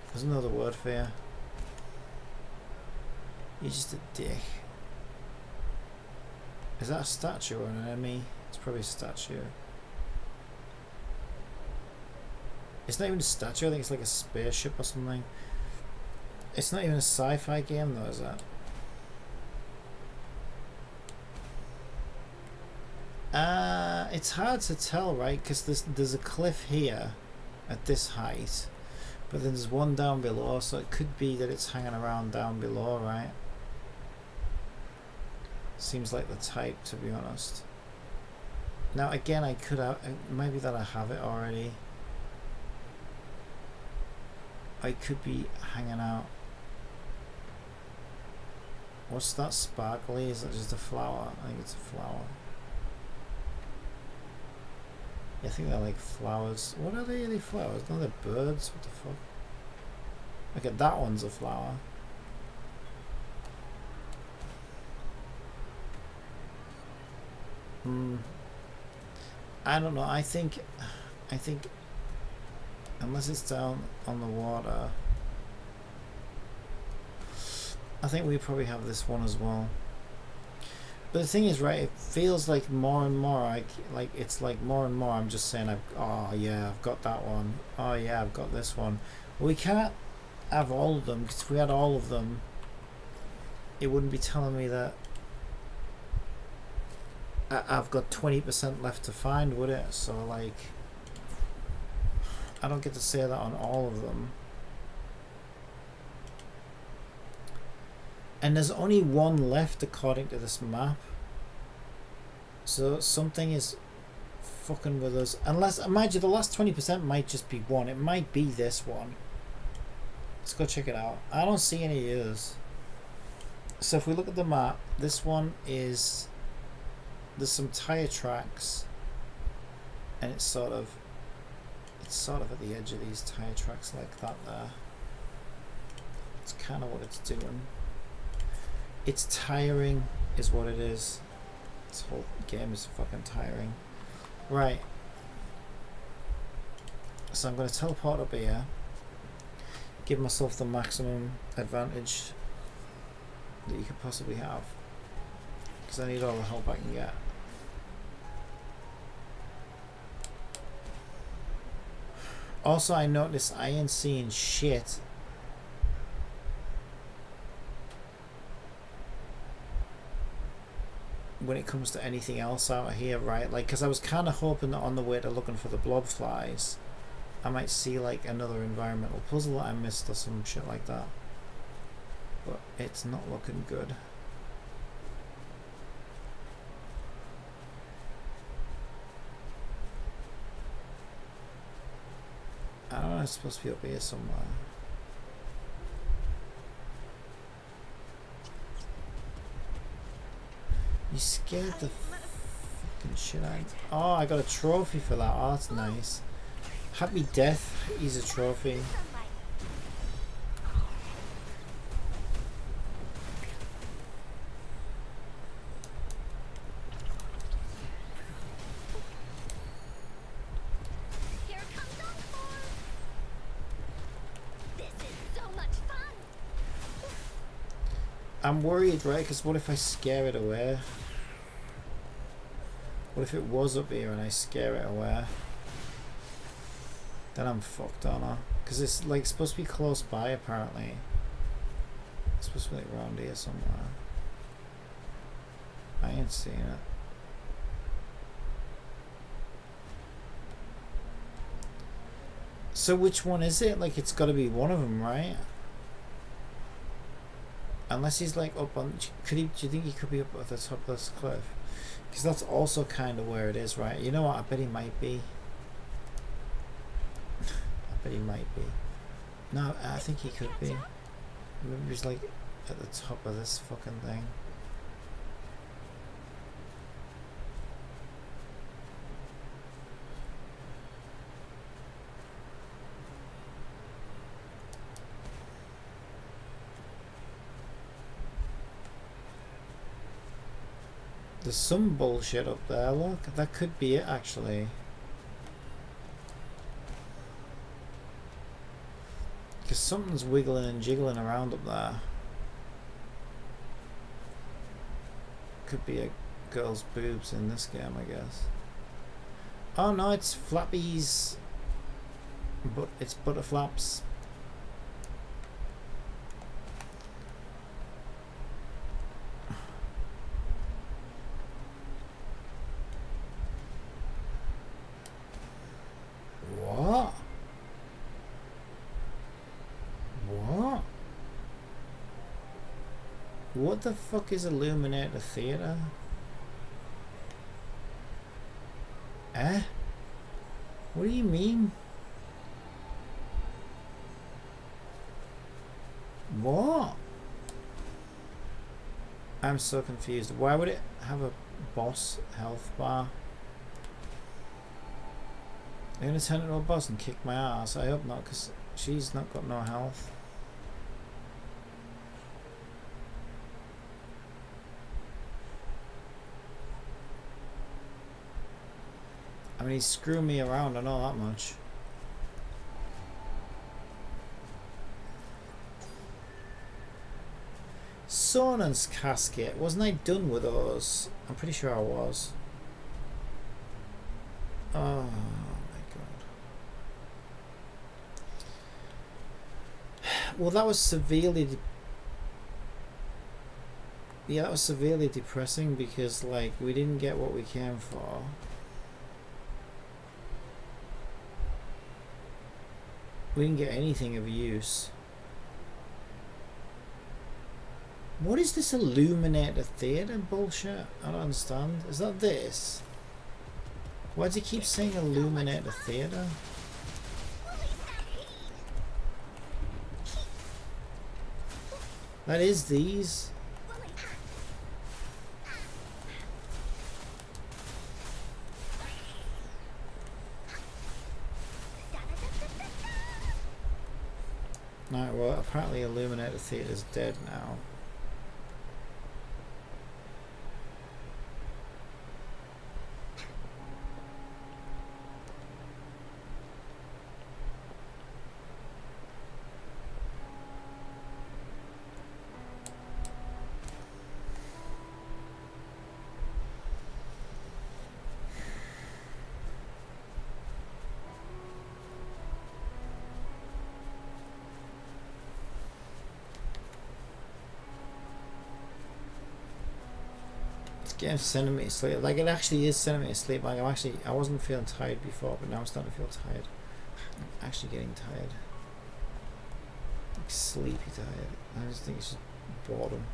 there's another word for you. You're just a dick. Is that a statue or an enemy? It's probably a statue. It's not even a statue, I think it's like a spaceship or something. It's not even a sci-fi game though, is it? It's hard to tell, right? Because there's a cliff here at this height, but then there's one down below, so it could be that it's hanging around down below, right? Seems like the type, to be honest. Now again, I could have, maybe that I have it already. I could be hanging out. What's that sparkly? Is that just a flower? I think it's a flower. Yeah, I think they're like flowers. What are they? Are they flowers? No, they're birds. What the fuck? Okay, that one's a flower. I don't know. I think unless it's down on the water, I think we probably have this one as well. But the thing is, right, it feels like more and more, it's like more and more I'm just saying, oh yeah, I've got that one. Oh yeah, I've got this one. Well, we can't have all of them, because if we had all of them, it wouldn't be telling me that I've got 20% left to find, would it? So, like, I don't get to say that on all of them. And there's only one left according to this map. So something is fucking with us. Unless, imagine the last 20% might just be one. It might be this one. Let's go check it out. I don't see any others. So if we look at the map, this one is, there's some tire tracks, and it's sort of at the edge of these tire tracks like that there. It's kind of what it's doing. It's tiring is what it is. This whole game is fucking tiring. Right. So I'm going to teleport up here. Give myself the maximum advantage that you could possibly have. Because I need all the help I can get. Also, I noticed I ain't seeing shit when it comes to anything else out here, right? Like, because I was kind of hoping that on the way to looking for the blob flies, I might see like another environmental puzzle that I missed or some shit like that. But it's not looking good. I don't know, it's supposed to be up here somewhere. You scared the fucking shit out of me. Oh, I got a trophy for that. Oh, that's nice. Happy Death is a trophy. I'm worried, right? Because what if I scare it away? What if it was up here and I scare it away? Then I'm fucked, aren't I? Because it's like supposed to be close by, apparently. It's supposed to be like around here somewhere. I ain't seeing it. So which one is it? Like, it's got to be one of them, right? Unless he's like up on, could he? Do you think he could be up at the top of this cliff? Because that's also kind of where it is, right? You know what? I bet he might be. I bet he might be. No, I think he could be. Maybe he's like at the top of this fucking thing. There's some bullshit up there, look. That could be it, actually. Because something's wiggling and jiggling around up there. Could be a girl's boobs in this game, I guess. Oh no, it's flappies. But it's butterflaps. What? What? What the fuck is Illuminator Theatre? Eh? What do you mean? What? I'm so confused. Why would it have a boss health bar? They're gonna turn into a boss and kick my ass. I hope not, because she's not got no health. I mean, he's screwing me around, I know that much. Sonan's casket. Wasn't I done with those? I'm pretty sure I was. Oh my god. Well, that was severely... Yeah, that was severely depressing because, like, we didn't get what we came for. We didn't get anything of use. What is this Illuminator Theatre bullshit? I don't understand. Is that this? Why does he keep saying Illuminator Theatre? That is these. Right, well, apparently Illuminator Theatre is dead now. Game's sending me to sleep. Like, it actually is sending me to sleep. Like, I wasn't feeling tired before, but now I'm starting to feel tired. I'm actually getting tired. Like, sleepy tired. I just think it's just boredom.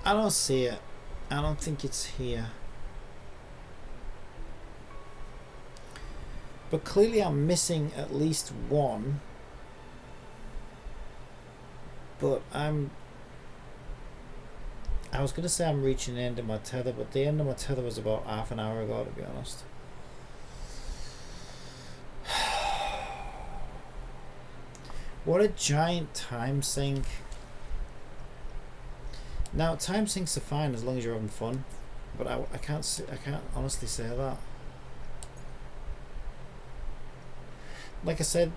I don't see it. I don't think it's here. But clearly I'm missing at least one. But I was going to say I'm reaching the end of my tether, but the end of my tether was about half an hour ago, to be honest. What a giant time sink. Now, time sinks are fine as long as you're having fun, but I can't honestly say that. Like I said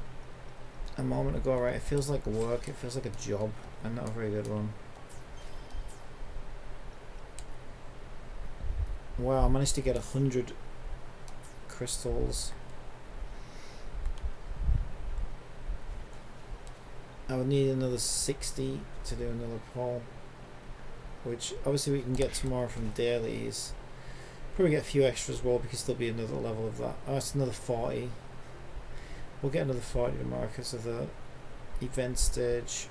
a moment ago, right, it feels like work, it feels like a job, and not a very good one. Wow, I managed to get 100 crystals. I would need another 60 to do another poll, which obviously we can get tomorrow from dailies. Probably get a few extra as well because there'll be another level of that. Oh, it's another 40. We'll get another 40 tomorrow because of the event stage.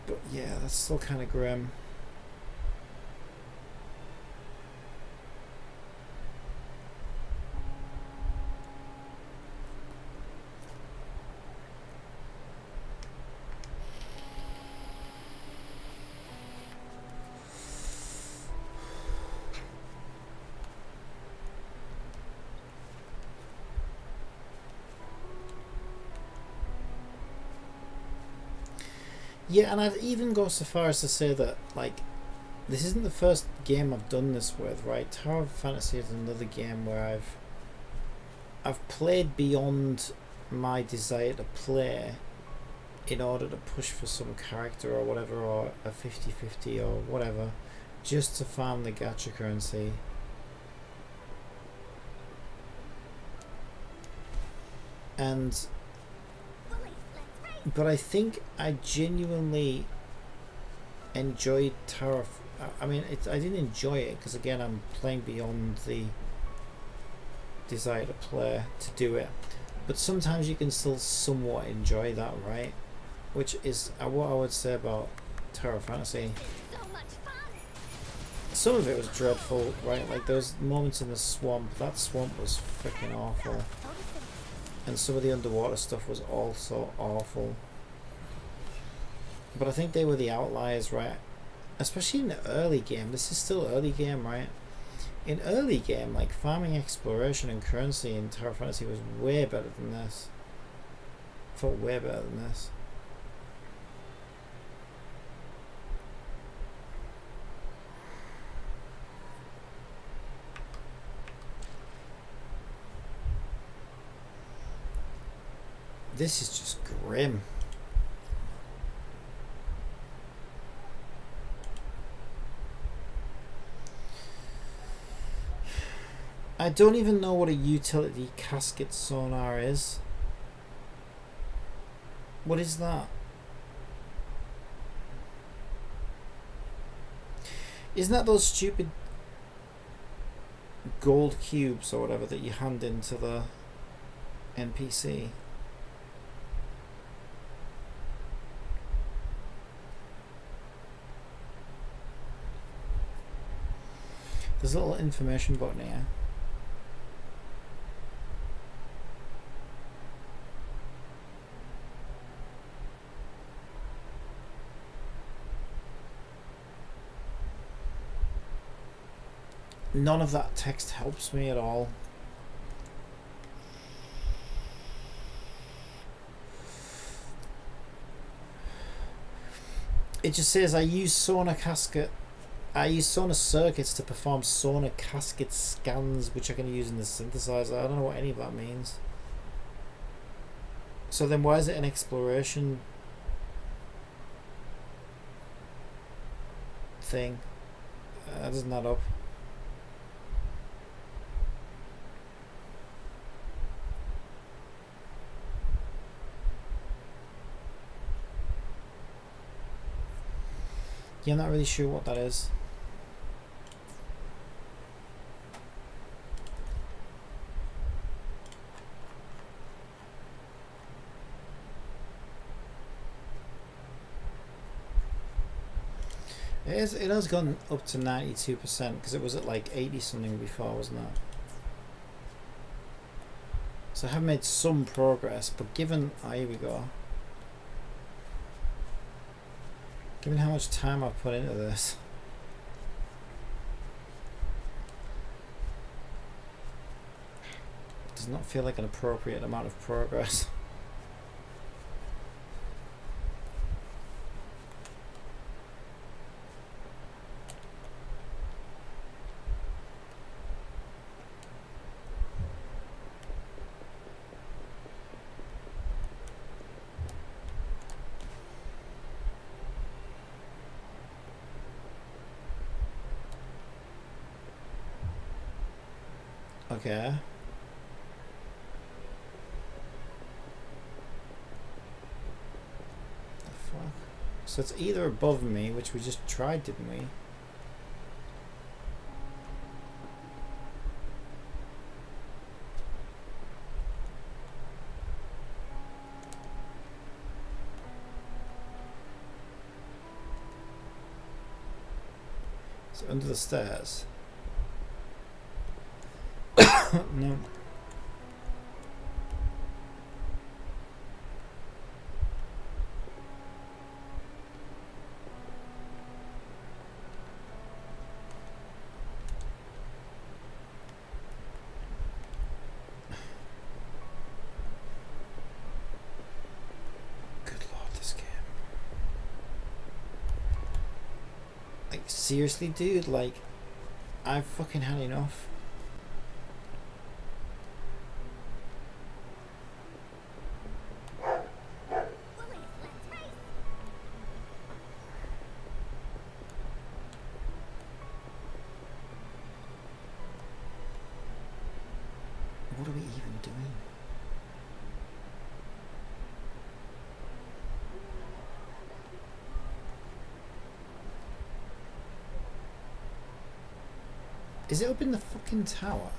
But yeah, that's still kind of grim. Yeah, and I'd even go so far as to say that, like, this isn't the first game I've done this with, right? Tower of Fantasy is another game where I've played beyond my desire to play in order to push for some character or whatever, or a 50-50 or whatever, just to farm the gacha currency. But I think I genuinely enjoyed Tower of... I mean, I didn't enjoy it because, again, I'm playing beyond the desire to play, to do it. But sometimes you can still somewhat enjoy that, right? Which is what I would say about Tower of Fantasy. Some of it was dreadful, right? Like, those moments in the swamp. That swamp was freaking awful. And some of the underwater stuff was also awful. But I think they were the outliers, right? Especially in the early game. This is still early game, right? in early game, like farming, exploration, and currency in Terra Fantasy was way better than this. Felt way better than this. This is just grim. I don't even know what a utility casket sonar is. What is that? Isn't that those stupid gold cubes or whatever that you hand into the NPC? There's a little information button here. None of that text helps me at all. It just says I use sonar circuits to perform sonar casket scans, which I can use in the synthesizer. I don't know what any of that means. So then why is it an exploration thing? That doesn't add up. Yeah, I'm not really sure what that is. It has gone up to 92% because it was at like 80 something before, wasn't it? So I have made some progress, but given, here we go. Given how much time I've put into this, it does not feel like an appropriate amount of progress. Okay. The fuck? So it's either above me, which we just tried, didn't we? So under the stairs. No. Good lord, this game. Like, seriously, dude? Like, I've fucking had enough. What are we even doing? Is it up in the fucking tower?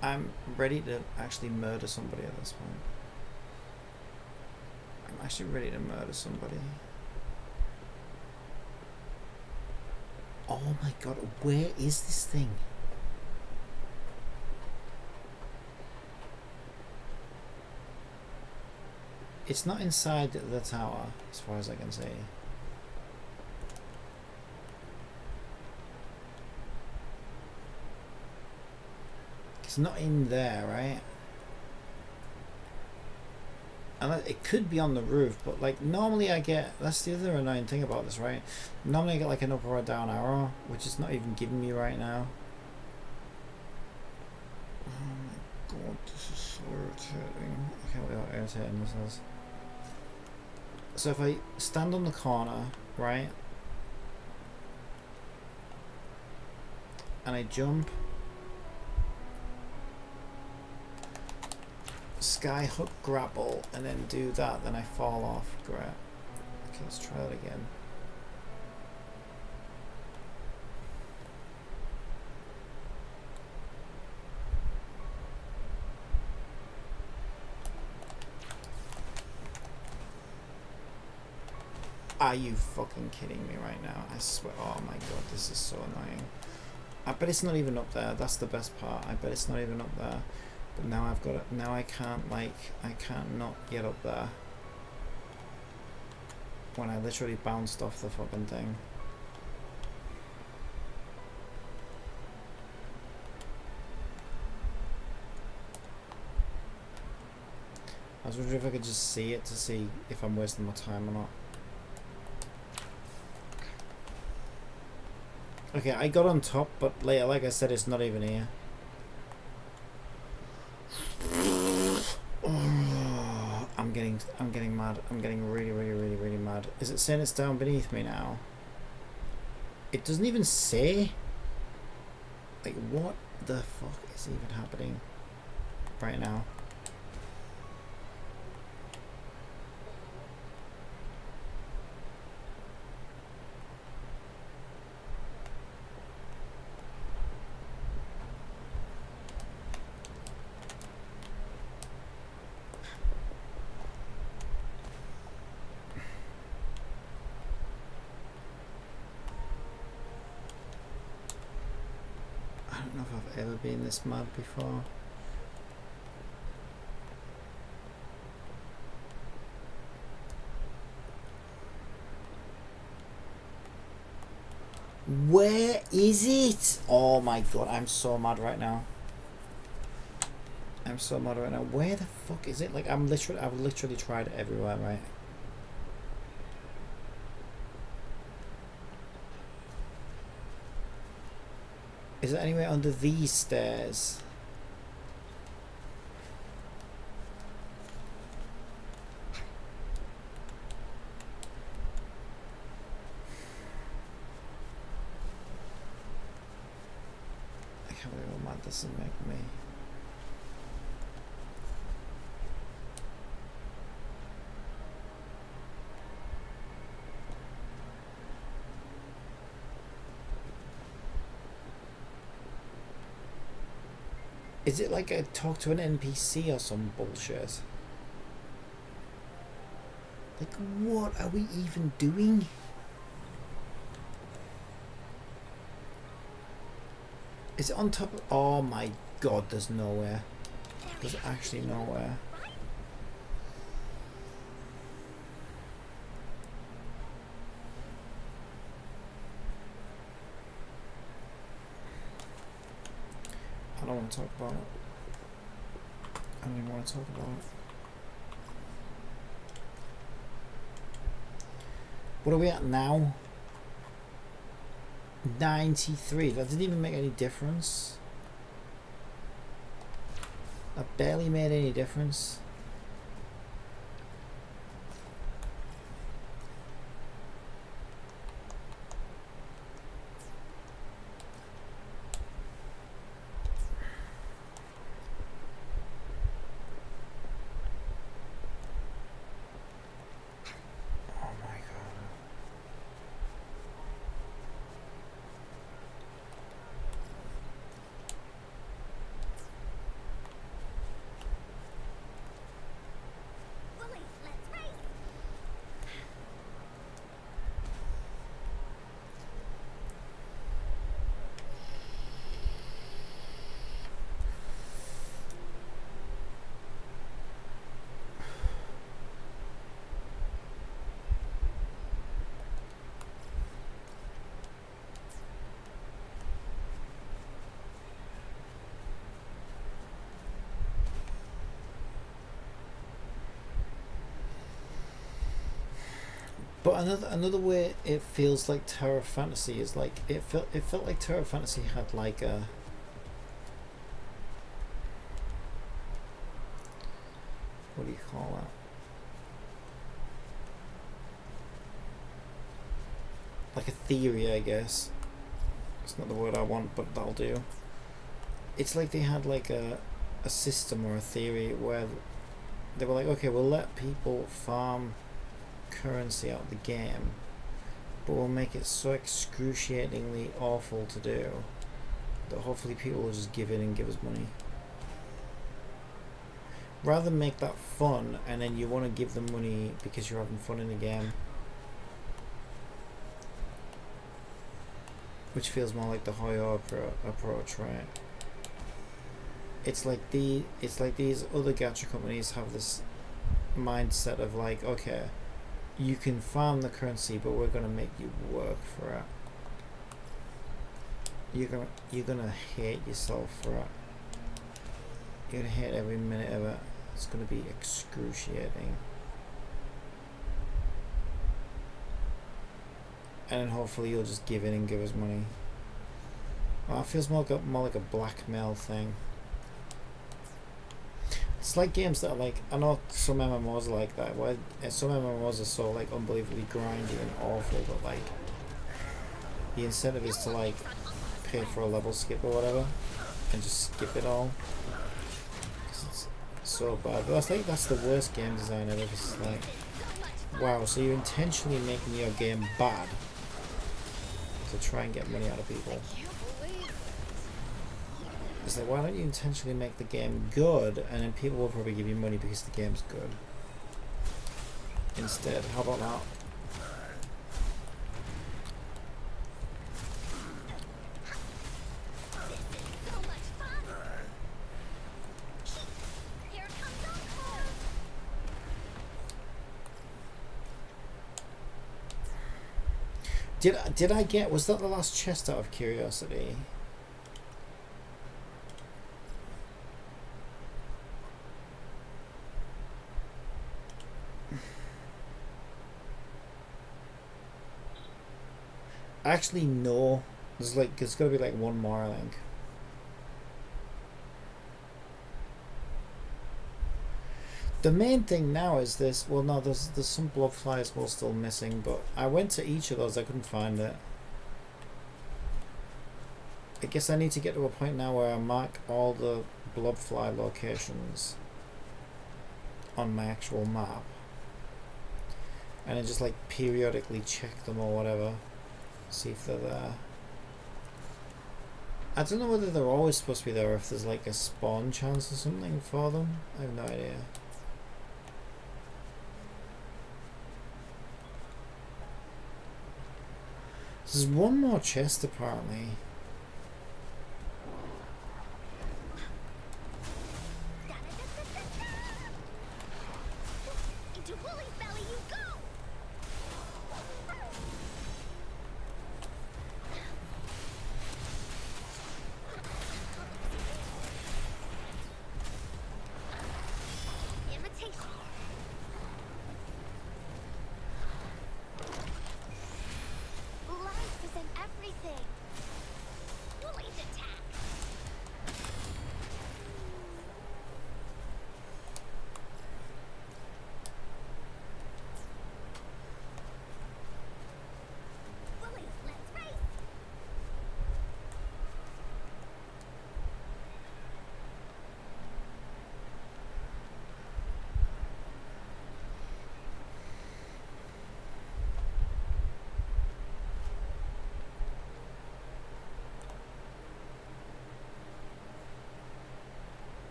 I'm ready to actually murder somebody at this point. I'm actually ready to murder somebody. Oh my god, where is this thing? It's not inside the tower, as far as I can see. It's not in there, right? And it could be on the roof, but like normally I get, that's the other annoying thing about this, right? Normally I get like an up or a down arrow, which is not even giving me right now. Oh my god, this is so irritating. I can't believe how irritating this is. So if I stand on the corner, right? And I jump. Sky hook grapple and then do that, then I fall off. Great. Okay, let's try that again. Are you fucking kidding me right now? I swear, oh my god, this is so annoying. I bet it's not even up there. That's the best part. I bet it's not even up there. But now I've got it. Now I can't, like, I can't not get up there. When I literally bounced off the fucking thing. I was wondering if I could just see it to see if I'm wasting my time or not. Okay, I got on top, but later, like I said, it's not even here. Oh, I'm getting mad. I'm getting really mad. Is it saying it's down beneath me now? It doesn't even say. Like, what the fuck is even happening right now? I don't know if I've ever been this mad before. Where is it? Oh my god, I'm so mad right now. I'm so mad right now. Where the fuck is it? Like, I've literally tried it everywhere, right? Is it anywhere under these stairs? I can't believe how mad this will make me. Is it like I talk to an NPC or some bullshit? Like, what are we even doing? Is it on top of... Oh my god, there's nowhere. There's actually nowhere. I don't want to talk about it. I don't even want to talk about it. What are we at now? 93. That didn't even make any difference. That barely made any difference. But another way it feels like Terra Fantasy is like it felt like Terra Fantasy had like a what do you call that? Like a theory, I guess. It's not the word I want, but that'll do. It's like they had like a system or a theory where they were like, okay, we'll let people farm currency out of the game, but we'll make it so excruciatingly awful to do that hopefully people will just give in and give us money. Rather than make that fun and then you want to give them money because you're having fun in the game, which feels more like the Hoyo approach, right? It's like these other gacha companies have this mindset of like, okay, you can farm the currency, but we're gonna make you work for it. You're gonna hate yourself for it. You're gonna hate every minute of it. It's gonna be excruciating. And then hopefully you'll just give in and give us money. Well, it feels more like a blackmail thing. It's like games that are like, I know some MMOs are like that, where some MMOs are so like unbelievably grindy and awful that like the incentive is to like pay for a level skip or whatever and just skip it all. 'Cause it's so bad. But I think that's the worst game design ever. It's like, wow, so you're intentionally making your game bad to try and get money out of people. It's like, why don't you intentionally make the game good and then people will probably give you money because the game's good. Instead, how about that? Did I get, was that the last chest out of curiosity? Actually, no. There's gotta be like one more, I think. The main thing now is this. Well, no, there's some blob flies were still missing, but I went to each of those. I couldn't find it. I guess I need to get to a point now where I mark all the blob fly locations on my actual map, and then just like periodically check them or whatever. See if they're there. I don't know whether they're always supposed to be there or if there's like a spawn chance or something for them. I have no idea. There's one more chest apparently.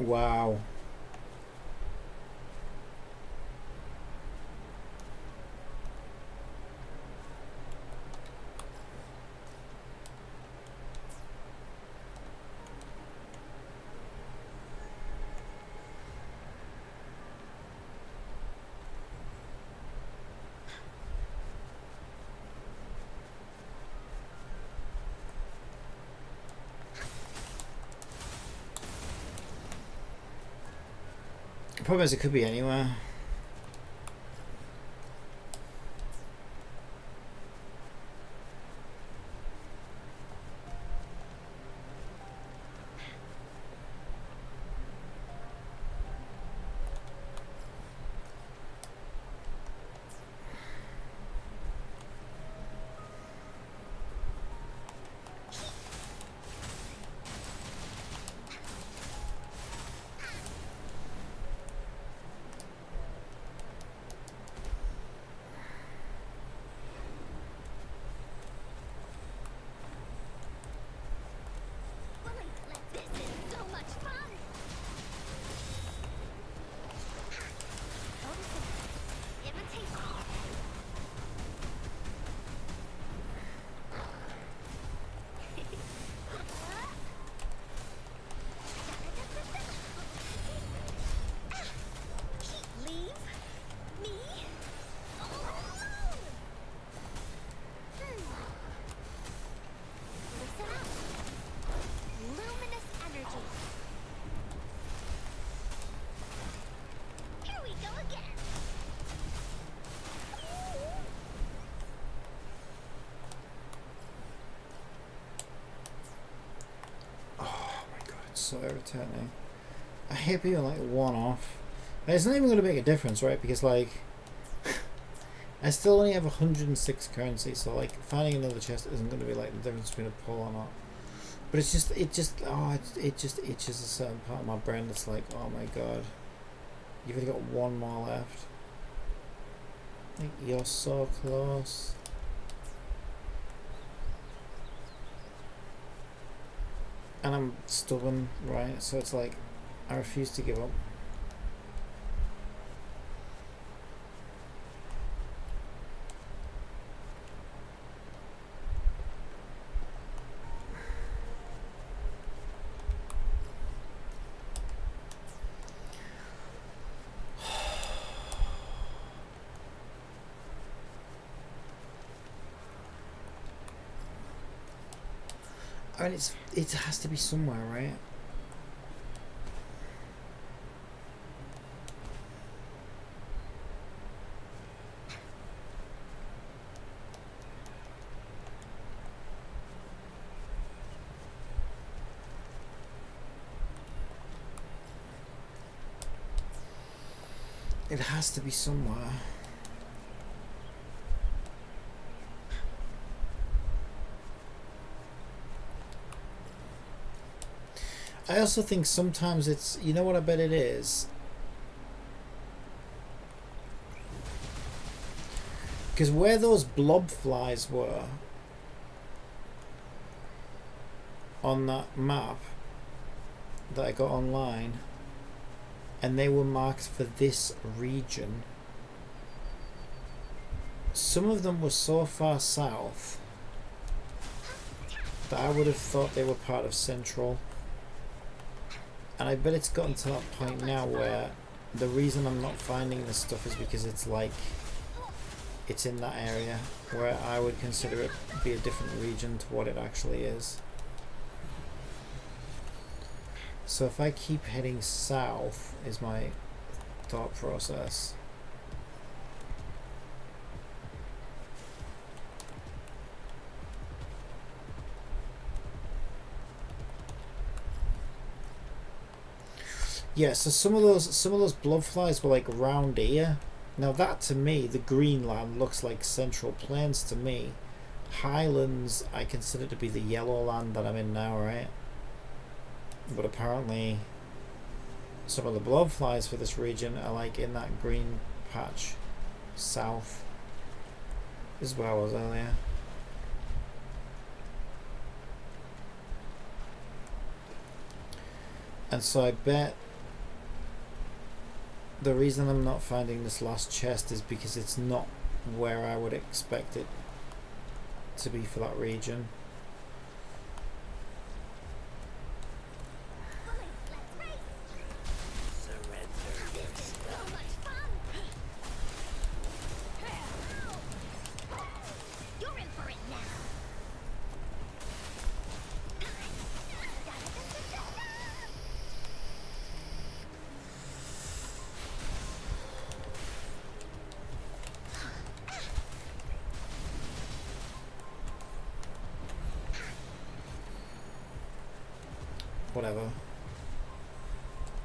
Wow. The problem is it could be anywhere. So irritating. I hate being like one off. And it's not even going to make a difference, right? Because like I still only have 106 currency, so like finding another chest isn't going to be like the difference between a pull or not. But it just itches a certain part of my brain that's like, oh my god, you've only got one more left. Like, you're so close. And I'm stubborn, right? So it's like I refuse to give up. I mean, it has to be somewhere, right? It has to be somewhere. I also think sometimes it's, you know what I bet it is? Because where those blob flies were on that map that I got online, and they were marked for this region, some of them were so far south that I would have thought they were part of Central. And I bet it's gotten to that point now where the reason I'm not finding this stuff is because it's like, it's in that area where I would consider it be a different region to what it actually is. So if I keep heading south is my thought process. Yeah, so some of those blob flies were like round here. Now that to me, the Greenland looks like Central Plains to me. Highlands I consider to be the yellow land that I'm in now, right? But apparently some of the blob flies for this region are like in that green patch south. This is where I was earlier. And so I bet the reason I'm not finding this last chest is because it's not where I would expect it to be for that region. Whatever.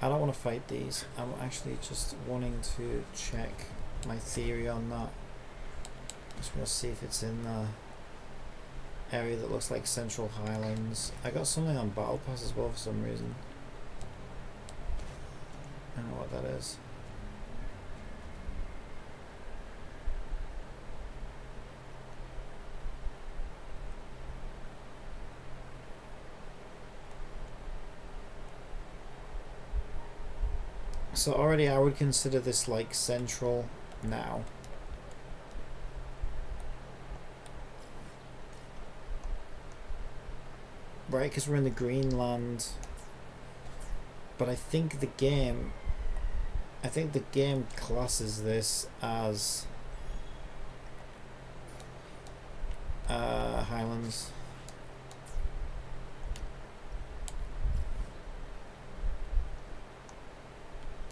I don't want to fight these. I'm actually just wanting to check my theory on that. Just want to see if it's in the area that looks like Central Highlands. I got something on Battle Pass as well for some reason. I don't know what that is. So already I would consider this like Central now. Right, because we're in the Greenland. But I think the game classes this as Highlands.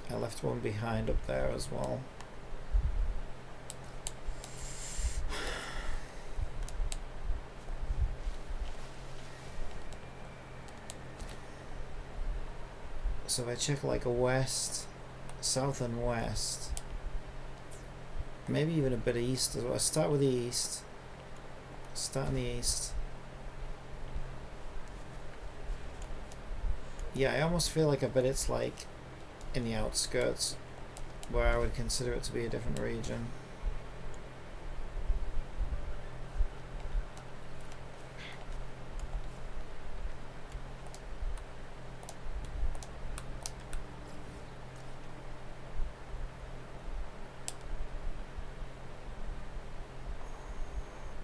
I left one behind up there as well. So if I check like a west, south and west, maybe even a bit of east as well. I start with the east. Start in the east. Yeah, I almost feel like I bet it's like in the outskirts where I would consider it to be a different region.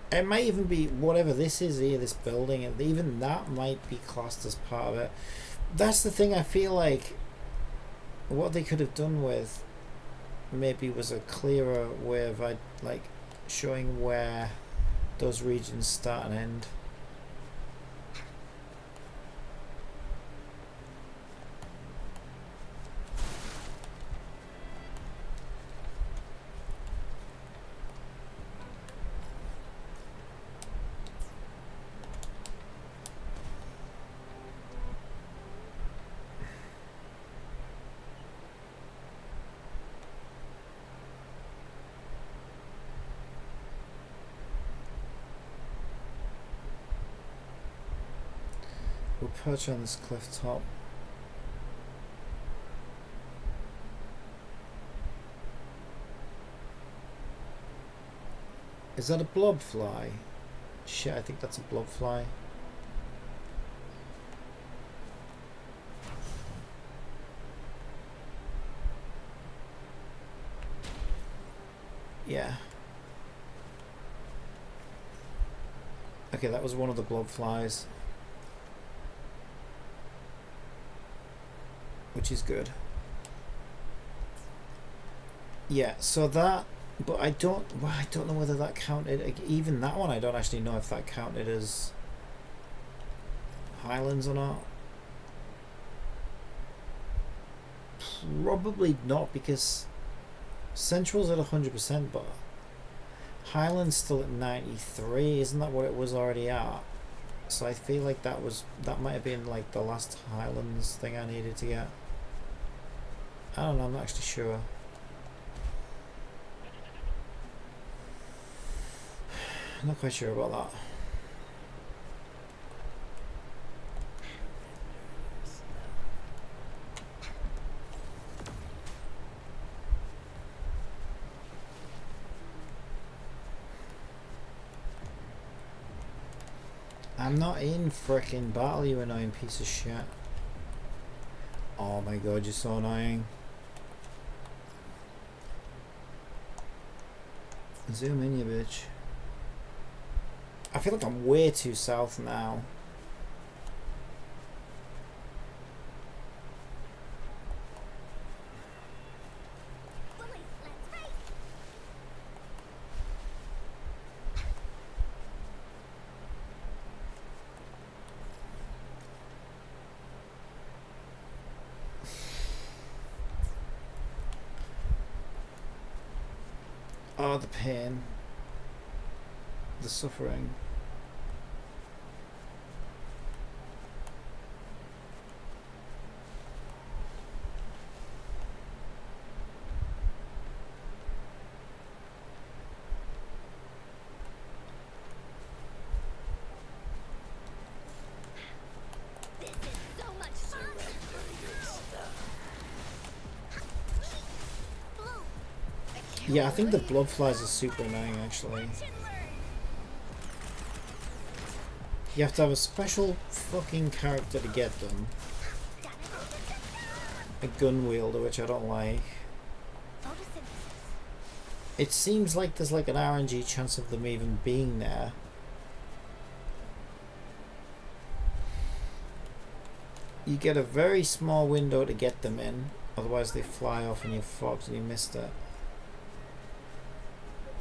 It might even be whatever this is here, this building, and even that might be classed as part of it. That's the thing. I feel like what they could have done with maybe was a clearer way of like showing where those regions start and end. We'll perch on this cliff top. Is that a blob fly? Shit, I think that's a blob fly. Yeah. Okay, that was one of the blob flies. Which is good. Yeah, so that, but I don't know whether that counted, even that one I don't actually know if that counted as Highlands or not. Probably not, because Central's at 100%, but Highland's still at 93, isn't that what it was already at? So I feel like that might have been like the last Highlands thing I needed to get. I don't know, I'm not actually sure. I'm not quite sure about that. I'm not in frickin' battle, you annoying piece of shit. Oh my god, you're so annoying. Zoom in, you bitch. I feel like I'm way too south now. Oh, the pain. The suffering. Yeah, I think the blob flies are super annoying actually. You have to have a special fucking character to get them. A gun wielder, which I don't like. It seems like there's like an RNG chance of them even being there. You get a very small window to get them in, otherwise they fly off and you're fucked and you missed it.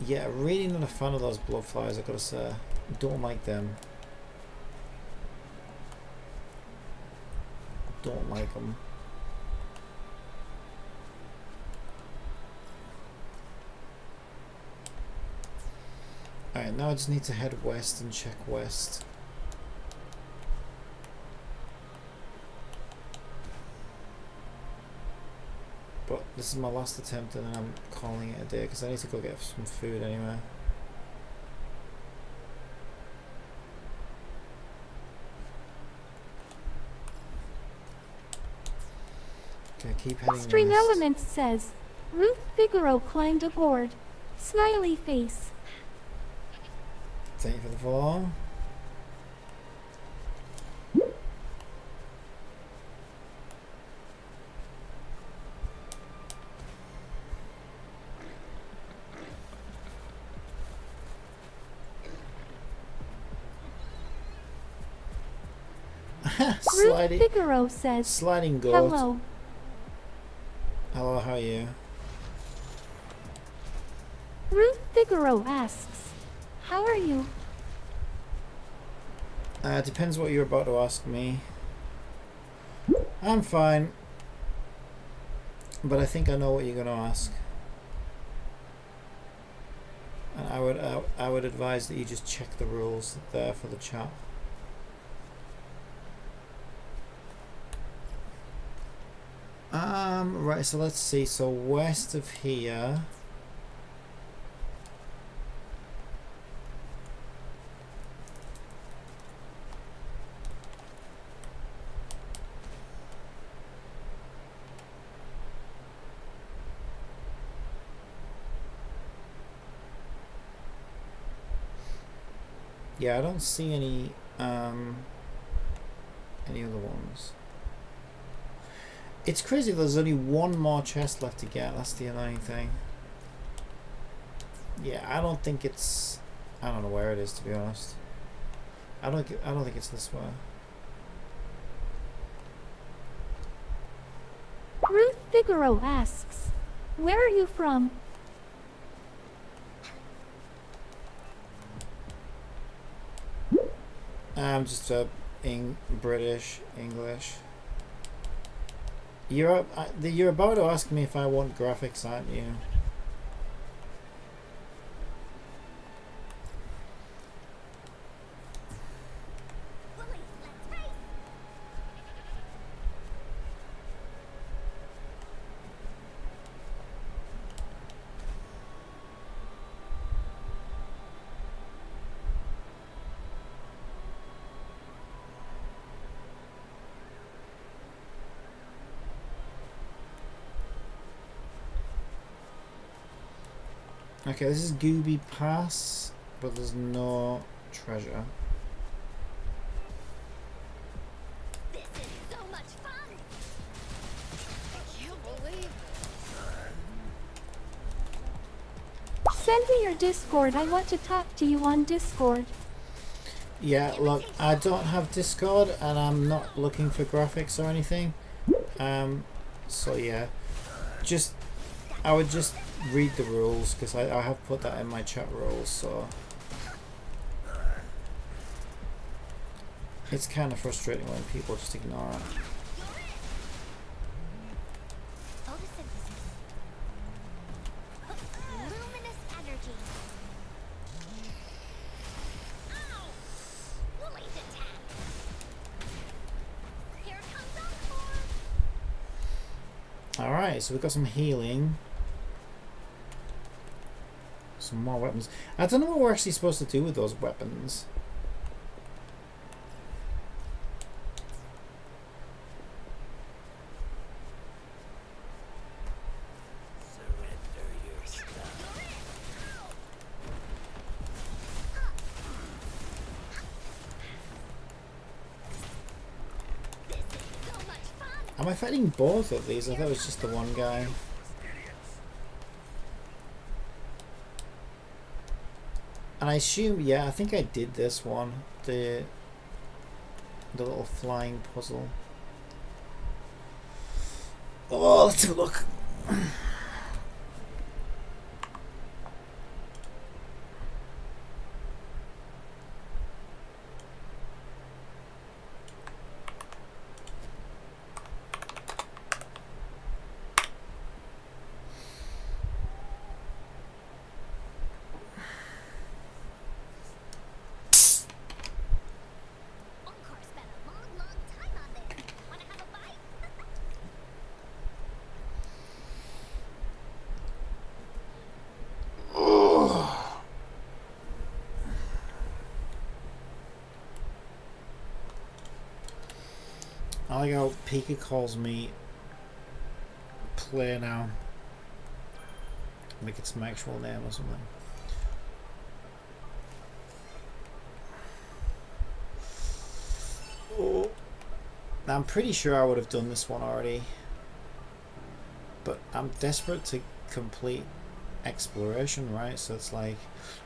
Yeah, really not a fan of those blob flies, I gotta say. Don't like them. Don't like them. Alright, now I just need to head west and check west. But this is my last attempt and then I'm calling it a day because I need to go get some food anyway. Okay, keep heading Stream west. Elements says, Ruth Figaro climbed aboard. Smiley face. Thank you for the follow. Ruth Figaro says, sliding goat. hello. Hello, how are you? Ruth Figaro asks, how are you? Depends what you're about to ask me. I'm fine. But I think I know what you're going to ask. And I would advise that you just check the rules there for the chat. Right, so let's see. So west of here. Yeah, I don't see any other ones. It's crazy there's only one more chest left to get. That's the annoying thing. Yeah, I don't think it's... I don't know where it is, to be honest. I don't think it's this way. Ruth Figaro asks, where are you from? I'm just British, English. You're about to ask me if I want graphics, aren't you? Okay, this is Gooby Pass, but there's no treasure. This is so much fun! I can't believe it. Send me your Discord. I want to talk to you on Discord. Yeah, look, I don't have Discord and I'm not looking for graphics or anything. So yeah, I would just read the rules because I have put that in my chat rules, so it's kind of frustrating when people just ignore it. Luminous energy. Ow! Woolies attack. Here comes Encore. Alright, so we've got some healing. Some more weapons. I don't know what we're actually supposed to do with those weapons. Am I fighting both of these? I thought it was just the one guy. And I assume, yeah, I think I did this one, the little flying puzzle. Oh, let's have a look. I like how Pika calls me Play now. Like it's my actual name or something. Oh. I'm pretty sure I would have done this one already. But I'm desperate to complete exploration, right? So it's like...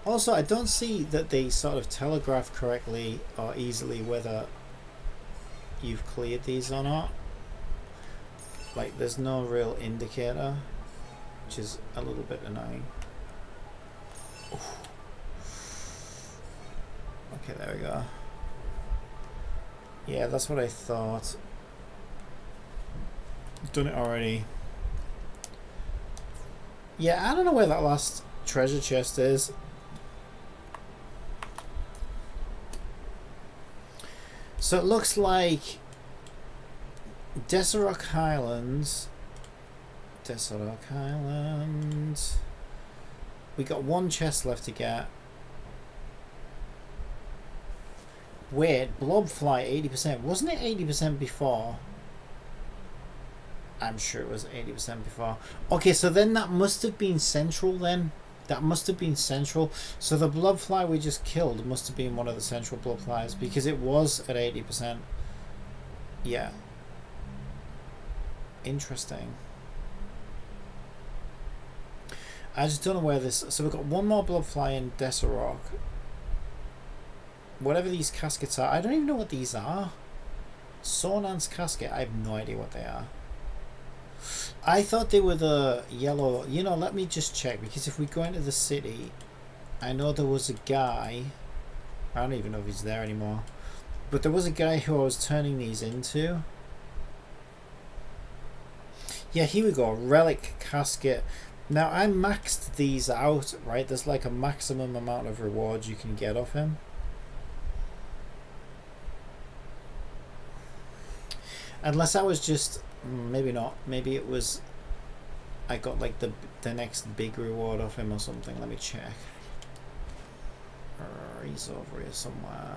Also, I don't see that they sort of telegraph correctly or easily whether you've cleared these or not. Like, there's no real indicator, which is a little bit annoying. Oof. Okay, there we go. Yeah, that's what I thought. Done it already. Yeah, I don't know where that last treasure chest is. So it looks like Deserok Highlands. Deserok Highlands. We got one chest left to get. Wait, Blobfly 80%. Wasn't it 80% before? I'm sure it was 80% before. Okay, so then that must have been central then. That must have been central. So the Blobfly we just killed must have been one of the central Blobflies because it was at 80%. Yeah. Interesting. I just don't know where this... So we've got one more Blobfly in Deserok. Whatever these caskets are. I don't even know what these are. Sonan's casket. I have no idea what they are. I thought they were the yellow... You know, let me just check. Because if we go into the city... I know there was a guy... I don't even know if he's there anymore. But there was a guy who I was turning these into. Yeah, here we go. Relic casket. Now, I maxed these out, right? There's like a maximum amount of rewards you can get off him. Unless I was just... Maybe not. Maybe it was... I got like the next big reward off him or something. Let me check. He's over here somewhere.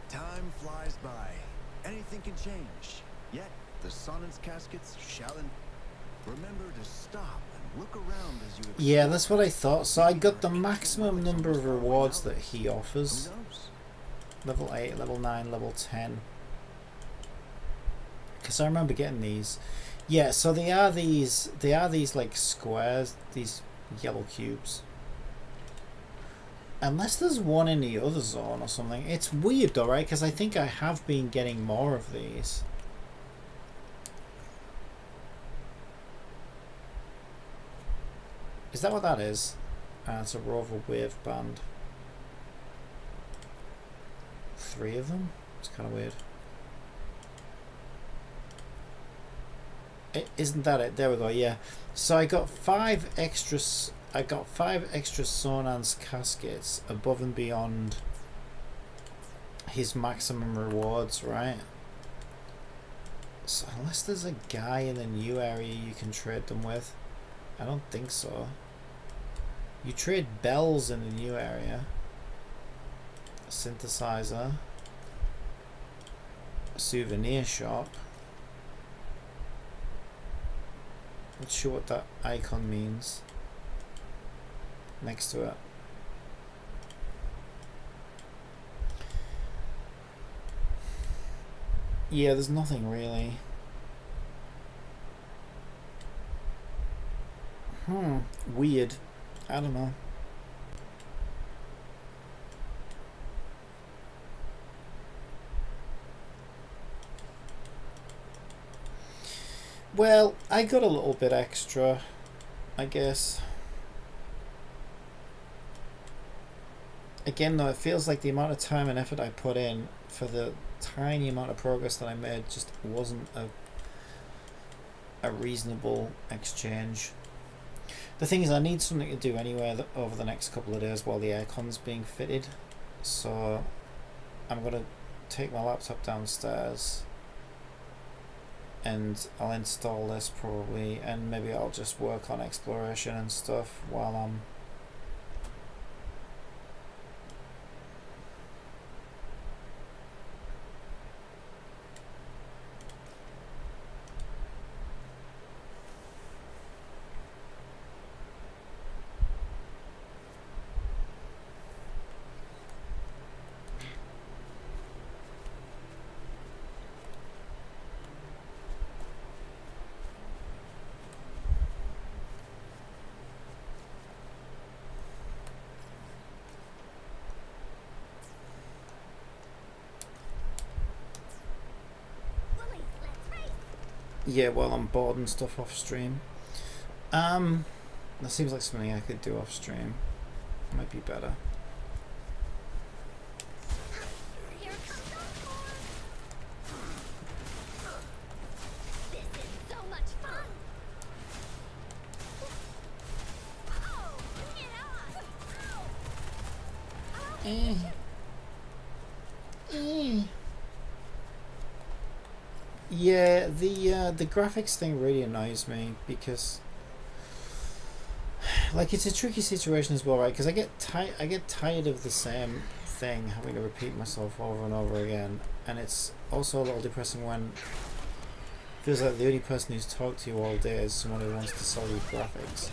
Time flies by. Anything can change. Yet, the Sonnet's caskets shall... Remember to stop and look around as you... Yeah, that's what I thought. So I got the maximum number of rewards that he offers. Level 8, level 9, level 10. Because I remember getting these. Yeah, so they are these like squares, these yellow cubes. Unless there's one in the other zone or something. It's weird though, right? Because I think I have been getting more of these. Is that what that is? It's a Rover Wave Band. 3 of them? It's kind of weird. Isn't that it? There we go, yeah. So I got 5 extras. I got 5 extra Sonan's caskets above and beyond his maximum rewards, right? So unless there's a guy in the new area you can trade them with, I don't think so. You trade bells in the new area. A synthesizer. A souvenir shop. Not sure what that icon means. Next to it. Yeah, there's nothing really. Weird. I don't know. Well, I got a little bit extra, I guess. Again though, it feels like the amount of time and effort I put in for the tiny amount of progress that I made just wasn't a reasonable exchange. The thing is, I need something to do anyway over the next couple of days while the aircon's being fitted, so I'm gonna take my laptop downstairs and I'll install this probably, and maybe I'll just work on exploration and stuff while I'm yeah, while I'm bored and stuff off stream. That seems like something I could do off stream. Might be better. Yeah, the graphics thing really annoys me because, like, it's a tricky situation as well, right? Because I get tired of the same thing, having to repeat myself over and over again, and it's also a little depressing when it feels like the only person who's talked to you all day is someone who wants to sell you graphics.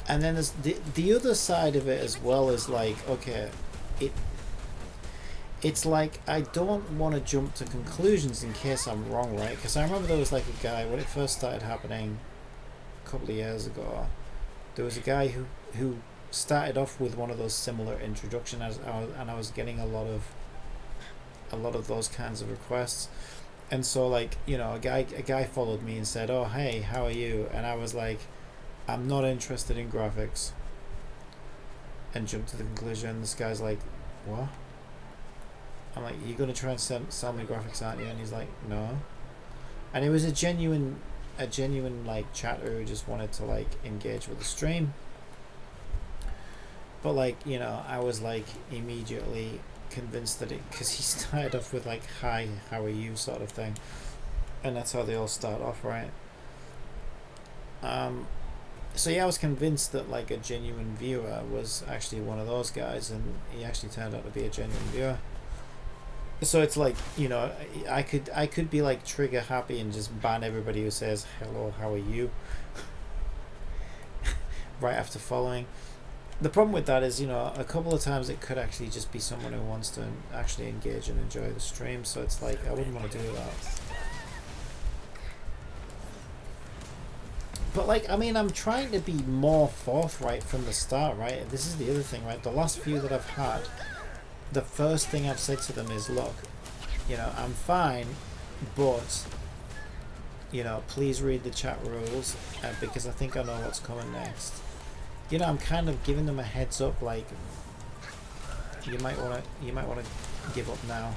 And then there's the other side of it as well, is like, okay, it's like I don't want to jump to conclusions in case I'm wrong, right? Because I remember there was like a guy, when it first started happening a couple of years ago, there was a guy who started off with one of those similar introductions, and I was getting a lot of those kinds of requests. And so, like, you know, a guy followed me and said, "Oh, hey, how are you?" And I was like, "I'm not interested in graphics," and jumped to the conclusion. This guy's like, "What?" I'm like, "You're gonna try and sell me graphics, aren't you?" And he's like, "No." And it was a genuine like chatter who just wanted to like engage with the stream. But like, you know, I was like immediately convinced that because he started off with like, "Hi, how are you?" sort of thing, and that's how they all start off, right? So yeah, I was convinced that like a genuine viewer was actually one of those guys, and he actually turned out to be a genuine viewer. So it's like, you know, I could be like trigger happy and just ban everybody who says "Hello, how are you?" right after following. The problem with that is, you know, a couple of times it could actually just be someone who wants to actually engage and enjoy the stream. So it's like, I wouldn't want to do that. But like, I mean, I'm trying to be more forthright from the start, right? This is the other thing, right? The last few that I've had, the first thing I've said to them is, look, you know, I'm fine, but, you know, please read the chat rules, because I think I know what's coming next. You know, I'm kind of giving them a heads up, like, you might want to give up now.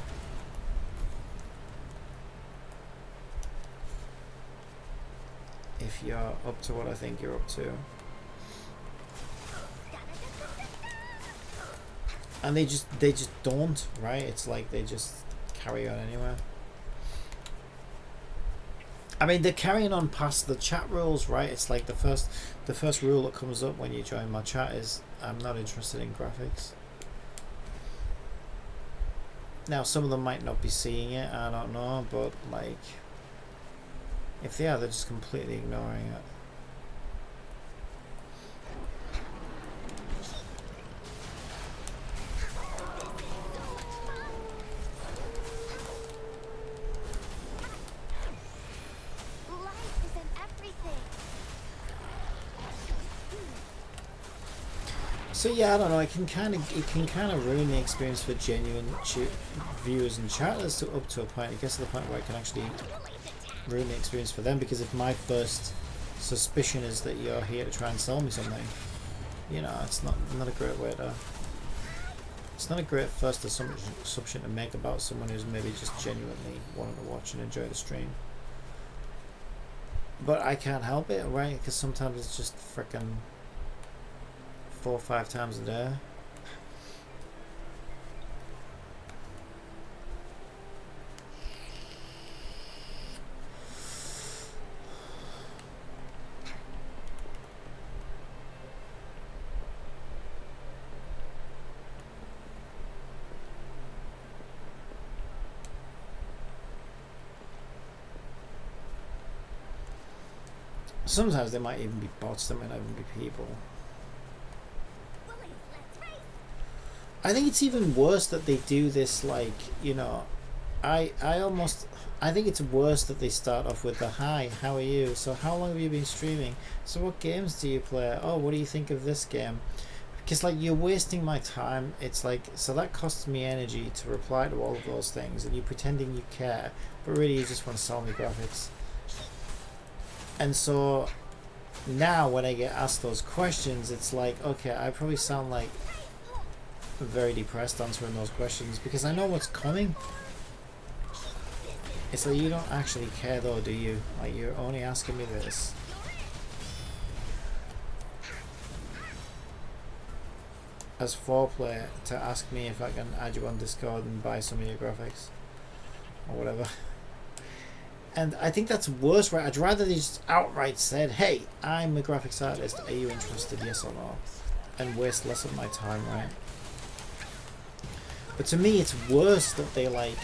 If you're up to what I think you're up to. And they just don't, right? It's like they just carry on anyway. I mean, they're carrying on past the chat rules, right? It's like the first rule that comes up when you join my chat is, I'm not interested in graphics. Now, some of them might not be seeing it, I don't know, but like, if they are, they're just completely ignoring it. So yeah, I don't know. It can kind of ruin the experience for genuine viewers and chatters up to a point. It gets to the point where it can actually ruin the experience for them, because if my first suspicion is that you're here to try and sell me something, you know, it's not a great way to. It's not a great first assumption to make about someone who's maybe just genuinely wanting to watch and enjoy the stream. But I can't help it, right? Because sometimes it's just frickin' 4 or 5 times a day. Sometimes they might even be bots, they might not even be people. I think it's even worse that they do this, like, you know, I think it's worse that they start off with the hi, how are you? So how long have you been streaming? So what games do you play? Oh, what do you think of this game? Because, like, you're wasting my time. It's like, so that costs me energy to reply to all of those things, and you're pretending you care, but really you just want to sell me graphics. And so now when I get asked those questions, it's like, okay, I probably sound like very depressed answering those questions because I know what's coming. It's like, you don't actually care though, do you? Like, you're only asking me this. As foreplay to ask me if I can add you on Discord and buy some of your graphics or whatever. And I think that's worse, right? I'd rather they just outright said, hey, I'm a graphics artist, are you interested, yes or no? And waste less of my time, right? But to me, it's worse that they, like,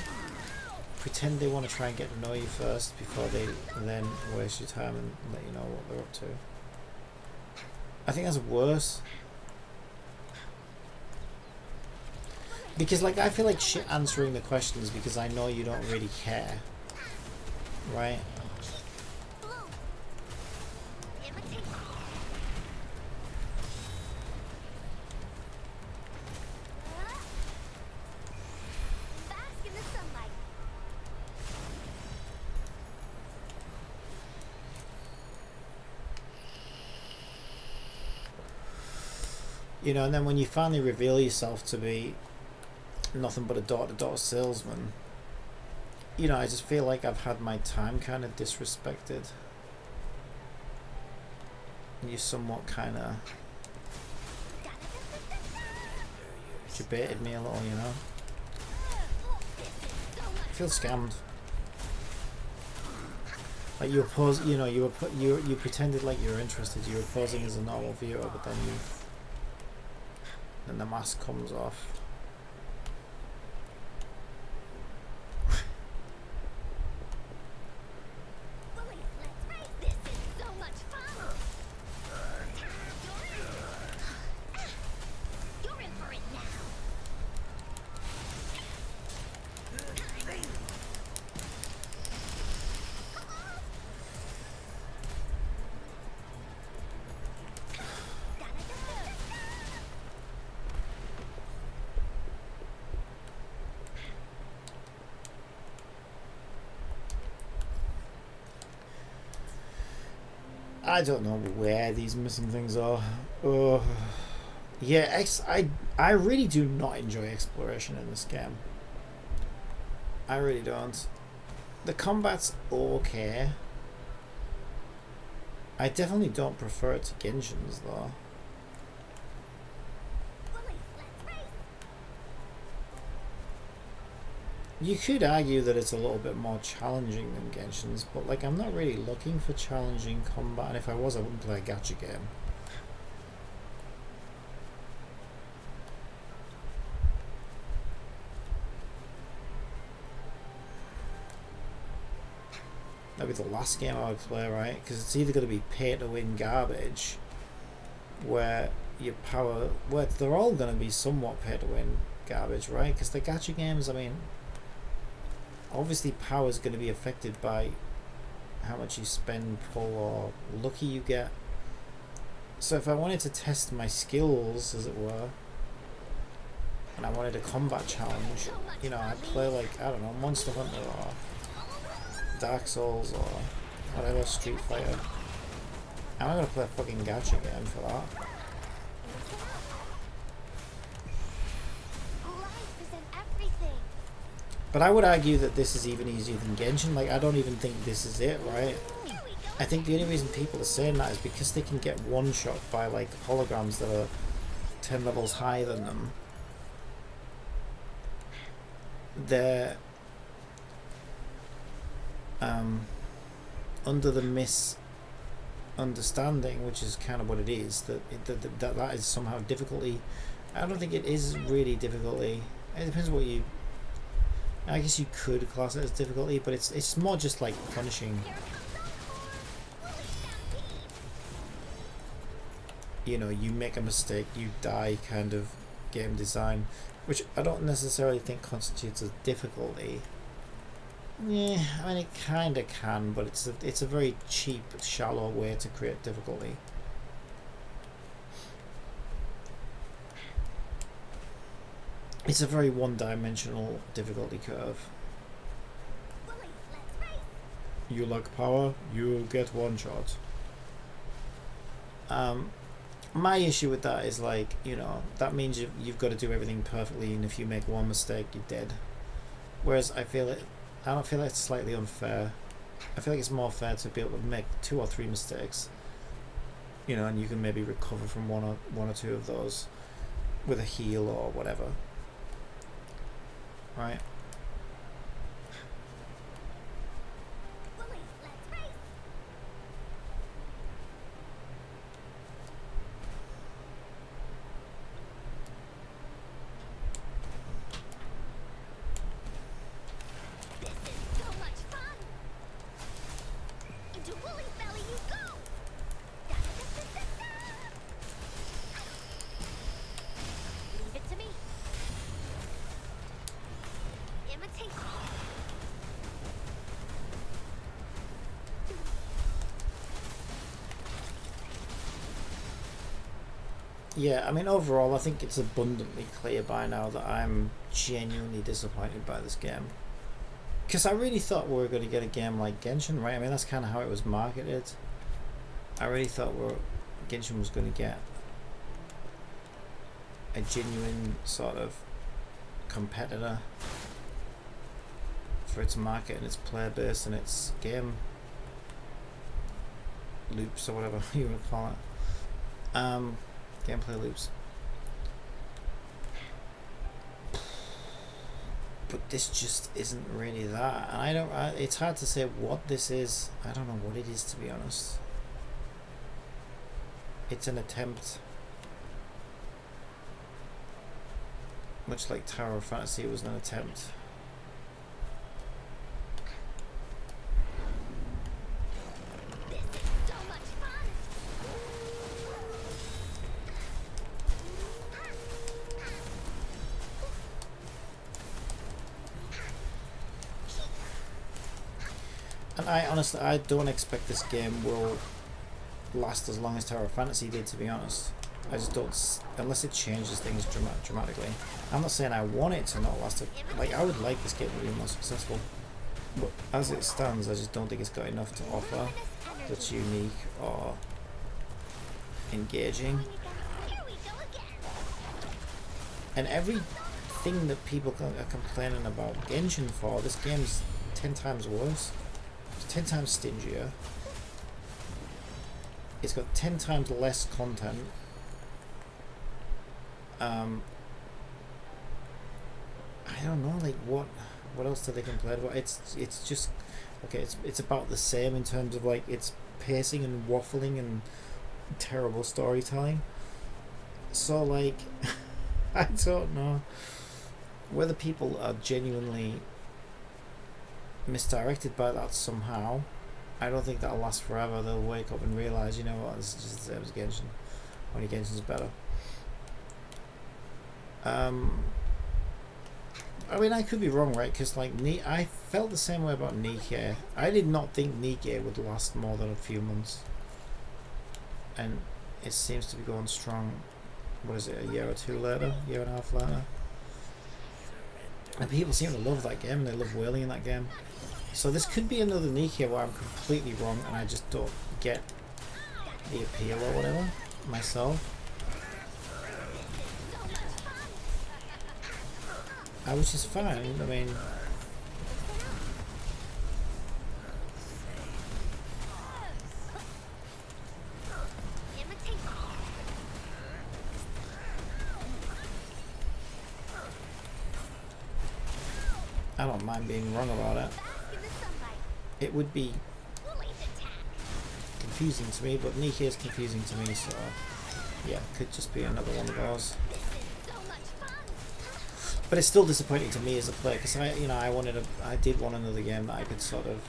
pretend they want to try and get to know you first before they then waste your time and let you know what they're up to. I think that's worse. Because, like, I feel like shit answering the questions because I know you don't really care. Right? You know, and then when you finally reveal yourself to be nothing but a door-to-door salesman, you know, I just feel like I've had my time kind of disrespected. And you somewhat kind of debated me a little, you know. I feel scammed. Like you were posing, you know, you pretended like you were interested. You were posing as a normal viewer, but then the mask comes off. I don't know where these missing things are. Yeah, I really do not enjoy exploration in this game. I really don't. The combat's okay. I definitely don't prefer it to Genshin's though. You could argue that it's a little bit more challenging than Genshin's, but like I'm not really looking for challenging combat, and if I was, I wouldn't play a gacha game. That'd be the last game I would play, right? Because it's either going to be pay-to-win garbage, where your power, well, they're all going to be somewhat pay-to-win garbage, right? Because the gacha games, I mean, obviously power is going to be affected by how much you spend, pull, or lucky you get. So if I wanted to test my skills, as it were, and I wanted a combat challenge, you know, I'd play like, I don't know, Monster Hunter or Dark Souls or whatever, Street Fighter. I'm not going to play a fucking gacha game for that. But I would argue that this is even easier than Genshin. Like, I don't even think this is it, right? I think the only reason people are saying that is because they can get one-shot by, like, holograms that are 10 levels higher than them, they're under the misunderstanding, which is kind of what it is, that is somehow difficulty. I don't think it is really difficulty. It depends what you... I guess you could class it as difficulty, but it's more just like punishing. You know, you make a mistake, you die kind of game design, which I don't necessarily think constitutes as difficulty. Yeah, I mean it kind of can, but it's a very cheap, shallow way to create difficulty. It's a very one-dimensional difficulty curve. You lack power, you'll get one shot. My issue with that is, like, you know, that means you've got to do everything perfectly, and if you make one mistake, you're dead. Whereas I don't feel like it's slightly unfair. I feel like it's more fair to be able to make 2 or 3 mistakes, you know, and you can maybe recover from one or two of those with a heal or whatever. Right? Yeah, I mean, overall, I think it's abundantly clear by now that I'm genuinely disappointed by this game. Because I really thought we were going to get a game like Genshin, right? I mean, that's kind of how it was marketed. I really thought Genshin was going to get a genuine sort of competitor for its market and its player base and its game loops, or whatever you want to call it. Gameplay loops. But this just isn't really that, and it's hard to say what this is. I don't know what it is, to be honest. It's an attempt, much like Tower of Fantasy was an attempt. Honestly, I don't expect this game will last as long as Tower of Fantasy did, to be honest. I just don't, unless it changes things dramatically. I'm not saying I want it to not last. Like, I would like this game to be more successful, but as it stands, I just don't think it's got enough to offer that's unique or engaging. And everything that people are complaining about Genshin for, this game's 10 times worse. 10 times stingier. It's got 10 times less content. I don't know, like what else do they complain about? It's just okay. It's about the same in terms of like its pacing and waffling and terrible storytelling. So like, I don't know whether people are genuinely misdirected by that somehow. I don't think that'll last forever. They'll wake up and realise, you know what, this is just the same as Genshin. Only Genshin's better. I mean, I could be wrong, right? Because like I felt the same way about Nikkei. I did not think Nikkei would last more than a few months, and it seems to be going strong. What is it? A year or two later? Year and a half later? And people seem to love that game. They love whaling in that game. So this could be another Nikkei where I'm completely wrong and I just don't get the appeal or whatever myself. Which is fine. I mean, I don't mind being wrong about it. It would be confusing to me, but Nike is confusing to me, so yeah, could just be another one of those. But it's still disappointing to me as a player, because I did want another game that I could sort of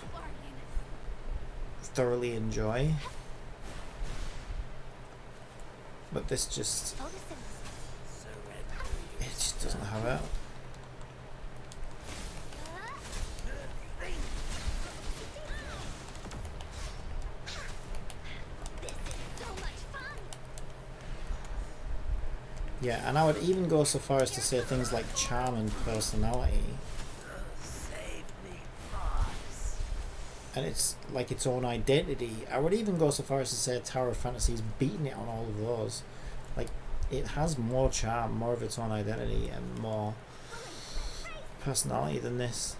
thoroughly enjoy. But this just, it just doesn't have it. Yeah, and I would even go so far as to say things like charm and personality. And it's like its own identity. I would even go so far as to say Tower of Fantasy is beating it on all of those. Like, it has more charm, more of its own identity, and more personality than this.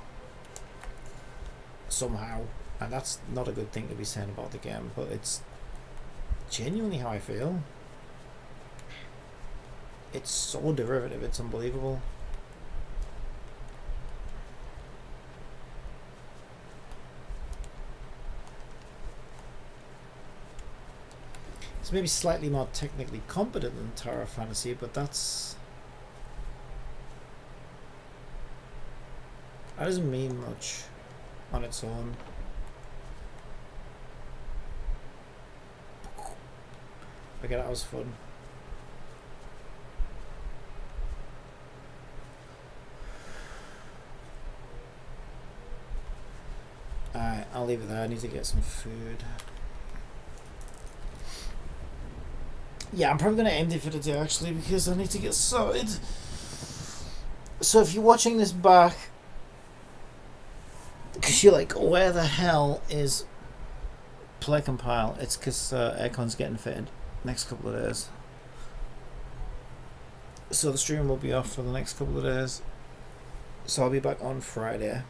Somehow. And that's not a good thing to be saying about the game, but it's genuinely how I feel. It's so derivative, it's unbelievable. It's maybe slightly more technically competent than Tower of Fantasy, but that doesn't mean much on its own. Okay, that was fun. Alright, I'll leave it there. I need to get some food. Yeah, I'm probably going to end it for today actually, because I need to get sorted. So if you're watching this back, because you're like, where the hell is PlayCompile? It's because aircon's getting fitted next couple of days. So the stream will be off for the next couple of days. So I'll be back on Friday.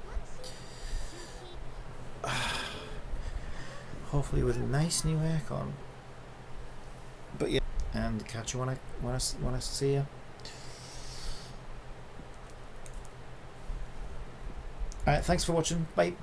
Hopefully with a nice new aircon. But yeah, and catch you when I see you. Alright, thanks for watching. Bye.